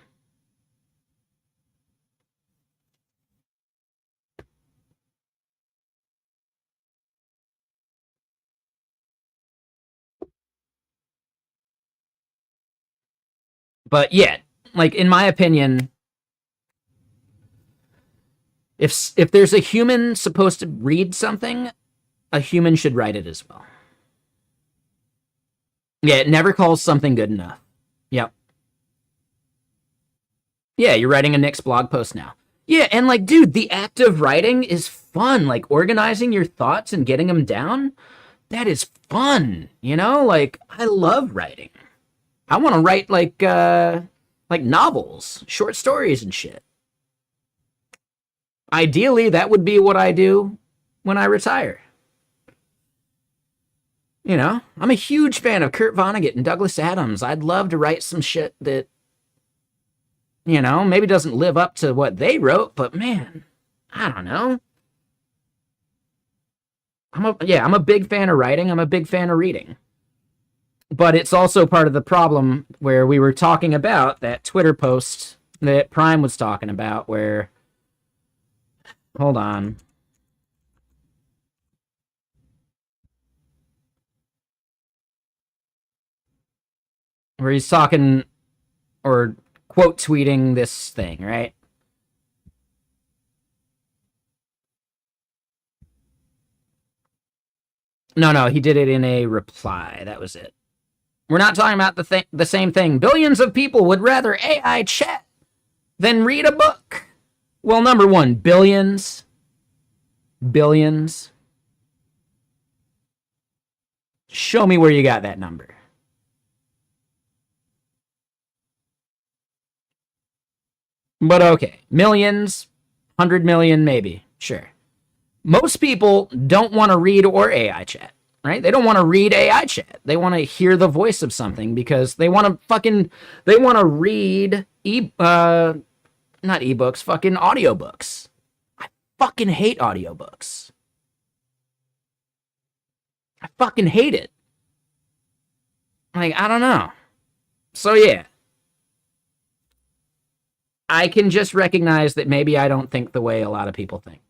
But yeah, like, in my opinion, if there's a human supposed to read something, a human should write it as well. Yeah, it never calls something good enough. Yep. Yeah, you're writing a Nick's blog post now. Yeah, and, like, dude, the act of writing is fun. Like, organizing your thoughts and getting them down, that is fun, you know? Like, I love writing. I want to write, like novels, short stories and shit. Ideally, that would be what I do when I retire. You know, I'm a huge fan of Kurt Vonnegut and Douglas Adams. I'd love to write some shit that, you know, maybe doesn't live up to what they wrote, but man, I don't know. I'm a big fan of writing. I'm a big fan of reading. But it's also part of the problem where we were talking about that Twitter post that Prime was talking about where, hold on. Where he's talking or quote tweeting this thing, right? No, he did it in a reply. That was it. We're not talking about the same thing. Billions of people would rather AI chat than read a book. Well, number one, billions. Billions. Show me where you got that number. But okay, millions, 100 million, maybe. Sure. Most people don't want to read or AI chat. Right? They don't want to read AI chat. They want to hear the voice of something because they want to read not ebooks, fucking audiobooks. I fucking hate audiobooks. I fucking hate it. Like, I don't know. So yeah. I can just recognize that maybe I don't think the way a lot of people think.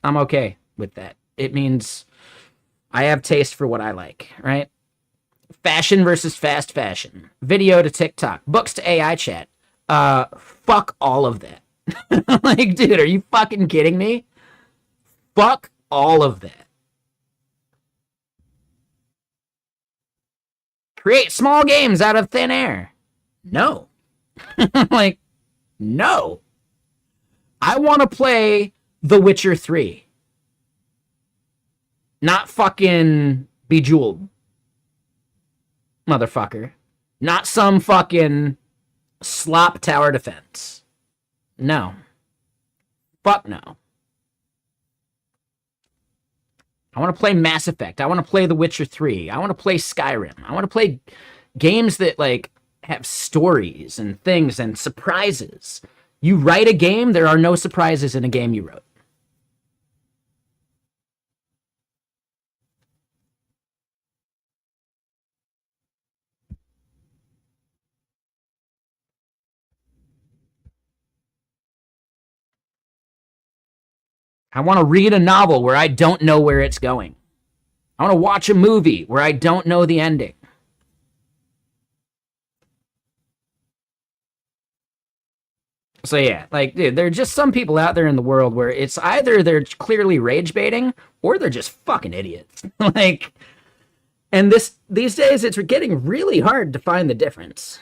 I'm okay with that. It means I have taste for what I like, right? Fashion versus fast fashion. Video to TikTok. Books to AI chat. Fuck all of that. Like, dude, are you fucking kidding me? Fuck all of that. Create small games out of thin air. No. Like, no. I want to play The Witcher 3. Not fucking Bejeweled. Motherfucker. Not some fucking slop tower defense. No. Fuck no. I want to play Mass Effect. I want to play The Witcher 3. I want to play Skyrim. I want to play games that, like, have stories and things and surprises. You write a game, there are no surprises in a game you wrote. I want to read a novel where I don't know where it's going. I want to watch a movie where I don't know the ending. So yeah, like, dude, there are just some people out there in the world where it's either they're clearly rage baiting or they're just fucking idiots. Like, and these days it's getting really hard to find the difference.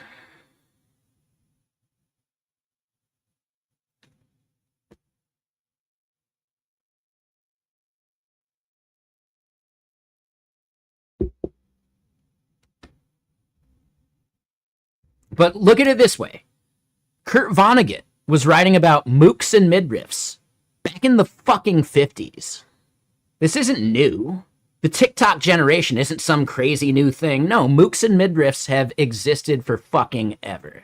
But look at it this way. Kurt Vonnegut was writing about mooks and midriffs back in the fucking 50s. This isn't new. The TikTok generation isn't some crazy new thing. No, mooks and midriffs have existed for fucking ever.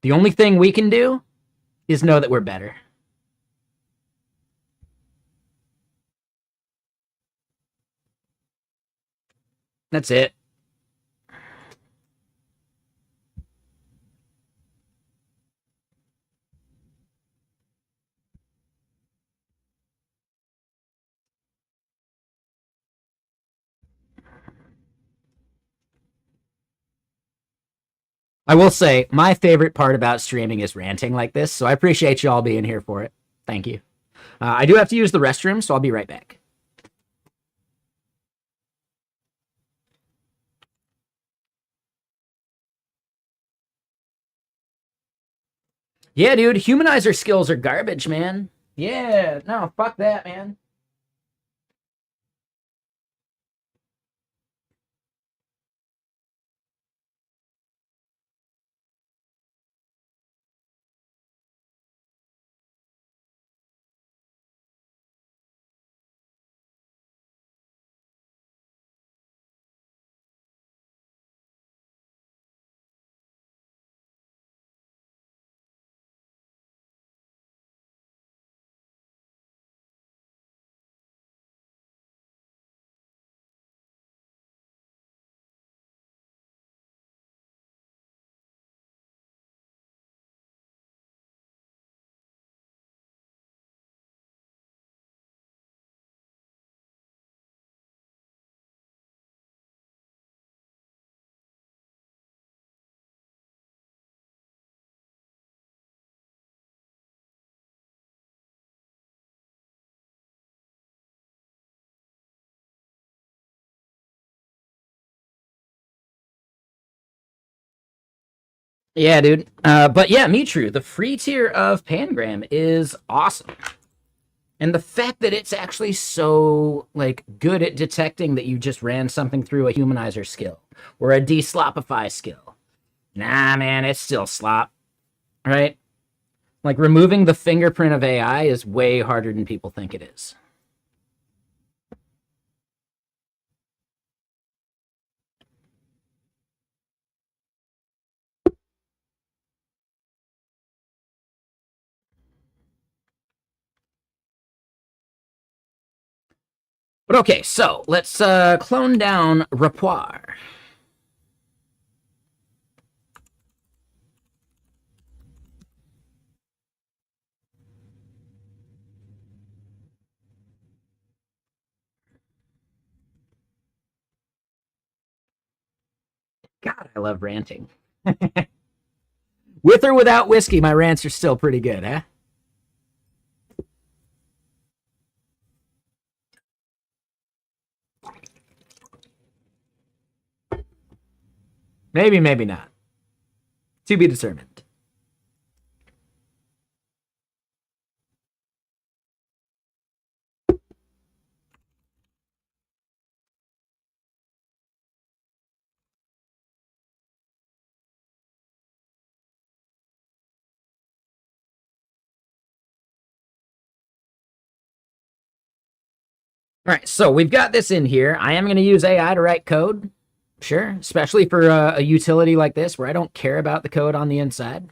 The only thing we can do is know that we're better. That's it. I will say, my favorite part about streaming is ranting like this, so I appreciate you all being here for it. Thank you. I do have to use the restroom, so I'll be right back. Yeah, dude, humanizer skills are garbage, man. Yeah, no, fuck that, man. Yeah, dude. But yeah, me true. The free tier of Pangram is awesome. And the fact that it's actually so, like, good at detecting that you just ran something through a humanizer skill or a deslopify skill. Nah, man, it's still slop. Right? Like, removing the fingerprint of AI is way harder than people think it is. But okay, so let's clone down Rapport. God, I love ranting. With or without whiskey, my rants are still pretty good, huh? Maybe, maybe not. To be determined. All right, so we've got this in here. I am going to use AI to write code. Sure, especially for a utility like this where I don't care about the code on the inside.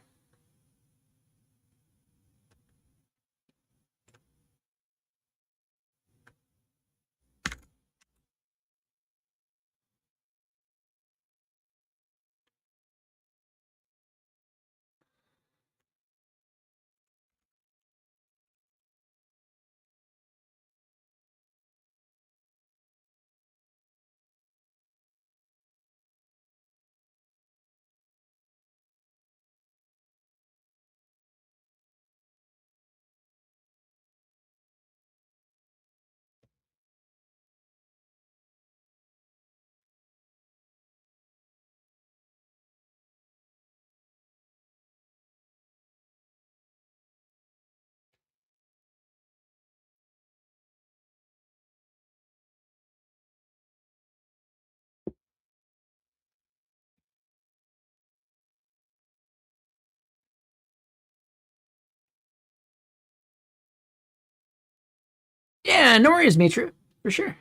Yeah, no worries, Mitra, for sure.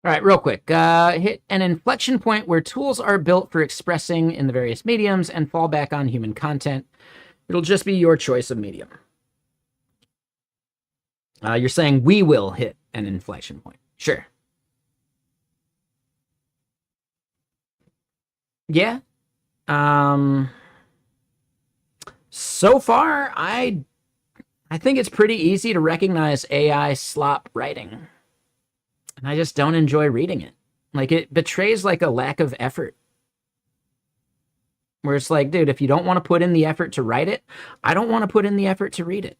All right, real quick. Hit an inflection point where tools are built for expressing in the various mediums and fall back on human content. It'll just be your choice of medium. You're saying we will hit an inflection point. Sure. Yeah. So far, I think it's pretty easy to recognize AI slop writing. And I just don't enjoy reading it. Like, it betrays like a lack of effort. Where it's like, dude, if you don't want to put in the effort to write it, I don't want to put in the effort to read it.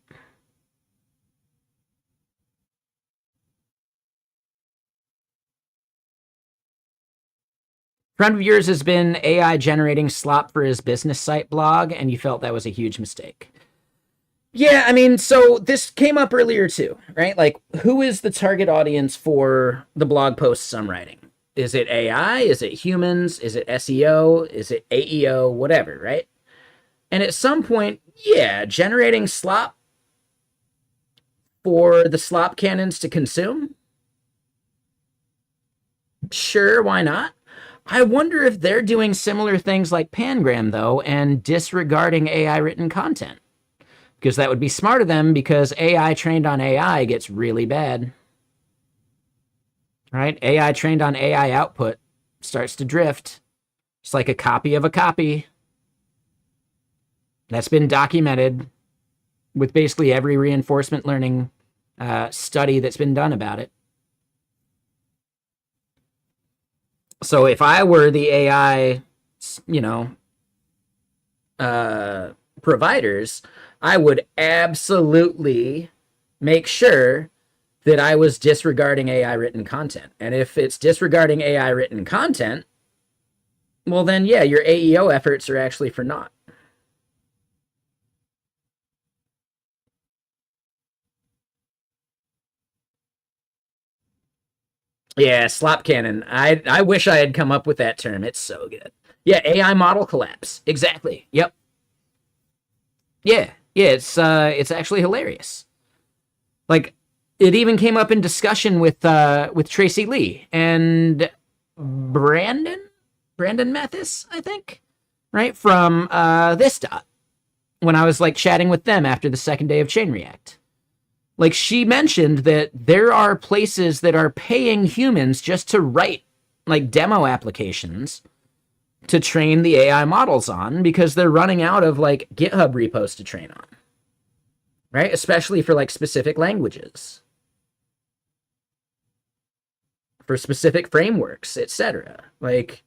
Friend of yours has been AI generating slop for his business site blog, and you felt that was a huge mistake. Yeah, I mean, so this came up earlier too, right? Like, who is the target audience for the blog posts I'm writing? Is it AI? Is it humans? Is it SEO? Is it AEO? Whatever, right? And at some point, yeah, generating slop for the slop cannons to consume? Sure, why not? I wonder if they're doing similar things like Pangram, though, and disregarding AI written content. Because that would be smart of them, because AI trained on AI gets really bad. Right? AI trained on AI output starts to drift. It's like a copy of a copy. That's been documented with basically every reinforcement learning study that's been done about it. So if I were the AI, providers, I would absolutely make sure that I was disregarding AI written content. And if it's disregarding AI written content, well, then, yeah, your AEO efforts are actually for naught. Yeah, slop cannon. I wish I had come up with that term. It's so good. Yeah, AI model collapse. Exactly. Yep. Yeah. Yeah, it's actually hilarious. Like, it even came up in discussion with Tracy Lee and Brandon Mathis, I think, right, from this dot, when I was like chatting with them after the second day of Chain React. Like, she mentioned that there are places that are paying humans just to write like demo applications to train the AI models on because they're running out of like GitHub repos to train on, right? Especially for like specific languages, for specific frameworks, etc. Like,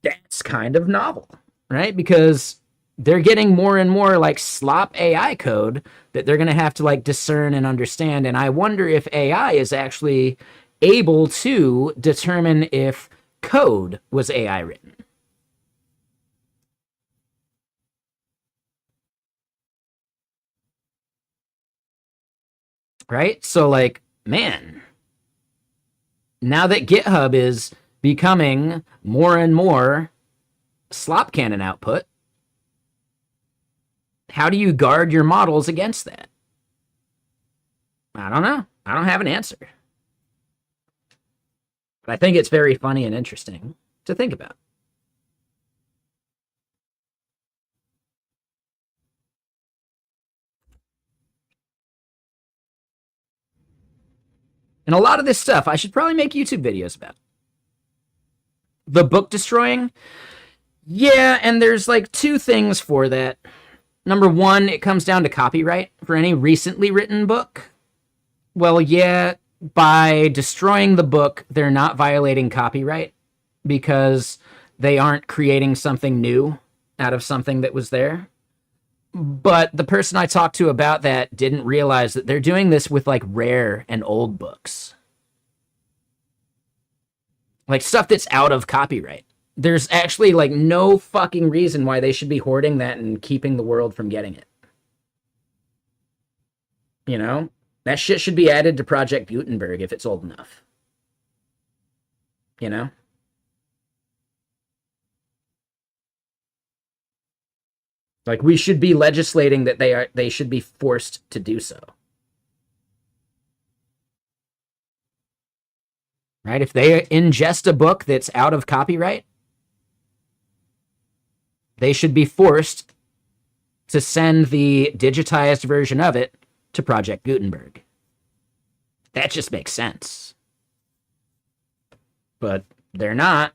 that's kind of novel, right? Because they're getting more and more like slop AI code that they're going to have to like discern and understand. And I wonder if AI is actually able to determine if code was AI written. Right? So, like, man, now that GitHub is becoming more and more slop cannon output, how do you guard your models against that? I don't know. I don't have an answer. But I think it's very funny and interesting to think about. And a lot of this stuff I should probably make YouTube videos about. The book destroying, yeah, and there's like two things for that. Number one, it comes down to copyright for any recently written book. Well, yeah, by destroying the book, they're not violating copyright because they aren't creating something new out of something that was there. But the person I talked to about that didn't realize that they're doing this with like rare and old books, like stuff that's out of copyright. There's actually like no fucking reason why they should be hoarding that and keeping the world from getting it. You know? That shit should be added to Project Gutenberg if it's old enough. You know? Like, we should be legislating that they should be forced to do so. Right? If they ingest a book that's out of copyright, they should be forced to send the digitized version of it to Project Gutenberg. That just makes sense. But they're not.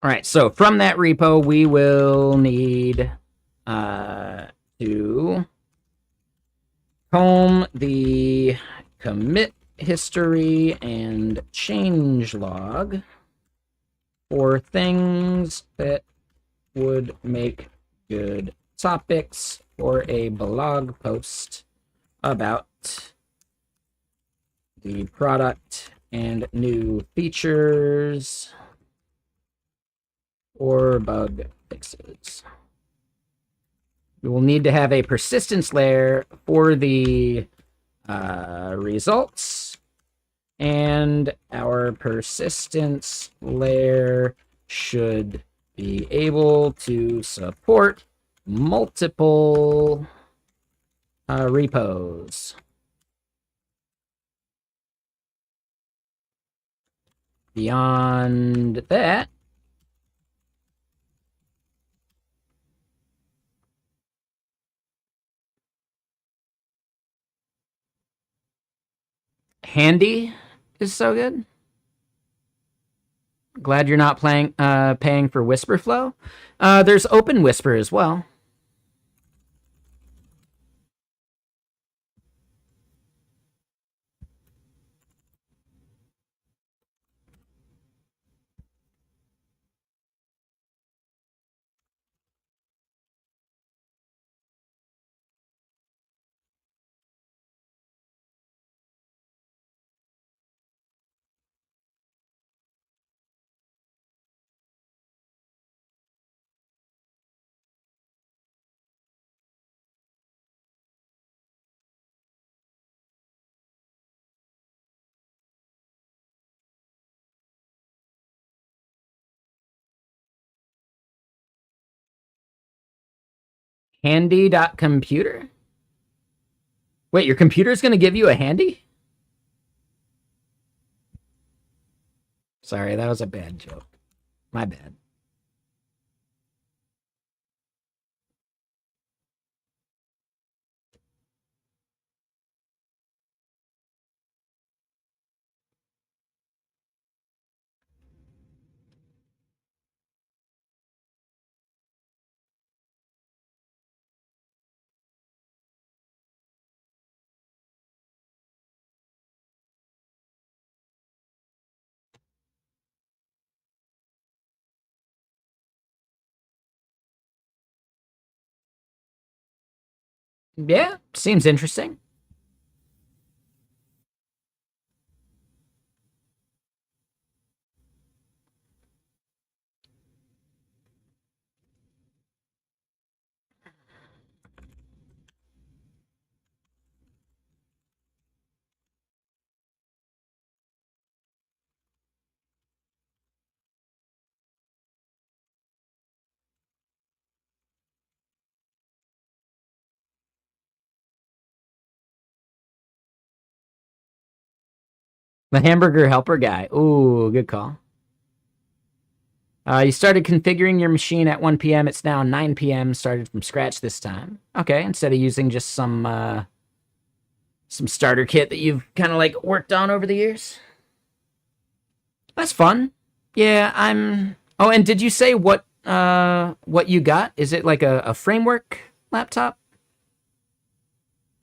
All right, so from that repo, we will need to comb the commit history and change log for things that would make good topics for a blog post about the product and new features or bug fixes. We will need to have a persistence layer for the results, and our persistence layer should be able to support multiple repos. Beyond that, Handy is so good. Glad you're not paying for Whisperflow. There's Open Whisper as well. Handy.computer? Wait, your computer's going to give you a handy? Sorry, that was a bad joke. My bad. Yeah, seems interesting. The hamburger helper guy. Ooh, good call. You started configuring your machine at 1 p.m. It's now 9 p.m. Started from scratch this time. Okay, instead of using just some starter kit that you've kind of like worked on over the years. That's fun. Yeah, I'm. Oh, and did you say what you got? Is it like a framework laptop?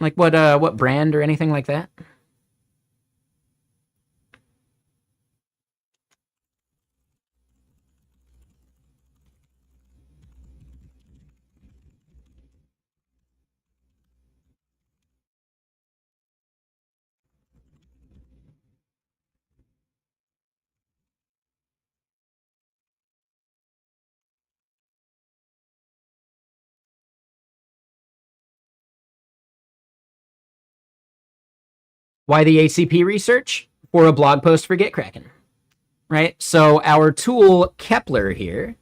Like what brand or anything like that? Why the ACP research? For a blog post for GitKraken, right? So our tool Kepler here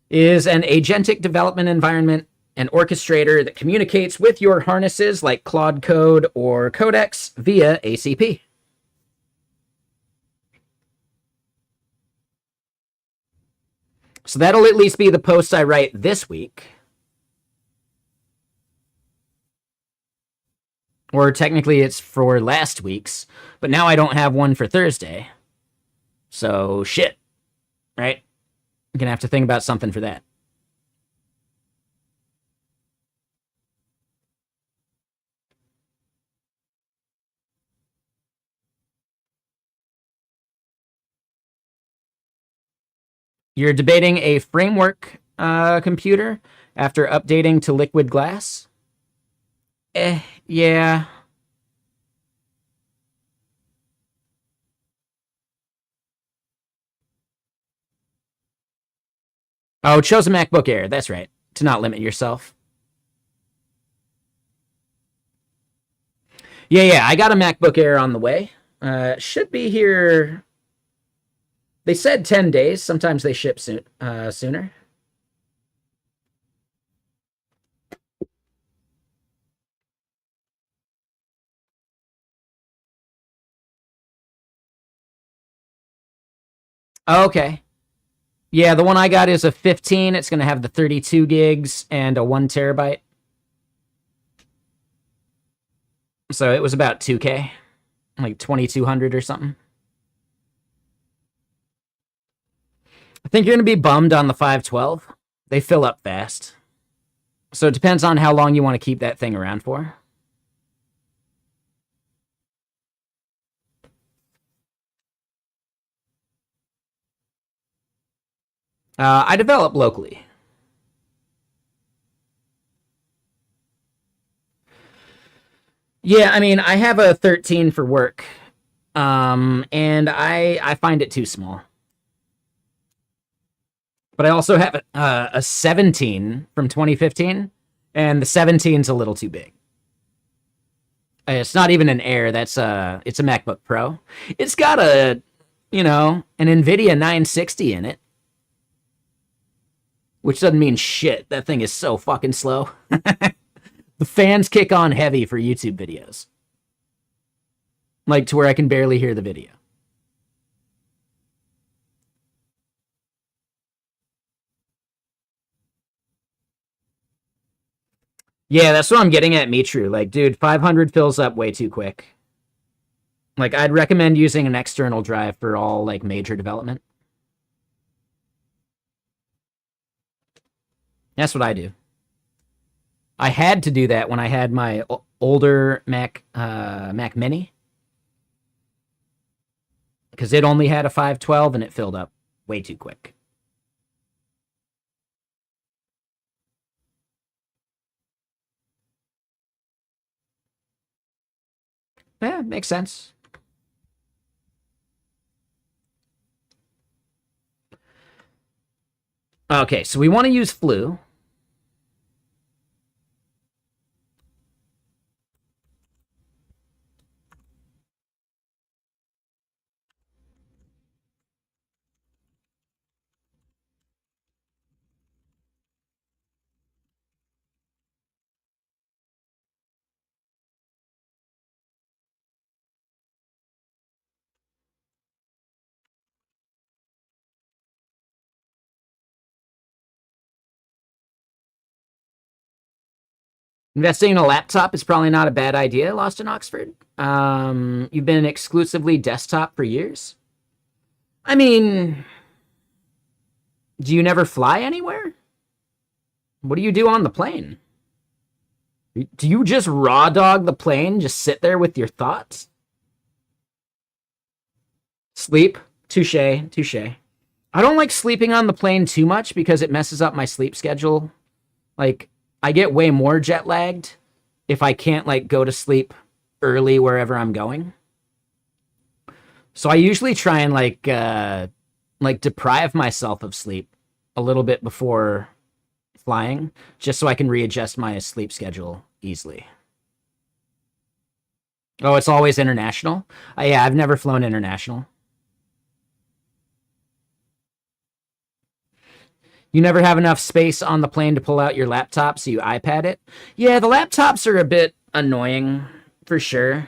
is an agentic development environment, an orchestrator that communicates with your harnesses like Claude Code or Codex via ACP. So that'll at least be the post I write this week. Or technically it's for last week's, but now I don't have one for Thursday. So shit, right? I'm gonna have to think about something for that. You're debating a framework computer after updating to liquid glass? Yeah. Oh, chose a MacBook Air. That's right. To not limit yourself. Yeah. I got a MacBook Air on the way. Should be here. They said 10 days. Sometimes they ship sooner. Okay. Yeah, the one I got is a 15. It's going to have the 32 gigs and a 1 terabyte. So it was about 2K, like 2,200 or something. I think you're going to be bummed on the 512. They fill up fast. So it depends on how long you want to keep that thing around for. I develop locally. Yeah, I mean, I have a 13 for work, and I find it too small. But I also have a 17 from 2015, and the 17's a little too big. It's not even an Air. It's a MacBook Pro. It's got an NVIDIA 960 in it, which doesn't mean shit. That thing is so fucking slow. The fans kick on heavy for YouTube videos. Like, to where I can barely hear the video. Yeah, that's what I'm getting at, Mitru. Like, dude, 500 fills up way too quick. Like, I'd recommend using an external drive for all, like, major development. That's what I do. I had to do that when I had my older Mac Mini. Because it only had a 512 and it filled up way too quick. Yeah, makes sense. Okay, so we want to use flu. Investing in a laptop is probably not a bad idea, Lost in Oxford. You've been exclusively desktop for years. I mean, do you never fly anywhere? What do you do on the plane? Do you just raw dog the plane? Just sit there with your thoughts? Sleep? Touche, touche. I don't like sleeping on the plane too much because it messes up my sleep schedule. Like, I get way more jet lagged if I can't, like, go to sleep early wherever I'm going. So I usually try and, like deprive myself of sleep a little bit before flying, just so I can readjust my sleep schedule easily. Oh, it's always international? Yeah, I've never flown international. You never have enough space on the plane to pull out your laptop, so you iPad it? Yeah, the laptops are a bit annoying, for sure.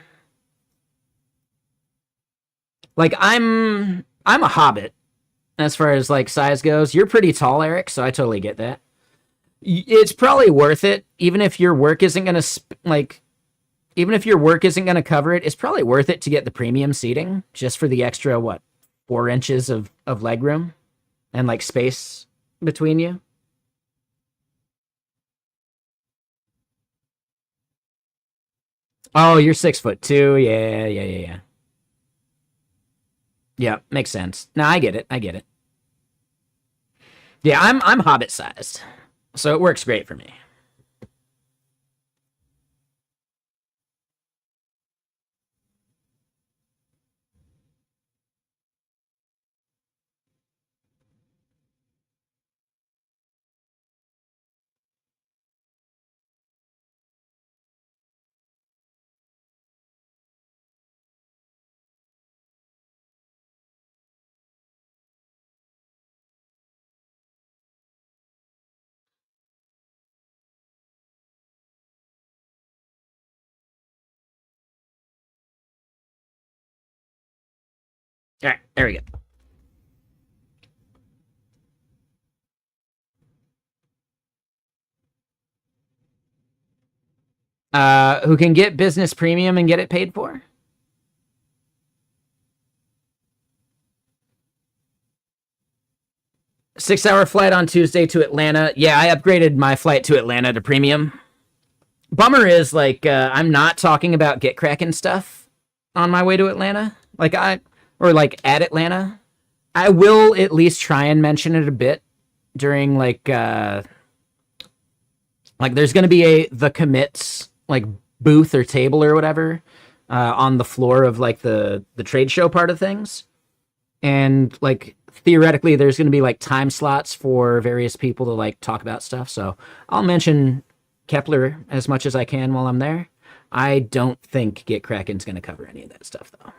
Like, I'm a hobbit as far as, like, size goes. You're pretty tall, Eric, so I totally get that. It's probably worth it, even if your work isn't going to, even if your work isn't going to cover it, it's probably worth it to get the premium seating, just for the extra, 4 inches of leg room and, like, space between you. Oh, you're 6'2". Yeah. Yeah, makes sense. No, I get it. Yeah, I'm hobbit sized, so it works great for me. All right, there we go. Who can get business premium and get it paid for? Six-hour flight on Tuesday to Atlanta. Yeah, I upgraded my flight to Atlanta to premium. Bummer is, like, I'm not talking about GitKraken stuff on my way to Atlanta. Or at Atlanta. I will at least try and mention it a bit during, there's going to be the commits, like, booth or table or whatever on the floor of, like, the trade show part of things. And, like, theoretically, there's going to be, like, time slots for various people to, like, talk about stuff. So I'll mention Kepler as much as I can while I'm there. I don't think GitKraken's going to cover any of that stuff, though.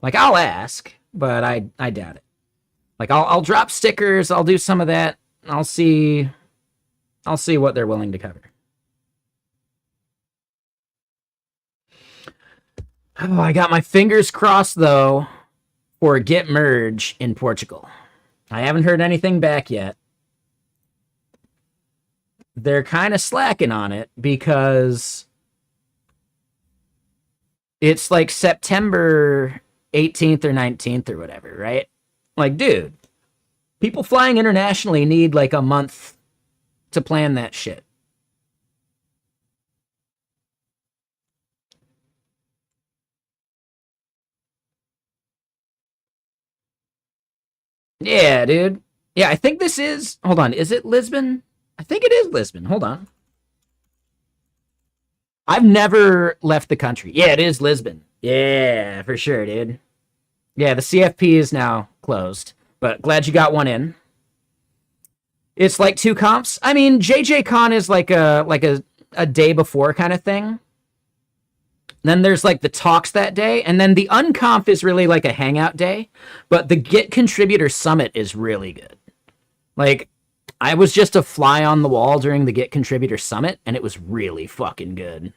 Like, I'll ask, but I doubt it. Like I'll drop stickers, I'll do some of that. I'll see what they're willing to cover. Oh, I got my fingers crossed though for Git merge in Portugal. I haven't heard anything back yet. They're kind of slacking on it because it's like September 18th or 19th or whatever, right? Like, dude, people flying internationally need like a month to plan that shit. Yeah, dude. Yeah, I think this is. Hold on. Is it Lisbon? I think it is Lisbon. Hold on. I've never left the country. Yeah, it is Lisbon. Yeah, for sure, dude. Yeah, the CFP is now closed, but glad you got one in. It's like two comps. I mean, JJCon is like a day before kind of thing. Then there's like the talks that day, and then the unconf is really like a hangout day. But the Git Contributor Summit is really good. Like, I was just a fly on the wall during the Git Contributor Summit, and it was really fucking good.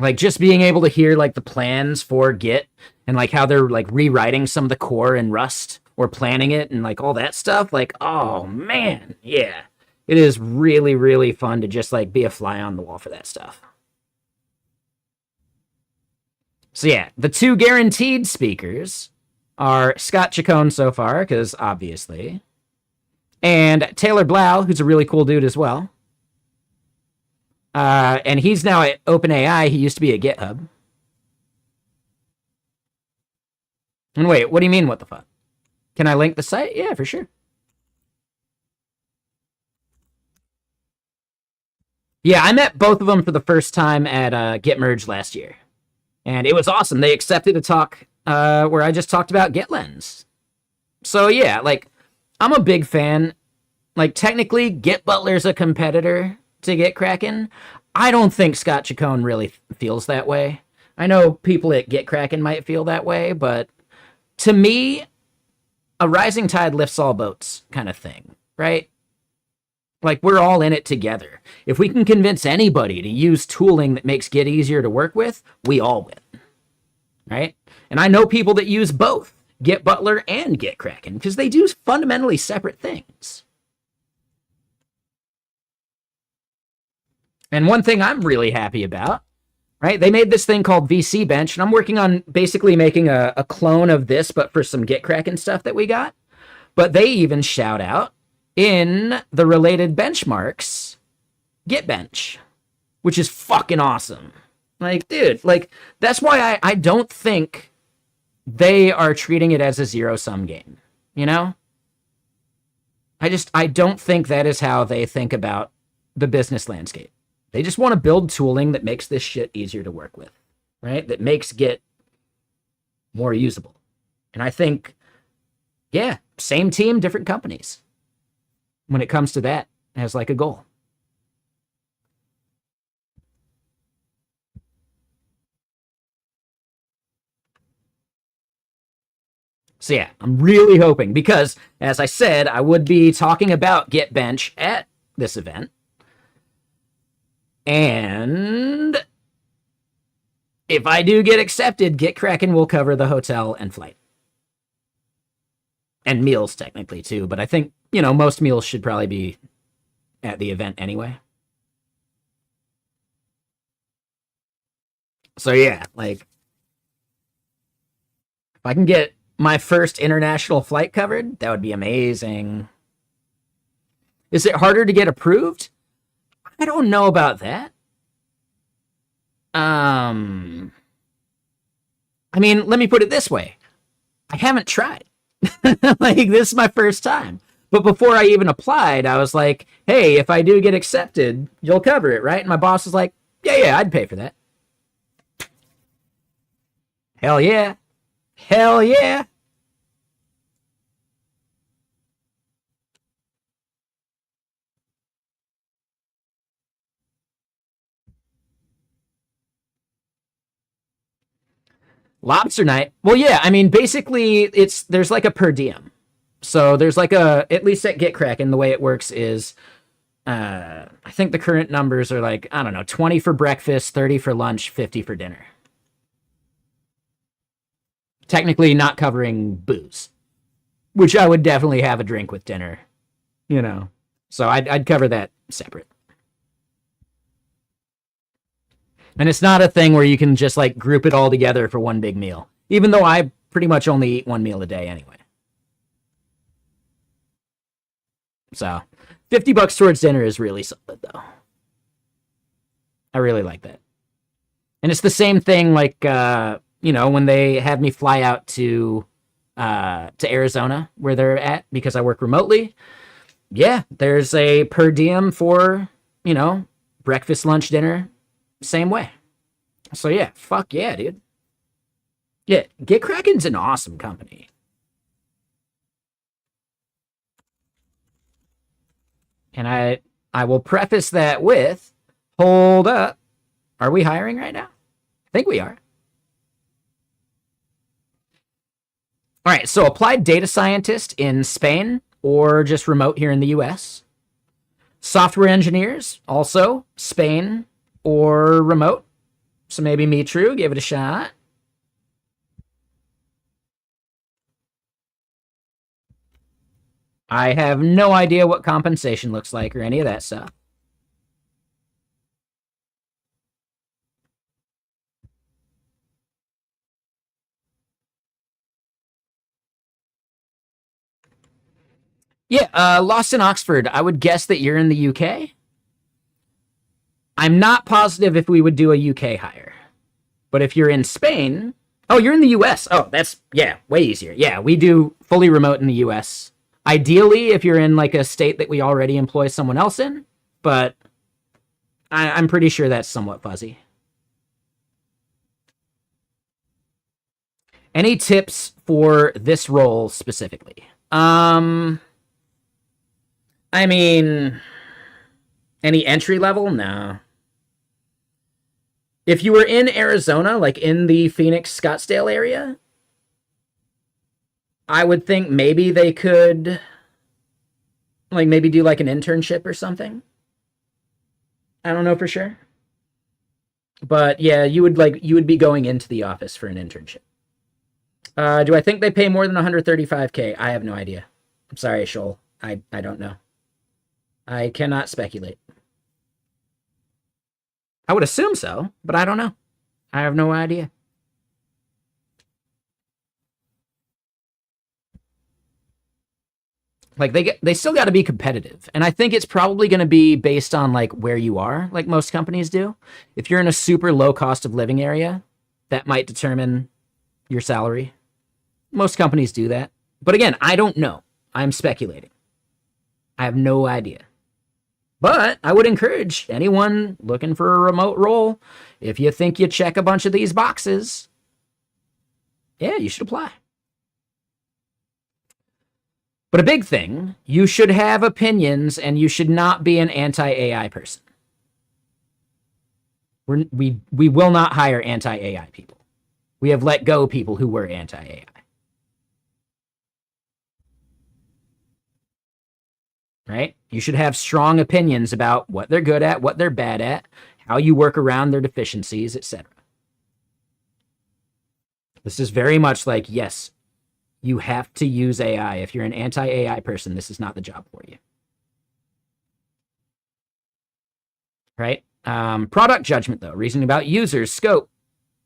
Like, just being able to hear like the plans for Git and like how they're like rewriting some of the core in Rust or planning it and like all that stuff. Like, oh man, yeah. It is really, really fun to just like be a fly on the wall for that stuff. So yeah, the two guaranteed speakers are Scott Chacon so far, because obviously, and Taylor Blau, who's a really cool dude as well. And he's now at OpenAI. He used to be at GitHub. And wait, what do you mean, what the fuck? Can I link the site? Yeah, for sure. Yeah, I met both of them for the first time at Git Merge last year. And it was awesome. They accepted a talk where I just talked about GitLens. So yeah, like, I'm a big fan. Like, technically, Git Butler's a competitor to Git Kraken. I don't think Scott Chacon really feels that way. I know people at Git Kraken might feel that way, but to me, a rising tide lifts all boats kind of thing, right? Like, we're all in it together. If we can convince anybody to use tooling that makes Git easier to work with, we all win, right? And I know people that use both Git Butler and Git Kraken because they do fundamentally separate things. And one thing I'm really happy about, right? They made this thing called VC Bench, and I'm working on basically making a clone of this, but for some Git Kraken stuff that we got. But they even shout out in the related benchmarks Git Bench, which is fucking awesome. Like, dude, like, that's why I don't think they are treating it as a zero-sum game, you know? I don't think that is how they think about the business landscape. They just want to build tooling that makes this shit easier to work with, right? That makes Git more usable. And I think, yeah, same team, different companies when it comes to that as like a goal. So yeah, I'm really hoping because, as I said, I would be talking about Git Bench at this event. And if I do get accepted, Git Kraken will cover the hotel and flight. And meals, technically, too. But I think, most meals should probably be at the event anyway. So yeah, like, if I can get my first international flight covered, that would be amazing. Is it harder to get approved? I don't know about that. I mean, let me put it this way. I haven't tried. Like, this is my first time. But before I even applied, I was like, hey, if I do get accepted, you'll cover it, right? And my boss was like, yeah, I'd pay for that. Hell yeah. Hell yeah. Lobster night. Well, yeah, I mean, basically, there's like a per diem. So there's like at least at GitKraken, the way it works is, I think the current numbers are like, I don't know, 20 for breakfast, 30 for lunch, 50 for dinner. Technically not covering booze, which I would definitely have a drink with dinner, you know. So I'd cover that separate. And it's not a thing where you can just like group it all together for one big meal, even though I pretty much only eat one meal a day anyway. So $50 towards dinner is really solid, though. I really like that. And it's the same thing like, when they have me fly out to Arizona where they're at because I work remotely. Yeah, there's a per diem for, breakfast, lunch, dinner, same way. So yeah, fuck yeah, dude. Yeah, GitKraken's an awesome company. And I will preface that with, hold up, are we hiring right now? I think we are. All right, so applied data scientist in Spain or just remote here in the US. Software engineers, also Spain or remote. So maybe me, True, give it a shot. I have no idea what compensation looks like or any of that stuff. Yeah, lost in Oxford. I would guess that you're in the UK. I'm not positive if we would do a UK hire. But if you're in Spain... Oh, you're in the US. Oh, that's, yeah, way easier. Yeah, we do fully remote in the US. Ideally, if you're in like a state that we already employ someone else in, but I'm pretty sure that's somewhat fuzzy. Any tips for this role specifically? I mean, any entry level? No. If you were in Arizona, like in the Phoenix, Scottsdale area, I would think maybe they could, like, maybe do like an internship or something. I don't know for sure. But yeah, you would be going into the office for an internship. Do I think they pay more than 135K? I have no idea. I'm sorry, Shoal. I don't know. I cannot speculate. I would assume so, but I don't know. I have no idea. Like they still got to be competitive, and I think it's probably going to be based on like where you are, like most companies do. If you're in a super low cost of living area, that might determine your salary. Most companies do that, but again, I don't know. I'm speculating. I have no idea. But I would encourage anyone looking for a remote role, if you think you check a bunch of these boxes, yeah, you should apply. But a big thing, you should have opinions and you should not be an anti-AI person. We will not hire anti-AI people. We have let go people who were anti-AI. Right? You should have strong opinions about what they're good at, what they're bad at, how you work around their deficiencies, etc. This is very much like, yes, you have to use AI. If you're an anti-AI person, this is not the job for you. Right? Product judgment, though. Reasoning about users, scope,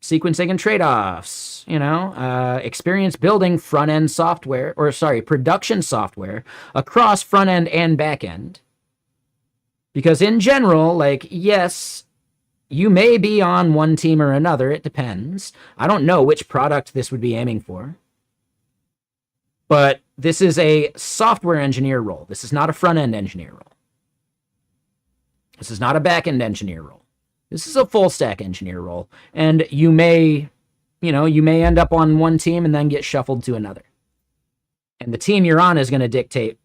sequencing and trade-offs, experience building front-end software, production software across front-end and back-end. Because in general, like, yes, you may be on one team or another. It depends. I don't know which product this would be aiming for. But this is a software engineer role. This is not a front-end engineer role. This is not a back-end engineer role. This is a full-stack engineer role. And you may end up on one team and then get shuffled to another. And the team you're on is going to dictate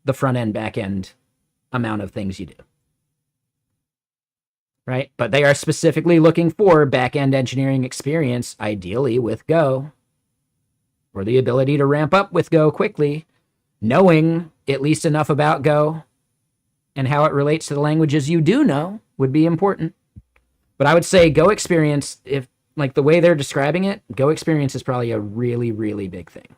the front-end, back-end amount of things you do. right? But they are specifically looking for back-end engineering experience, ideally with Go, or the ability to ramp up with Go quickly, knowing at least enough about Go and how it relates to the languages you do know would be important. But I would say Go experience, if like the way they're describing it, Go experience is probably a really, really big thing.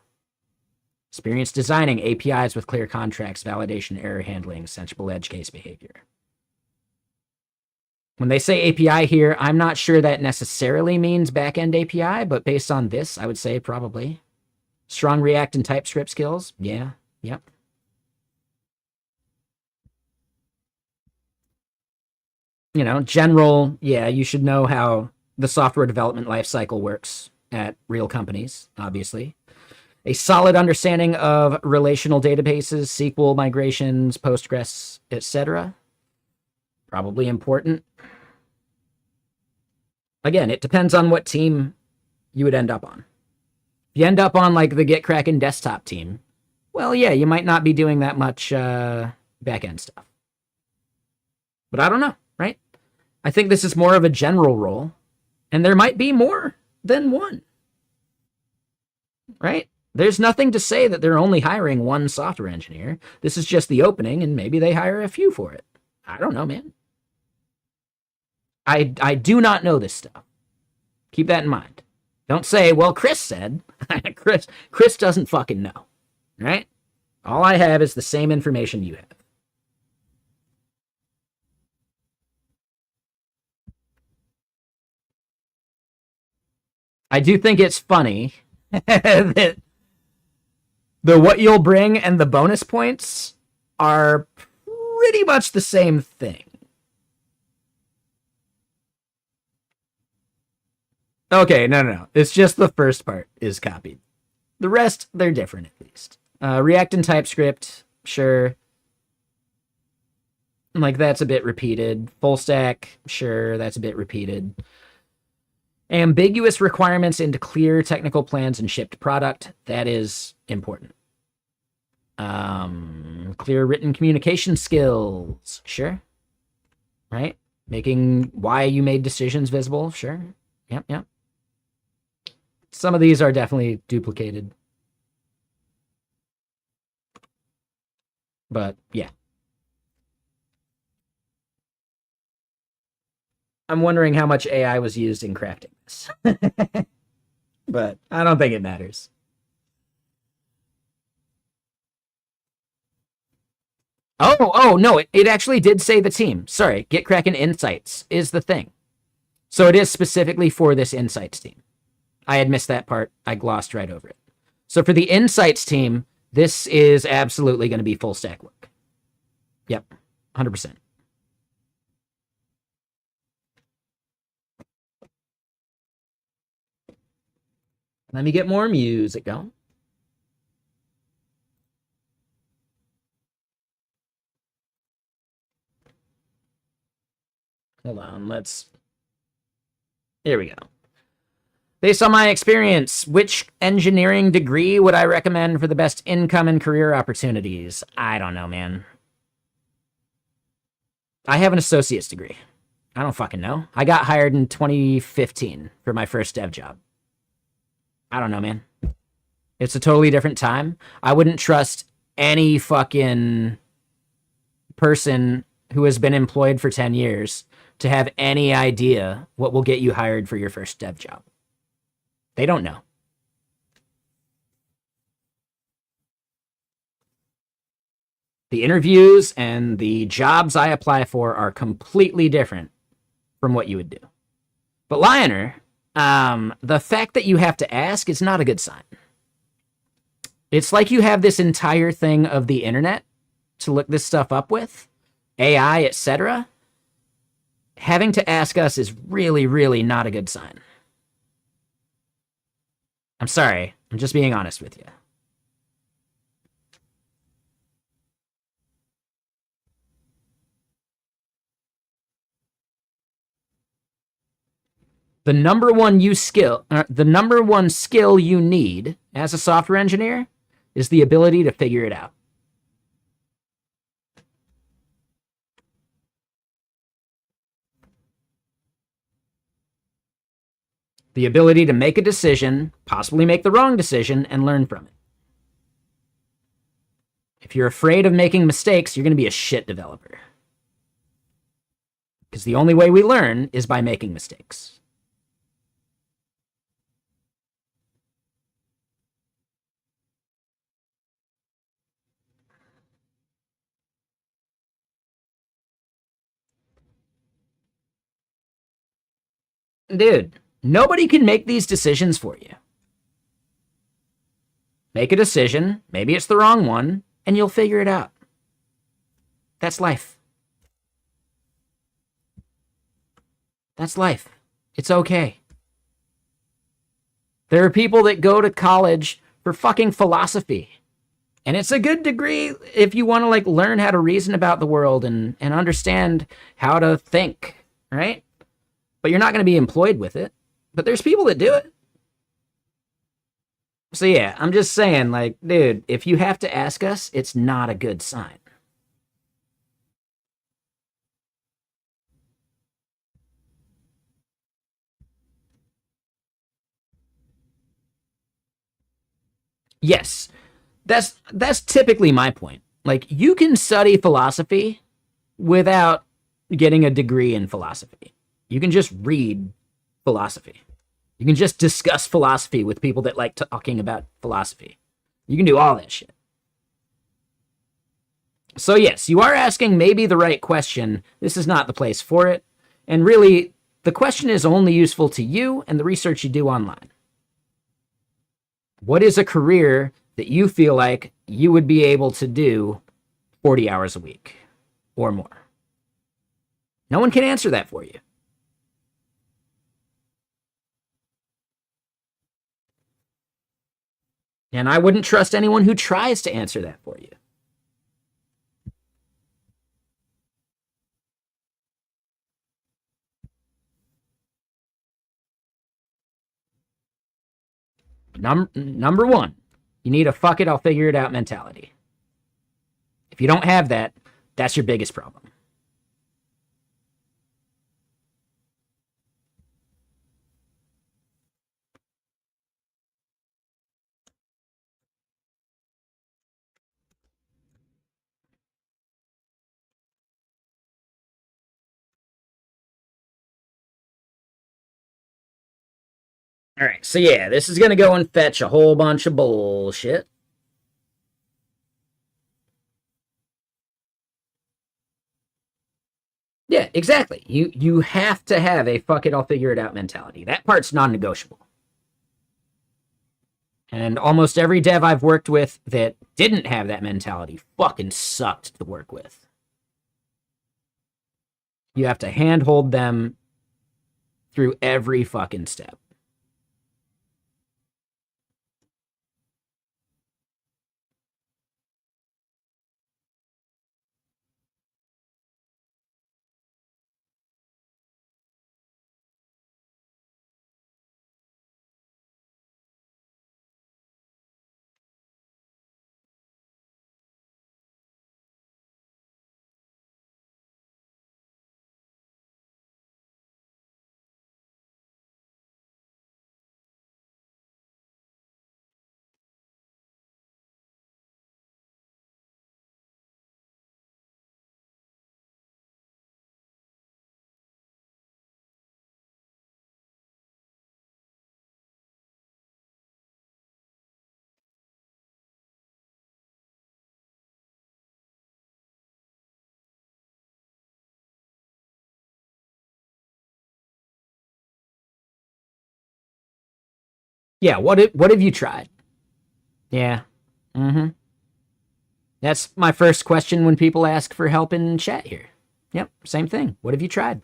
Experience designing APIs with clear contracts, validation, error handling, sensible edge case behavior. When they say API here, I'm not sure that necessarily means backend API, but based on this, I would say probably. Strong React and TypeScript skills? Yeah, yep. You know, general, yeah, you should know how the software development lifecycle works at real companies, obviously. A solid understanding of relational databases, SQL migrations, Postgres, etc. Probably important. Again, it depends on what team you would end up on. If you end up on like the Get Kraken desktop team, well, yeah, you might not be doing that much back-end stuff. But I don't know, right? I think this is more of a general role, and there might be more than one, right? There's nothing to say that they're only hiring one software engineer. This is just the opening, and maybe they hire a few for it. I don't know, man. I do not know this stuff. Keep that in mind. Don't say, well, Chris said. Chris doesn't fucking know, right? All I have is the same information you have. I do think it's funny that the what you'll bring and the bonus points are pretty much the same thing. Okay, no. It's just the first part is copied. The rest, they're different at least. React and TypeScript, sure. Like, that's a bit repeated. Full stack, sure, that's a bit repeated. Ambiguous requirements into clear technical plans and shipped product, that is important. Clear written communication skills, sure. Right? Making why you made decisions visible, sure. Yep. Some of these are definitely duplicated. But, yeah. I'm wondering how much AI was used in crafting this. But I don't think it matters. Oh, no, it actually did say the team. Sorry, Get Kraken Insights is the thing. So it is specifically for this Insights team. I had missed that part. I glossed right over it. So for the Insights team, this is absolutely going to be full stack work. Yep, 100%. Let me get more music going. Hold on, here we go. Based on my experience, which engineering degree would I recommend for the best income and career opportunities? I don't know, man. I have an associate's degree. I don't fucking know. I got hired in 2015 for my first dev job. I don't know, man. It's a totally different time. I wouldn't trust any fucking person who has been employed for 10 years to have any idea what will get you hired for your first dev job. They don't know. The interviews and the jobs I apply for are completely different from what you would do. But Lioner, the fact that you have to ask is not a good sign. It's like you have this entire thing of the internet to look this stuff up with, AI, etc. Having to ask us is really, really not a good sign. I'm sorry. I'm just being honest with you. The number one skill you need as a software engineer is the ability to figure it out. The ability to make a decision, possibly make the wrong decision, and learn from it. If you're afraid of making mistakes, you're going to be a shit developer. Because the only way we learn is by making mistakes. Dude, nobody can make these decisions for you. Make a decision, maybe it's the wrong one, and you'll figure it out. That's life. That's life. It's okay. There are people that go to college for fucking philosophy. And it's a good degree if you want to like learn how to reason about the world and understand how to think, right? But you're not going to be employed with it. But there's people that do it. So yeah, I'm just saying, like, dude, if you have to ask us, it's not a good sign. Yes, that's typically my point. Like, you can study philosophy without getting a degree in philosophy. You can just read philosophy. You can just discuss philosophy with people that like talking about philosophy. You can do all that shit. So yes, you are asking maybe the right question. This is not the place for it. And really, the question is only useful to you and the research you do online. What is a career that you feel like you would be able to do 40 hours a week or more? No one can answer that for you. And I wouldn't trust anyone who tries to answer that for you. Number one, you need a fuck it, I'll figure it out mentality. If you don't have that, that's your biggest problem. All right, so yeah, this is going to go and fetch a whole bunch of bullshit. Yeah, exactly. You have to have a fuck it, I'll figure it out mentality. That part's non-negotiable. And almost every dev I've worked with that didn't have that mentality fucking sucked to work with. You have to handhold them through every fucking step. Yeah, what have you tried? Yeah. Mm-hmm. That's my first question when people ask for help in chat here. Yep, same thing. What have you tried?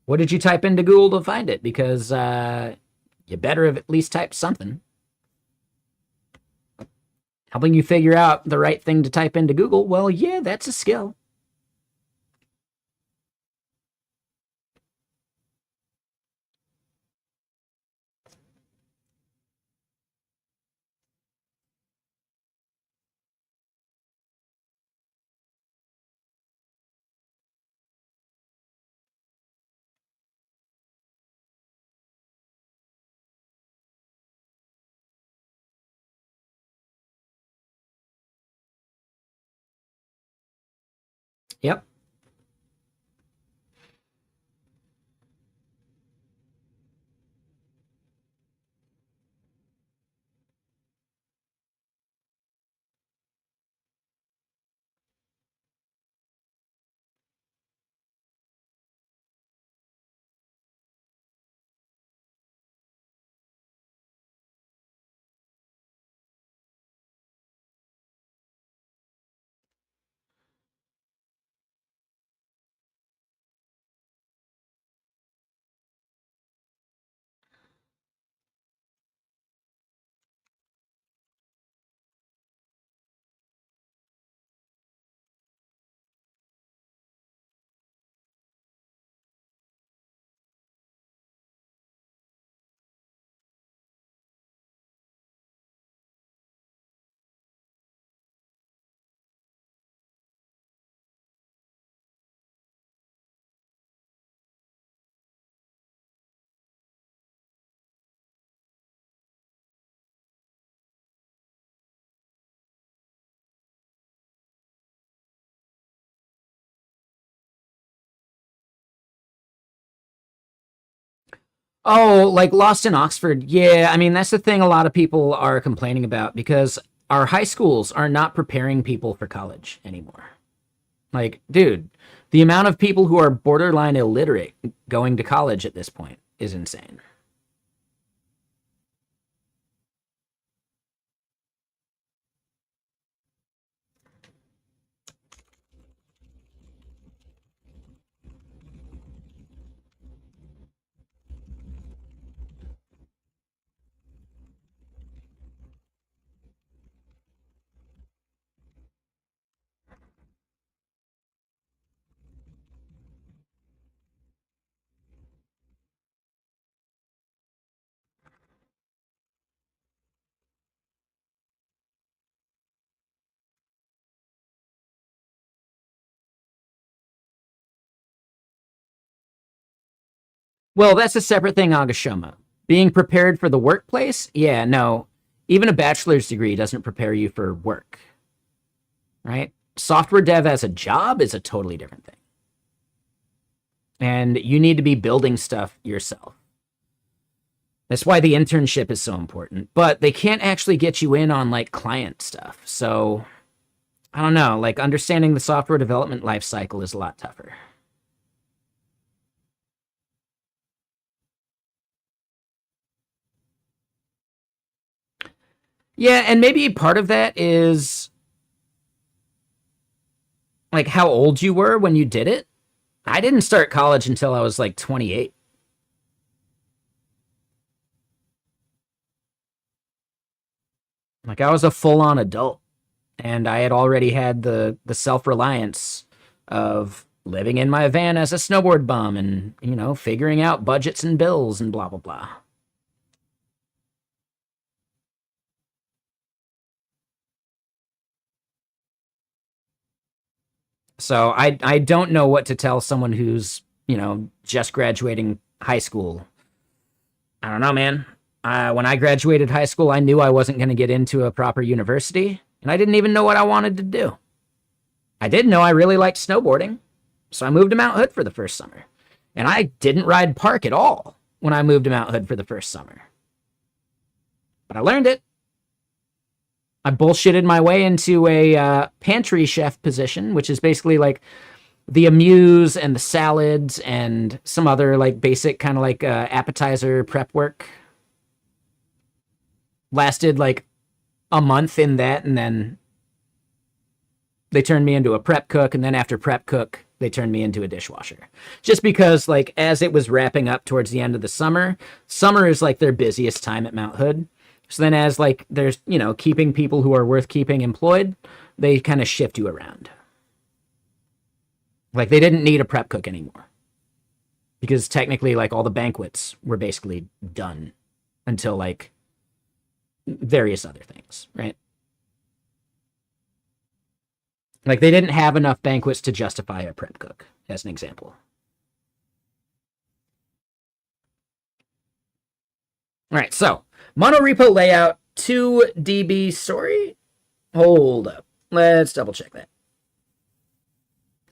What did you type into Google to find it? Because you better have at least typed something. Helping you figure out the right thing to type into Google, well, yeah, that's a skill. Yep. Oh, like Lost in Oxford. Yeah, I mean, that's the thing a lot of people are complaining about because our high schools are not preparing people for college anymore. Like, dude, the amount of people who are borderline illiterate going to college at this point is insane. Well, that's a separate thing, Agashoma. Being prepared for the workplace? Yeah, no. Even a bachelor's degree doesn't prepare you for work, right? Software dev as a job is a totally different thing. And you need to be building stuff yourself. That's why the internship is so important. But they can't actually get you in on like client stuff. So I don't know, like understanding the software development life cycle is a lot tougher. Yeah, and maybe part of that is like how old you were when you did it. I didn't start college until I was like 28. Like I was a full-on adult and I had already had the self-reliance of living in my van as a snowboard bum and, you know, figuring out budgets and bills and blah blah blah. So I don't know what to tell someone who's, you know, just graduating high school. I don't know, man. When I graduated high school, I knew I wasn't going to get into a proper university, and I didn't even know what I wanted to do. I did know I really liked snowboarding, so I moved to Mount Hood for the first summer. And I didn't ride park at all when I moved to Mount Hood for the first summer. But I learned it. I bullshitted my way into a pantry chef position, which is basically like the amuse and the salads and some other like basic kind of like appetizer prep work. Lasted like a month in that, and then they turned me into a prep cook, and then after prep cook, they turned me into a dishwasher. Just because like as it was wrapping up towards the end of the summer, summer is like their busiest time at Mount Hood. So then as like there's, you know, keeping people who are worth keeping employed, they kind of shift you around. Like they didn't need a prep cook anymore because technically like all the banquets were basically done until like various other things, right? Like they didn't have enough banquets to justify a prep cook, as an example. All right, so monorepo layout 2 DB. Sorry, hold up. Let's double check that.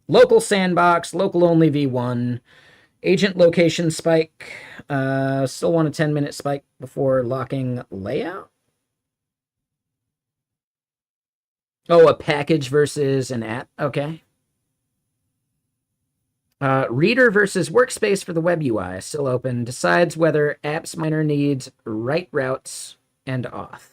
Local sandbox, local only v1, agent location spike. Still want a 10-minute spike before locking layout. Oh, a package versus an app. Okay. Reader versus workspace for the web UI. Still open. Decides whether apps miner needs write routes and auth.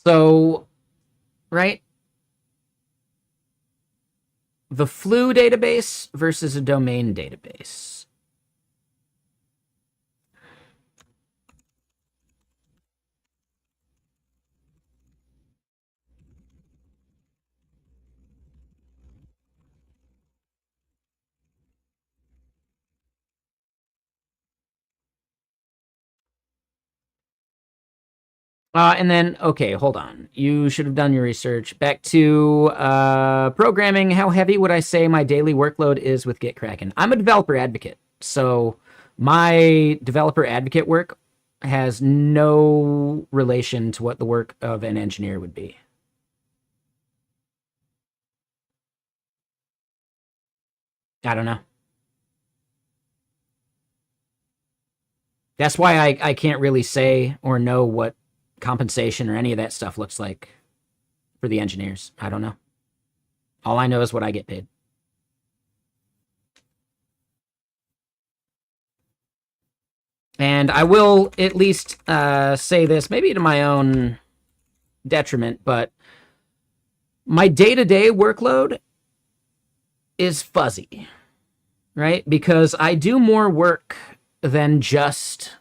So, right? The flu database versus a domain database. And then, okay, hold on. You should have done your research. Back to programming. How heavy would I say my daily workload is with GitKraken? I'm a developer advocate, so my developer advocate work has no relation to what the work of an engineer would be. I don't know. That's why I can't really say or know what compensation or any of that stuff looks like for the engineers. I don't know. All I know is what I get paid. And I will at least say this, maybe to my own detriment, but my day-to-day workload is fuzzy, right? Because I do more work than just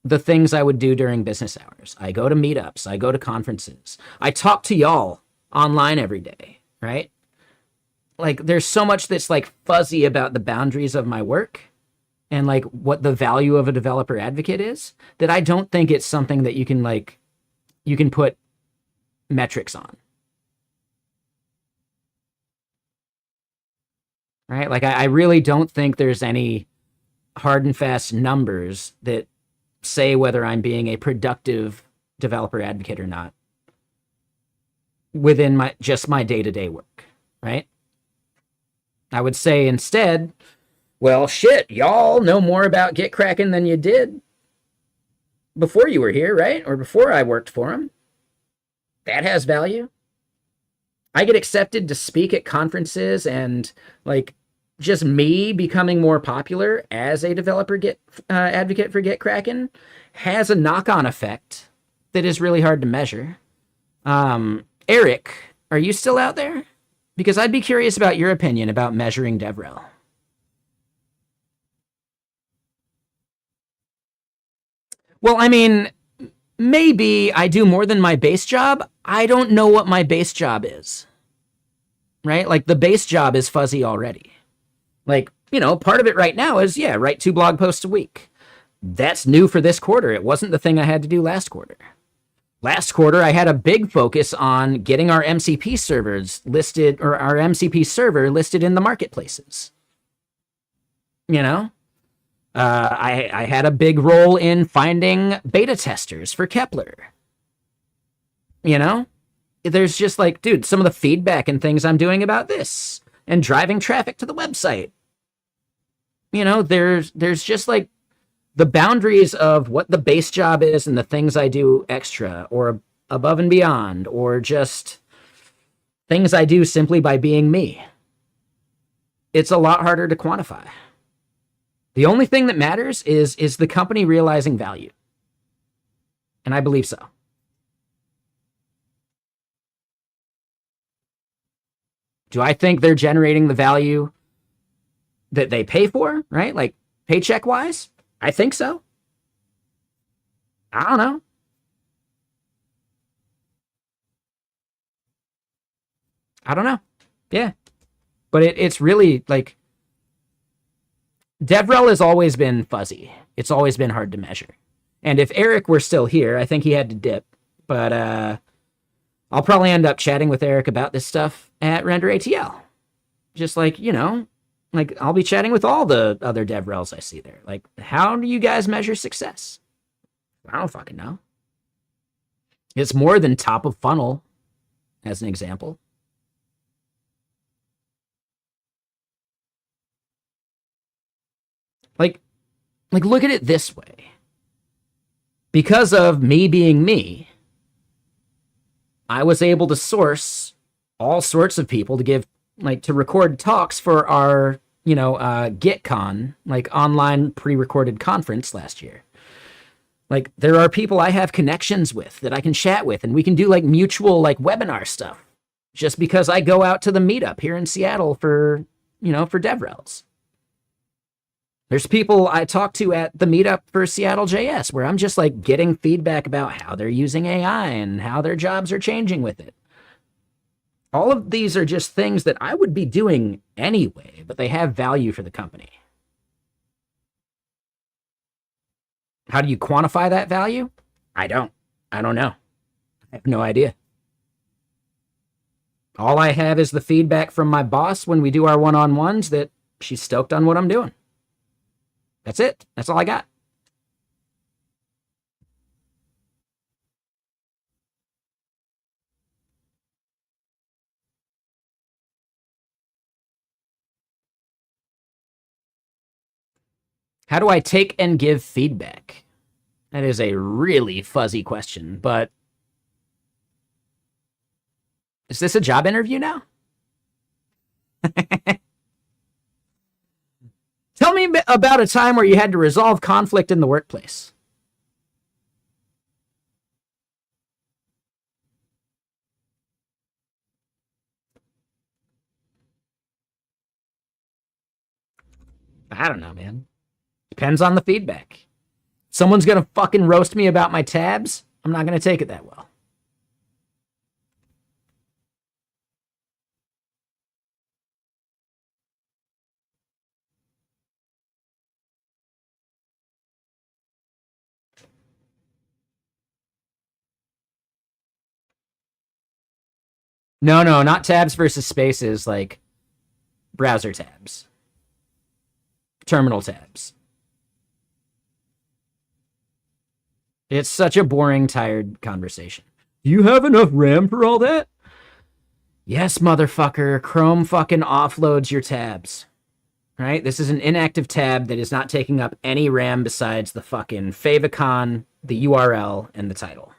the things I would do during business hours. I go to meetups, I go to conferences, I talk to y'all online every day, right? Like, there's so much that's like fuzzy about the boundaries of my work and like what the value of a developer advocate is, that I don't think it's something that you can put metrics on. Right? Like, I really don't think there's any hard and fast numbers that say whether I'm being a productive developer advocate or not within my day-to-day work, right? I would say instead, well, shit, y'all know more about GitKraken than you did before you were here, right? Or before I worked for him. That has value. I get accepted to speak at conferences, and like just me becoming more popular as a developer advocate for GitKraken has a knock-on effect that is really hard to measure. Eric, are you still out there? Because I'd be curious about your opinion about measuring DevRel. Well, I mean, maybe I do more than my base job. I don't know what my base job is, right? Like, the base job is fuzzy already. Like, you know, part of it right now is, yeah, write 2 blog posts a week. That's new for this quarter. It wasn't the thing I had to do last quarter. Last quarter, I had a big focus on getting our MCP servers listed, or our MCP server listed in the marketplaces. You know, I had a big role in finding beta testers for Kepler. You know, there's just like, dude, some of the feedback and things I'm doing about this and driving traffic to the website. You know, there's just like the boundaries of what the base job is and the things I do extra or above and beyond, or just things I do simply by being me. It's a lot harder to quantify. The only thing that matters is the company realizing value. And I believe so. Do I think they're generating the value that they pay for, right? Like paycheck wise? I think so. I don't know. I don't know. Yeah. But it's really like DevRel has always been fuzzy. It's always been hard to measure. And if Eric were still here, I think he had to dip. But I'll probably end up chatting with Eric about this stuff at Render ATL. Just like, you know, like I'll be chatting with all the other DevRels I see there. Like, how do you guys measure success? I don't fucking know. It's more than top of funnel, as an example. Like look at it this way. Because of me being me, I was able to source all sorts of people to give, like, to record talks for our, you know, GitCon, like online pre-recorded conference last year. Like, there are people I have connections with that I can chat with, and we can do like mutual like webinar stuff just because I go out to the meetup here in Seattle for, you know, for DevRels. There's people I talk to at the meetup for Seattle JS where I'm just like getting feedback about how they're using AI and how their jobs are changing with it. All of these are just things that I would be doing anyway, but they have value for the company. How do you quantify that value? I don't know. I have no idea. All I have is the feedback from my boss when we do our one-on-ones that she's stoked on what I'm doing. That's it. That's all I got. How do I take and give feedback? That is a really fuzzy question, but is this a job interview now? Tell me about a time where you had to resolve conflict in the workplace. I don't know, man. Depends on the feedback. Someone's going to fucking roast me about my tabs. I'm not going to take it that well. No, not tabs versus spaces, like browser tabs, terminal tabs. It's such a boring, tired conversation. Do you have enough RAM for all that? Yes, motherfucker. Chrome fucking offloads your tabs. Right? This is an inactive tab that is not taking up any RAM besides the fucking favicon, the URL, and the title.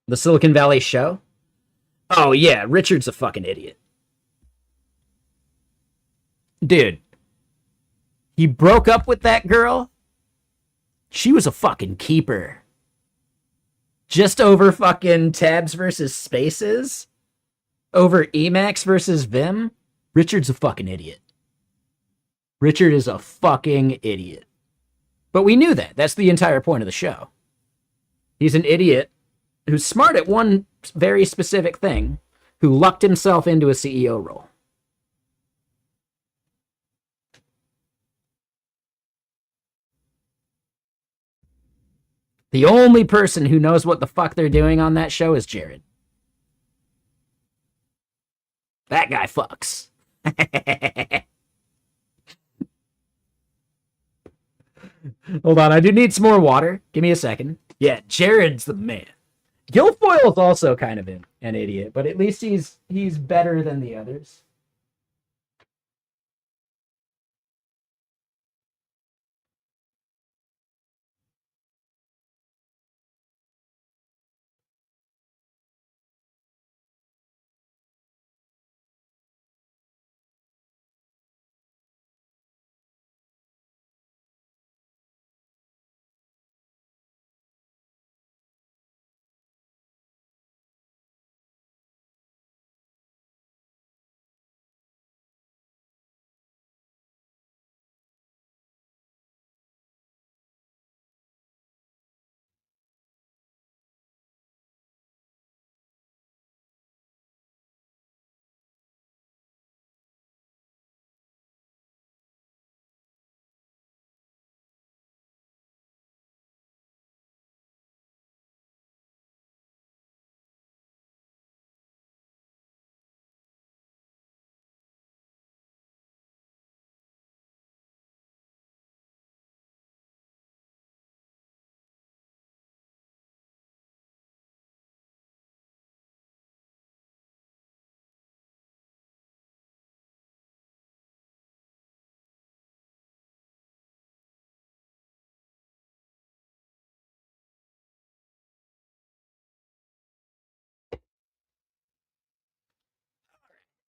The Silicon Valley show? Oh, yeah, Richard's a fucking idiot. Dude, he broke up with that girl. She was a fucking keeper. Just over fucking tabs versus spaces? Over Emacs versus Vim? Richard's a fucking idiot. Richard is a fucking idiot. But we knew that. That's the entire point of the show. He's an idiot who's smart at one very specific thing, who lucked himself into a CEO role. The only person who knows what the fuck they're doing on that show is Jared. That guy fucks. Hold on, I do need some more water. Give me a second. Yeah, Jared's the man. Guilfoyle's also kind of an idiot, but at least he's better than the others.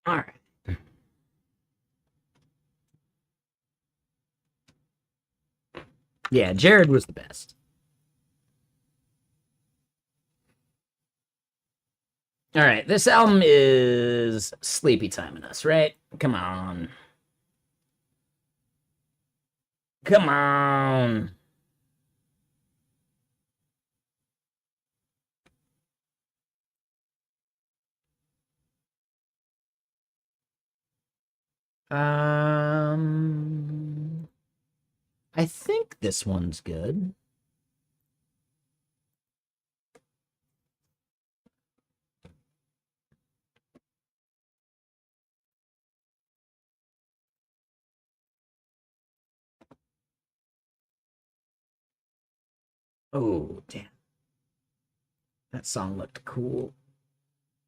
All right. Yeah, Jared was the best. All right, this album is sleepy timing us, right? Come on. Come on. I think this one's good. Oh, damn. That song looked cool.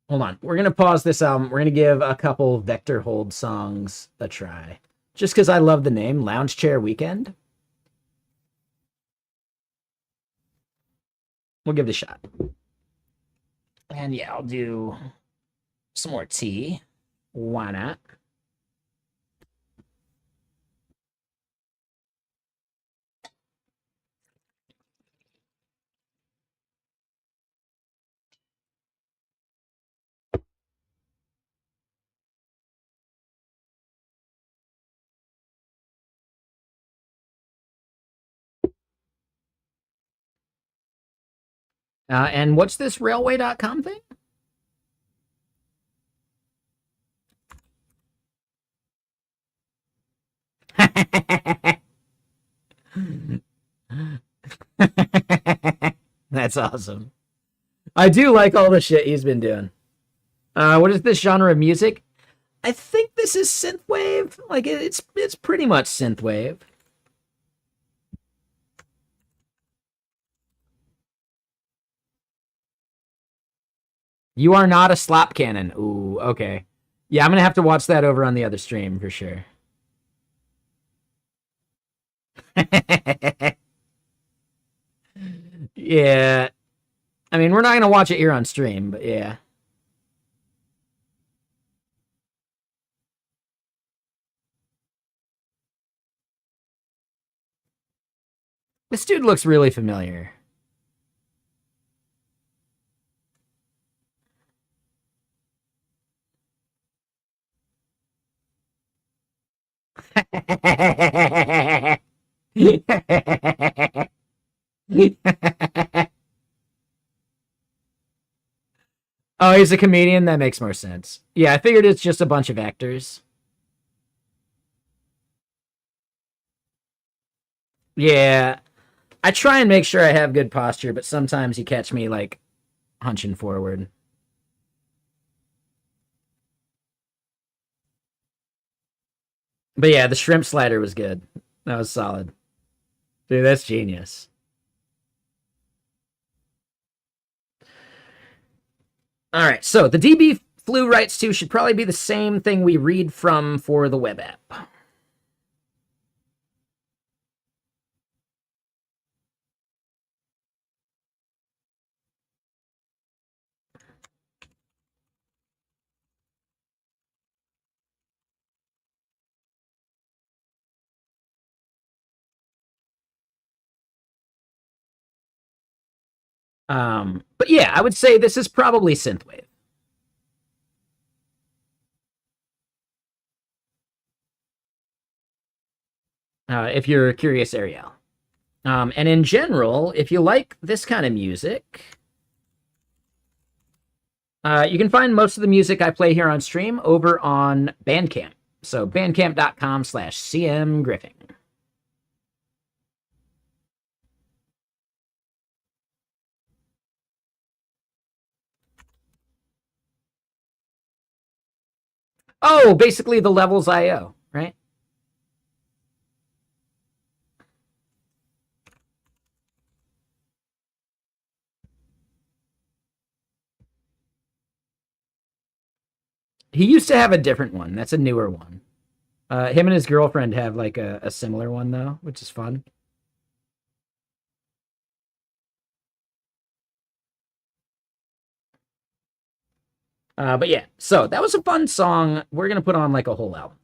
Hold on. We're going to pause this album. We're going to give a couple Vector Hold songs a try. Just because I love the name, Lounge Chair Weekend. We'll give it a shot. And yeah, I'll do some more tea. Why not? And what's this railway.com thing? That's awesome. I do like all the shit he's been doing. What is this genre of music? I think this is synthwave. Like it's pretty much synthwave. You are not a slap cannon. Ooh, okay. Yeah, I'm gonna have to watch that over on the other stream for sure. Yeah. I mean, we're not gonna watch it here on stream, but yeah. This dude looks really familiar. Oh, he's a comedian? That makes more sense. Yeah, I figured it's just a bunch of actors. Yeah, I try and make sure I have good posture, but sometimes you catch me like hunching forward. But yeah, the shrimp slider was good. That was solid. Dude, that's genius. All right, so the DB flu writes to should probably be the same thing we read from for the web app. But yeah, I would say this is probably synthwave. If you're curious, Ariel. And in general, if you like this kind of music, you can find most of the music I play here on stream over on Bandcamp. So bandcamp.com/cmgriffing. Oh, basically the levels IO, right? He used to have a different one. That's a newer one. Him and his girlfriend have like a similar one though, which is fun. But yeah, so that was a fun song. We're gonna put on like a whole album.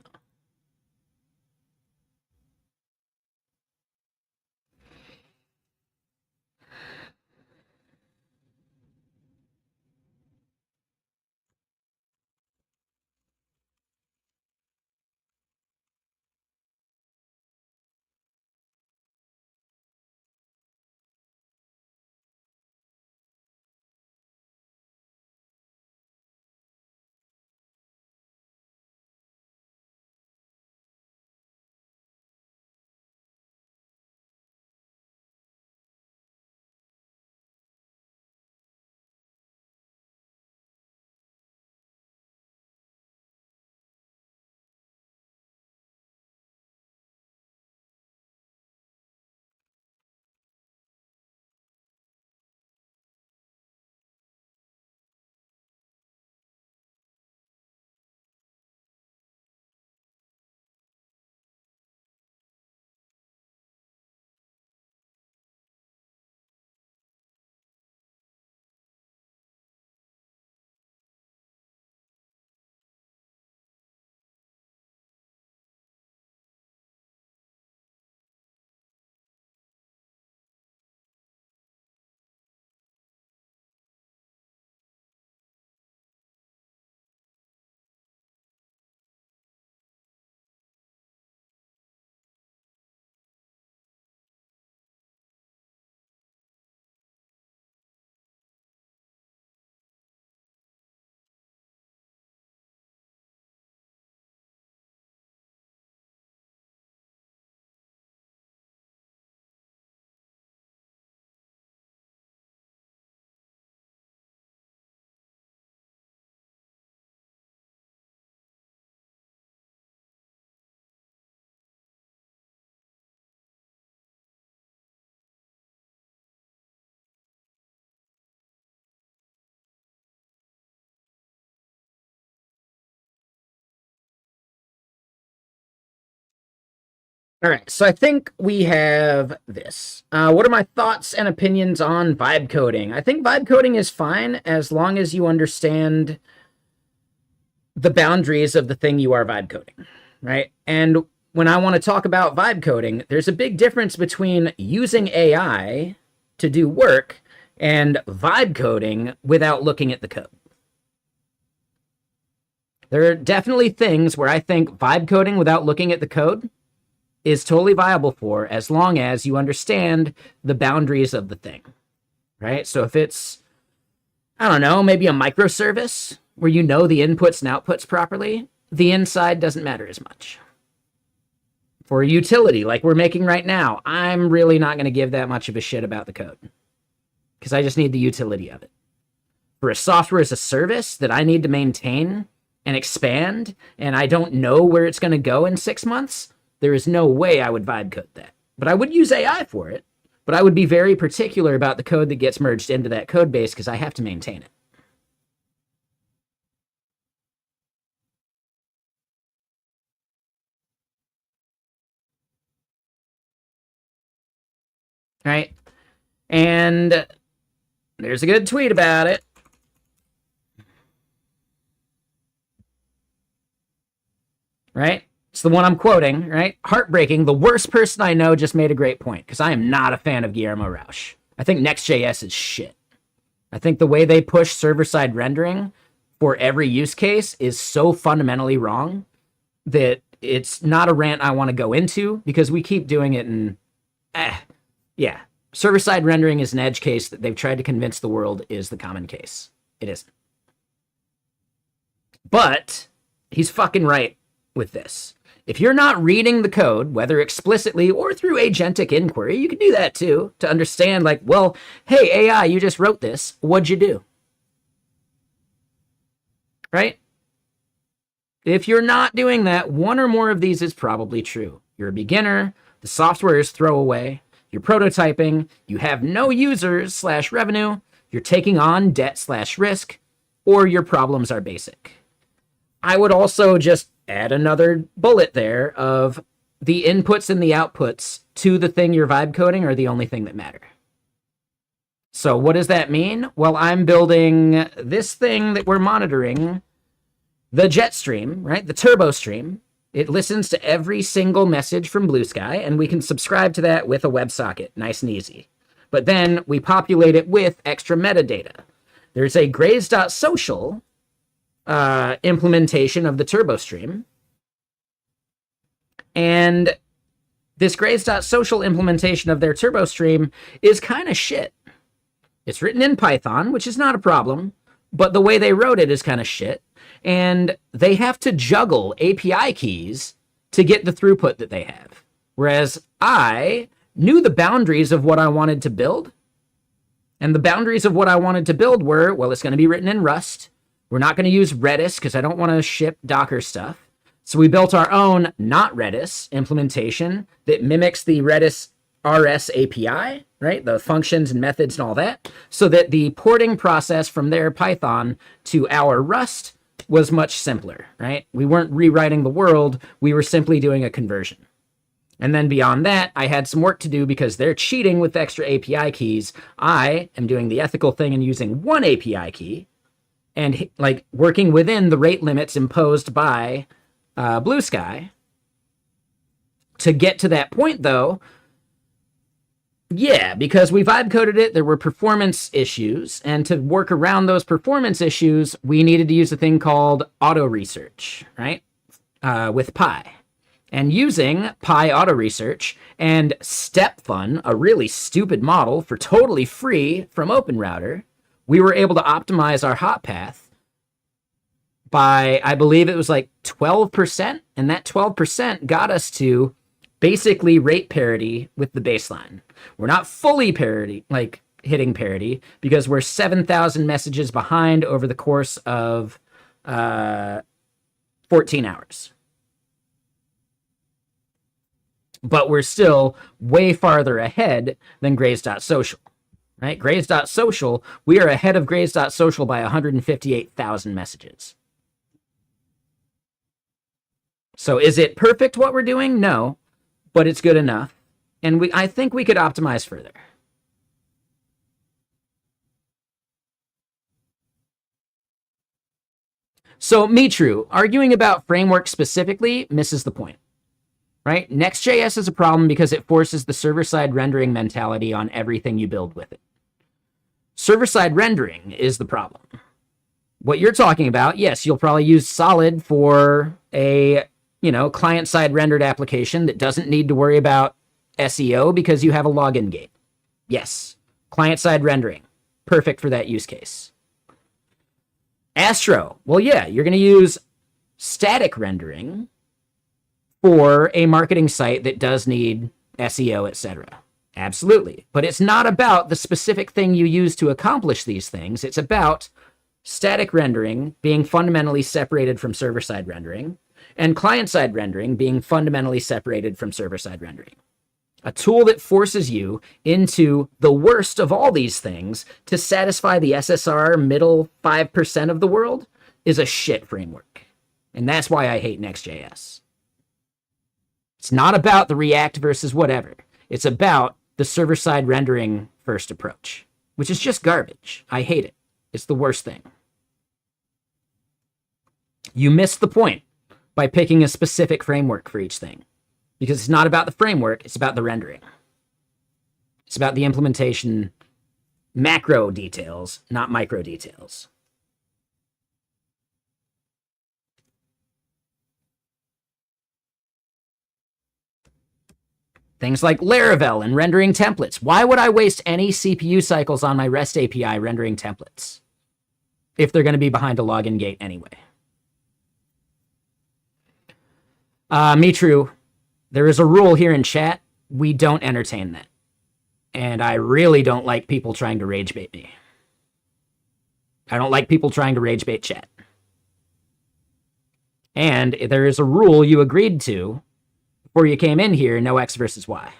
All right, so I think we have this. What are my thoughts and opinions on vibe coding? I think vibe coding is fine as long as you understand the boundaries of the thing you are vibe coding, right? And when I want to talk about vibe coding, there's a big difference between using AI to do work and vibe coding without looking at the code. There are definitely things where I think vibe coding without looking at the code is totally viable for as long as you understand the boundaries of the thing, right? So if it's I don't know, maybe a microservice where you know the inputs and outputs properly, the inside doesn't matter as much. For a utility like we're making right now, I'm really not going to give that much of a shit about the code because I just need the utility of it. For a software as a service that I need to maintain and expand, and I don't know where it's going to go in 6 months, there is no way I would vibe code that. But I would use AI for it. But I would be very particular about the code that gets merged into that code base because I have to maintain it. Right? And there's a good tweet about it. Right? It's the one I'm quoting, right? Heartbreaking. The worst person I know just made a great point because I am not a fan of Guillermo Rauch. I think Next.js is shit. I think the way they push server-side rendering for every use case is so fundamentally wrong that it's not a rant I want to go into because we keep doing it and yeah. Server-side rendering is an edge case that they've tried to convince the world is the common case. It isn't. But he's fucking right with this. If you're not reading the code, whether explicitly or through agentic inquiry, you can do that too, to understand like, well, hey, AI, you just wrote this. What'd you do? Right? If you're not doing that, one or more of these is probably true. You're a beginner, the software is throwaway, you're prototyping, you have no users / revenue, you're taking on debt / risk, or your problems are basic. I would also just add another bullet there of the inputs and the outputs to the thing you're vibe coding are the only thing that matter. So what does that mean? Well, I'm building this thing that we're monitoring, the jet stream, right? The turbo stream. It listens to every single message from Blue Sky, and we can subscribe to that with a WebSocket, nice and easy. But then we populate it with extra metadata. There's a Graze.social implementation of the turbo stream. And this Graze.social implementation of their turbo stream is kind of shit. It's written in Python, which is not a problem, but the way they wrote it is kind of shit. And they have to juggle API keys to get the throughput that they have. Whereas I knew the boundaries of what I wanted to build. And the boundaries of what I wanted to build were, well, it's going to be written in Rust. We're not going to use Redis because I don't want to ship Docker stuff. So we built our own not Redis implementation that mimics the Redis RS API, right? The functions and methods and all that, so that the porting process from their Python to our Rust was much simpler, right? We weren't rewriting the world. We were simply doing a conversion. And then beyond that, I had some work to do because they're cheating with extra API keys. I am doing the ethical thing and using one API key and like working within the rate limits imposed by Blue Sky. To get to that point, though, yeah, because we vibe coded it, there were performance issues, and to work around those performance issues, we needed to use a thing called auto research, right? With Pi. And using Pi auto research and StepFun, a really stupid model for totally free from OpenRouter, we were able to optimize our hot path by, I believe it was like 12%, and that 12% got us to basically rate parity with the baseline. We're not fully parity, like hitting parity, because we're 7,000 messages behind over the course of 14 hours. But we're still way farther ahead than Graze.social, right? Graze.social, we are ahead of Graze.social by 158,000 messages. So is it perfect what we're doing? No, but it's good enough. And I think we could optimize further. So Mitru, arguing about framework specifically misses the point, right? Next.js is a problem because it forces the server-side rendering mentality on everything you build with it. Server-side rendering is the problem. What you're talking about, yes, you'll probably use Solid for a, client-side rendered application that doesn't need to worry about SEO because you have a login gate. Yes, client-side rendering, perfect for that use case. Astro. Well, yeah, you're going to use static rendering for a marketing site that does need SEO, etc. Absolutely. But it's not about the specific thing you use to accomplish these things. It's about static rendering being fundamentally separated from server-side rendering, and client-side rendering being fundamentally separated from server-side rendering. A tool that forces you into the worst of all these things to satisfy the SSR middle 5% of the world is a shit framework. And that's why I hate Next.js. It's not about the React versus whatever. It's about the server-side rendering first approach, which is just garbage. I hate it. It's the worst thing. You missed the point by picking a specific framework for each thing, because it's not about the framework, it's about the rendering. It's about the implementation macro details, not micro details. Things like Laravel and rendering templates. Why would I waste any CPU cycles on my REST API rendering templates if they're going to be behind a login gate anyway? Me true. There is a rule here in chat. We don't entertain that. And I really don't like people trying to rage bait me. I don't like people trying to rage bait chat. And there is a rule you agreed to before you came in here, no X versus Y.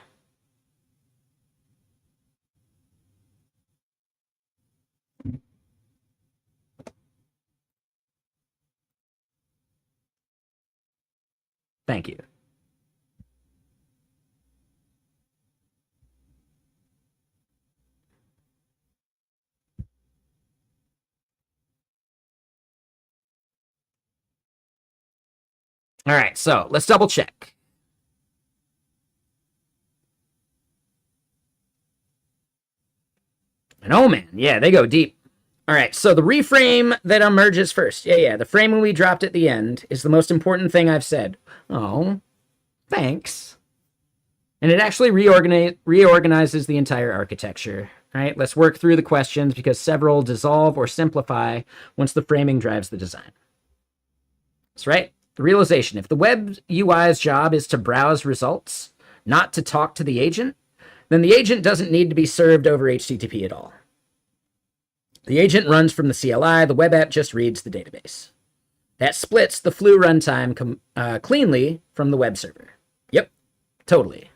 Thank you. All right, so let's double check. And oh man, yeah, they go deep. All right, so the reframe that emerges first. Yeah, the framing we dropped at the end is the most important thing I've said. Oh, thanks. And it actually reorganizes the entire architecture. All right, let's work through the questions because several dissolve or simplify once the framing drives the design. That's right. The realization, if the web UI's job is to browse results, not to talk to the agent, then the agent doesn't need to be served over HTTP at all. The agent runs from the CLI, the web app just reads the database. That splits the Flu runtime cleanly from the web server. Yep, totally.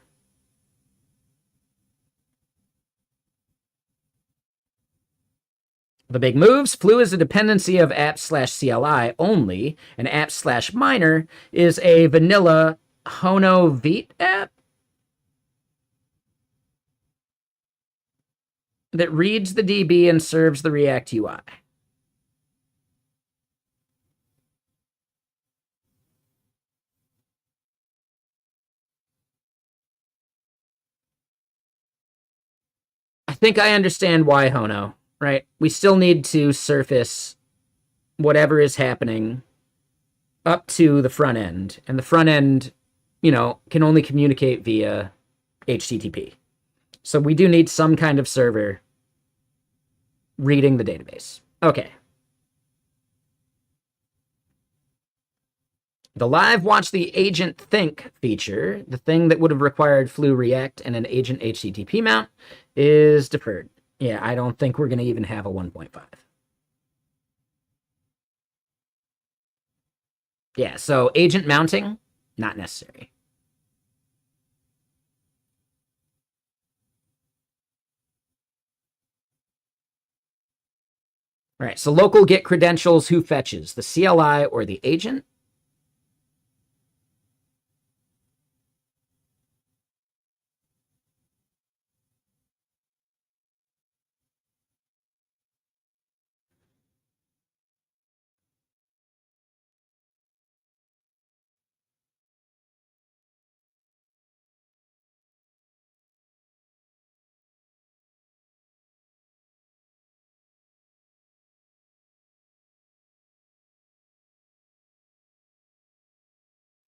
The big moves, Flu is a dependency of apps/CLI only, and apps/miner is a vanilla Hono Vite app that reads the DB and serves the React UI. I think I understand why Hono, right? We still need to surface whatever is happening up to the front end, and the front end, can only communicate via HTTP. So we do need some kind of server reading the database. Okay. The live watch the agent think feature, the thing that would have required Flu React and an agent HTTP mount, is deferred. Yeah, I don't think we're going to even have a 1.5. Yeah, so agent mounting, not necessary. All right, so local get credentials, who fetches, the CLI or the agent?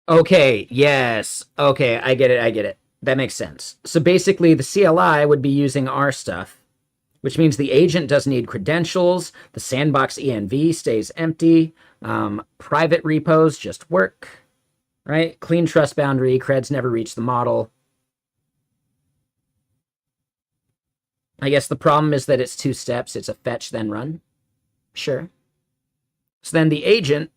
Okay, yes. Okay, I get it. That makes sense. So basically, the CLI would be using our stuff, which means the agent doesn't need credentials. The sandbox env stays empty. Private repos just work, right? Clean trust boundary. Creds never reach the model. I guess the problem is that it's 2 steps. It's a fetch, then run. Sure. So then the agent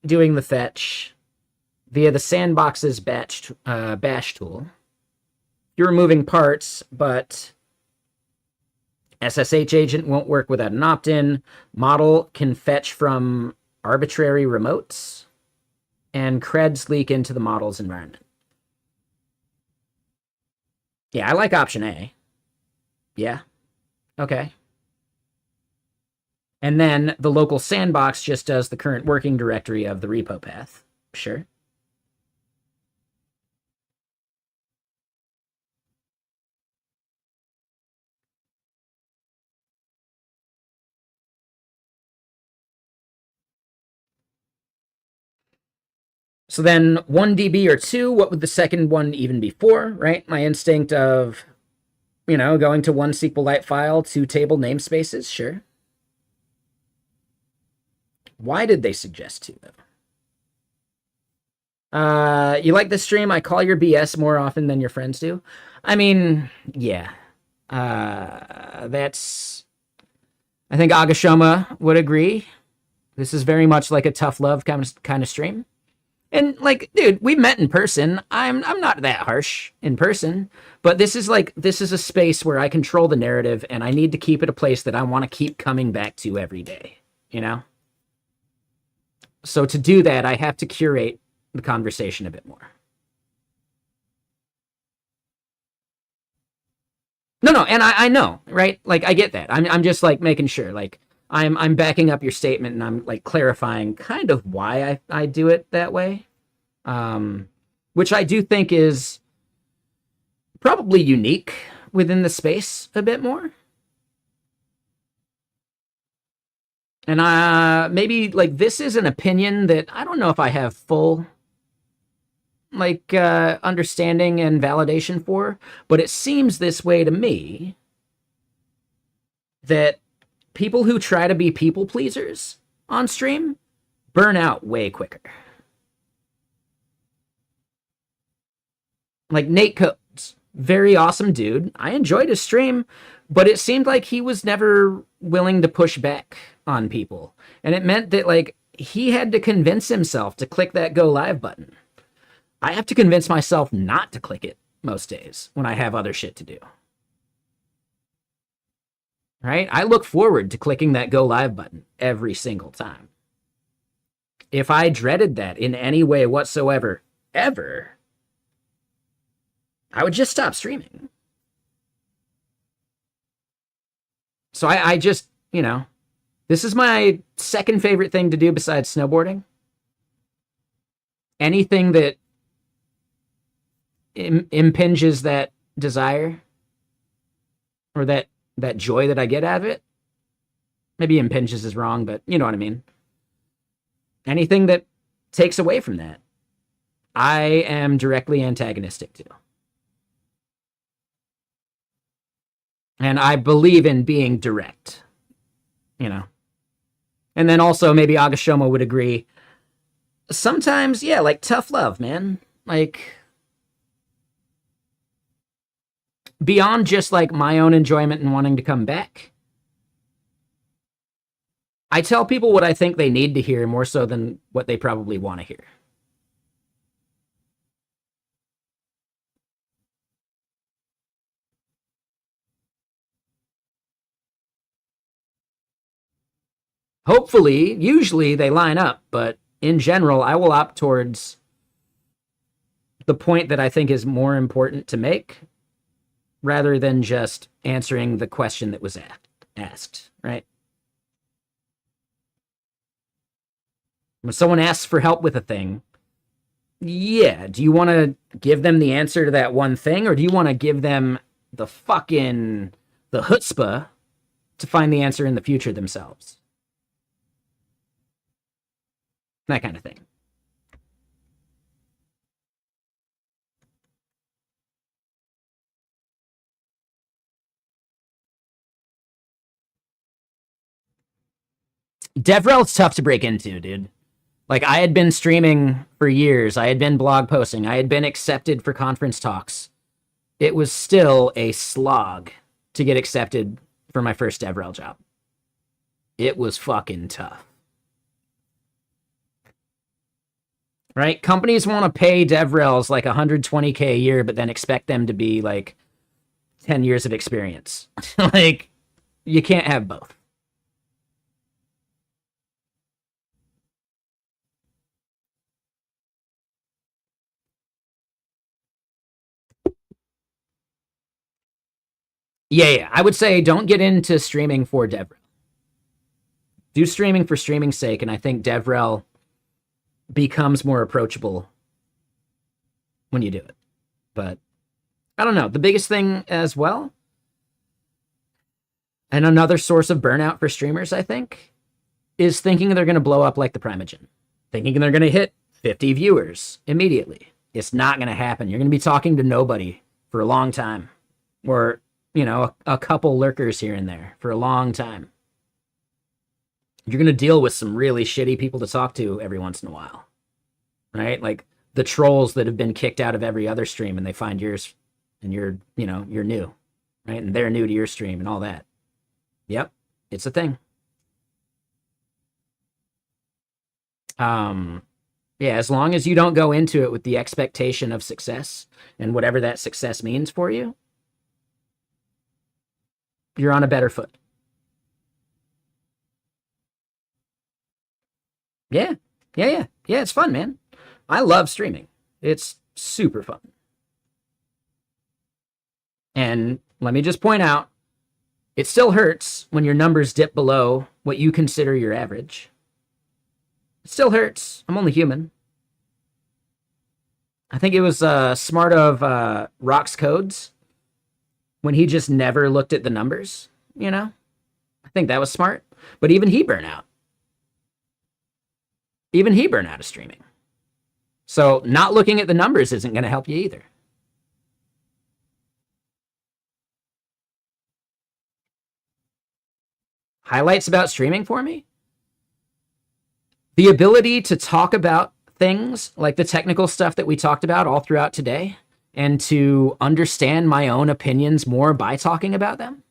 doing the fetch via the sandbox's bash tool. You're removing parts, but SSH agent won't work without an opt-in. Model can fetch from arbitrary remotes, and creds leak into the model's environment. Yeah, I like option A. Yeah. Okay. And then the local sandbox just does the current working directory of the repo path. Sure. So then 1 dB or 2, what would the second one even be for, right? My instinct of, going to 1 SQLite file, 2 table namespaces, sure. Why did they suggest 2, though? You like this stream? I call your BS more often than your friends do. I mean, yeah. That's... I think Agashoma would agree. This is very much like a tough love kind of stream. And like, dude, we met in person. I'm not that harsh in person, but this is a space where I control the narrative, and I need to keep it a place that I want to keep coming back to every day, So to do that, I have to curate the conversation a bit more. No, and I know, right? Like, I get that. I'm just like making sure, like, I'm backing up your statement, and I'm like clarifying kind of why I do it that way, which I do think is probably unique within the space a bit more. And maybe like this is an opinion that I don't know if I have full like understanding and validation for, but it seems this way to me that people who try to be people pleasers on stream burn out way quicker. Like Nate Coates, very awesome dude. I enjoyed his stream, but it seemed like he was never willing to push back on people. And it meant that like he had to convince himself to click that go live button. I have to convince myself not to click it most days when I have other shit to do. Right? I look forward to clicking that go live button every single time. If I dreaded that in any way whatsoever, ever, I would just stop streaming. So I just, this is my second favorite thing to do besides snowboarding. Anything that impinges that desire or that joy that I get out of it. Maybe impinges is wrong, but you know what I mean. Anything that takes away from that, I am directly antagonistic to. And I believe in being direct, And then also maybe Agashoma would agree. Sometimes, yeah, like tough love, man. Like, beyond just like my own enjoyment and wanting to come back, I tell people what I think they need to hear more so than what they probably want to hear. Hopefully, usually they line up, but in general, I will opt towards the point that I think is more important to make rather than just answering the question that was asked, right? When someone asks for help with a thing, yeah, do you want to give them the answer to that one thing, or do you want to give them the chutzpah to find the answer in the future themselves? That kind of thing. DevRel's tough to break into, dude. Like, I had been streaming for years. I had been blog posting. I had been accepted for conference talks. It was still a slog to get accepted for my first DevRel job. It was fucking tough. Right? Companies want to pay DevRels like $120K a year, but then expect them to be like 10 years of experience. Like, you can't have both. Yeah. I would say don't get into streaming for DevRel. Do streaming for streaming's sake, and I think DevRel becomes more approachable when you do it. But I don't know. The biggest thing as well, and another source of burnout for streamers, I think, is thinking they're going to blow up like the Primogen. Thinking they're going to hit 50 viewers immediately. It's not going to happen. You're going to be talking to nobody for a long time. Or, you know, a couple lurkers here and there for a long time. You're going to deal with some really shitty people to talk to every once in a while, right? Like the trolls that have been kicked out of every other stream and they find yours and you're new, right? And they're new to your stream and all that. Yep, it's a thing. Yeah, as long as you don't go into it with the expectation of success and whatever that success means for you, you're on a better foot. Yeah, it's fun, man. I love streaming. It's super fun. And let me just point out, it still hurts when your numbers dip below what you consider your average. It still hurts. I'm only human. I think it was smart of Rock's Codes when he just never looked at the numbers, you know? I think that was smart. But even he burned out. Even he burned out of streaming. So not looking at the numbers isn't going to help you either. Highlights about streaming for me? The ability to talk about things like the technical stuff that we talked about all throughout today and to understand my own opinions more by talking about them,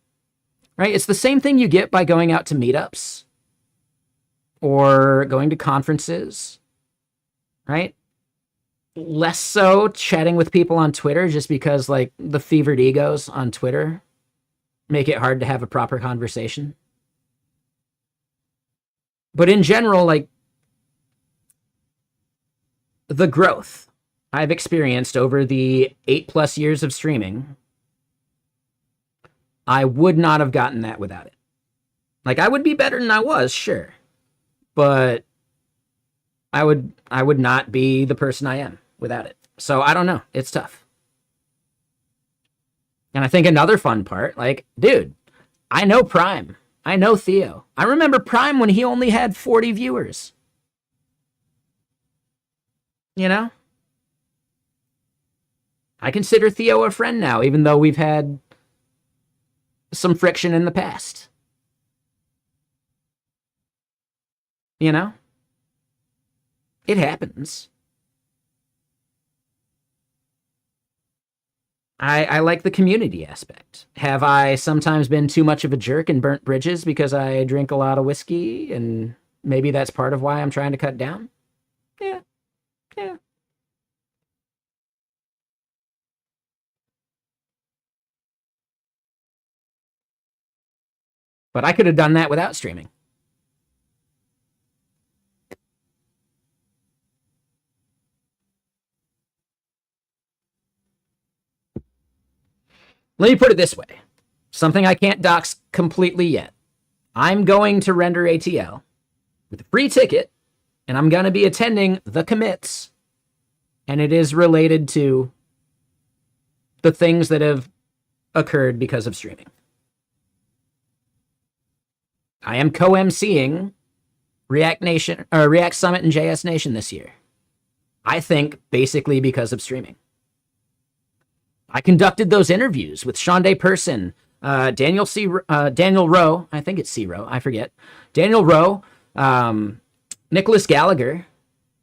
right? It's the same thing you get by going out to meetups or going to conferences, right? Less so chatting with people on Twitter just because like the fevered egos on Twitter make it hard to have a proper conversation. But in general, like the growth I've experienced over the 8+ years of streaming, I would not have gotten that without it. Like I would be better than I was, sure. But I would not be the person I am without it. So I don't know. It's tough. And I think another fun part, like, dude, I know Prime. I know Theo. I remember Prime when he only had 40 viewers. You know? I consider Theo a friend now, even though we've had some friction in the past. You know? It happens. I like the community aspect. Have I sometimes been too much of a jerk and burnt bridges because I drink a lot of whiskey and maybe that's part of why I'm trying to cut down? Yeah. But I could have done that without streaming. Let me put it this way. Something I can't dox completely yet. I'm going to render ATL with a free ticket, and I'm going to be attending the commits, and it is related to the things that have occurred because of streaming. I am co-emceeing React Summit and JS Nation this year. I think basically because of streaming. I conducted those interviews with Shonday Person, Daniel Rowe, I think it's C. Rowe, I forget. Daniel Rowe, Nicholas Gallagher,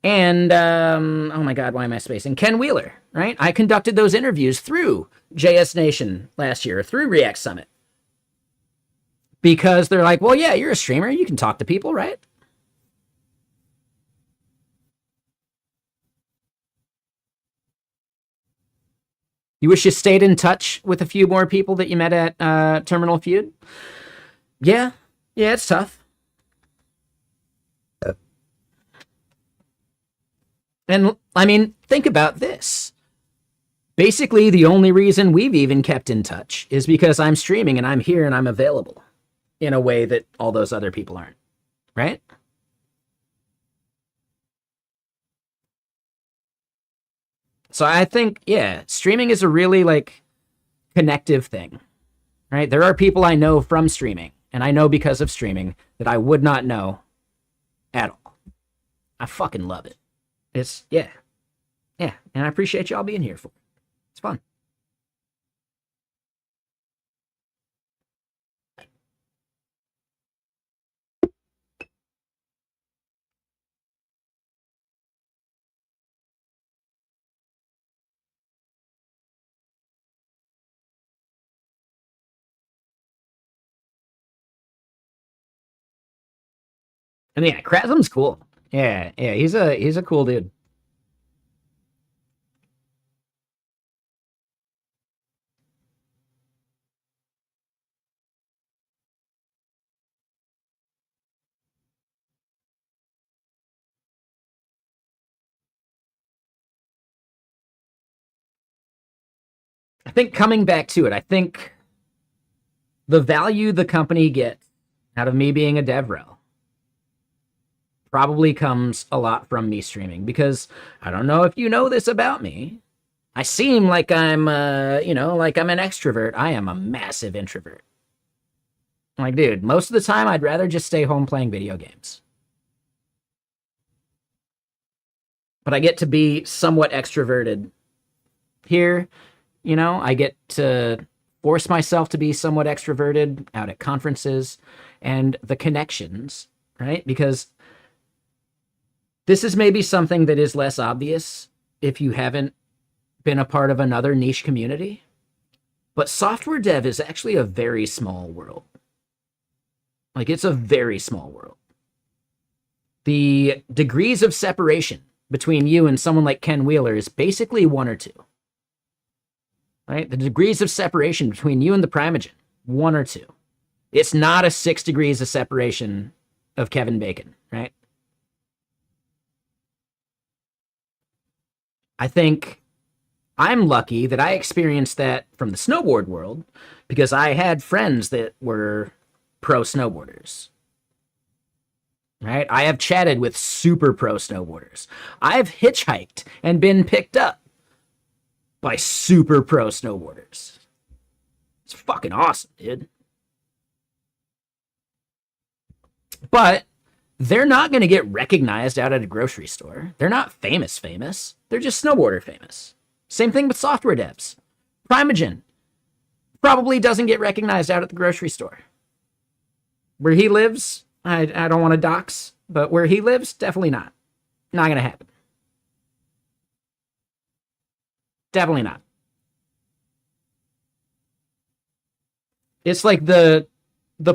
and oh my God, why am I spacing? Ken Wheeler, right? I conducted those interviews through JS Nation last year, through React Summit, because they're like, well, yeah, you're a streamer, you can talk to people, right? You wish you stayed in touch with a few more people that you met at Terminal Feud? Yeah, it's tough. And I mean, think about this. Basically, the only reason we've even kept in touch is because I'm streaming and I'm here and I'm available in a way that all those other people aren't, right? So I think, yeah, streaming is a really like connective thing, right? There are people I know from streaming, and I know because of streaming that I would not know at all. I fucking love it. It's, yeah. And I appreciate y'all being here for it. It's fun. And yeah, Krasm's cool. Yeah, he's a cool dude. I think coming back to it, I think the value the company gets out of me being a DevRel probably comes a lot from me streaming, because I don't know if you know this about me. I seem like I'm, like I'm an extrovert. I am a massive introvert. Like, dude, most of the time I'd rather just stay home playing video games. But I get to be somewhat extroverted here. I get to force myself to be somewhat extroverted out at conferences and the connections, right? Because this is maybe something that is less obvious if you haven't been a part of another niche community. But software dev is actually a very small world. Like, it's a very small world. The degrees of separation between you and someone like Ken Wheeler is basically 1 or 2. Right? The degrees of separation between you and the Primogen, 1 or 2. It's not a 6 degrees of separation of Kevin Bacon, right? I think I'm lucky that I experienced that from the snowboard world, because I had friends that were pro snowboarders. Right? I have chatted with super pro snowboarders. I've hitchhiked and been picked up by super pro snowboarders. It's fucking awesome, dude. But they're not going to get recognized out at a grocery store. They're not famous. They're just snowboarder famous. Same thing with software devs. Primogen probably doesn't get recognized out at the grocery store. Where he lives, I don't want to dox, but where he lives, definitely not. Not going to happen. Definitely not. It's like the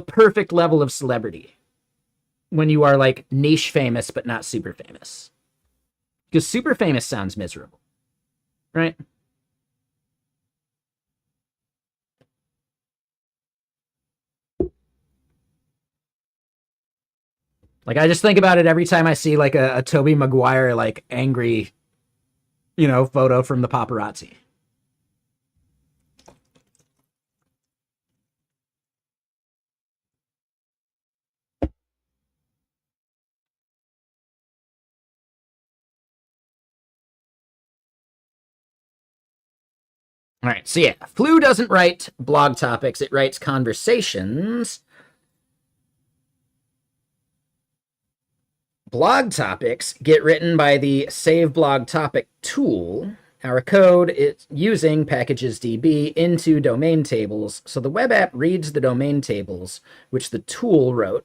perfect level of celebrity when you are like niche famous but not super famous. Because super famous sounds miserable, right? Like, I just think about it every time I see like a Tobey Maguire like angry, photo from the paparazzi. All right, so yeah, Flu doesn't write blog topics, it writes conversations. Blog topics get written by the Save Blog Topic tool. Our code is using packages DB into domain tables, so the web app reads the domain tables, which the tool wrote,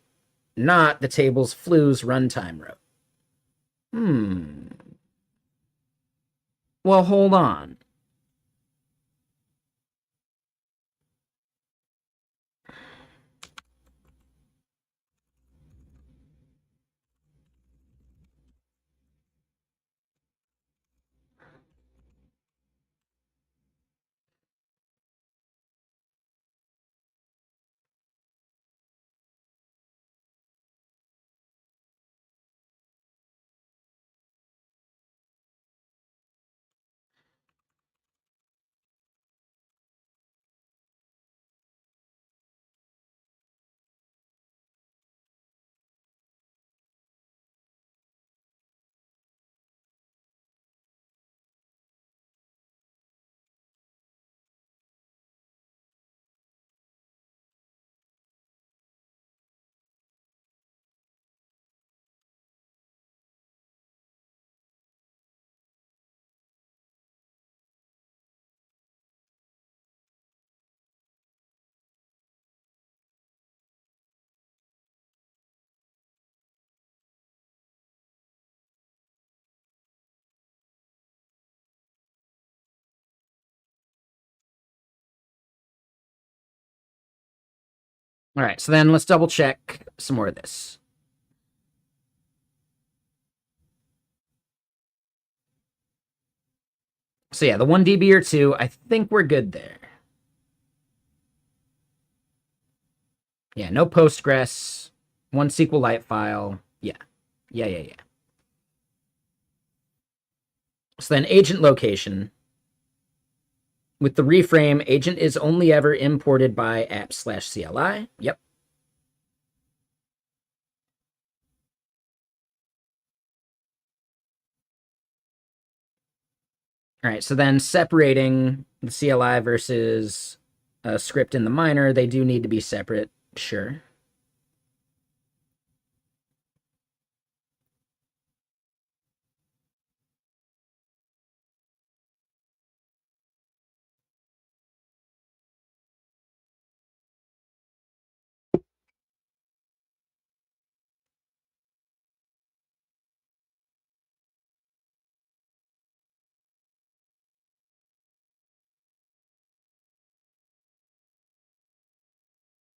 not the table's flu's runtime row. Well, hold on. All right, so then let's double check some more of this. So yeah, the 1 dB or 2, I think we're good there. Yeah, no Postgres, one SQLite file. Yeah. So then agent location. With the reframe, agent is only ever imported by app/CLI. Yep. All right, so then separating the CLI versus a script in the minor, they do need to be separate, sure.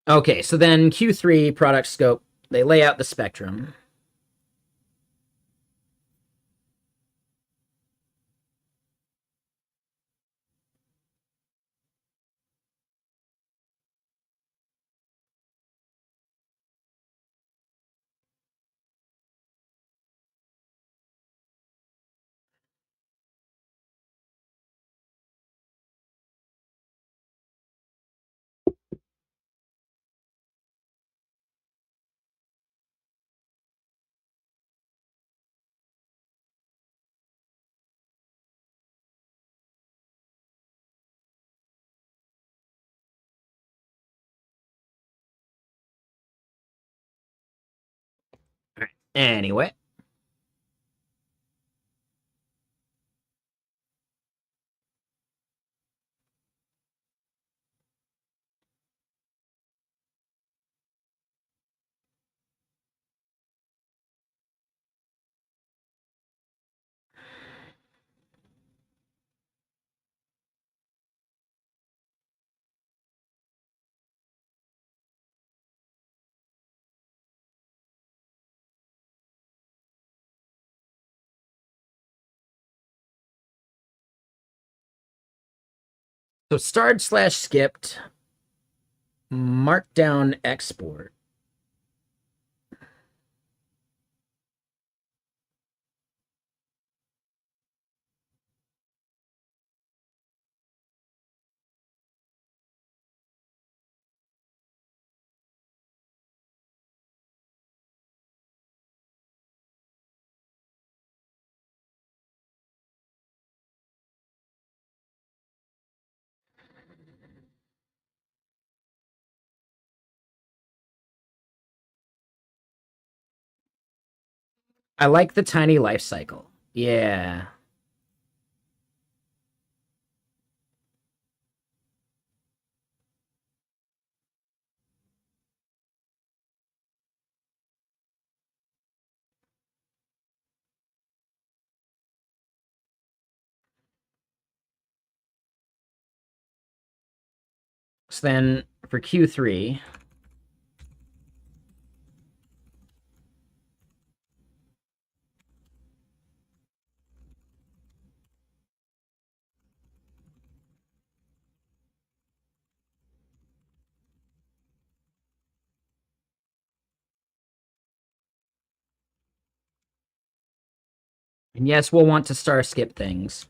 Okay, so then Q3 product scope, they lay out the spectrum. Anyway. So starred/skipped, markdown export. I like the tiny life cycle. Yeah. So then for Q3, and yes, we'll want to star skip things.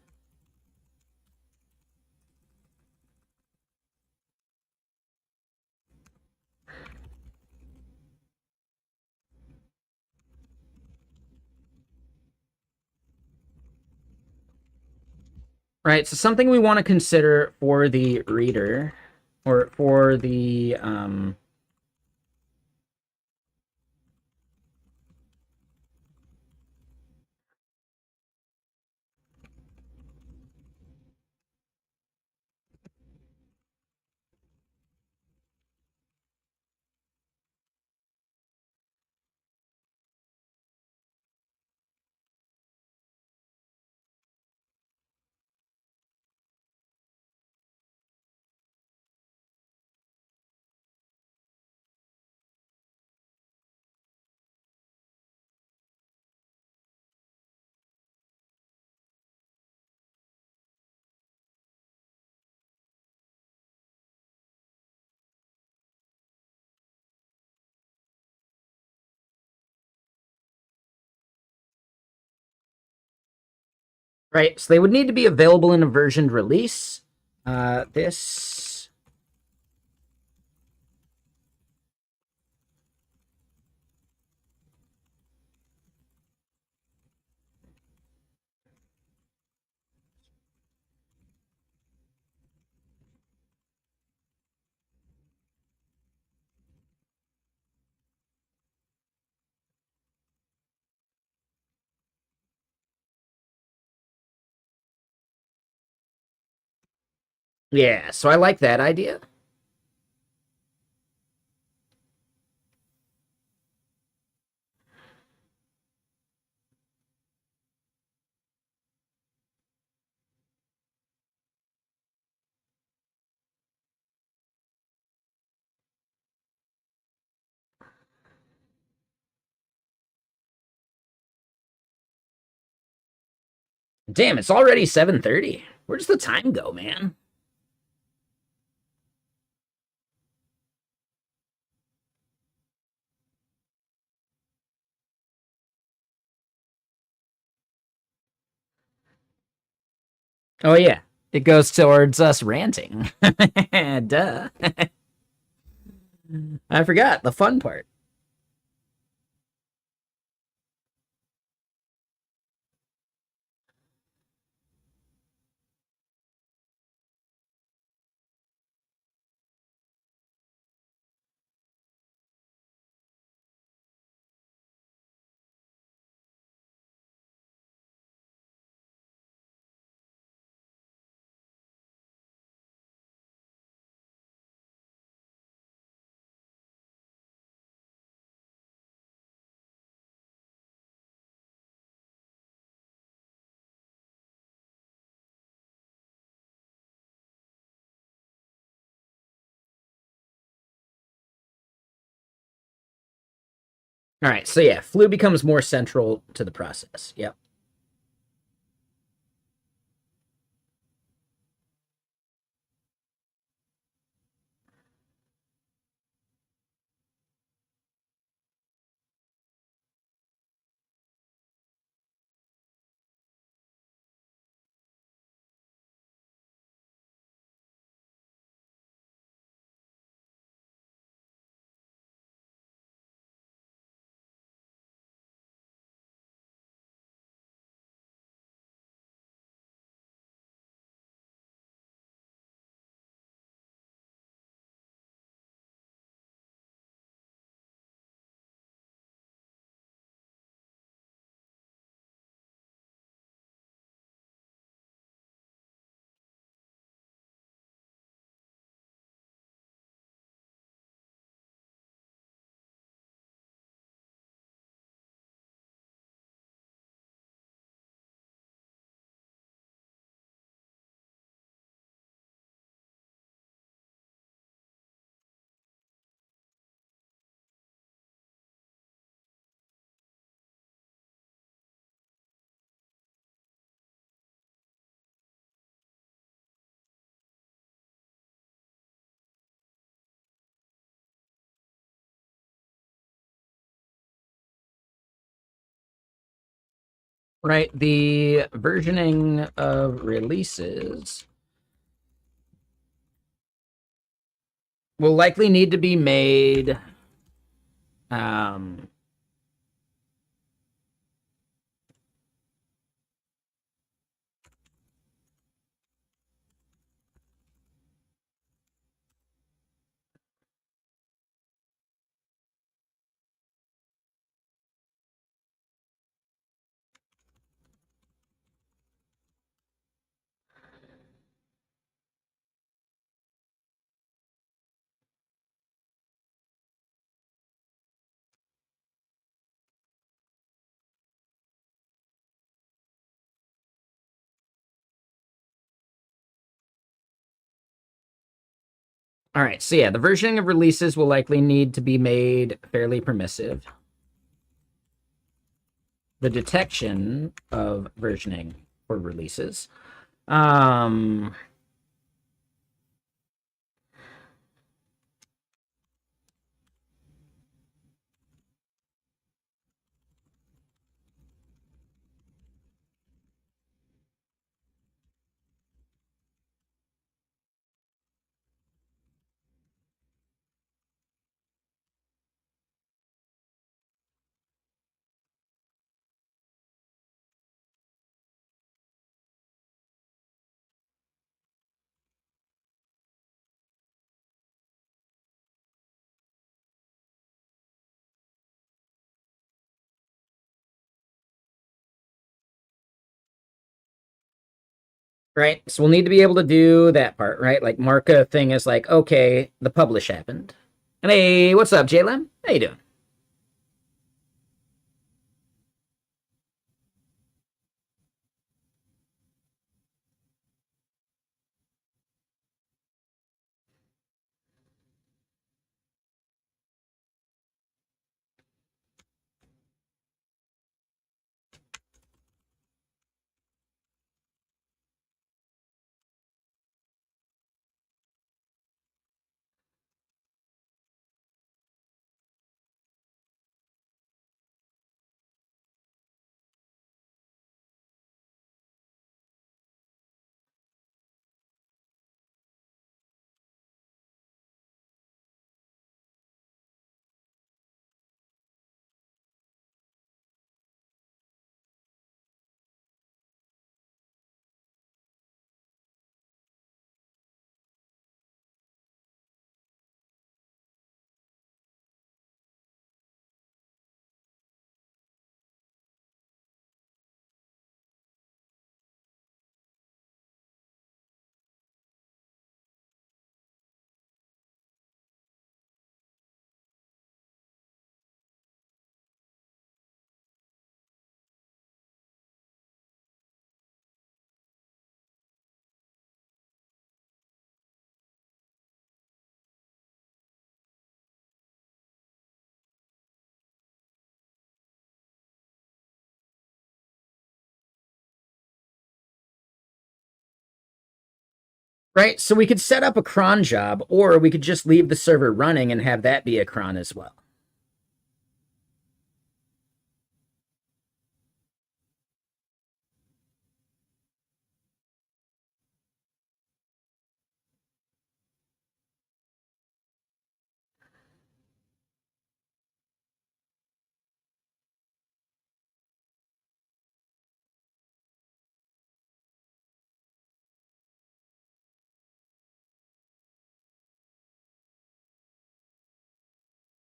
Right, so something we want to consider for the reader, or for the right, so they would need to be available in a versioned release. This Yeah, so I like that idea. Damn, it's already 7:30. Where does the time go, man? Oh yeah, it goes towards us ranting. Duh. I forgot the fun part. All right, so yeah, flu becomes more central to the process. Yep. right? The versioning of releases will likely need to be made all right, so yeah, the versioning of releases will likely need to be made fairly permissive. The detection of versioning for releases. Right, so we'll need to be able to do that part, right? Like mark a thing as like, okay, the publish happened. And hey, what's up, JLem? How you doing? Right, so we could set up a cron job, or we could just leave the server running and have that be a cron as well.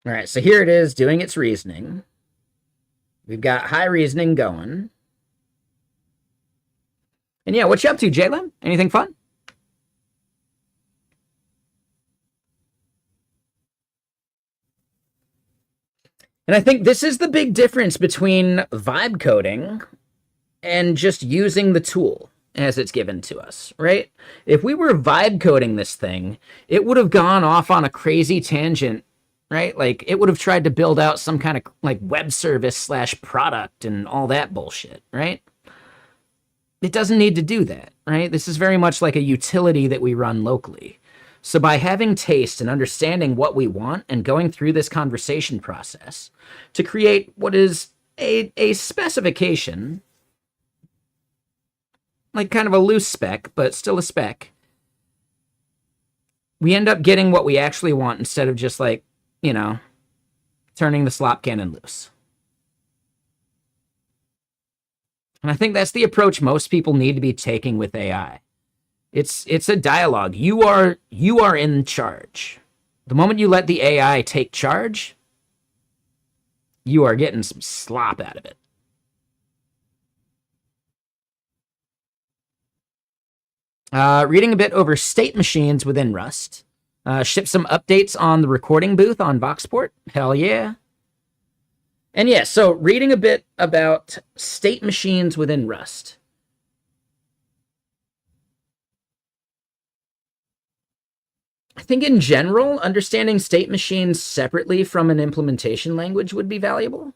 All right, so here it is doing its reasoning. We've got high reasoning going. And yeah, what you up to, JLem? Anything fun? And I think this is the big difference between vibe coding and just using the tool as it's given to us, right? If we were vibe coding this thing, it would have gone off on a crazy tangent, right? Like it would have tried to build out some kind of like web service slash product and all that bullshit, right? It doesn't need to do that, right? This is very much like a utility that we run locally. So by having taste and understanding what we want and going through this conversation process to create what is a specification like kind of a loose spec, but still a spec, we end up getting what we actually want instead of just like, you know, turning the slop cannon loose. And I think that's the approach most people need to be taking with AI. It's a dialogue. You are in charge. The moment you let the AI take charge, you are getting some slop out of it. Reading a bit over state machines within Rust. Ship some updates on the recording booth on Voxport. Hell yeah. And yeah, so reading a bit about state machines within Rust. I think in general, understanding state machines separately from an implementation language would be valuable.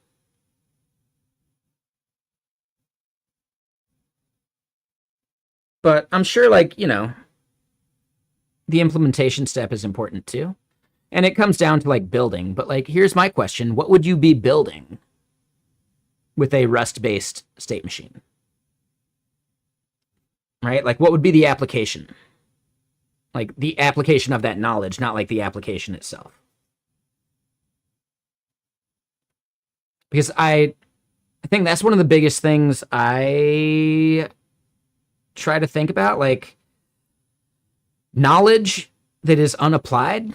But I'm sure, like, you know, the implementation step is important too. And it comes down to like building. But like, here's my question. What would you be building with a Rust-based state machine? Right? Like, what would be the application? Like, the application of that knowledge, not like the application itself. Because I think that's one of the biggest things I try to think about. Like, knowledge that is unapplied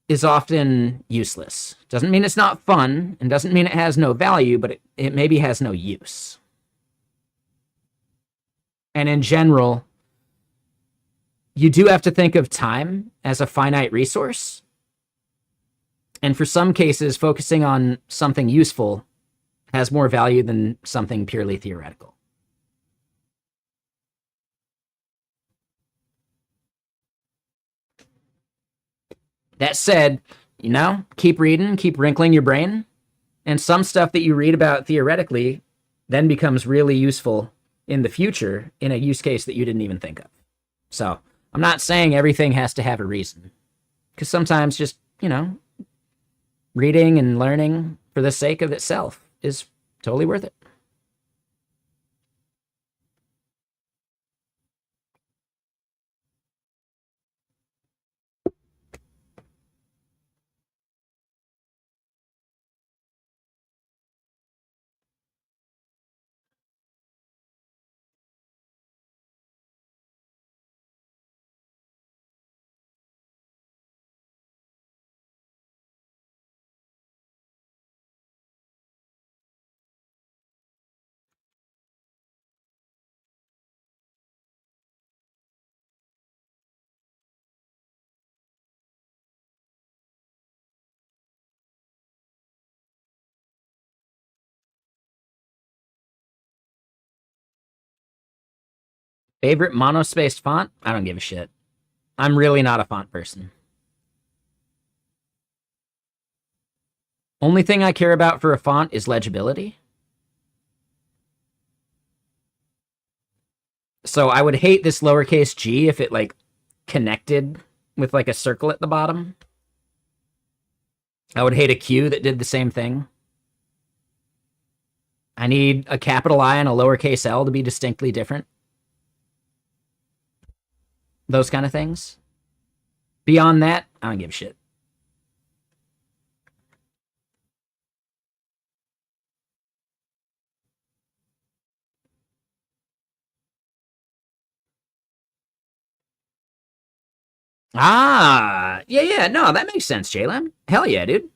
is often useless. Doesn't mean it's not fun, and doesn't mean it has no value, but it maybe has no use. And in general, you do have to think of time as a finite resource. And for some cases, focusing on something useful has more value than something purely theoretical. That said, you know, keep reading, keep wrinkling your brain, and some stuff that you read about theoretically then becomes really useful in the future in a use case that you didn't even think of. So I'm not saying everything has to have a reason, because sometimes just, you know, reading and learning for the sake of itself is totally worth it. Favorite monospaced font? I don't give a shit. I'm really not a font person. Only thing I care about for a font is legibility. So I would hate this lowercase g if it like connected with like a circle at the bottom. I would hate a Q that did the same thing. I need a capital I and a lowercase l to be distinctly different. Those kind of things. Beyond that, I don't give a shit. Ah, yeah, no, that makes sense, Jalen. Hell yeah, dude.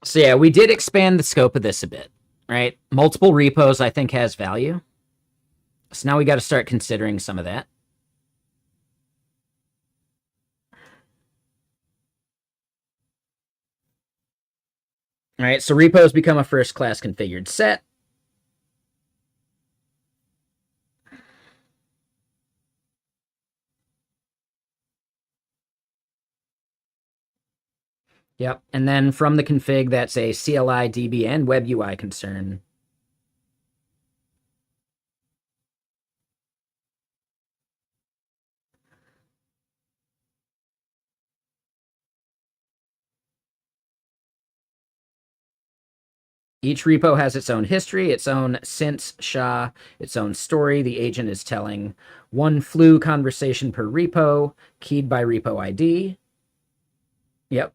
So yeah, we did expand the scope of this a bit, right? Multiple repos, I think, has value. So now we got to start considering some of that. All right, so repos become a first-class configured set. Yep, and then from the config, that's a CLI, DB, and web UI concern. Each repo has its own history, its own since SHA, its own story the agent is telling. One flu conversation per repo, keyed by repo ID. Yep.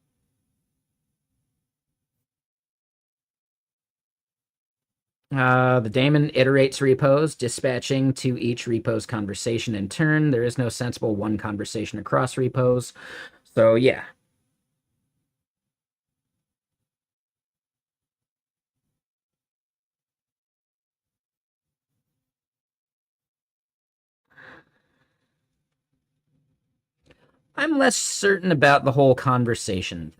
The daemon iterates repos, dispatching to each repo's conversation in turn. There is no sensible one conversation across repos. So, yeah. I'm less certain about the whole conversation.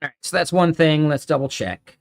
All right, so that's one thing. Let's double check.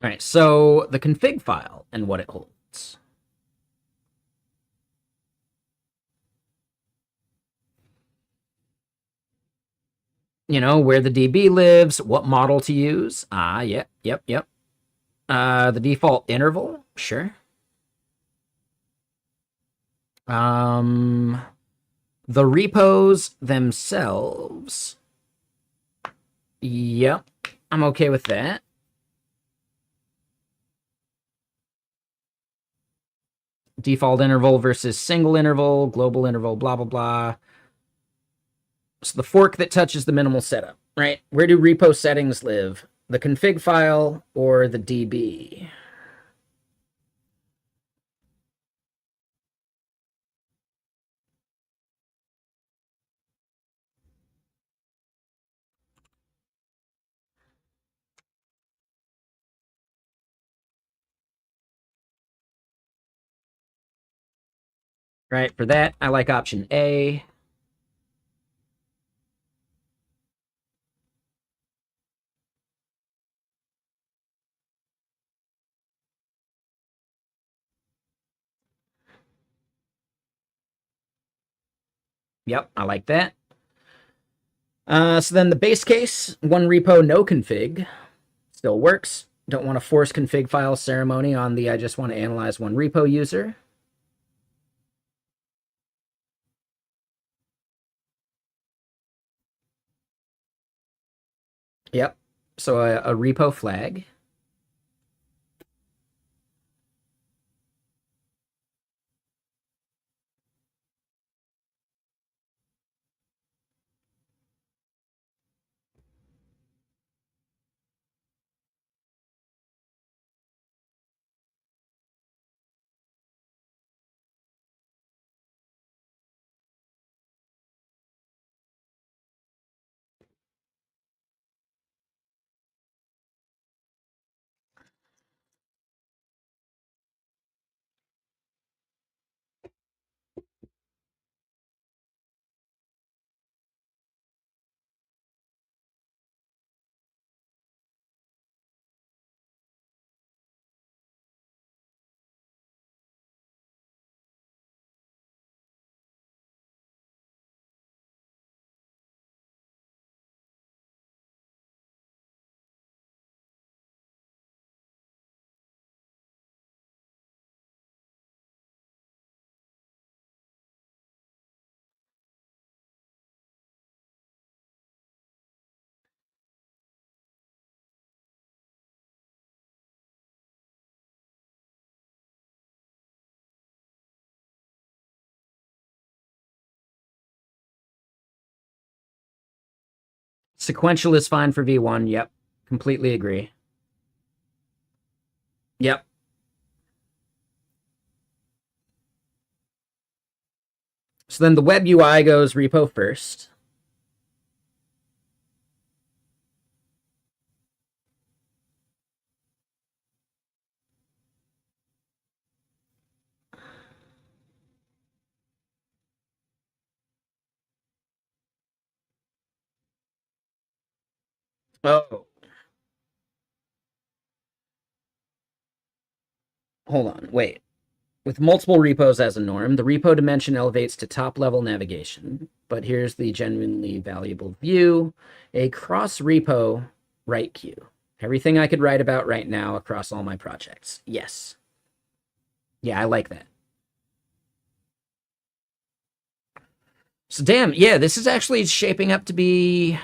All right, so the config file and what it holds. You know, where the DB lives, what model to use. Yep. The default interval, sure. The repos themselves. Yep, I'm okay with that. Default interval versus single interval, global interval, blah, blah, blah. So the fork that touches the minimal setup, right? Where do repo settings live? The config file or the DB? right? For that, I like option A. Yep, I like that. So then the base case, one repo, no config, still works. Don't want to force config file ceremony on the I just want to analyze one repo user. Yep. So a repo flag. Sequential is fine for V1. Yep. Completely agree. Yep. So then the web UI goes repo first. Oh. Hold on. Wait. With multiple repos as a norm, the repo dimension elevates to top-level navigation. But here's the genuinely valuable view. A cross-repo write queue. Everything I could write about right now across all my projects. Yes. Yeah, I like that. So damn, yeah, this is actually shaping up to be,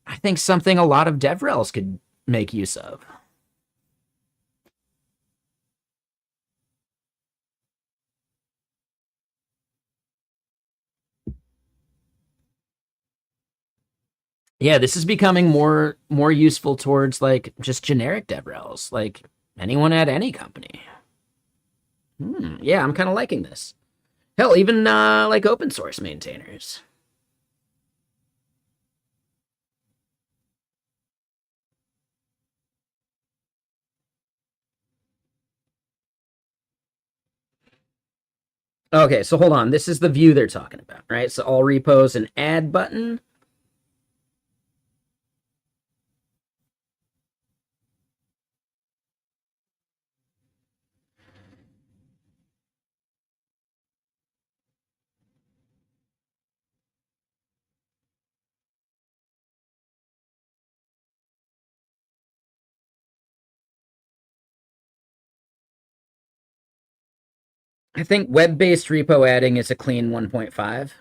I think, something a lot of DevRels could make use of. Yeah, this is becoming more useful towards like just generic DevRels, like anyone at any company. Yeah, I'm kind of liking this. Hell, even like open source maintainers. Okay, so hold on. This is the view they're talking about, right? So all repos and add button. I think web-based repo adding is a clean 1.5.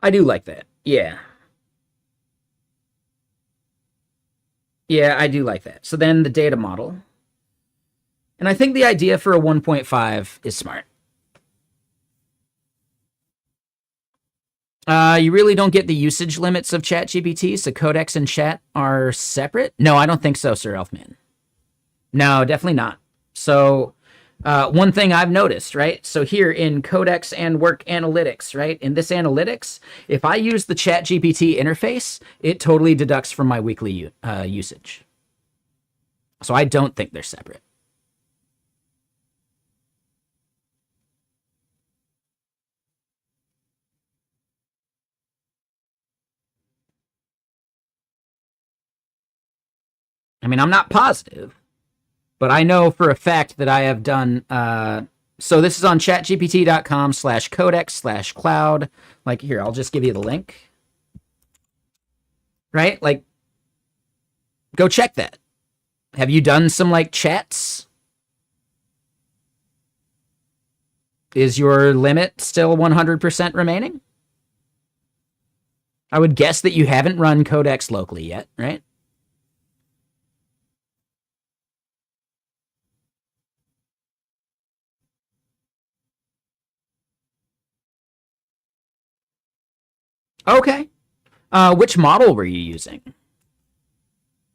I do like that. Yeah. Yeah, I do like that. So then the data model. And I think the idea for a 1.5 is smart. You really don't get the usage limits of ChatGPT, so codecs and chat are separate? No, I don't think so, Sir Elfman. No, definitely not. So One thing I've noticed, right? So here in Codex and Work Analytics, right? In this analytics, if I use the ChatGPT interface, it totally deducts from my weekly usage. So I don't think they're separate. I mean, I'm not positive, but I know for a fact that I have done. So this is on chatgpt.com/codex/cloud. Like here, I'll just give you the link. Right? Like, go check that. Have you done some like chats? Is your limit still 100% remaining? I would guess that you haven't run Codex locally yet, right? Okay. Which model were you using?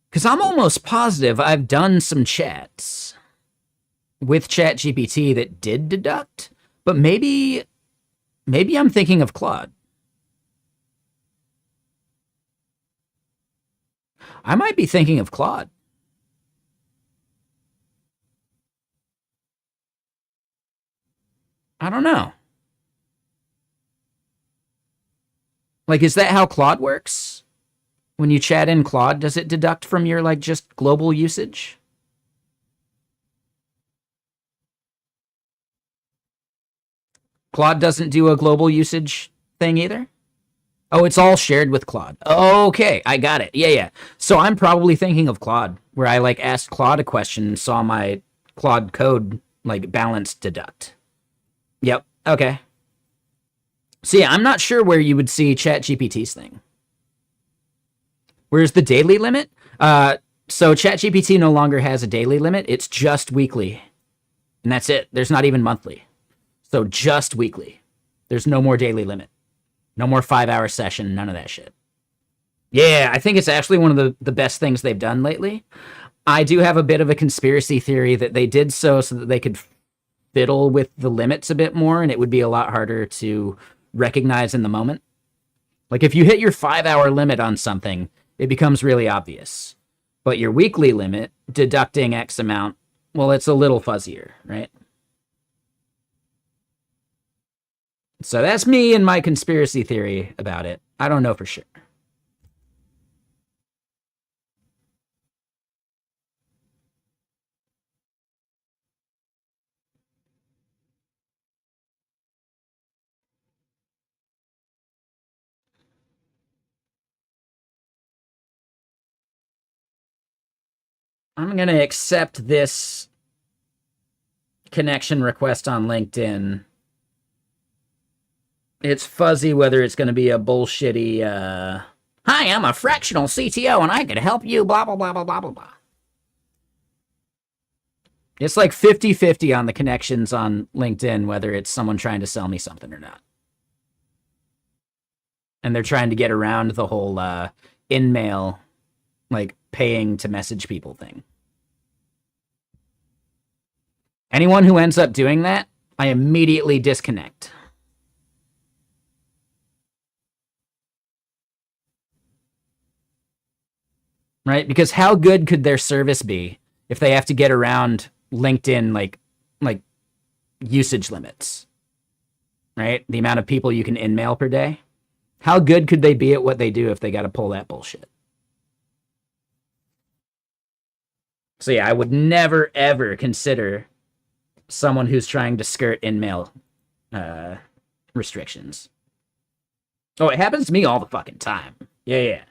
Because I'm almost positive I've done some chats with ChatGPT that did deduct, but maybe I'm thinking of Claude. I might be thinking of Claude. I don't know. Like, is that how Claude works? When you chat in Claude, does it deduct from your, like, just global usage? Claude doesn't do a global usage thing either? Oh, it's all shared with Claude. Okay, I got it. Yeah, yeah. So I'm probably thinking of Claude, where I, like, asked Claude a question and saw my Claude code, like, balance deduct. Yep, okay. So yeah, I'm not sure where you would see ChatGPT's thing. Where's the daily limit? So ChatGPT no longer has a daily limit. It's just weekly. And that's it. There's not even monthly. So just weekly. There's no more daily limit. No more 5-hour session. None of that shit. Yeah, I think it's actually one of the best things they've done lately. I do have a bit of a conspiracy theory that they did so that they could fiddle with the limits a bit more and it would be a lot harder to recognize in the moment. Like if you hit your 5-hour limit on something, it becomes really obvious. But your weekly limit, deducting X amount, well, it's a little fuzzier, right? So that's me and my conspiracy theory about it. I don't know for sure. I'm going to accept this connection request on LinkedIn. It's fuzzy whether it's going to be a bullshitty, hi, I'm a fractional CTO and I can help you, blah, blah, blah, blah, blah, blah, blah. It's like 50-50 on the connections on LinkedIn, whether it's someone trying to sell me something or not. And they're trying to get around the whole in-mail, like, paying to message people thing. Anyone who ends up doing that, I immediately disconnect. Right? Because how good could their service be if they have to get around LinkedIn like usage limits? Right? The amount of people you can in-mail per day. How good could they be at what they do if they got to pull that bullshit? So yeah, I would never ever consider someone who's trying to skirt in-mail restrictions. Oh, it happens to me all the fucking time. Yeah, yeah.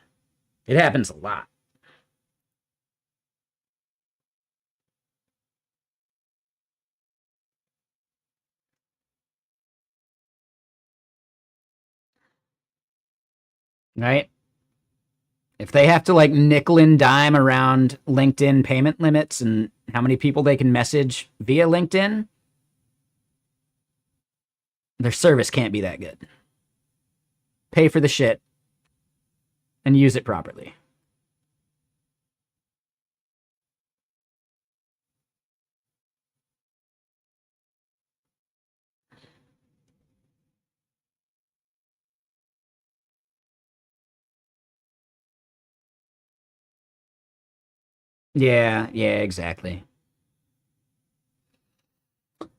It happens a lot. Right? If they have to like nickel and dime around LinkedIn payment limits and how many people they can message via LinkedIn, their service can't be that good. Pay for the shit and use it properly. Yeah, yeah, exactly.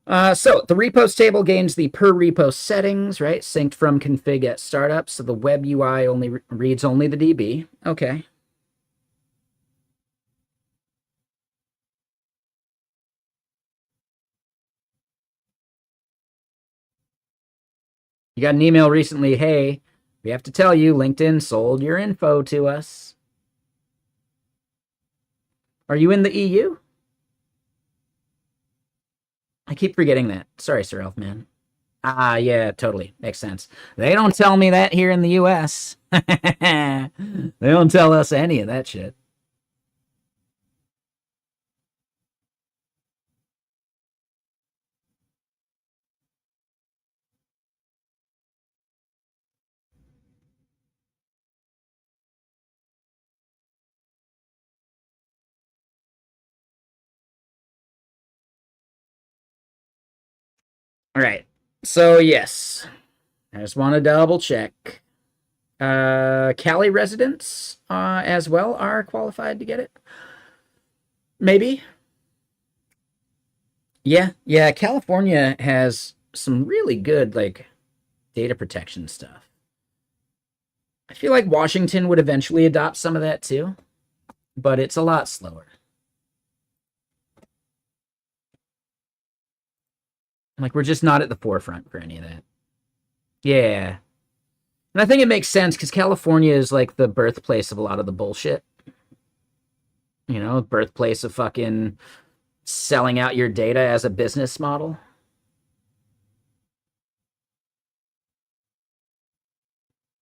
So the repos table gains the per repo settings, right? Synced from config at startup. So the web UI only reads only the DB. Okay. You got an email recently. Hey, we have to tell you, LinkedIn sold your info to us. Are you in the EU? I keep forgetting that. Sorry, Sir Elfman. Ah, yeah, totally. Makes sense. They don't tell me that here in the US. They don't tell us any of that shit. All right. So, yes, I just want to double check. Cali residents as well are qualified to get it. Maybe. Yeah, yeah. California has some really good like data protection stuff. I feel like Washington would eventually adopt some of that too, but it's a lot slower. Like we're just not at the forefront for any of that. Yeah. And I think it makes sense because California is like the birthplace of a lot of the bullshit. You know, birthplace of fucking selling out your data as a business model.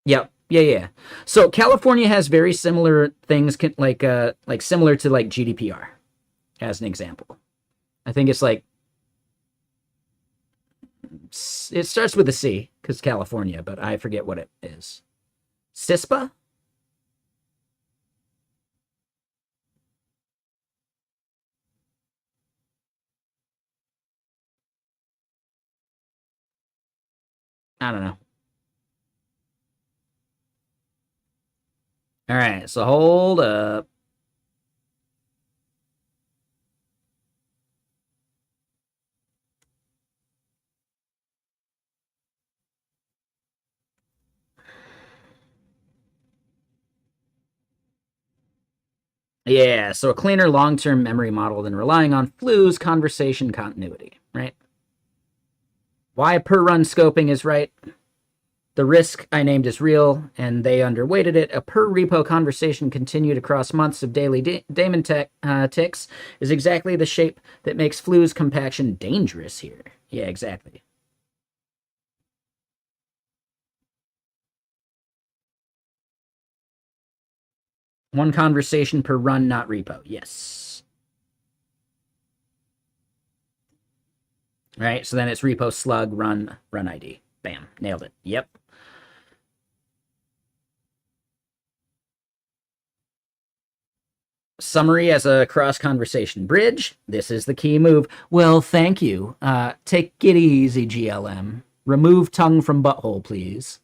Yep. Yeah, yeah. So California has very similar things like similar to like GDPR as an example. I think it's like it starts with a C because California, but I forget what it is. CISPA? I don't know. All right, so hold up. Yeah, so a cleaner long-term memory model than relying on flu's conversation continuity, right? Why per run scoping is right. The risk I named is real, and they underweighted it. A per repo conversation continued across months of daily daemon ticks is exactly the shape that makes flu's compaction dangerous here. Yeah, exactly. One conversation per run, not repo. Yes. Right. So then it's repo slug run ID. Bam. Nailed it. Yep. Summary as a cross conversation bridge. This is the key move. Well, thank you. Take it easy, GLM. Remove tongue from butthole, please.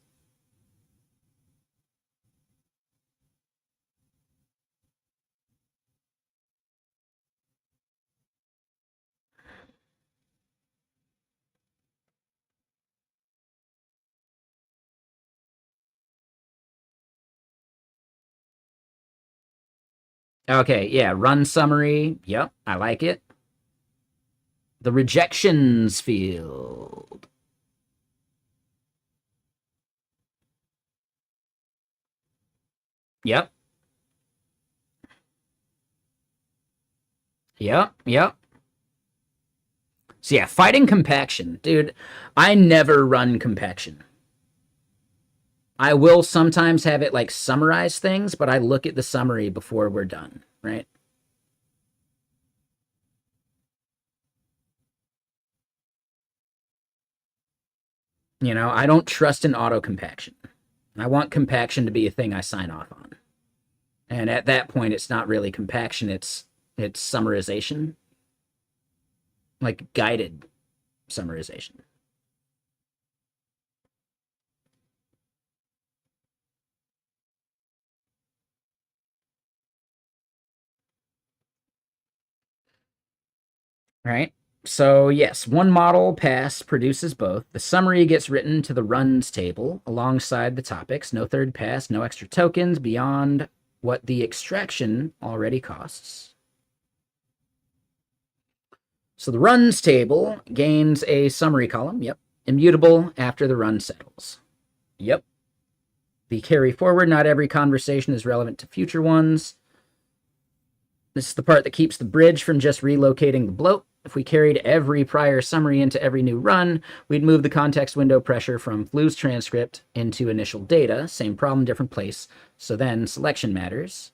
Okay, yeah, run summary. Yep, I like it. The rejections field. Yep, yep. So yeah, fighting compaction. Dude, I never run compaction. I will sometimes have it like summarize things, but I look at the summary before we're done, right? You know, I don't trust in auto compaction. I want compaction to be a thing I sign off on. And at that point, it's not really compaction, it's summarization, like guided summarization. right? So yes, one model pass produces both. The summary gets written to the runs table alongside the topics. No third pass, no extra tokens beyond what the extraction already costs. So the runs table gains a summary column. Yep. Immutable after the run settles. Yep. The carry forward, not every conversation is relevant to future ones. This is the part that keeps the bridge from just relocating the bloat. If we carried every prior summary into every new run, we'd move the context window pressure from Flu's transcript into initial data. Same problem, different place. So then selection matters.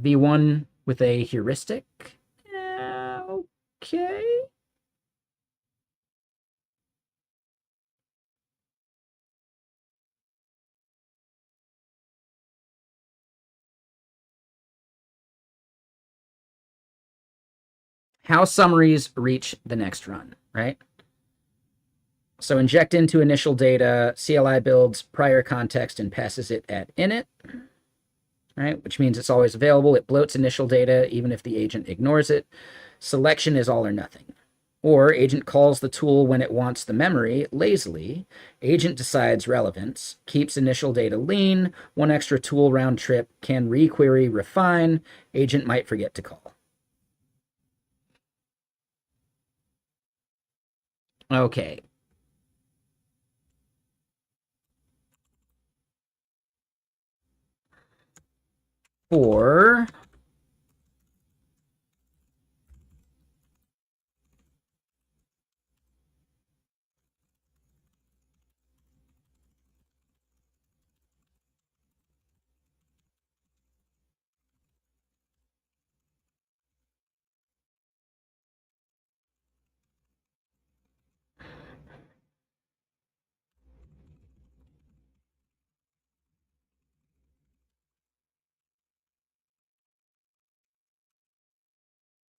V1 with a heuristic. Okay. How summaries reach the next run, right? So inject into initial data, CLI builds prior context and passes it at init, right? Which means it's always available. It bloats initial data even if the agent ignores it. Selection is all or nothing. Or agent calls the tool when it wants the memory lazily. Agent decides relevance, keeps initial data lean. One extra tool round trip can requery, refine. Agent might forget to call. Okay. For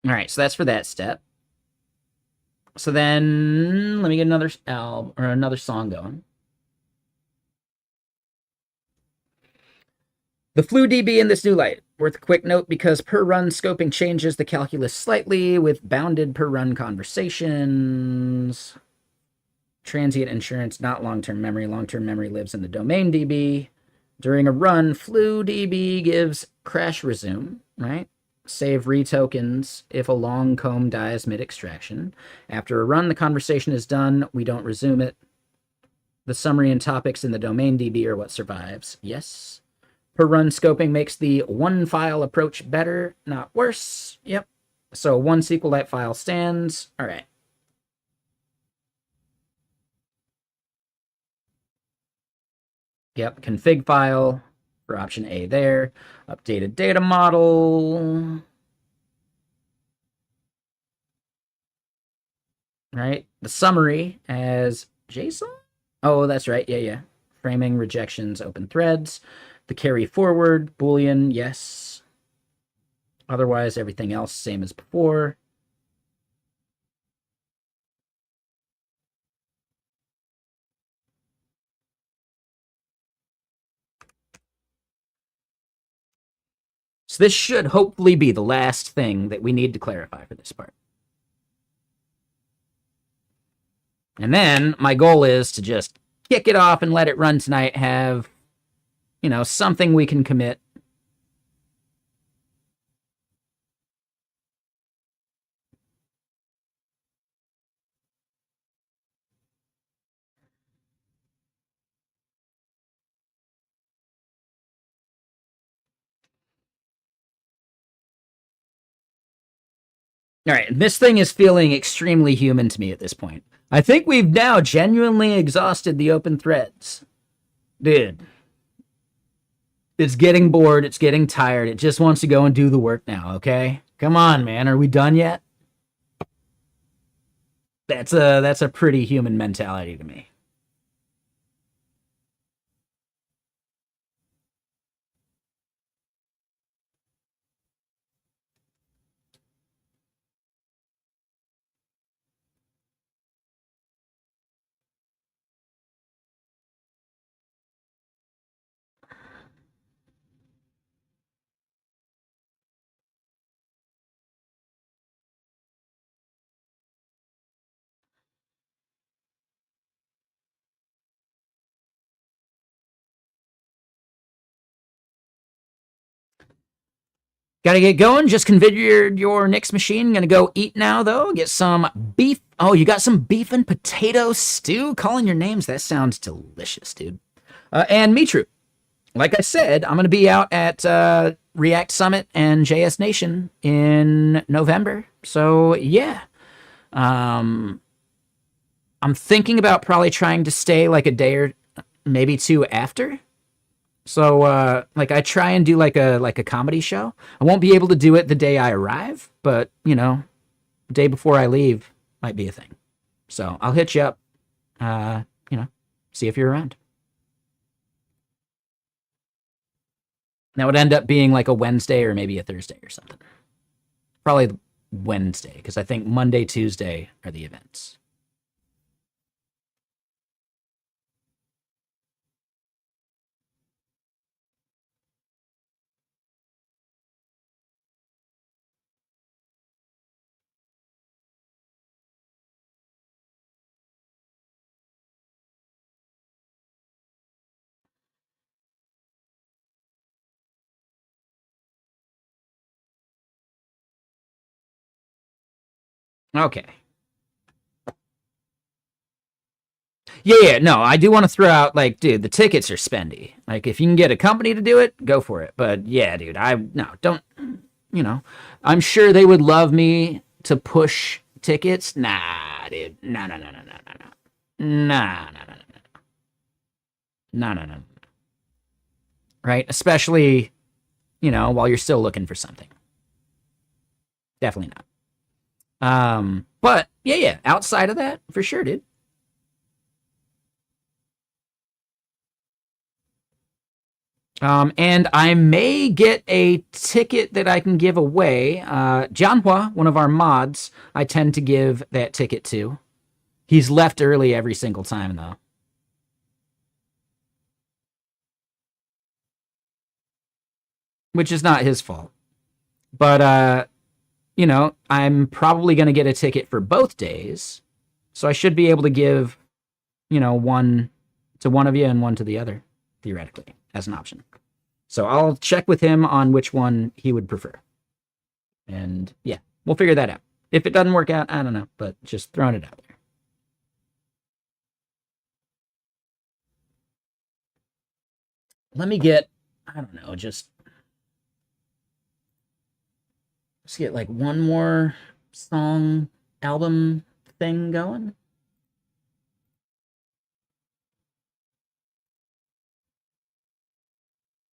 all right, so that's for that step. So then let me get another album or another song going. The flu DB in this new light. Worth a quick note because per run scoping changes the calculus slightly with bounded per run conversations. Transient insurance, not long-term memory. Long-term memory lives in the domain DB. During a run, flu DB gives crash resume, right? Save retokens if a long comb dies mid-extraction. After a run, the conversation is done. We don't resume it. The summary and topics in the domain DB are what survives. Yes. Per run scoping makes the one file approach better, not worse. Yep. So one SQLite file stands. All right. Yep. Config file for option A there. Updated data model. Right. The summary as JSON. Oh, that's right. Yeah. Framing, rejections, open threads. The carry forward, Boolean, yes. Otherwise, everything else same as before. So this should hopefully be the last thing that we need to clarify for this part. And then my goal is to just kick it off and let it run tonight, have, something we can commit. All right, this thing is feeling extremely human to me at this point. I think we've now genuinely exhausted the open threads. Dude, it's getting bored, it's getting tired, it just wants to go and do the work now, okay? Come on, man, are we done yet? That's a pretty human mentality to me. Gotta get going. Just configured your Nix machine. Gonna go eat now, though. Get some beef. Oh, you got some beef and potato stew? Calling your names. That sounds delicious, dude. And Mitru. Like I said, I'm gonna be out at React Summit and JS Nation in November. So, yeah. Um, I'm thinking about probably trying to stay like a day or maybe two after. So like I try and do like a comedy show. I won't be able to do it the day I arrive, but you know, the day before I leave might be a thing. So I'll hit you up, you know, see if you're around. That would end up being like a Wednesday or maybe a Thursday or something. Probably Wednesday, because I think Monday, Tuesday are the events. Okay. Yeah, no, I do want to throw out like, dude, the tickets are spendy. Like, if you can get a company to do it, go for it. But yeah, dude, no, don't, you know, I'm sure they would love me to push tickets. Nah, dude, no, no, no, no, no, no, no, nah, no, no, no, no, no, no, right? Especially, you know, while you're still looking for something. Definitely not. But yeah, yeah, outside of that, for sure, dude. And I may get a ticket that I can give away. Jianhua, one of our mods, I tend to give that ticket to. He's left early every single time, though. Which is not his fault. But, you know, I'm probably going to get a ticket for both days. So I should be able to give, you know, one to one of you and one to the other, theoretically, as an option. So I'll check with him on which one he would prefer. And yeah, we'll figure that out. If it doesn't work out, I don't know, but just throwing it out there. Let me get, I don't know, just let's get like one more song album thing going.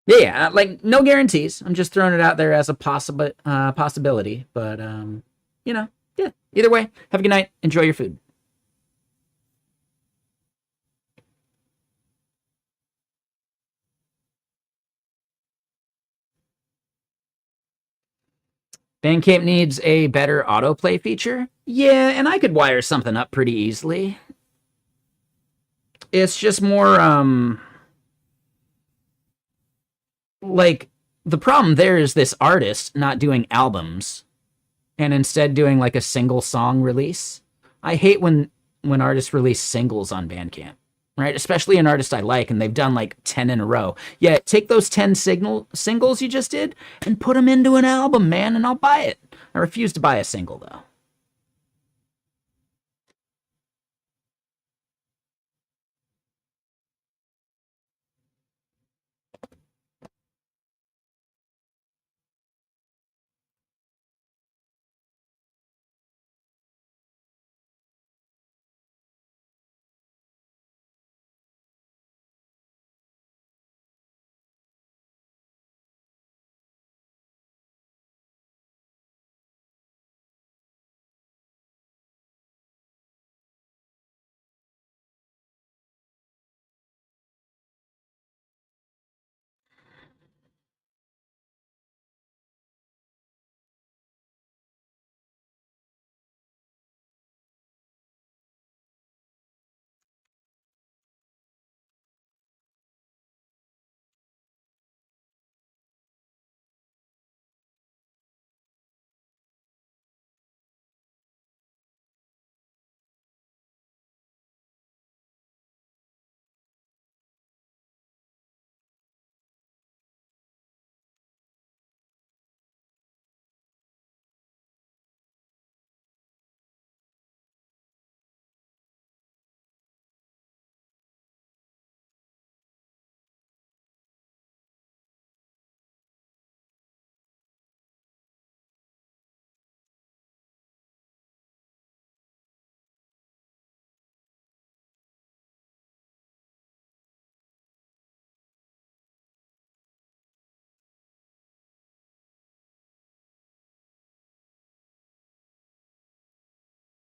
Yeah, yeah, like no guarantees. I'm just throwing it out there as a possible possibility, but you know, yeah. Either way, have a good night. Enjoy your food. Bandcamp needs a better autoplay feature. Yeah, and I could wire something up pretty easily. It's just more like the problem there is this artist not doing albums and instead doing like a single song release. I hate when artists release singles on Bandcamp, right? Especially an artist I like and they've done like 10 in a row. Yeah, take those 10 singles you just did and put them into an album, man, and I'll buy it. I refuse to buy a single though.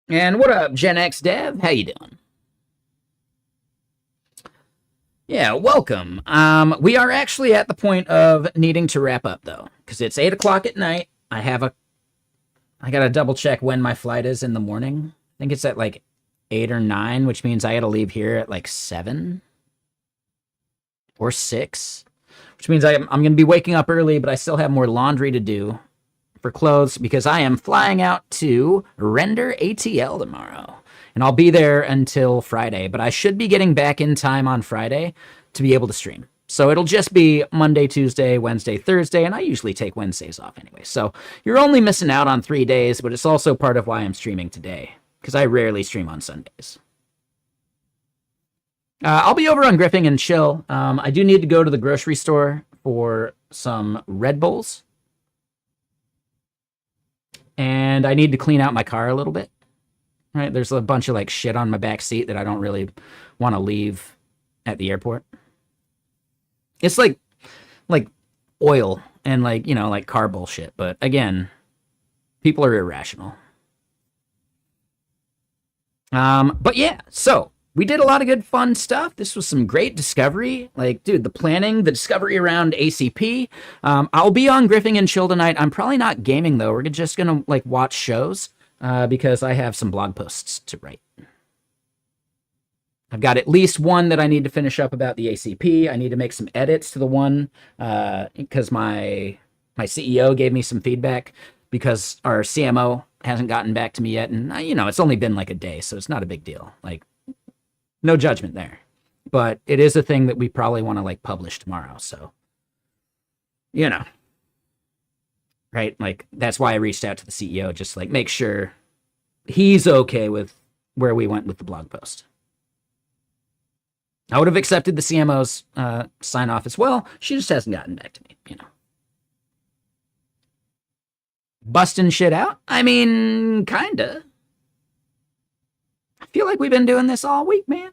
And what up, Gen X Dev? How you doing? Yeah, welcome. We are actually at the point of needing to wrap up though, because it's 8 o'clock at night. I gotta double check when my flight is in the morning. I think it's at like 8 or 9, which means I gotta leave here at like 7 or 6, which means I'm gonna be waking up early, but I still have more laundry to do for clothes because I am flying out to Render ATL tomorrow. And I'll be there until Friday, but I should be getting back in time on Friday to be able to stream. So it'll just be Monday, Tuesday, Wednesday, Thursday, and I usually take Wednesdays off anyway. So you're only missing out on 3 days, but it's also part of why I'm streaming today, because I rarely stream on Sundays. I'll be over on Griffing and chill. I do need to go to the grocery store for some Red Bulls. And I need to clean out my car a little bit. Right, there's a bunch of like shit on my back seat that I don't really want to leave at the airport. It's like oil and like car bullshit. But again, people are irrational. But yeah, so we did a lot of good fun stuff. This was some great discovery. Like, dude, the planning, the discovery around ACP. I'll be on Griffing and Chill tonight. I'm probably not gaming though. We're just gonna like watch shows. Because I have some blog posts to write. I've got at least one that I need to finish up about the ACP. I need to make some edits to the one because my CEO gave me some feedback because our CMO hasn't gotten back to me yet. And, it's only been like a day, so it's not a big deal. Like, no judgment there. But it is a thing that we probably want to, like, publish tomorrow. So, right? Like, that's why I reached out to the CEO, just like make sure he's okay with where we went with the blog post. I would have accepted the CMO's sign off as well. She just hasn't gotten back to me, Busting shit out? I mean, kinda. I feel like we've been doing this all week, man.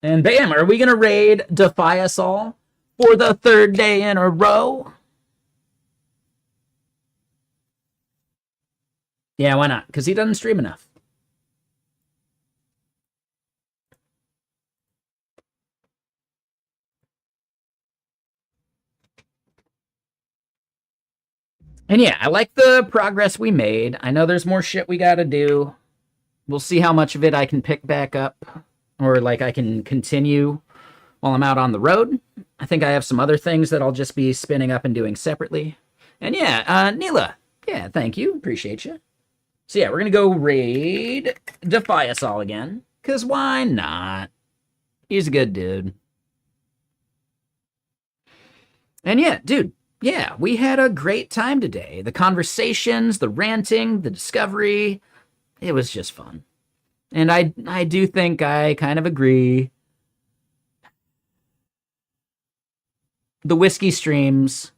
And bam, are we gonna raid Defy Us All for the 3rd day in a row? Yeah, why not? Because he doesn't stream enough. And yeah, I like the progress we made. I know there's more shit we gotta do. We'll see how much of it I can pick back up, or like I can continue while I'm out on the road. I think I have some other things that I'll just be spinning up and doing separately. And yeah, Neela, yeah, thank you. Appreciate you. So yeah, we're going to go raid Defy Us All again, because why not? He's a good dude. And yeah, dude, yeah, we had a great time today. The conversations, the ranting, the discovery, it was just fun. And I do think I kind of agree. The whiskey streams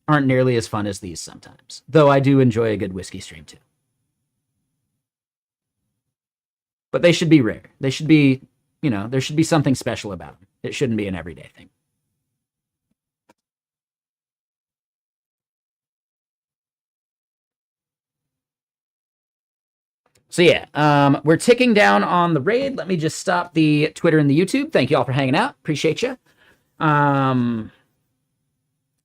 aren't nearly as fun as these sometimes, though I do enjoy a good whiskey stream too. But they should be rare. They should be, there should be something special about them. It shouldn't be an everyday thing. So yeah, we're ticking down on the raid. Let me just stop the Twitter and the YouTube. Thank you all for hanging out. Appreciate you.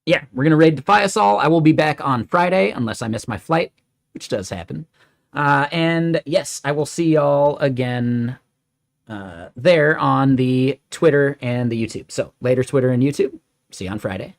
Yeah, we're going to raid Defy Us All. I will be back on Friday, unless I miss my flight, which does happen. And yes, I will see y'all again there on the Twitter and the YouTube. So later, Twitter and YouTube. See you on Friday.